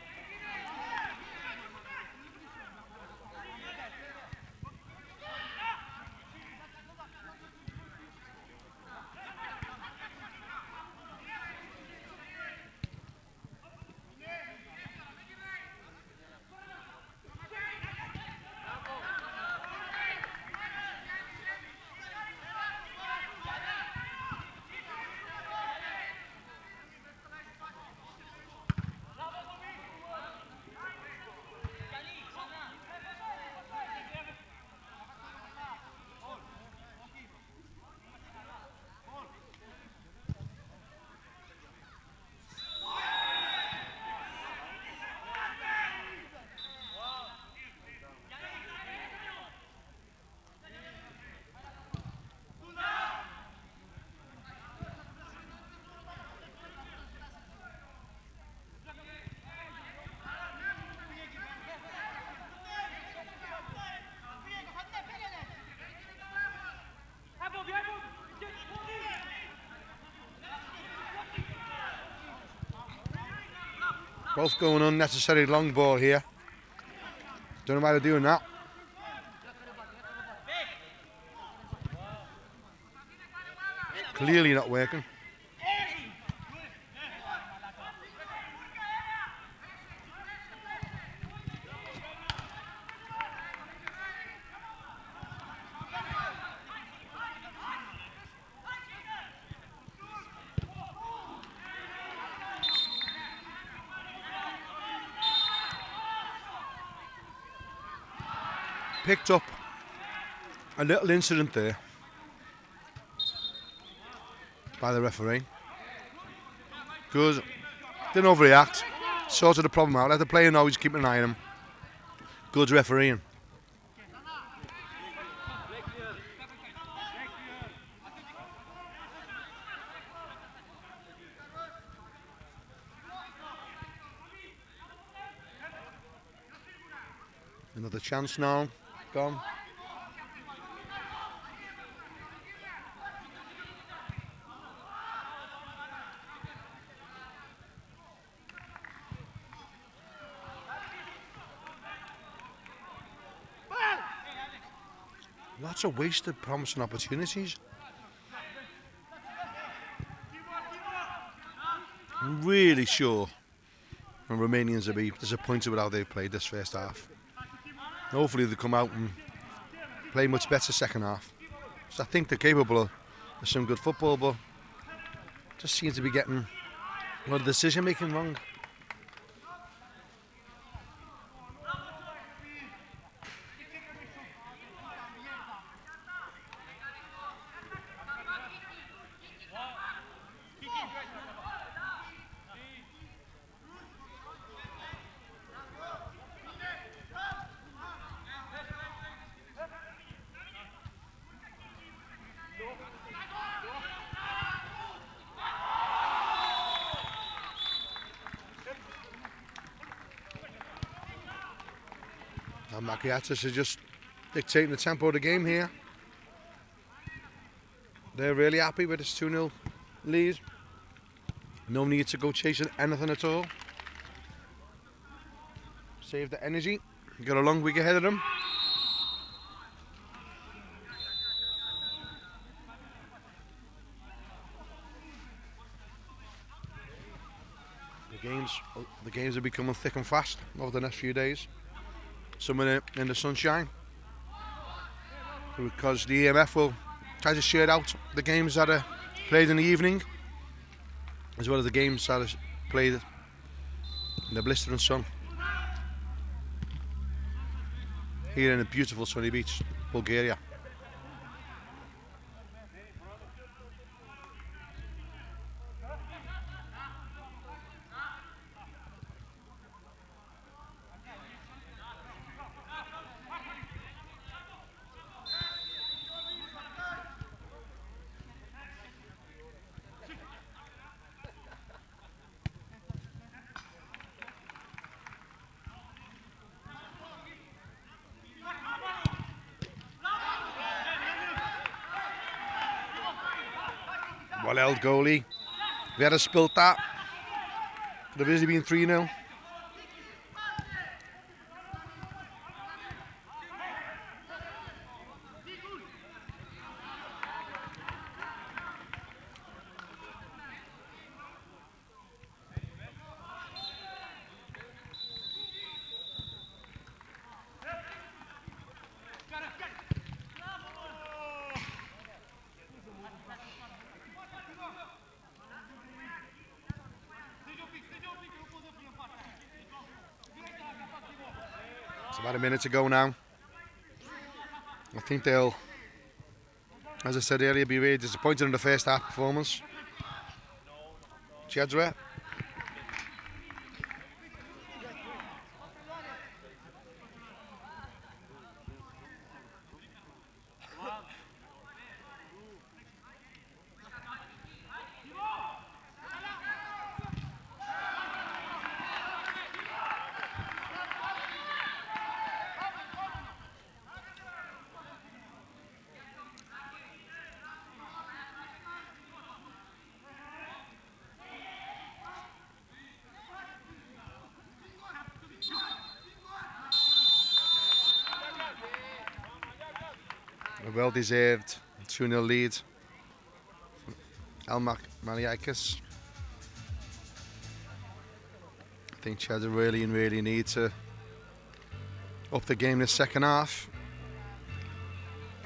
Both going unnecessary long ball here. Don't know why they're doing that. Clearly not working. picked up a little incident there by the referee. Good, didn't overreact, sorted the problem out, let the player know he's keeping an eye on him. Good refereeing. Another chance now, gone. Lots of wasted promising opportunities. I'm really sure the Romanians will be disappointed with how they've played this first half. Hopefully they come out and play much better second half. So I think they're capable of some good football, but just seems to be getting a lot of decision making wrong. And Maliakas is just dictating the tempo of the game here. They're really happy with this 2-0 lead. No need to go chasing anything at all. Save the energy. Got a long week ahead of them. The games are becoming thick and fast over the next few days. Some in the sunshine, because the EMF will try to share out the games that are played in the evening, as well as the games that are played in the blistering sun. Here in a beautiful sunny beach, Bulgaria. Well held goalie. We had spilt that. Could have easily been 3-0. It's about a minute to go now. I think they'll, as I said earlier, be really disappointed in the first half performance. Chedra. A well-deserved 2-0 lead. Maliakas. I think Chedra really need to up the game this second half.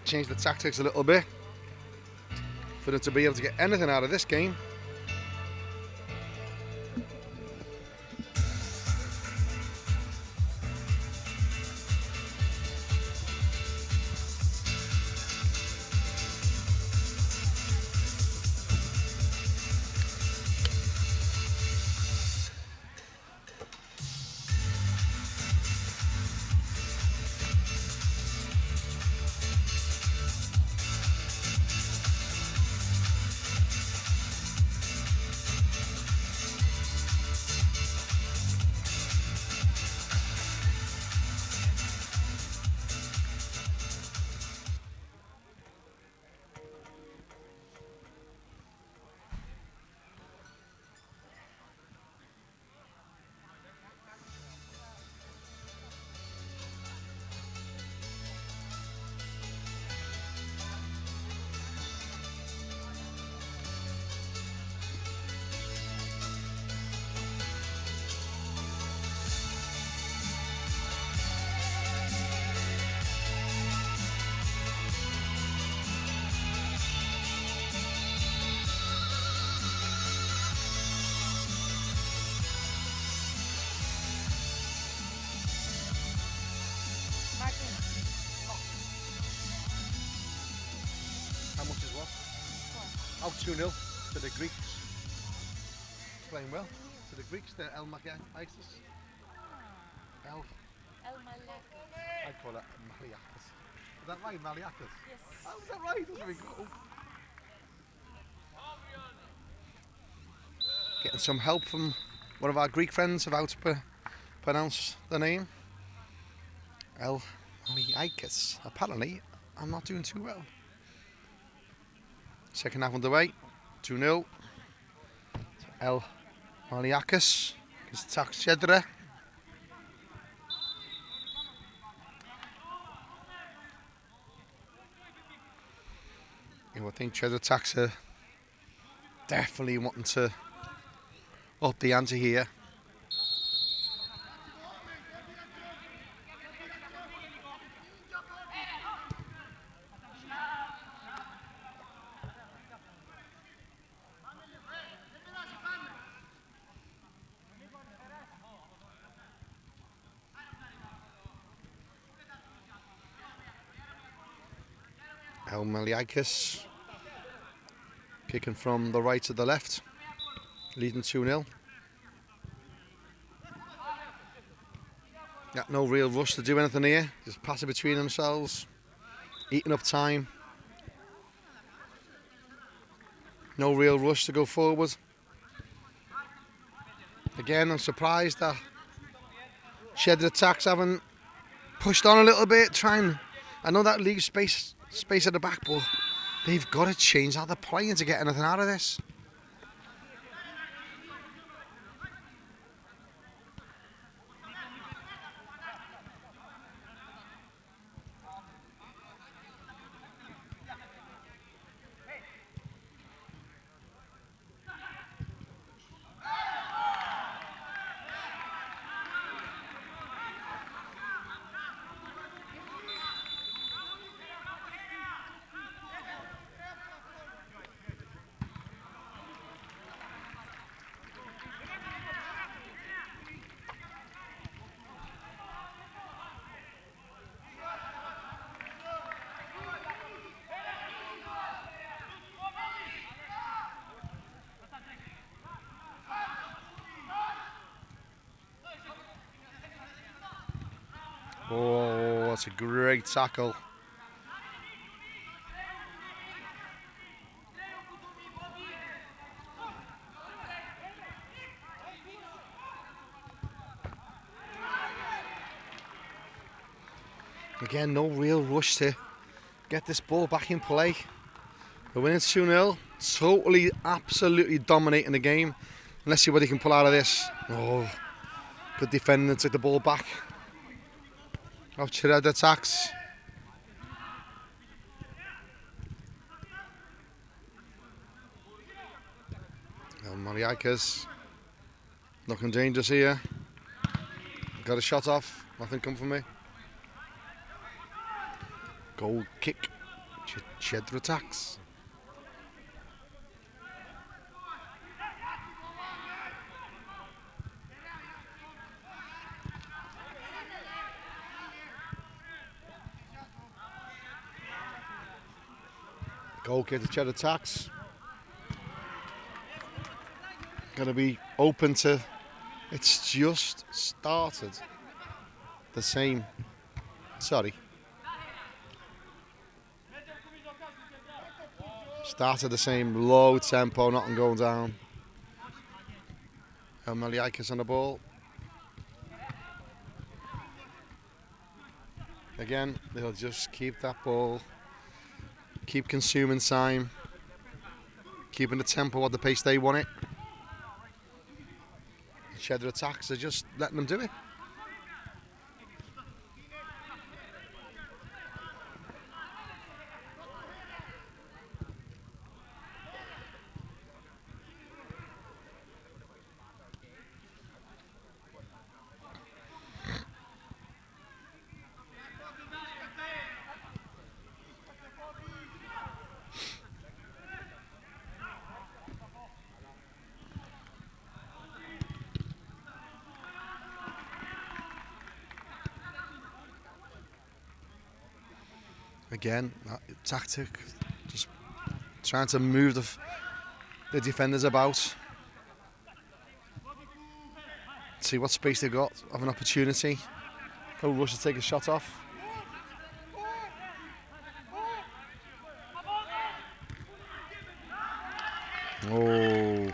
Change the tactics a little bit for them to be able to get anything out of this game. How much is what? Out 2-0 to the Greeks. Playing well to the Greeks, the El Maliakas. El Maliakas. I call it Maliakas. Is that right, Maliakas? Yes. Oh, is that right? Doesn't yes. Go. Getting some help from one of our Greek friends of how to pronounce the name. El Maliakas. Apparently, I'm not doing too well. Second half underway. 2-0. El Maliakas. It's tax Chedra. I think Chedra tax are definitely wanting to up the ante here. El Maliakas kicking from the right to the left, leading 2-0. Got no real rush to do anything here, just pass it between themselves, eating up time. No real rush to go forward. Again, I'm surprised that Chedra attacks haven't pushed on a little bit, I know that leaves space at the back, but they've got to change how they're playing to get anything out of this. Oh, that's a great tackle. Again, no real rush to get this ball back in play. We're winning 2-0. Totally, absolutely dominating the game. Let's see what he can pull out of this. Oh, good defending to take the ball back. Of Chedra attacks. Maliakas looking dangerous here. Got a shot off. Nothing come from me. Goal kick. Chedra attacks. Goal kick to Chedra attacks. Going to be open to. It's just started the same. Sorry. Started the same low tempo, nothing going down. Maliakas on the ball. Again, they'll just keep that ball. Keep consuming time. Keeping the tempo at the pace they want it. Chedra attacks are just letting them do it. Again, tactic, just trying to move the defenders about. See what space they've got, have an opportunity. Go rush to take a shot off. Oh,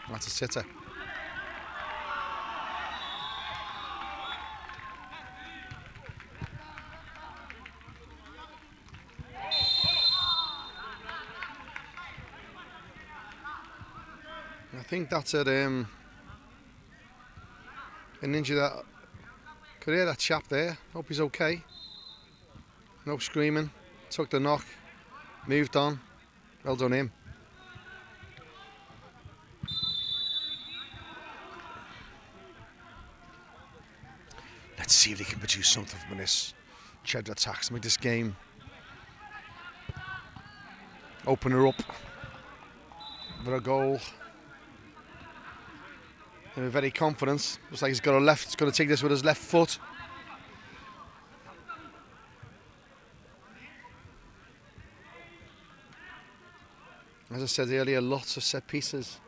that's a sitter. I think that's an injury that could hear that chap there. Hope he's okay. No screaming. Took the knock. Moved on. Well done him. Let's see if they can produce something from this Chedra attacks. Make this game open her up for a goal. They're very confident. Looks like he's got a left. He's going to take this with his left foot. As I said earlier, lots of set pieces.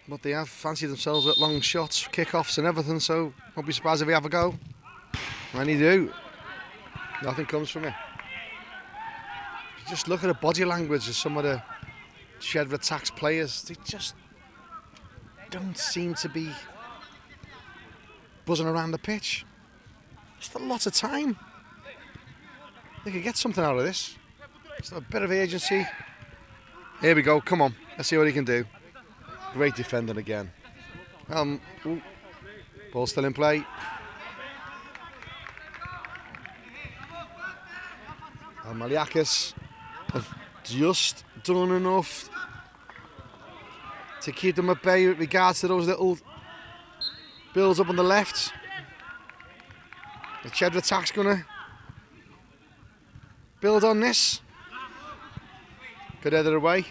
But they have fancied themselves with long shots, kick-offs and everything, so won't be surprised if they have a go. And they do. Nothing comes from it. Just look at the body language of some of the Chedra attacks players. They just don't seem to be buzzing around the pitch. Just a lot of time. They could get something out of this. Just a bit of agency. Here we go, come on. Let's see what he can do. Great defending again. Ball still in play. Maliakas have just done enough to keep them at bay with regards to those little builds up on the left. The Chedra attack's gonna build on this. Could head it away.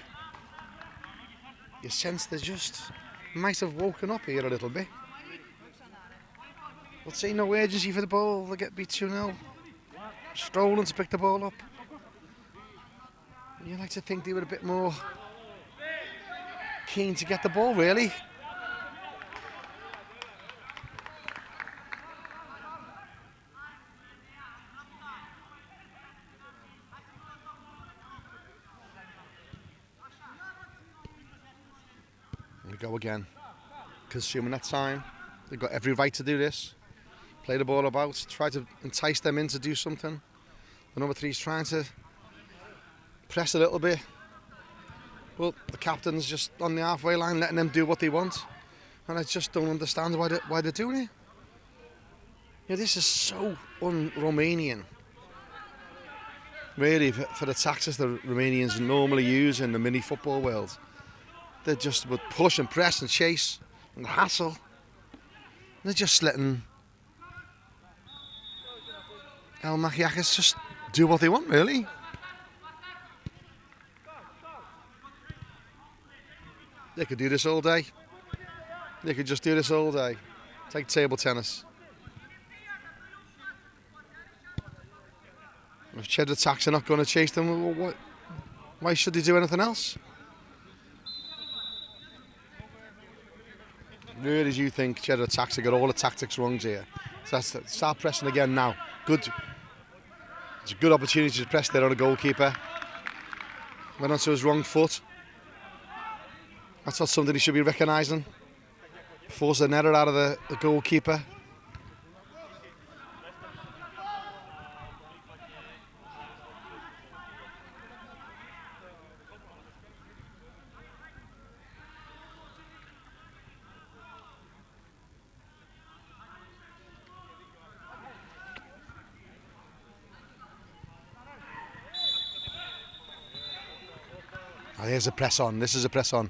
You sense they just might have woken up here a little bit. We'll see no urgency for the ball. They'll get beat 2-0. Strolling to pick the ball up. You like to think they were a bit more keen to get the ball, really. Here we go again. Consuming that time. They've got every right to do this. Play the ball about, try to entice them in to do something. The number 3's trying to press a little bit. Well, the captain's just on the halfway line, letting them do what they want. And I just don't understand why they're doing it. Yeah, this is so un-Romanian. Really, for the tactics the Romanians normally use in the mini football world. They just would push and press and chase and hassle. They're just letting Maliakas just do what they want, really. They could do this all day. They could just do this all day. Take table tennis. If Chedra attacks are not going to chase them, well, why should they do anything else? Really, do you think Chedra attacks have got all the tactics wrong here? So start pressing again now. Good. It's a good opportunity to press there on a goalkeeper. Went onto his wrong foot. That's not something he should be recognising. Force an error out of the goalkeeper. Oh, here's a press on. This is a press on.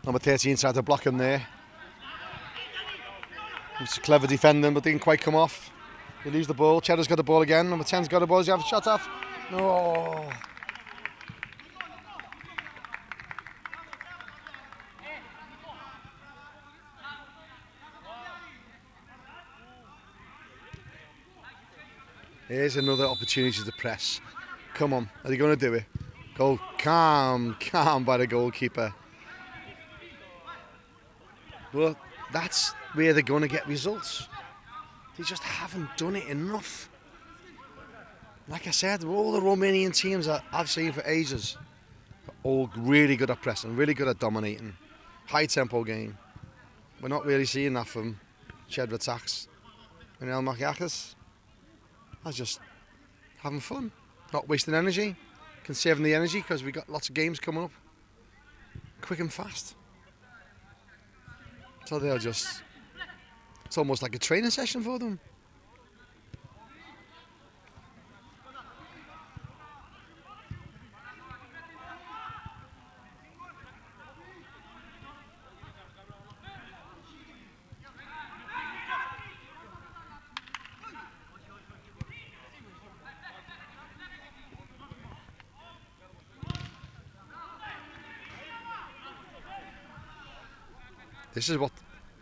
Number 13 tried to block him there. It's clever defending, but didn't quite come off. They lose the ball. Chedra's got the ball again. Number 10's got the ball. Does he have a shot off? No. Here's another opportunity to press. Come on, are they going to do it? Goal, calm by the goalkeeper. Well, that's where they're going to get results. They just haven't done it enough. Like I said, all the Romanian teams that I've seen for ages are all really good at pressing, really good at dominating. High tempo game. We're not really seeing that from Chedra attacks. And Maliakas are just having fun, not wasting energy, conserving the energy because we've got lots of games coming up, quick and fast. So they'll just, it's almost like a training session for them. This is what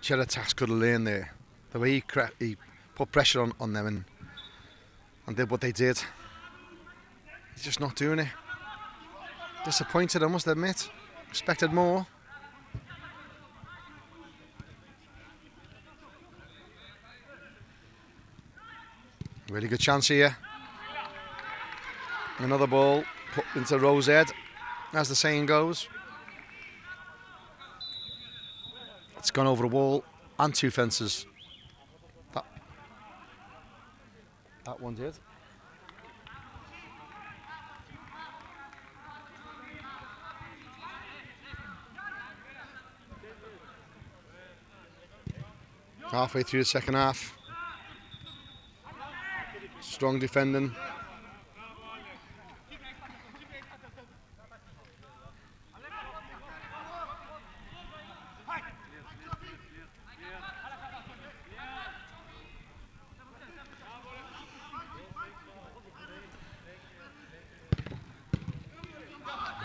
Chedra could have learned there. The way he put pressure on them and did what they did. He's just not doing it. Disappointed, I must admit. Expected more. Really good chance here. Another ball put into Rose's head, as the saying goes. It's gone over a wall and two fences. That one did. Halfway through the second half. Strong defending.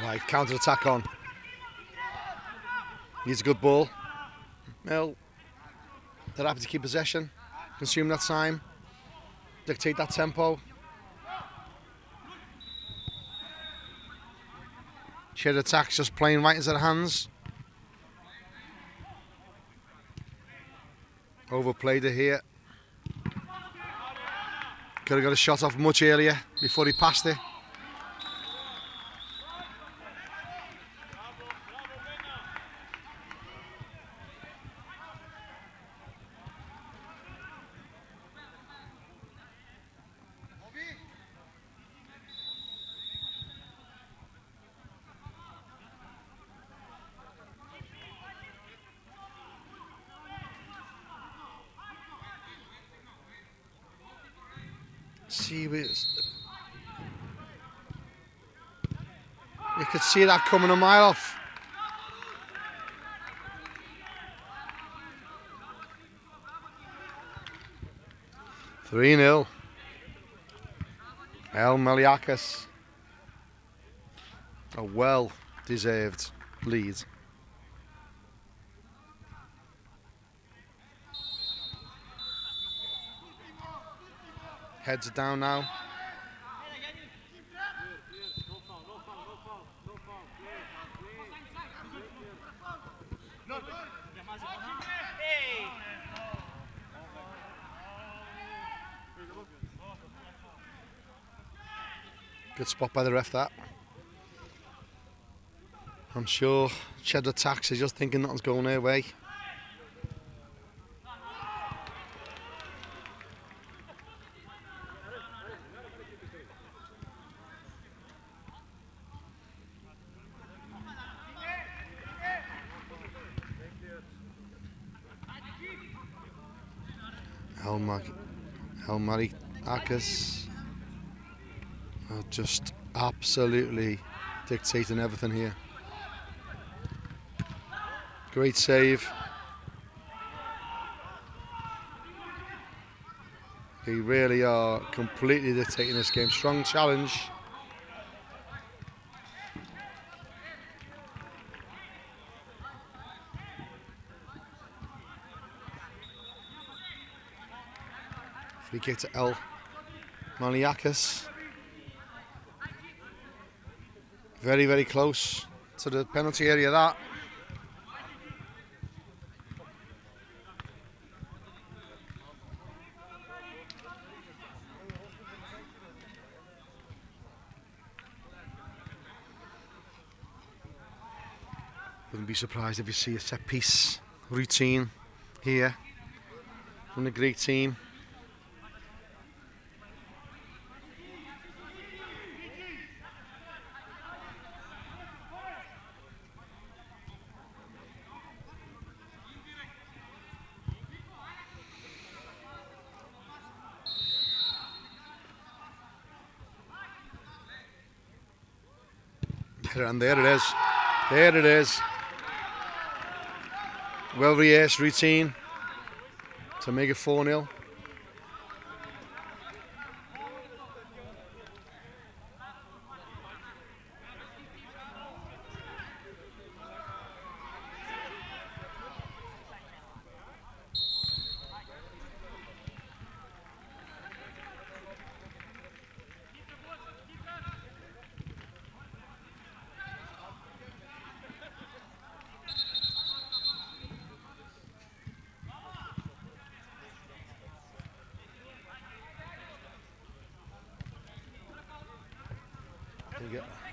Right, counter-attack on. Needs a good ball. Well, they're happy to keep possession, consume that time, dictate that tempo. Chedra attacks just playing right into their hands. Overplayed it here. Could have got a shot off much earlier before he passed it. Sibiu. You could see that coming a mile off. (3-0). Maliakas. A well-deserved lead. Heads are down now. Good spot by the ref, that. I'm sure Chedra attacks are just thinking nothing's going their way. Maliakas are just absolutely dictating everything here. Great save. They really are completely dictating this game. Strong challenge. Free kick to Maliakas. Very, very close to the penalty area, that. Wouldn't be surprised if you see a set piece routine here from the Greek team. And there it is. There it is. Well rehearsed routine to make it 4-0.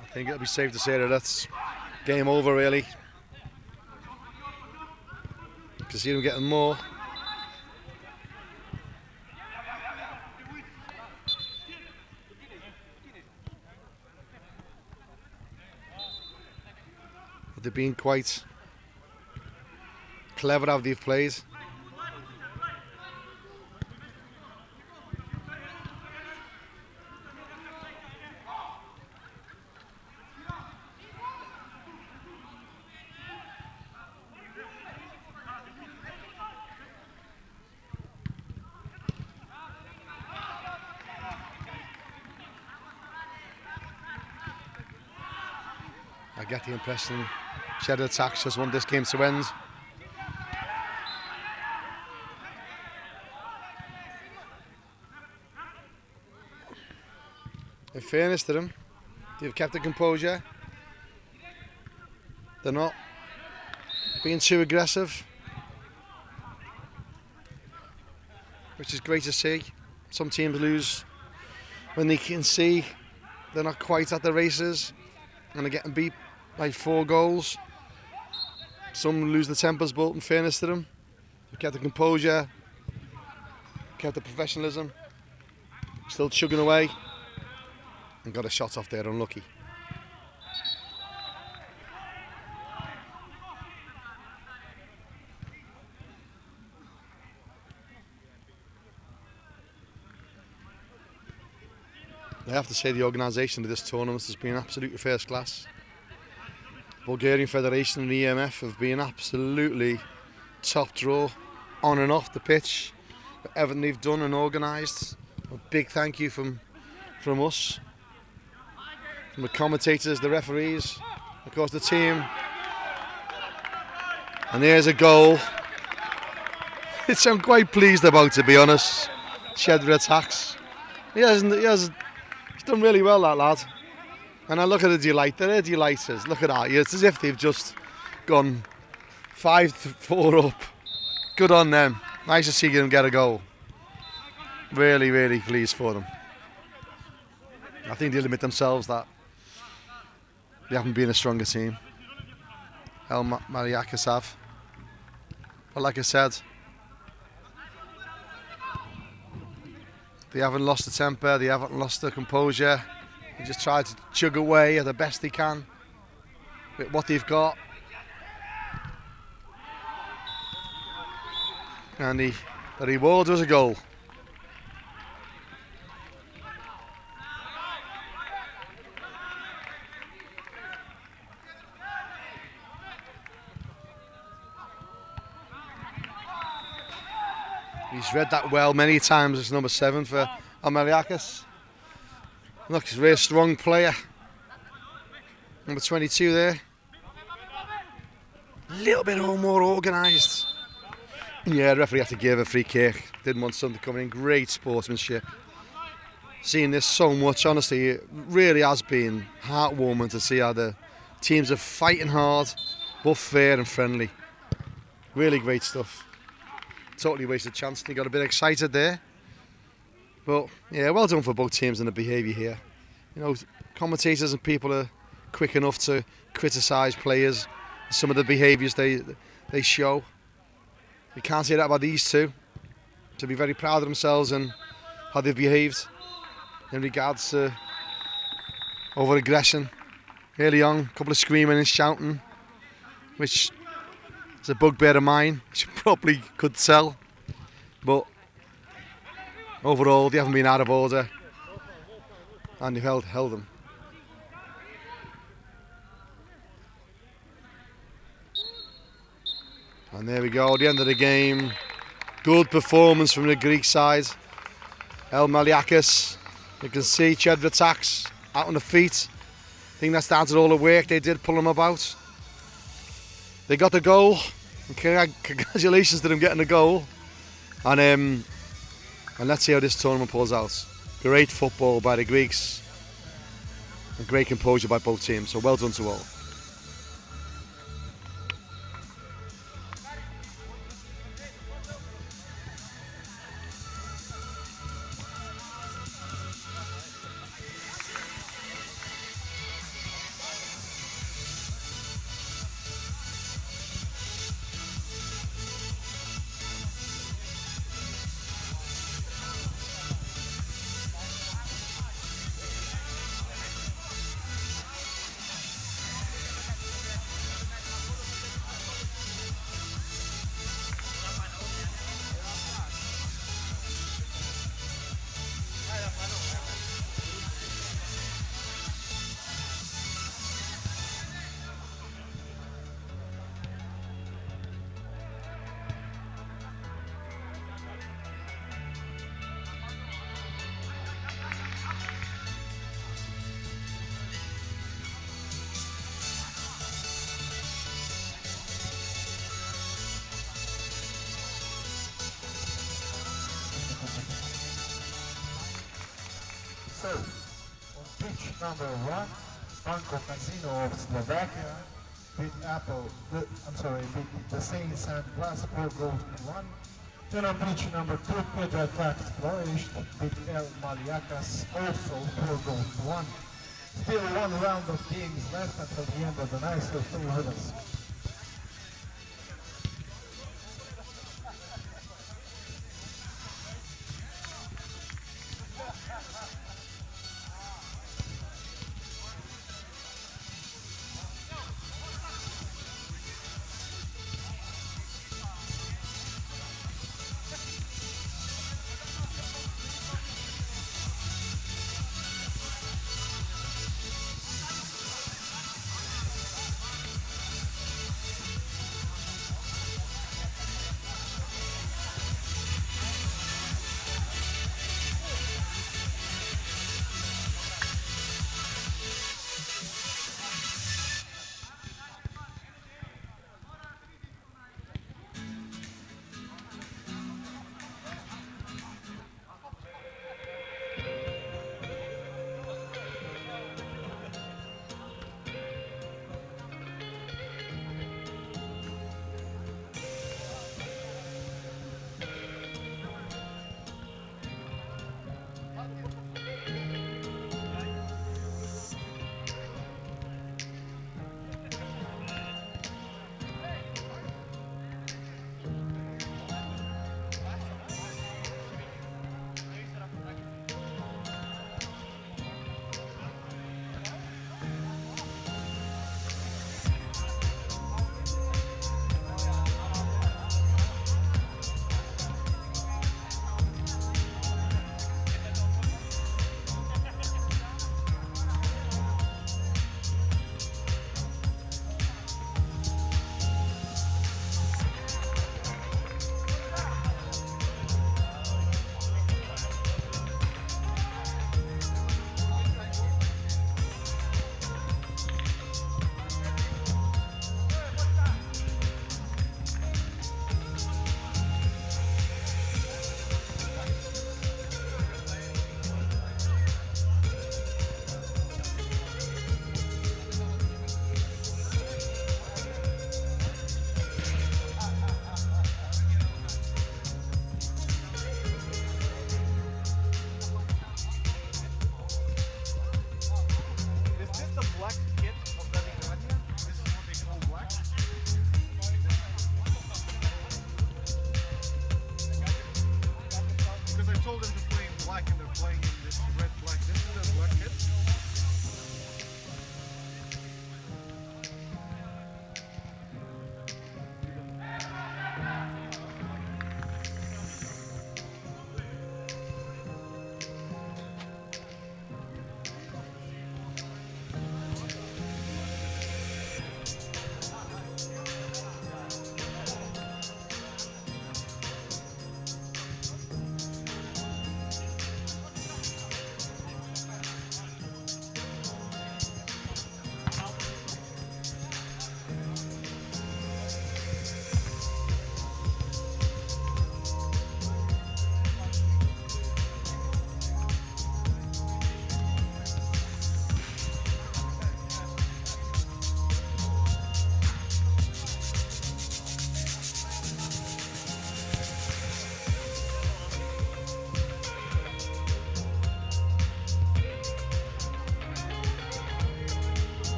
I think it'll be safe to say that that's game over, really. You can see them getting more. But they've been quite clever how they've played. I get the impression Chedra just want this game to end. In fairness to them, they've kept the composure. They're not being too aggressive, which is great to see. Some teams lose when they can see they're not quite at the races and they're getting beat by 4 goals. Some lose the tempers, but in fairness to them, they've kept the composure, kept the professionalism, still chugging away, and got a shot off there, unlucky. I have to say the organisation of this tournament has been absolutely first class. Bulgarian Federation and the EMF have been absolutely top draw on and off the pitch for everything they've done and organised. A big thank you from us, from the commentators, the referees, of course the team. And there's a goal, which I'm quite pleased about, to be honest. Chedra attacks. He's done really well, that lad. And I look at the delight, they're delighters. Look at that, it's as if they've just gone 5-4 up. Good on them. Nice to see them get a goal. Really, really pleased for them. I think they'll admit themselves that they haven't been a stronger team. Maliakas have. But like I said, they haven't lost the temper, they haven't lost the composure. They just try to chug away at the best they can with what they've got. And the reward was a goal. He's read that well many times. It's number 7 for Maliakas. Look, he's a very strong player. Number 22 there. A little bit more organised. Yeah, the referee had to give a free kick. Didn't want something coming in. Great sportsmanship. seen this so much, honestly. It really has been heartwarming to see how the teams are fighting hard, both fair and friendly. Really great stuff. Totally wasted chance. They got a bit excited there. But yeah, well done for both teams and the behaviour here. You know, commentators and people are quick enough to criticise players, some of the behaviours they show. You can't say that about these two. To be very proud of themselves and how they've behaved in regards to over aggression. Early on, a couple of screaming and shouting, which is a bugbear of mine, which you probably could tell. But overall, they haven't been out of order and they've held them. And there we go, the end of the game. Good performance from the Greek side. Maliakas, you can see Chedra attacks out on the feet. I think that started all the work they did, pull them about. They got the goal. Congratulations to them getting the goal. And let's see how this tournament pulls out. Great football by the Greeks. And great composure by both teams. So well done to all. So, on pitch number 1, Banco Casino of Slovakia beat the Saints and Glass 4 goals to 1. Then on pitch number 2, Chedra attacked Ploiesti, beat Maliakas also 4 goals to 1. Still one round of games left until the end of the night, so stay with us.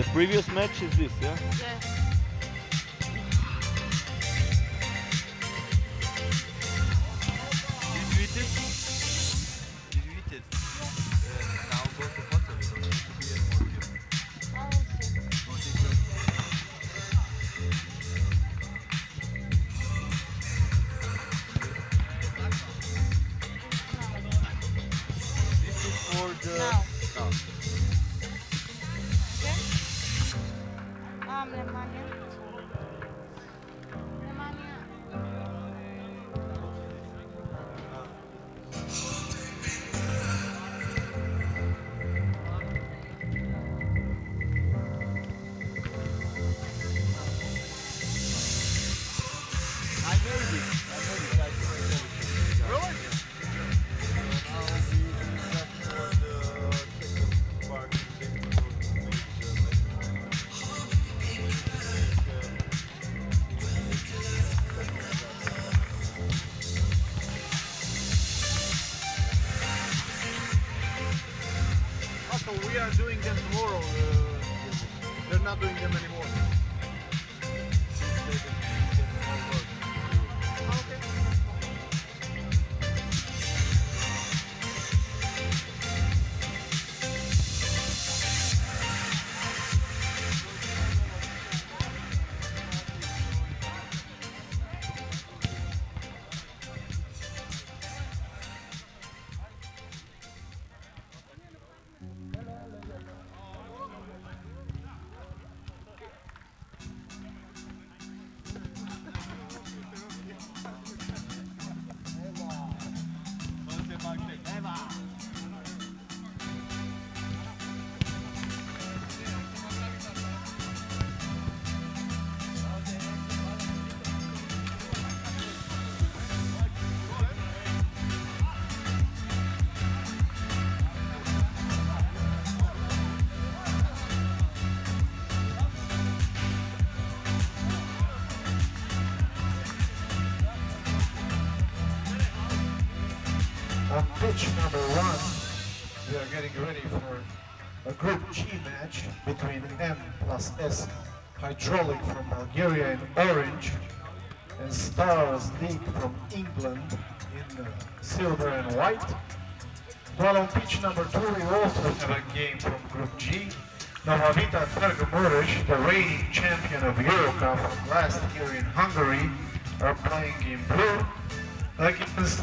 The previous match is this, yeah? Yes. Did you eat it? Did you eat it? Now go to bottle because it should be more here. Go take your... This is for the... Now. No. Lemania. Lemania. I made it. Really? Also, we are doing them tomorrow. They're not doing them anymore. On pitch number 1, we are getting ready for a Group G match between M plus S Hydraulic from Bulgaria in orange and Stars League from England in silver and white. While on pitch number 2, we also have a game from Group G. Vita and Targu-Mures, the reigning champion of EuroCup from last year in Hungary, are playing in blue against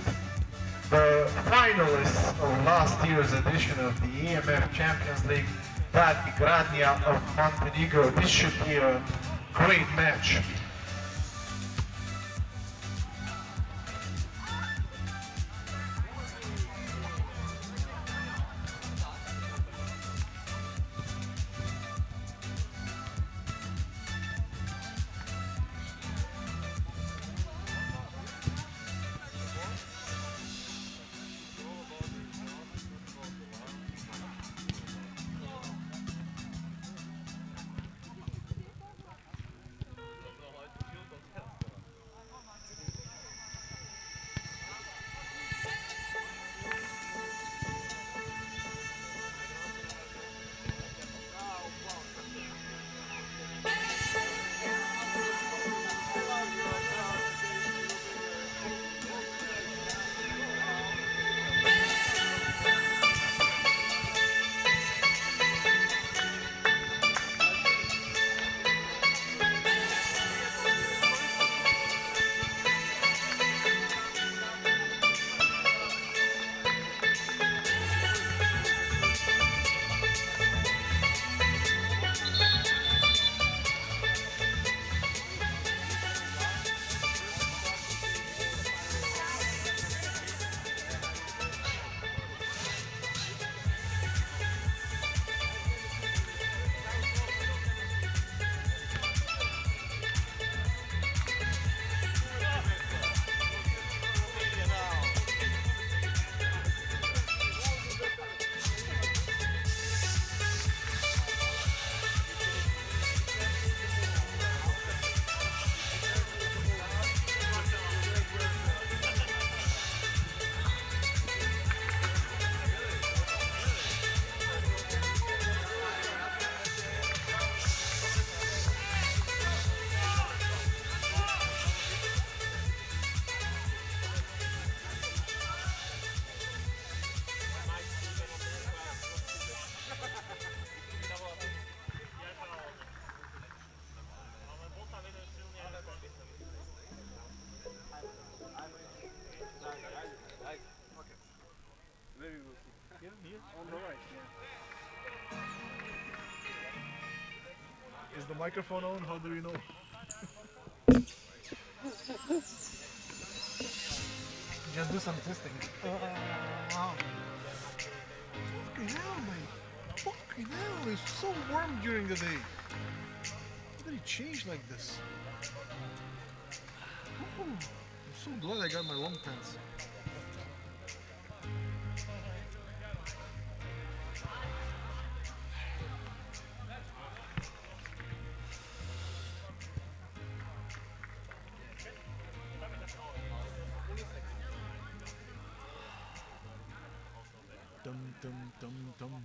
the finalists of last year's edition of the EMF Champions League, Dadi, Gradnia of Montenegro. This should be a great match. Is the microphone on? How do you know? Just do some testing. Wow. Fucking hell, man. Fucking hell, it's so warm during the day. How did it change like this? Ooh, I'm so glad I got my long pants. Dum dum dum dum.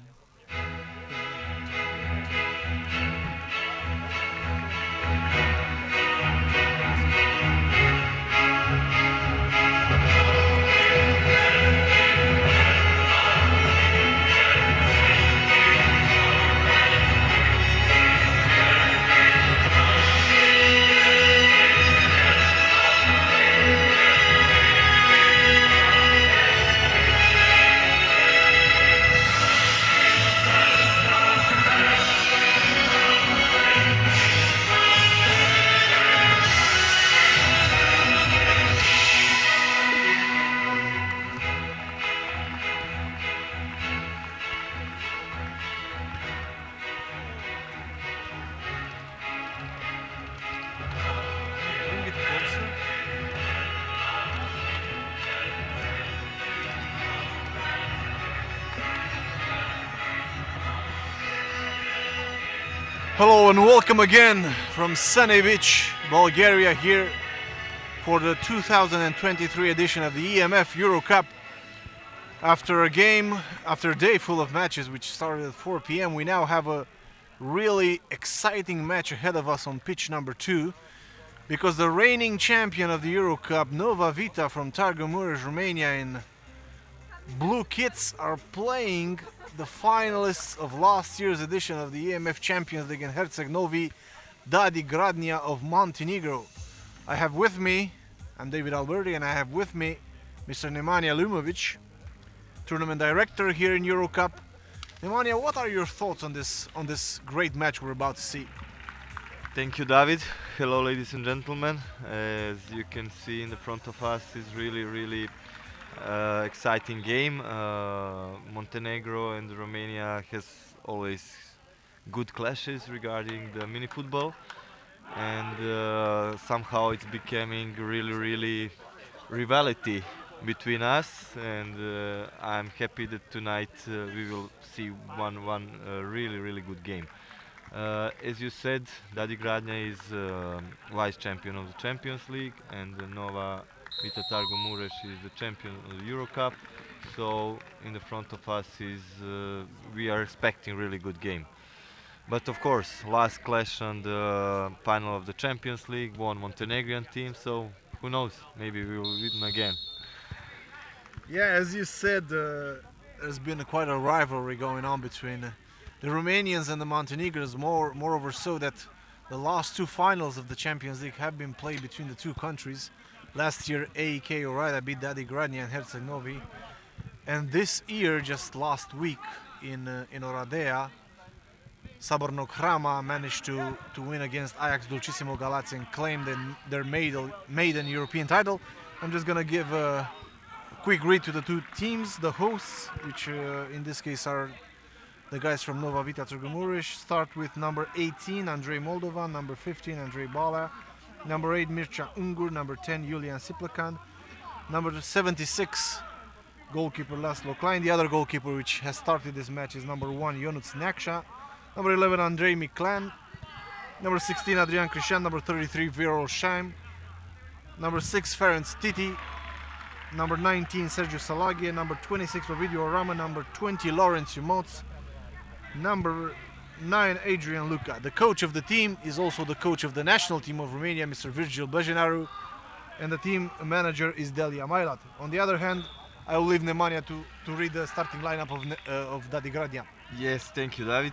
Bring it closer. Hello and welcome again from sunny beach, Bulgaria, here for the 2023 edition of the EMF EuroCup. After a day full of matches which started at 4 p.m, we now have a really exciting match ahead of us on pitch number 2, because the reigning champion of the EuroCup, Nova Vita from Targu-Mures, Romania, in blue kits are playing the finalists of last year's edition of the EMF Champions League in Herceg-Novi, Dadi Gradnia of Montenegro. I'm David Alberti, and I have with me Mr. Nemanja Lumovic, tournament director here in EuroCup. Nemanja, what are your thoughts on this great match we're about to see? Thank you, David. Hello, ladies and gentlemen. As you can see in the front of us is really exciting game. Montenegro and Romania has always good clashes regarding the mini football, and somehow it's becoming really rivalry between us, and I'm happy that tonight we will see one really good game. As you said, Dadi Gradnia is vice champion of the Champions League, and Nova Vita Targu-Mures is the champion of the EuroCup. So in the front of us is we are expecting really good game. But of course, last clash on the final of the Champions League won Montenegrin team. So who knows? Maybe we will win again. Yeah, as you said, there's been quite a rivalry going on between the Romanians and the Montenegrins. Moreover, so that the last two finals of the Champions League have been played between the two countries. Last year, AEK Oradea beat Dadi Gradnia and Herceg-Novi, and this year, just last week in Oradea, Saborno Hrama managed to win against Ajax Dulcissimo Galați and claim their maiden European title. I'm just gonna give a quick read to the two teams, the hosts, which in this case are the guys from Nova Vita Targu-Mures. Start with number 18, Andrei Moldovan, number 15, Andrei Bala, number 8, Mircea Ungur, number 10, Iulia Siplacan, number 76, goalkeeper Laszlo Klein. The other goalkeeper which has started this match is number 1, Ionuț Neacșa, number 11, Andrei Miclan, number 16, Adrian Crișan, number 33, Viorel Shaim, number 6, Ferenc Titi, number 19, Sergiu Salaghie, number 26, Ovidiu Rama, number 20, Laurențiu Moț, number 9, Adrian Luca. The coach of the team is also the coach of the national team of Romania, Mr. Virgil Băjenaru, and the team manager is Delia Mailat. On the other hand, I will leave Nemanja to read the starting lineup of Dadi Gradnia. Yes, thank you, David.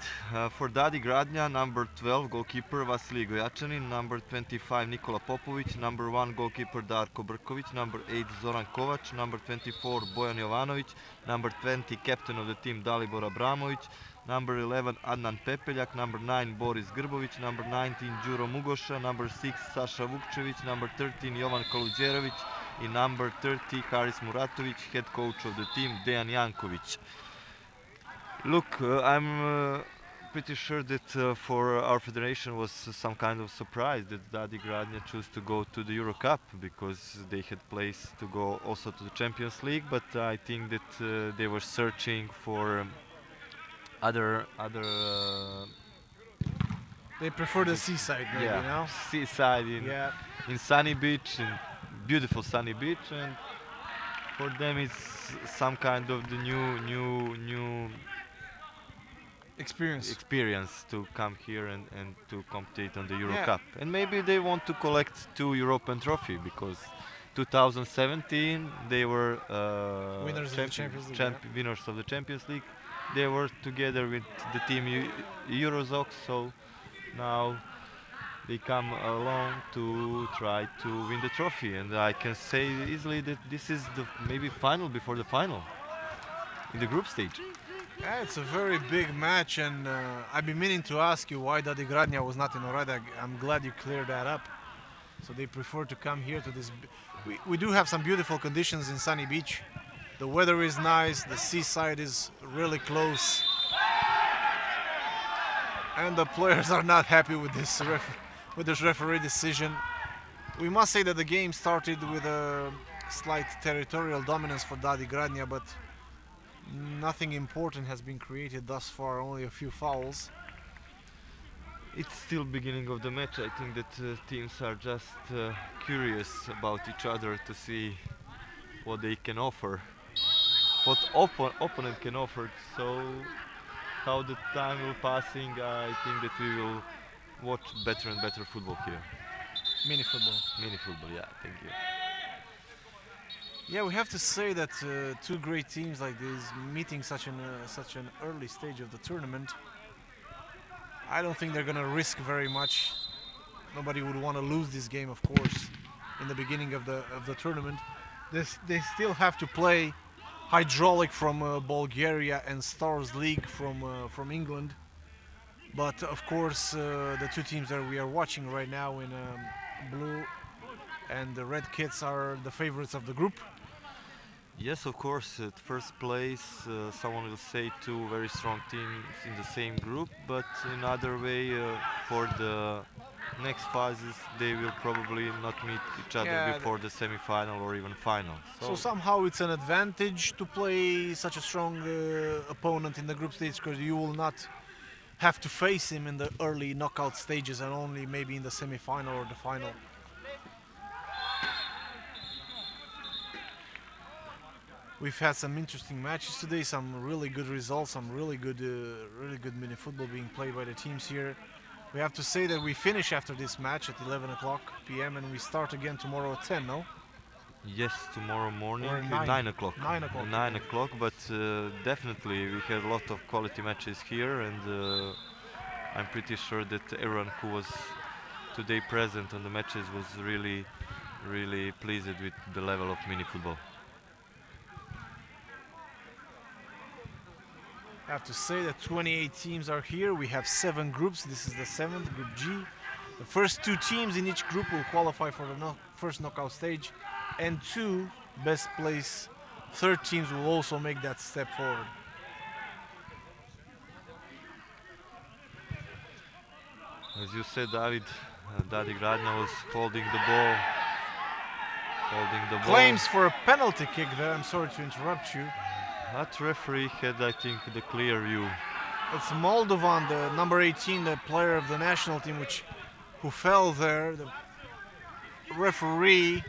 For Dadi, Gradnja, number 12 goalkeeper Vasilij Gojačanin, number 25 Nikola Popović, number 1 goalkeeper Darko Brković, number 8 Zoran Kovač, number 24 Bojan Jovanović, number 20 captain of the team Dalibor Abramović, number 11 Adnan Pepeljak, number 9 Boris Grbović, number 19 Đuro Mugoša, number 6 Saša Vukčević, number 13 Jovan Kaluđerović i number 30 Haris Muratović, head coach of the team Dejan Janković. Look, I'm pretty sure that for our federation was some kind of surprise that Dadi Gradnja chose to go to the EuroCup because they had place to go also to the Champions League, but I think that they were searching for other They prefer the seaside, maybe, yeah, no? seaside Yeah. in sunny beach, in beautiful sunny beach, and for them it's some kind of the new experience to come here and to compete on the EuroCup. And maybe they want to collect 2 European trophy because 2017 they were Winners of the Champions League, winners of the Champions League. They were together with the team Eurozox, so now they come along to try to win the trophy. And I can say easily that this is the maybe final before the final in the group stage. Yeah, it's a very big match, and I've been meaning to ask you why Dadi Gradnja was not in Orada. I'm glad you cleared that up. So they prefer to come here to this. We do have some beautiful conditions in Sunny Beach. The weather is nice, the seaside is really close. And the players are not happy with this referee decision. We must say that the game started with a slight territorial dominance for Dadi Gradnja, but nothing important has been created thus far, only a few fouls. It's still beginning of the match. I think that teams are just curious about each other to see what they can offer, what opponent can offer. So how the time will passing, I think that we will watch better and better football here. Mini football. Mini football, yeah, thank you. Yeah, we have to say that two great teams like this meeting such an early stage of the tournament, I don't think they're gonna risk very much. Nobody would want to lose this game, of course, in the beginning of the tournament. They still have to play Hydraulic from Bulgaria and Stars League from England. But of course, the two teams that we are watching right now in blue and the red kits are the favorites of the group. Yes, of course, at first place someone will say two very strong teams in the same group, but in other way for the next phases they will probably not meet each other before the semi-final or even final. So somehow it's an advantage to play such a strong opponent in the group stage, because you will not have to face him in the early knockout stages and only maybe in the semi-final or the final. We've had some interesting matches today, some really good results, some really good mini football being played by the teams here. We have to say that we finish after this match at 11 o'clock p.m. and we start again tomorrow at 10, no? Yes, tomorrow morning Or at 9 o'clock. 9 o'clock. 9 o'clock, but definitely we had a lot of quality matches here, and I'm pretty sure that everyone who was today present on the matches was really, really pleased with the level of mini football. I have to say that 28 teams are here. We have 7 groups. This is the 7th, Group G. The first 2 teams in each group will qualify for the first knockout stage, and 2 best place third teams will also make that step forward. As you said, David, Dadi Gradnja was holding the ball. Claims for a penalty kick there. I'm sorry to interrupt you. That referee had, I think, the clear view. It's Moldovan, the number 18, the player of the national team, who fell there. The referee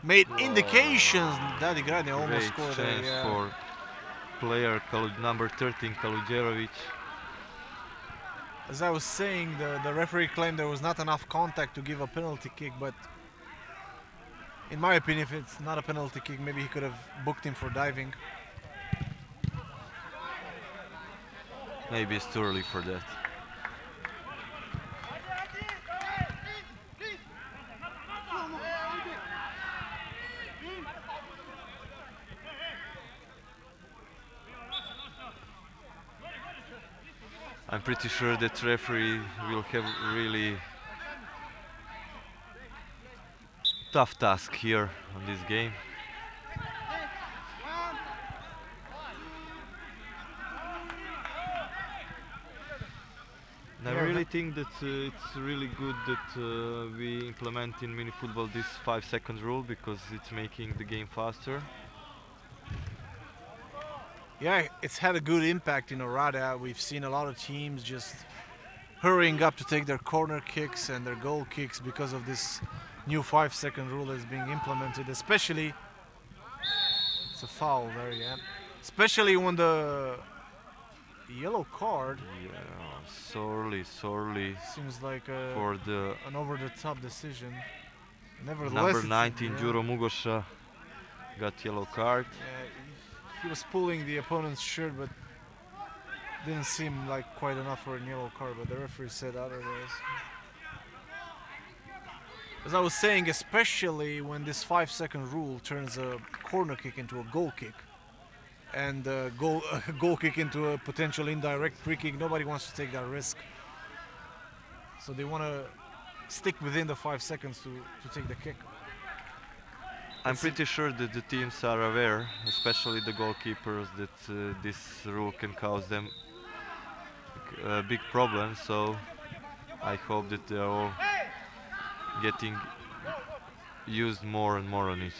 made indications. Dadi Gradnja almost scored chance for player number 13, Kaluđerović. As I was saying, the referee claimed there was not enough contact to give a penalty kick, but in my opinion, if it's not a penalty kick, maybe he could have booked him for diving. maybe it's too early for that. I'm pretty sure that referee will have really tough task here on this game. And I really think that it's really good that we implement in mini football this 5-second rule, because it's making the game faster. Yeah, it's had a good impact in Orada. We've seen a lot of teams just hurrying up to take their corner kicks and their goal kicks because of this new 5-second rule that's being implemented. Especially, it's a foul there, yeah. Especially when the yellow card. Yeah, sorely seems like for the an over-the-top decision. Nevertheless, number 19, Juro Mugosha, got yellow card. Yeah, he was pulling the opponent's shirt, but didn't seem like quite enough for a yellow card, but the referee said otherwise. As I was saying, especially when this 5-second rule turns a corner kick into a goal kick, and a goal kick into a potential indirect free kick, nobody wants to take that risk. So they want to stick within the 5 seconds to take the kick. I'm pretty sure that the teams are aware, especially the goalkeepers, that this rule can cause them big problems, so I hope that they're all getting used more and more on it.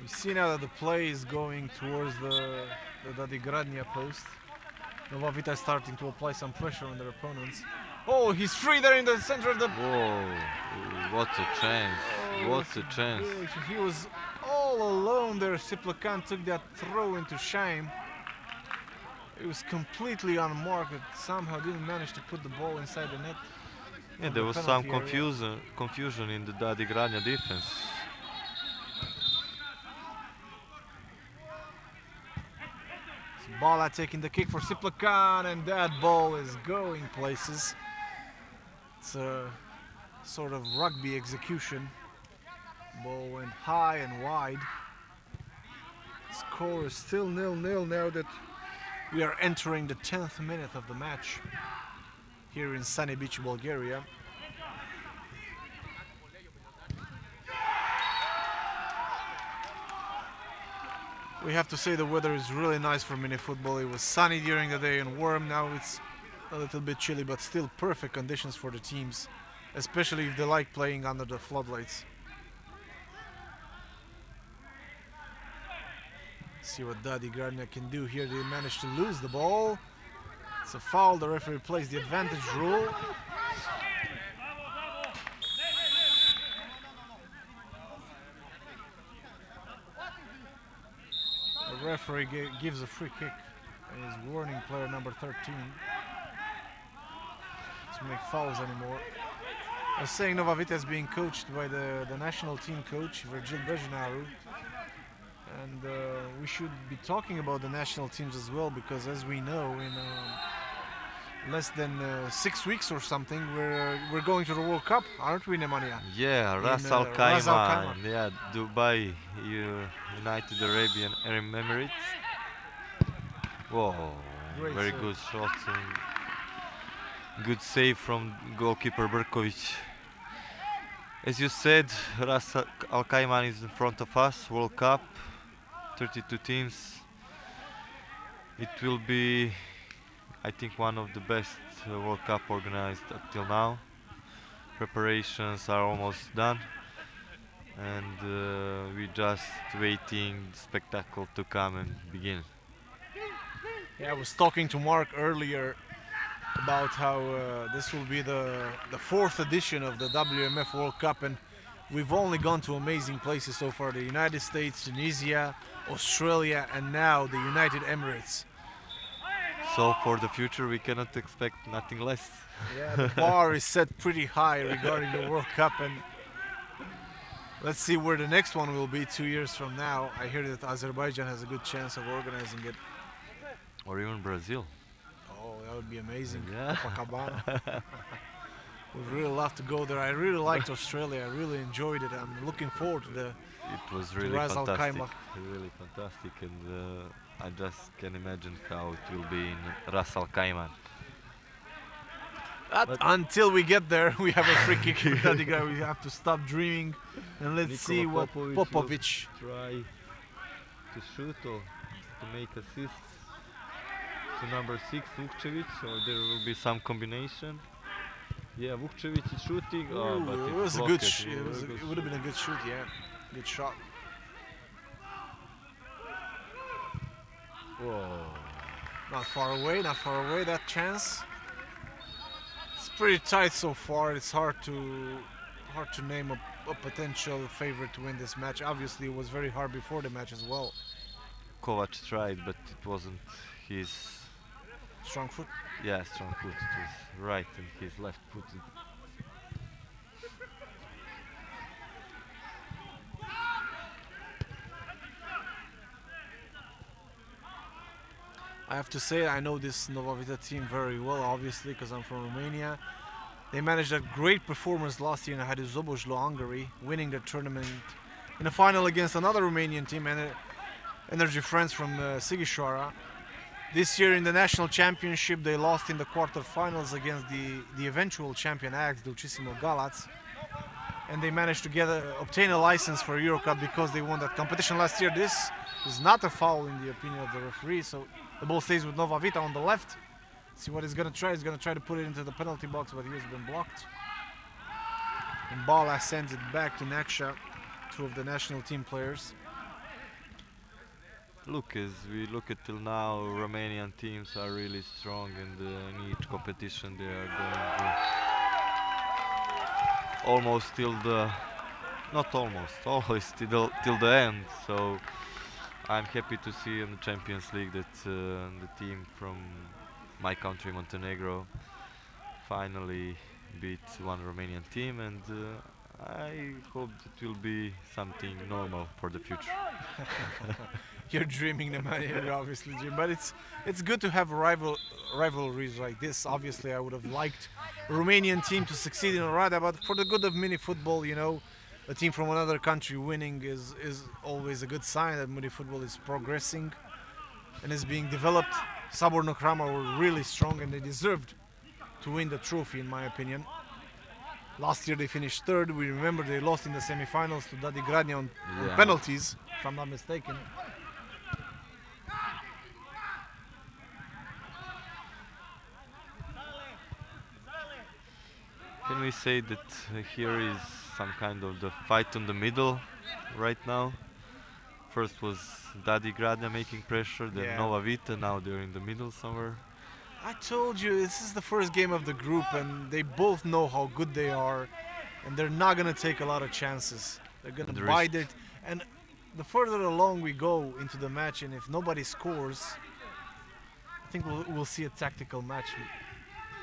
We see now that the play is going towards the Dadi Gradnia post. Nova Vita is starting to apply some pressure on their opponents. Oh, he's free there in the center of the... Whoa, what a chance, what a chance. He was all alone there. Siplakan took that throw into shame. It was completely unmarked. It somehow didn't manage to put the ball inside the net. Yeah, there was some confusion in the Dadi Gradnia defense. Bala taking the kick for Siplakan, and that ball is going places. It's a sort of rugby execution. Ball went high and wide. Score is still 0-0 now that we are entering the 10th minute of the match here in sunny beach, Bulgaria. We have to say the weather is really nice for mini football. It was sunny during the day and warm. Now it's a little bit chilly, but still perfect conditions for the teams, especially if they like playing under the floodlights. See what Dadi Gradnia can do here. They managed to lose the ball. It's a foul. The referee plays the advantage rule. The referee gives a free kick and is warning player number 13 to make fouls anymore. I was saying Nova Vita is being coached by the national team coach, Virgil Brejnaru. And we should be talking about the national teams as well, because as we know, in less than 6 weeks or something, we're going to the World Cup, aren't we, Nemanja? Yeah, Ras Al Khaimah, yeah, Dubai, United Arabian Emirates. Whoa, very good shot and good save from goalkeeper Berkovic. As you said, Ras Al Khaimah is in front of us, World Cup, 32 teams. It will be, I think, one of the best World Cup organized up till now. Preparations are almost done, and we're just waiting the spectacle to come and begin. Yeah, I was talking to Mark earlier about how this will be the 4th edition of the WMF World Cup, and we've only gone to amazing places so far: the United States, Tunisia, Australia, and now the United Emirates. So for the future we cannot expect nothing less. Yeah, the bar is set pretty high regarding the World Cup, and let's see where the next one will be 2 years from now. I hear that Azerbaijan has a good chance of organizing it. Or even Brazil. Oh, that would be amazing. Yeah. Copacabana. Would really love to go there. I really liked Australia. I really enjoyed it. I'm looking forward to the. It was really Ras Al fantastic. Khaimah. Really fantastic, and I just can imagine how it will be in Ras Al Khaimah. Until we get there, we have a free kick for Dadi guy. We have to stop dreaming and let's see what Popovic. Try to shoot or to make assists to number 6 Vukcevic, or there will be some combination. Yeah, Vukcevic is shooting. Oh, but It was a good. It would have been a good shoot. Yeah, good shot. Whoa. Not far away. Not far away. That chance. It's pretty tight so far. It's hard to name a potential favorite to win this match. Obviously, it was very hard before the match as well. Kovac tried, but it wasn't his strong foot. Yeah, strong foot. It was right and his left foot. I have to say, I know this Nova Vita team very well, obviously, because I'm from Romania. They managed a great performance last year in Hajduk-Zobozlo, Hungary, winning the tournament in the final against another Romanian team, Energy Friends from Sighișoara. This year in the national championship, they lost in the quarterfinals against the eventual champion Ajax Dulcissimo Galați, and they managed to obtain a license for EuroCup because they won that competition last year. This is not a foul in the opinion of the referee, so the ball stays with Nova Vita on the left. See what he's gonna try. He's gonna try to put it into the penalty box, but he has been blocked. And Bala sends it back to Neksha, two of the national team players. Look, as we look at till now, Romanian teams are really strong, and in each competition they are going almost till the, not almost, always till the end. So I'm happy to see in the Champions League that the team from my country, Montenegro, finally beat one Romanian team, and I hope it will be something normal for the future. You're dreaming the man here, obviously, Jim, but it's good to have rivalries like this. Obviously, I would have liked a Romanian team to succeed in Oradea, but for the good of mini football, you know, a team from another country winning is always a good sign that mini football is progressing and is being developed. Saborno Krama were really strong and they deserved to win the trophy, in my opinion. Last year they finished third. We remember they lost in the semi-finals to Dadi Gradnia on penalties, if I'm not mistaken. Can we say that here is some kind of the fight in the middle right now? First was Dadi Gradnia making pressure, then Nova Vita, now they're in the middle somewhere. I told you, this is the first game of the group and they both know how good they are and they're not going to take a lot of chances. They're going to bide it. And the further along we go into the match, and if nobody scores, I think we'll see a tactical match.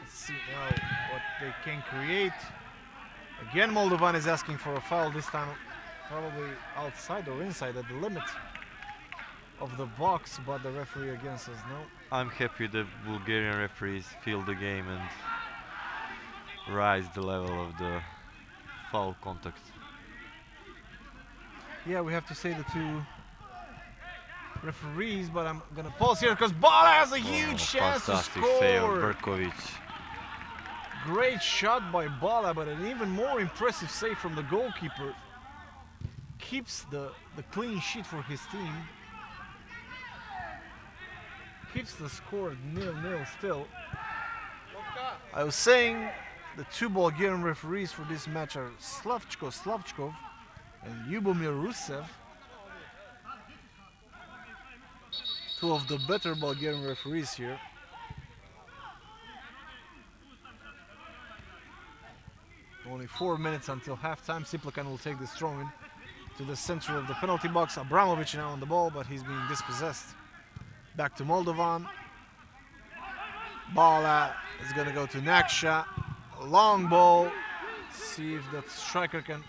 Let's see now what they can create. Again, Moldovan is asking for a foul, this time probably outside or inside at the limit of the box, but the referee again says no. I'm happy that Bulgarian referees feel the game and rise the level of the foul contact. Yeah, we have to say the two referees, but I'm gonna pause here because Bala has a huge chance to score. Fantastic save, Berkovic. Great shot by Bala, but an even more impressive save from the goalkeeper. Keeps the clean sheet for his team. Keeps the score at 0-0 still. I was saying the two Bulgarian referees for this match are Slavchkov and Ljubomir Rusev. Two of the better Bulgarian referees here. Only 4 minutes until halftime. Siplakan will take this throw in to the center of the penalty box. Abramovic now on the ball, but he's being dispossessed. Back to Moldovan. Bala is going to go to Neksha. A long ball. See if that striker can.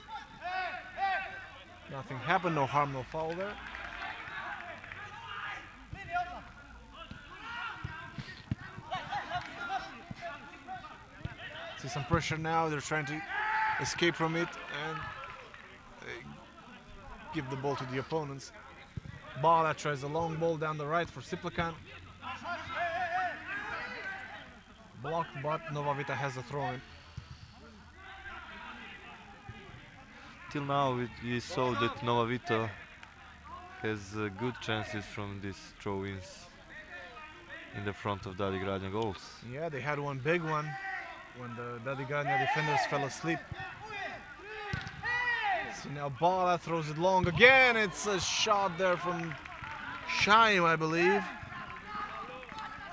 Nothing happened. No harm, no foul there. some pressure now. They're trying to escape from it and give the ball to the opponents. Bala tries a long ball down the right for Siplikan. Blocked, but Nova Vita has a throw in. Till now, we saw that Nova Vita has good chances from these throw-ins in the front of Dadi Gradnja goals. Yeah, they had one big one when the Dadi Gradnja defenders fell asleep. See now Bala throws it long again. It's a shot there from Shaim, I believe.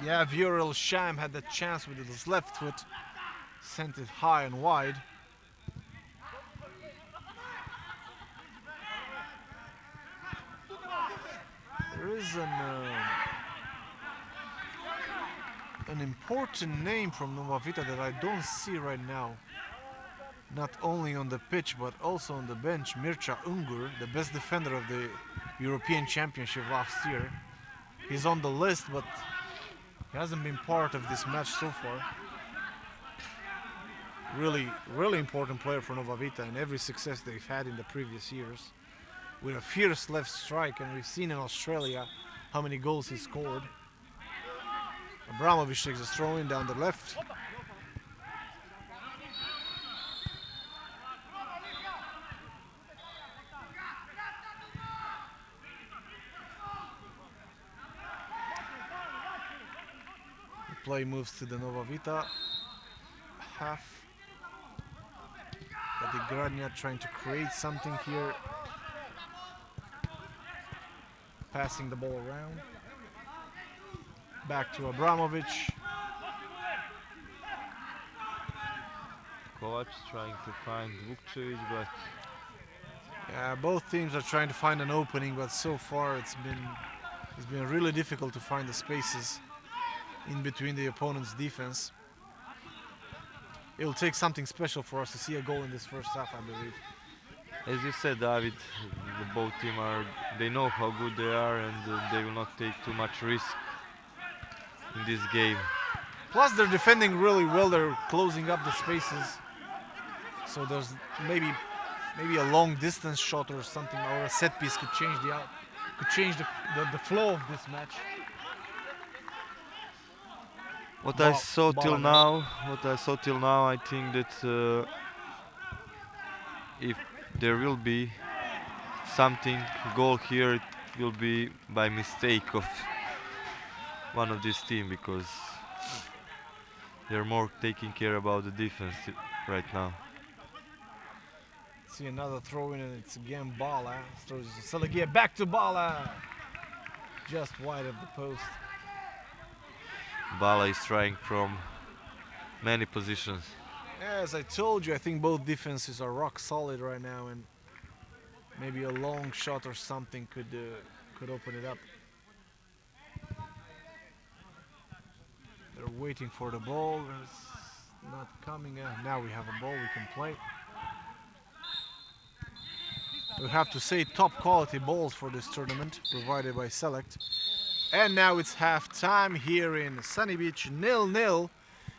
Yeah, Viorel Shaim had the chance with his left foot. Sent it high and wide. There is an important name from Nova Vita that I don't see right now. Not only on the pitch but also on the bench. Mircea Ungur, the best defender of the European Championship last year. He's on the list, but he hasn't been part of this match so far. Really important player for Nova Vita and every success they've had in the previous years. With a fierce left strike, and we've seen in Australia how many goals he scored. Abramovich takes a throw in down the left. The play moves to the Nova Vita half. But the Gradnia trying to create something here. Passing the ball around. Back to Abramovich. Kovac trying to find Vukcevic, but yeah, both teams are trying to find an opening, but so far it's been really difficult to find the spaces in between the opponent's defense. It'll take something special for us to see a goal in this first half, I believe. as you said, David, both teams they know how good they are, and they will not take too much risk in this game. Plus they're defending really well, they're closing up the spaces. So there's maybe a long distance shot or something, or a set piece could change the flow of this match. What I saw till now, I think that if there will be something goal here, it will be by mistake of one of this team, because they're more taking care about the defense right now. See another throw in, and it's again Bala. Throws Selagia back to Bala. Just wide of the post. Bala is trying from many positions. As I told you, I think both defenses are rock solid right now, and maybe a long shot or something could open it up. They're waiting for the ball. It's not coming. Now we have a ball we can play. We have to say top quality balls for this tournament, provided by Select. And now it's half time here in Sunny Beach, 0-0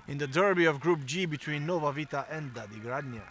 in the derby of Group G between Nova Vita and Dadi Gradnja.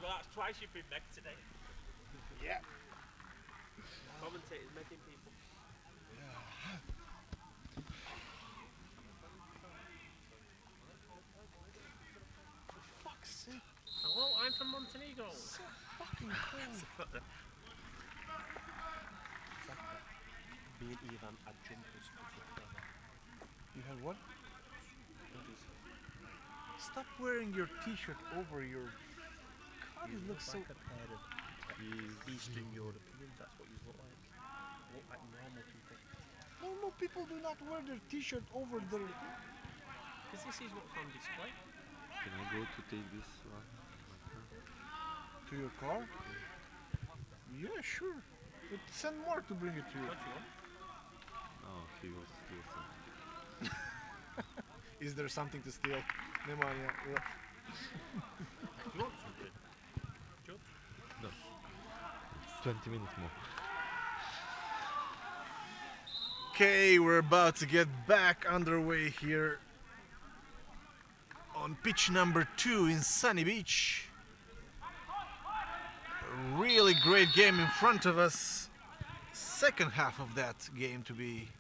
Well, that's twice you've been next today. Yeah. Commentators making people. For fuck's sake. Hello, I'm from Montenegro. So fucking cold. You have what? Stop wearing your t-shirt over your... God, you look so... Eastern European, that's what you look like. Look like normal people. Normal people do not wear their t-shirt over their... Because this is what's on display. Can I go to take this one? To your car? Yeah, sure. But send more to bring it to you. Oh, he will steal something. Is there something to steal? Nemanja. No. 20 minutes more. Okay, we're about to get back underway here on pitch number 2 in Sunny Beach. A really great game in front of us. Second half of that game to be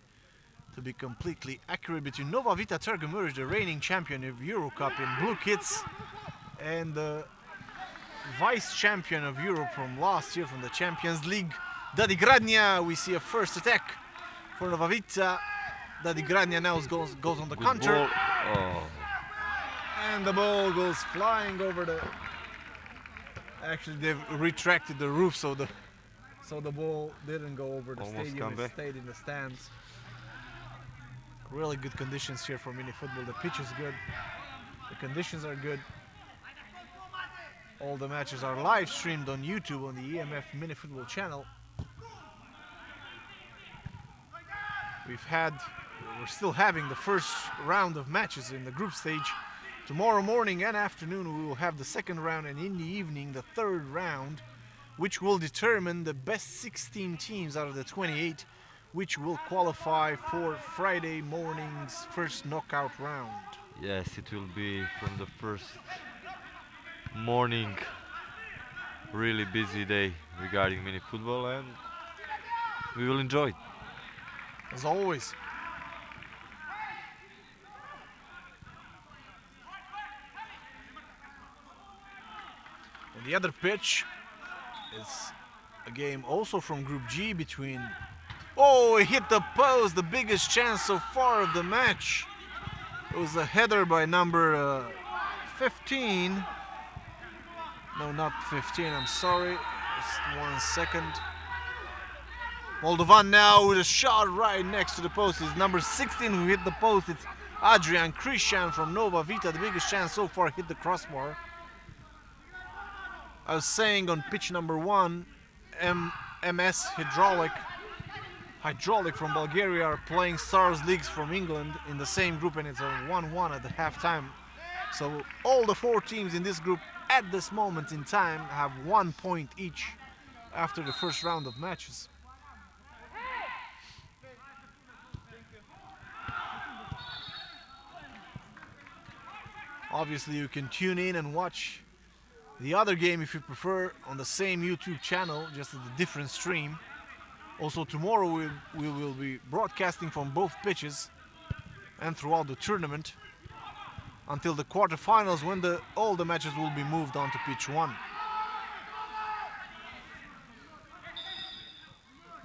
completely accurate, between Nova Vita Targu-Mures, the reigning champion of EuroCup in blue kits, and the vice champion of Europe from last year from the Champions League, Dadi Gradnia. We see a first attack for Nova Vita. Dadi Gradnia now goes on the counter. Oh. And the ball goes flying over the... Actually, they've retracted the roof, so the ball didn't go over the Almost stadium, it stayed in the stands. Really good conditions here for mini football. The pitch is good, the conditions are good. All the matches are live streamed on YouTube on the EMF Mini Football channel. We're still having the first round of matches in the group stage. Tomorrow morning and afternoon we will have the second round, and in the evening the third round, which will determine the best 16 teams out of the 28, which will qualify for Friday morning's first knockout round. Yes, it will be from the first morning, really busy day regarding mini football, and we will enjoy it. As always. On the other pitch is a game also from Group G between... Oh, he hit the post, the biggest chance so far of the match. It was a header by number 15. No, not 15, I'm sorry. Just 1 second. Moldovan now with a shot right next to the post. It's number 16 who hit the post. It's Adrian Christian from Nova Vita. The biggest chance so far hit the crossbar. I was saying on pitch number 1, MS Hydraulic from Bulgaria are playing Stars Leagues from England in the same group, and it's a 1-1 at the halftime. So all the 4 teams in this group at this moment in time have 1 point each after the first round of matches. Obviously you can tune in and watch the other game if you prefer on the same YouTube channel, just at a different stream. Also tomorrow we will be broadcasting from both pitches and throughout the tournament until the quarterfinals, when all the matches will be moved on to pitch 1.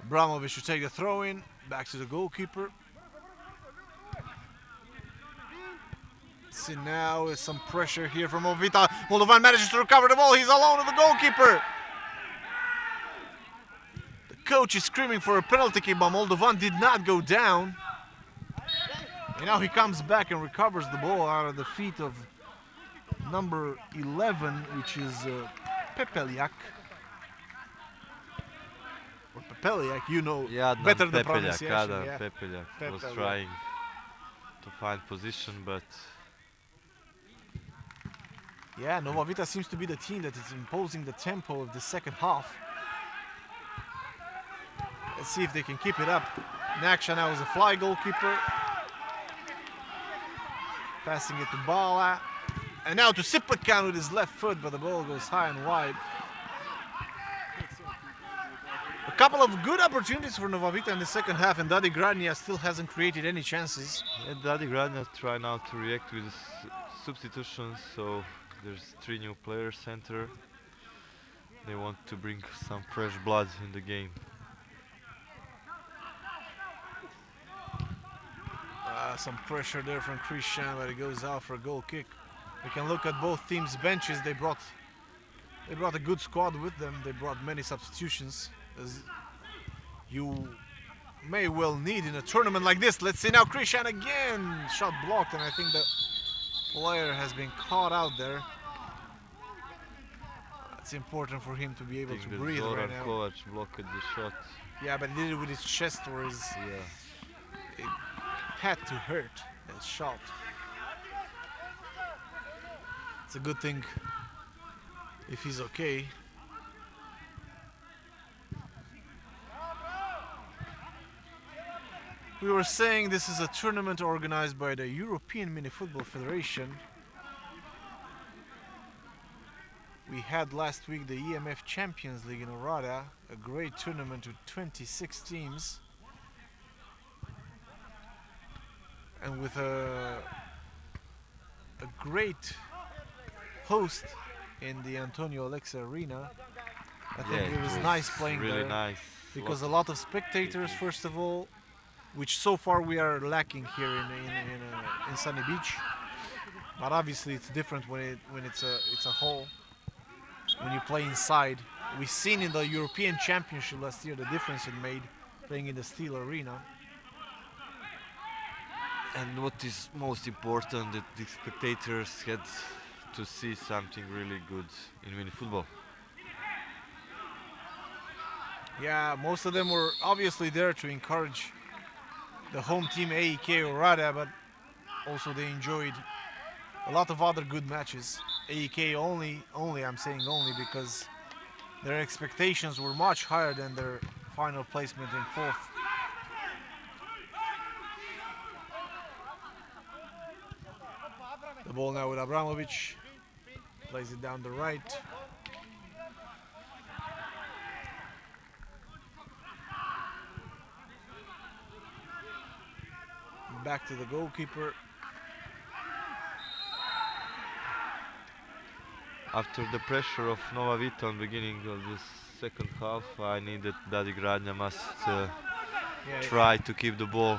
Abramovic should take the throw in, back to the goalkeeper. See now is some pressure here from Vita. Moldovan manages to recover the ball, he's alone with the goalkeeper. The coach is screaming for a penalty kick, but Moldovan did not go down. And now he comes back and recovers the ball out of the feet of number 11, which is Pepeliak. Or Pepeliak, you know better the pronunciation. Adam Pepeliak was trying to find position, but... Yeah, Nova Vita seems to be the team that is imposing the tempo of the second half. Let's see if they can keep it up. Naksha now is a fly goalkeeper. Passing it to Bala. And now to Siplikan with his left foot, but the ball goes high and wide. A couple of good opportunities for Nova Vita in the second half, and Dadi Gradnia still hasn't created any chances. Yeah, Dadi Gradnia try now to react with substitutions, so there's 3 new players center. They want to bring some fresh blood in the game. Some pressure there from Christian, but it goes out for a goal kick. We can look at both teams' benches. They brought a good squad with them. They brought many substitutions, as you may well need in a tournament like this. Let's see now, Christian again, shot blocked, and I think the player has been caught out there. It's important for him to be able to breathe right now. Kovac blocked the shot. Yeah, but he did it with his chest or his... Yeah. It had to hurt that shot. It's a good thing if he's okay. We were saying this is a tournament organized by the European Mini Football Federation. We had last week the EMF Champions League in Orada, a great tournament with 26 teams. And with a great host in the Antonio Alexa Arena. I think it was nice playing really there. Nice. Because a lot of spectators, first of all, which so far we are lacking here in Sunny Beach. But obviously it's different when it's a hall. When you play inside. We've seen in the European Championship last year the difference it made playing in the Steel Arena. And what is most important, that the spectators had to see something really good in mini football. Yeah, most of them were obviously there to encourage the home team AEK Orada, but also they enjoyed a lot of other good matches. AEK only I'm saying only because their expectations were much higher than their final placement in 4th. The ball now with Abramovic, plays it down the right. Back to the goalkeeper. After the pressure of Nova Vita on the beginning of this second half, I need that Dadi Gradnia must try to keep the ball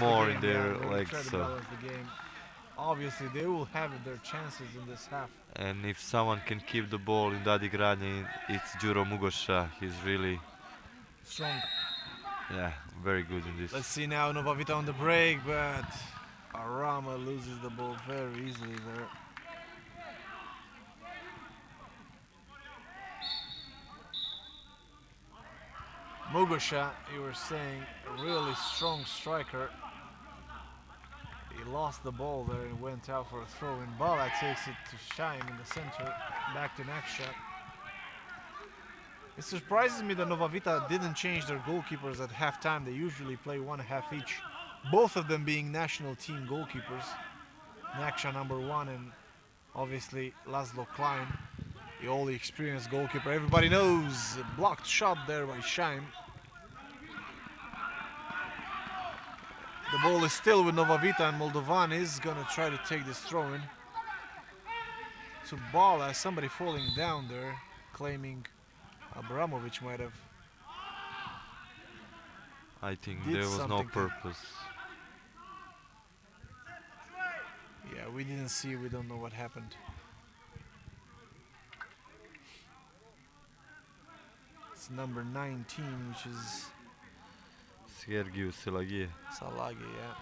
more in their legs. Try to balance the game. Obviously, they will have their chances in this half. And if someone can keep the ball in Dadi Gradnia, it's Đuro Mugosha. He's really strong. Yeah, very good in this. Let's see now Nova Vita on the break, but Arama loses the ball very easily there. Mugosha, you were saying, a really strong striker. He lost the ball there and went out for a throw, and Bala takes it to Shaim in the center, back to next shot. It surprises me that Nova Vita didn't change their goalkeepers at halftime. They usually play 1.5 each, both of them being national team goalkeepers. Naksha #1 and obviously Laszlo Klein, the only experienced goalkeeper. Everybody knows, a blocked shot there by Shaim. The ball is still with Nova Vita, and Moldovan is gonna try to take this throw in to Bala. Somebody falling down there, claiming Abramovic might have. I think there was no purpose. Yeah, we didn't see, we don't know what happened. It's number 19, which is Sergiu Salagi. Salagi, yeah.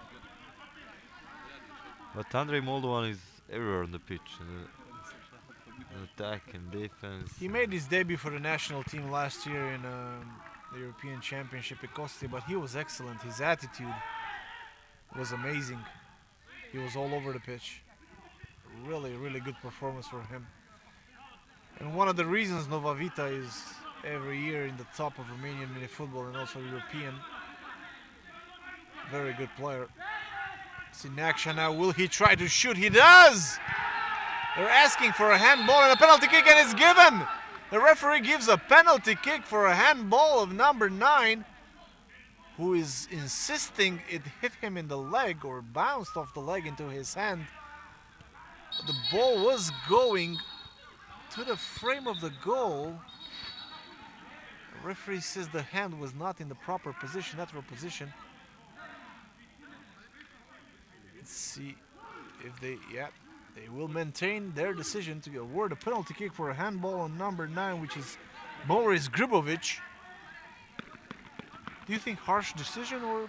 But Andrei Moldovan is everywhere on the pitch. In attack and defense. He made his debut for the national team last year in the European Championship at Kosti, but he was excellent. His attitude was amazing. He was all over the pitch. Really, really good performance for him. And one of the reasons Nova Vita is every year in the top of Romanian mini football and also European. Very good player. Sinaksha now, will he try to shoot? He does! They're asking for a handball and a penalty kick, and it's given. The referee gives a penalty kick for a handball of number 9, who is insisting it hit him in the leg or bounced off the leg into his hand. The ball was going to the frame of the goal. The referee says the hand was not in the proper position, natural position. Let's see if they will maintain their decision to award a penalty kick for a handball on number 9, which is Boris Gribovic. Do you think harsh decision, or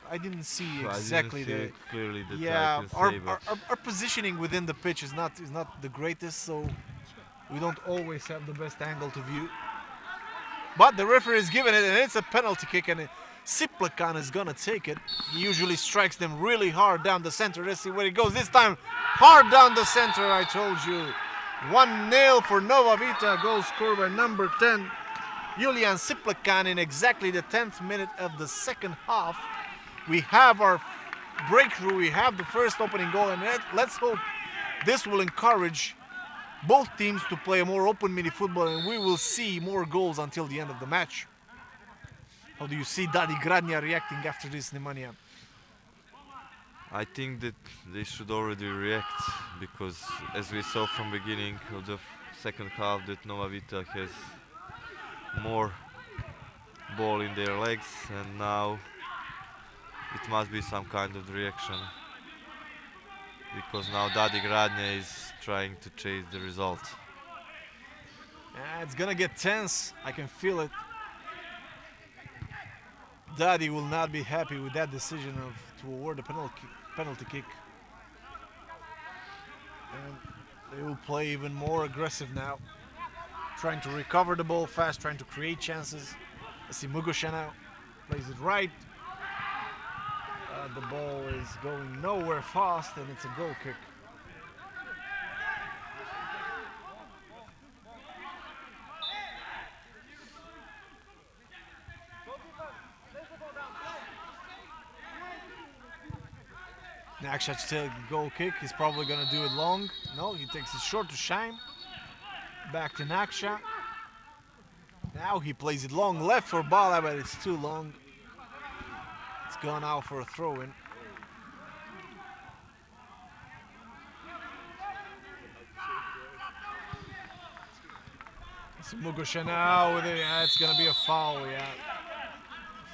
I didn't see exactly clearly that yeah, I can say, our positioning within the pitch is not the greatest, so we don't always have the best angle to view. But the referee is giving it, and it's a penalty kick, and Siplekan is gonna take it. He usually strikes them really hard down the center. Let's see where it goes this time. Hard down the center, I told you. 1-0 for Nova Vita. Goal scored by number 10, Julian Siplekan, in exactly the 10th minute of the second half. We have our breakthrough. We have the first opening goal, and let's hope this will encourage both teams to play a more open mini football, and we will see more goals until the end of the match. How do you see Dadi Gradnia reacting after this, Nemanja? I think that they should already react, because as we saw from beginning of the second half, that Nova Vita has more ball in their legs, and now it must be some kind of reaction, because now Dadi Gradnia is trying to chase the result. It's gonna get tense, I can feel it. Dadi will not be happy with that decision to award a penalty kick. And they will play even more aggressive now, trying to recover the ball fast, trying to create chances. Let's see Mugosha now, plays it right. The ball is going nowhere fast, and it's a goal kick. Nakshach take a goal kick. He's probably going to do it long. No, he takes it short to Shaim. Back to Naksha. Now he plays it long left for Bala, but it's too long. It's gone out for a throw-in. It's Mugosha now with it. It's going to be a foul, yeah.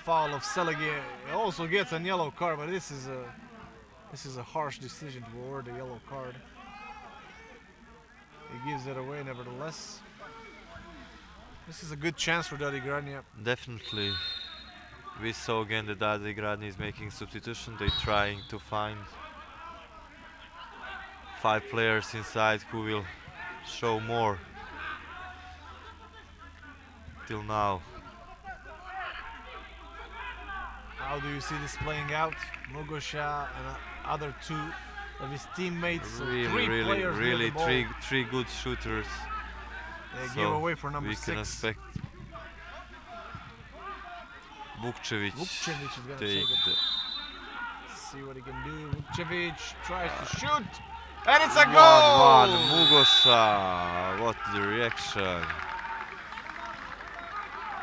Foul of Selegi. He also gets a yellow card, but this is a harsh decision to award a yellow card. He gives it away nevertheless. This is a good chance for Dadi Gradnia. Definitely. We saw again that Dadi Gradnia is making substitution. They're trying to find 5 players inside who will show more. Till now. How do you see this playing out? Mugosha and other 2 of his teammates. So really, three good shooters. They give away for number 6. We can expect Vukcevic is going to take it. See what he can do. Vukcevic tries to shoot, and it's a goal! 1-1, Mugosha, what the reaction.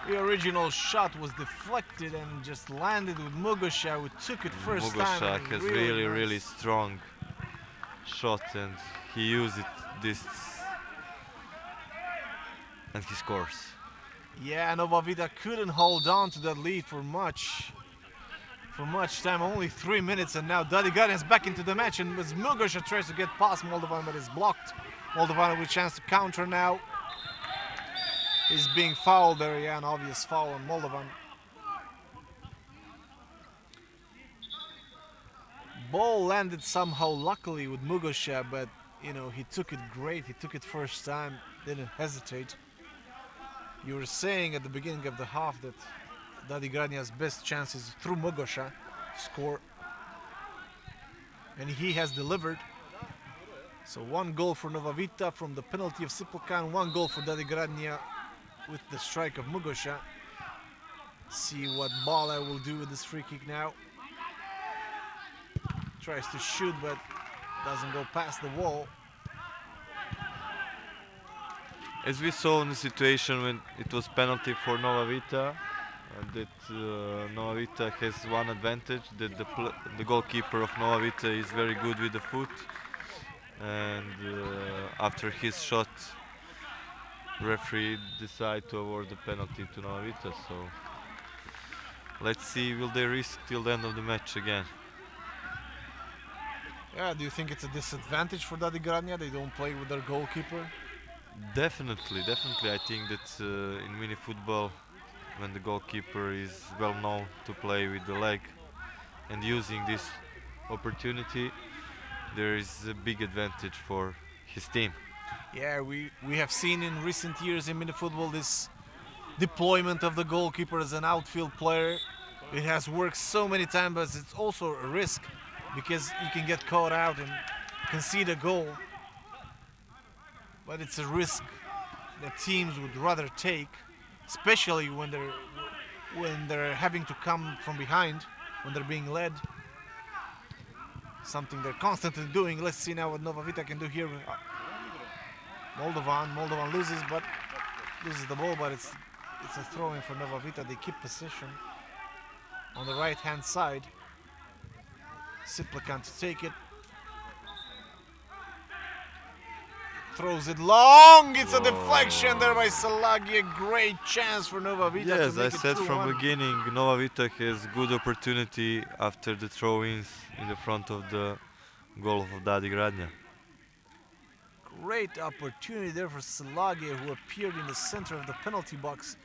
The original shot was deflected and just landed with Mugosha, who took it first time. Mugosha has really strong shot, and he used it this, and he scores. Yeah, Nova Vita couldn't hold on to that lead for much time, only 3 minutes, and now Dadi Gradnia is back into the match, and as Mugosha tries to get past Moldovan, but is blocked. Moldovan with a chance to counter now. He's being fouled there, yeah, an obvious foul on Moldovan. Ball landed somehow luckily with Mugosha, but you know, he took it great. He took it first time, didn't hesitate. You were saying at the beginning of the half that Dadi Gradnia's best chance is through Mugosha to score, and he has delivered. So 1 goal for Nova Vita from the penalty of Siplekan, 1 goal for Dadi Gradnia with the strike of Mugosha. See what Bala will do with this free kick now. Tries to shoot, but doesn't go past the wall. As we saw in the situation when it was penalty for Nova Vita, that Nova Vita has one advantage, that the goalkeeper of Nova Vita is very good with the foot, and after his shot, referee decided to award the penalty to Nova Vita. So let's see, will they risk till the end of the match again? Yeah, do you think it's a disadvantage for Dadi Gradnia? They don't play with their goalkeeper? Definitely. I think that in mini football, when the goalkeeper is well known to play with the leg and using this opportunity, there is a big advantage for his team. Yeah, we have seen in recent years in mini football this deployment of the goalkeeper as an outfield player. It has worked so many times, but it's also a risk because you can get caught out and concede a goal. But it's a risk that teams would rather take, especially when they're having to come from behind, when they're being led. Something they're constantly doing. Let's see now what Nova Vita can do here. Moldovan loses the ball, but it's a throw-in for Nova Vita. They keep position on the right-hand side. Siplikan to take it. Throws it long. It's a deflection there by Salagi. A great chance for Nova Vita. Yes, to make I it said 2-1. from beginning, Nova Vita has good opportunity after the throw-ins in the front of the goal of Dadi Gradnia. Great opportunity there for Salagi, who appeared in the center of the penalty box.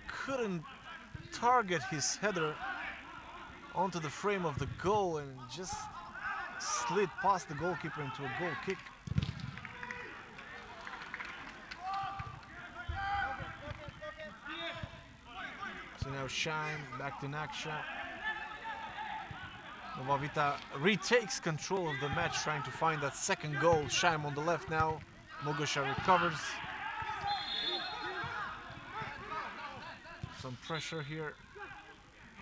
Couldn't target his header onto the frame of the goal and just slid past the goalkeeper into a goal kick. So now Shine back to Naksha. Nova Vita retakes control of the match, trying to find that second goal. Shime on the left now. Mogosha recovers. Some pressure here,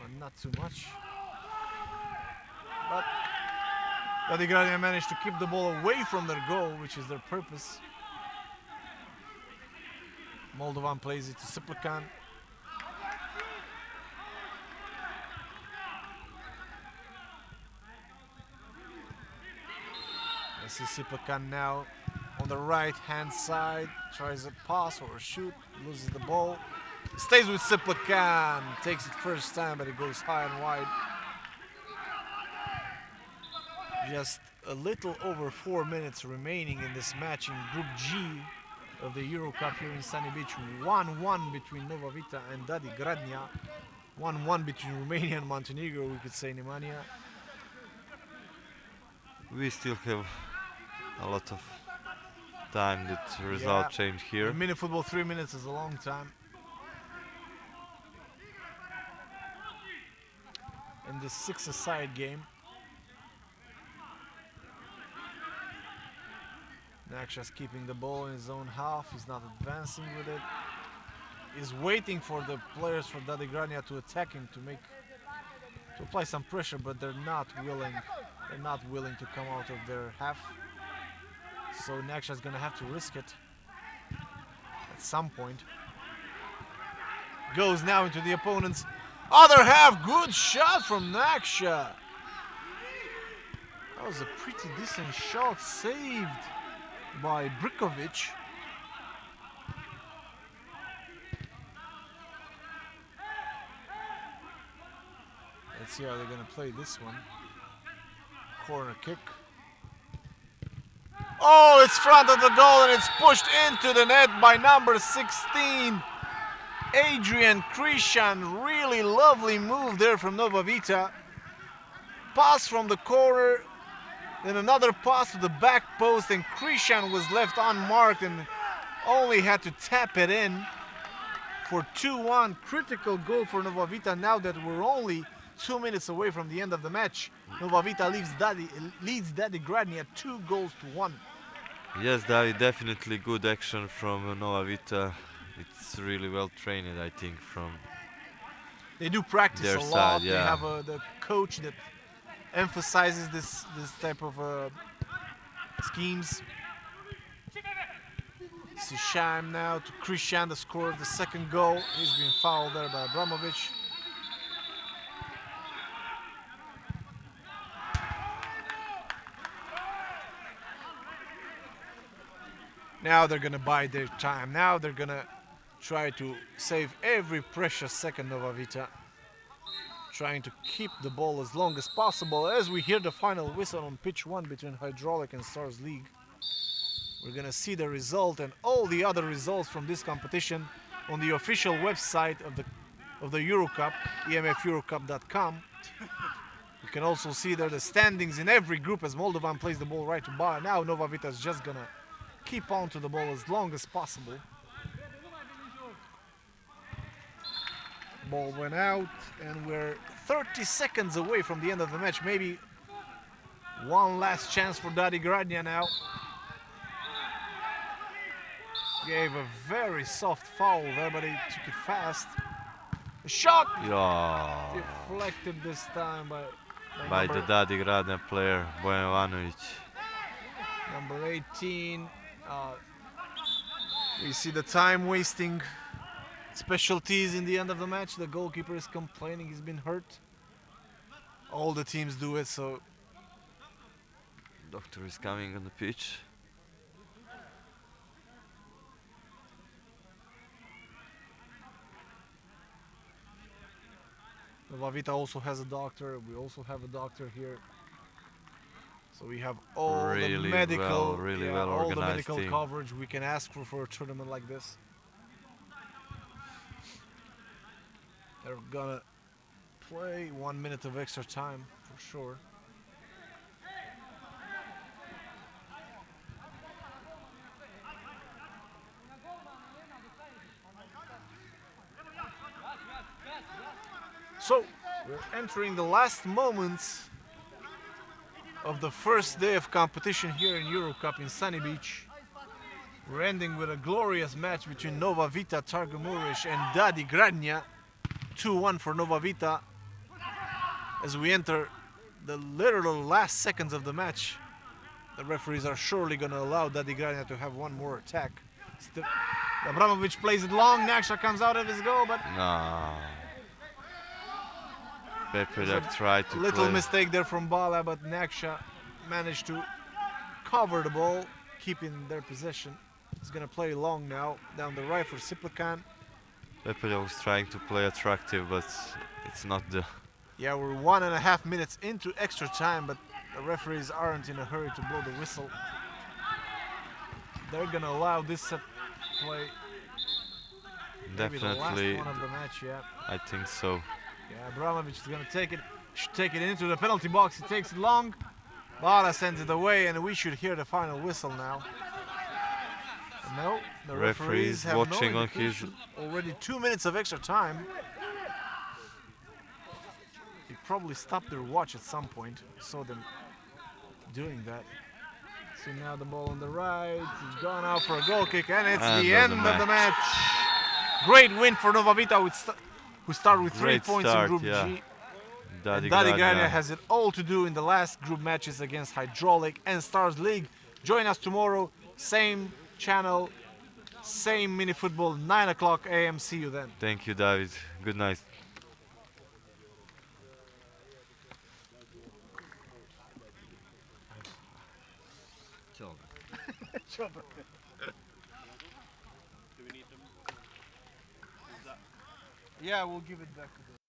but not too much. But Dadi Gradnia managed to keep the ball away from their goal, which is their purpose. Moldovan plays it to Siplikan. This is Siplikan now on the right-hand side. Tries a pass or a shoot, loses the ball. Stays with Siplikan. Takes it first time, but it goes high and wide. Just a little over 4 minutes remaining in this match in Group G of the EuroCup here in Sunny Beach. 1-1 between Nova Vita and Dadi Gradnia. 1-1 between Romania and Montenegro, we could say, Nemanja. We still have a lot of time that result change here. In mini football, 3 minutes is a long time. In this 6-a-side game. Naksha's keeping the ball in his own half. He's not advancing with it. He's waiting for the players for Dadi Gradnia to attack him, to apply some pressure, but they're not willing. They're not willing to come out of their half. So Naksha's gonna have to risk it at some point. Goes now into the opponent's other half. Good shot from Naksha. That was a pretty decent shot, saved by Brikovic. Let's see how they're gonna play this one. Corner kick. Oh, it's front of the goal and it's pushed into the net by number 16, Adrian Krishan. Really lovely move there from Nova Vita. Pass from the corner, then another pass to the back post, and Krishan was left unmarked and only had to tap it in for 2-1. Critical goal for Nova Vita now that we're only 2 minutes away from the end of the match. Nova Vita leads Dadi Gradnia 2-1. Yes, Dadi, definitely good action from Nova Vita. It's really well trained, I think, from They do practice their a lot. side, yeah. They have the coach that emphasizes this type of schemes. Sisham now to Christian, the scorer of the second goal. He's been fouled there by Abramovich. Now they're gonna bide their time. Now they're gonna try to save every precious second of Vita, trying to keep the ball as long as possible as we hear the final whistle on pitch 1 between Hydraulic and Stars League. We're gonna see the result and all the other results from this competition on the official website of the EuroCup, emfeurocup.com. You can also see there the standings in every group as Moldovan plays the ball right to bar. Now Nova Vita is just gonna keep on to the ball as long as possible. Ball went out and we're 30 seconds away from the end of the match. Maybe one last chance for Dadi Gradnia now. Gave a very soft foul there, but he took it fast. A shot! Yeah. Deflected this time by the Dadi Gradnia player, Bojanovic. Number 18. We see the time wasting specialties in the end of the match. The goalkeeper is complaining he's been hurt. All the teams do it, so Doctor is coming on the pitch. Nova Vita also has a doctor. We also have a doctor here. So we have all the medical, all the medical coverage we can ask for a tournament like this. They're gonna play 1 minute of extra time for sure. So we're entering the last moments of the first day of competition here in EuroCup in Sunny Beach. We're ending with a glorious match between Nova Vita, Targu-Mures and Dadi Gradnia. 2-1 for Nova Vita. As we enter the literal last seconds of the match, the referees are surely going to allow Dadi Gradnia to have one more attack. Abramovich plays it long, Naksha comes out of his goal, but no. Pepedev tried to little play. Mistake there from Bala, but Naksha managed to cover the ball, keeping their possession. He's gonna play long now, down the right for Siplikan. Pepedev was trying to play attractive, but it's not the... Yeah, we're 1.5 minutes into extra time, but the referees aren't in a hurry to blow the whistle. They're gonna allow this set play. Maybe the last one of the match, yeah. I think so. Yeah, Abramovich is going to take it into the penalty box. He takes it long. Bala sends it away, and we should hear the final whistle now. No, the referees have watching no on his... Already 2 minutes of extra time. He probably stopped their watch at some point. Saw them doing that. So now the ball on the right. He's gone out for a goal kick, and it's the end of the match. Great win for Nova Vita, who start with 3 points in Group G. Dadi Gradnia has it all to do in the last group matches against Hydraulic and Stars League. Join us tomorrow, same channel, same mini football, 9 o'clock AM. See you then. Thank you, David. Good night. Joga. Do we need them? Yeah, we'll give it back to the...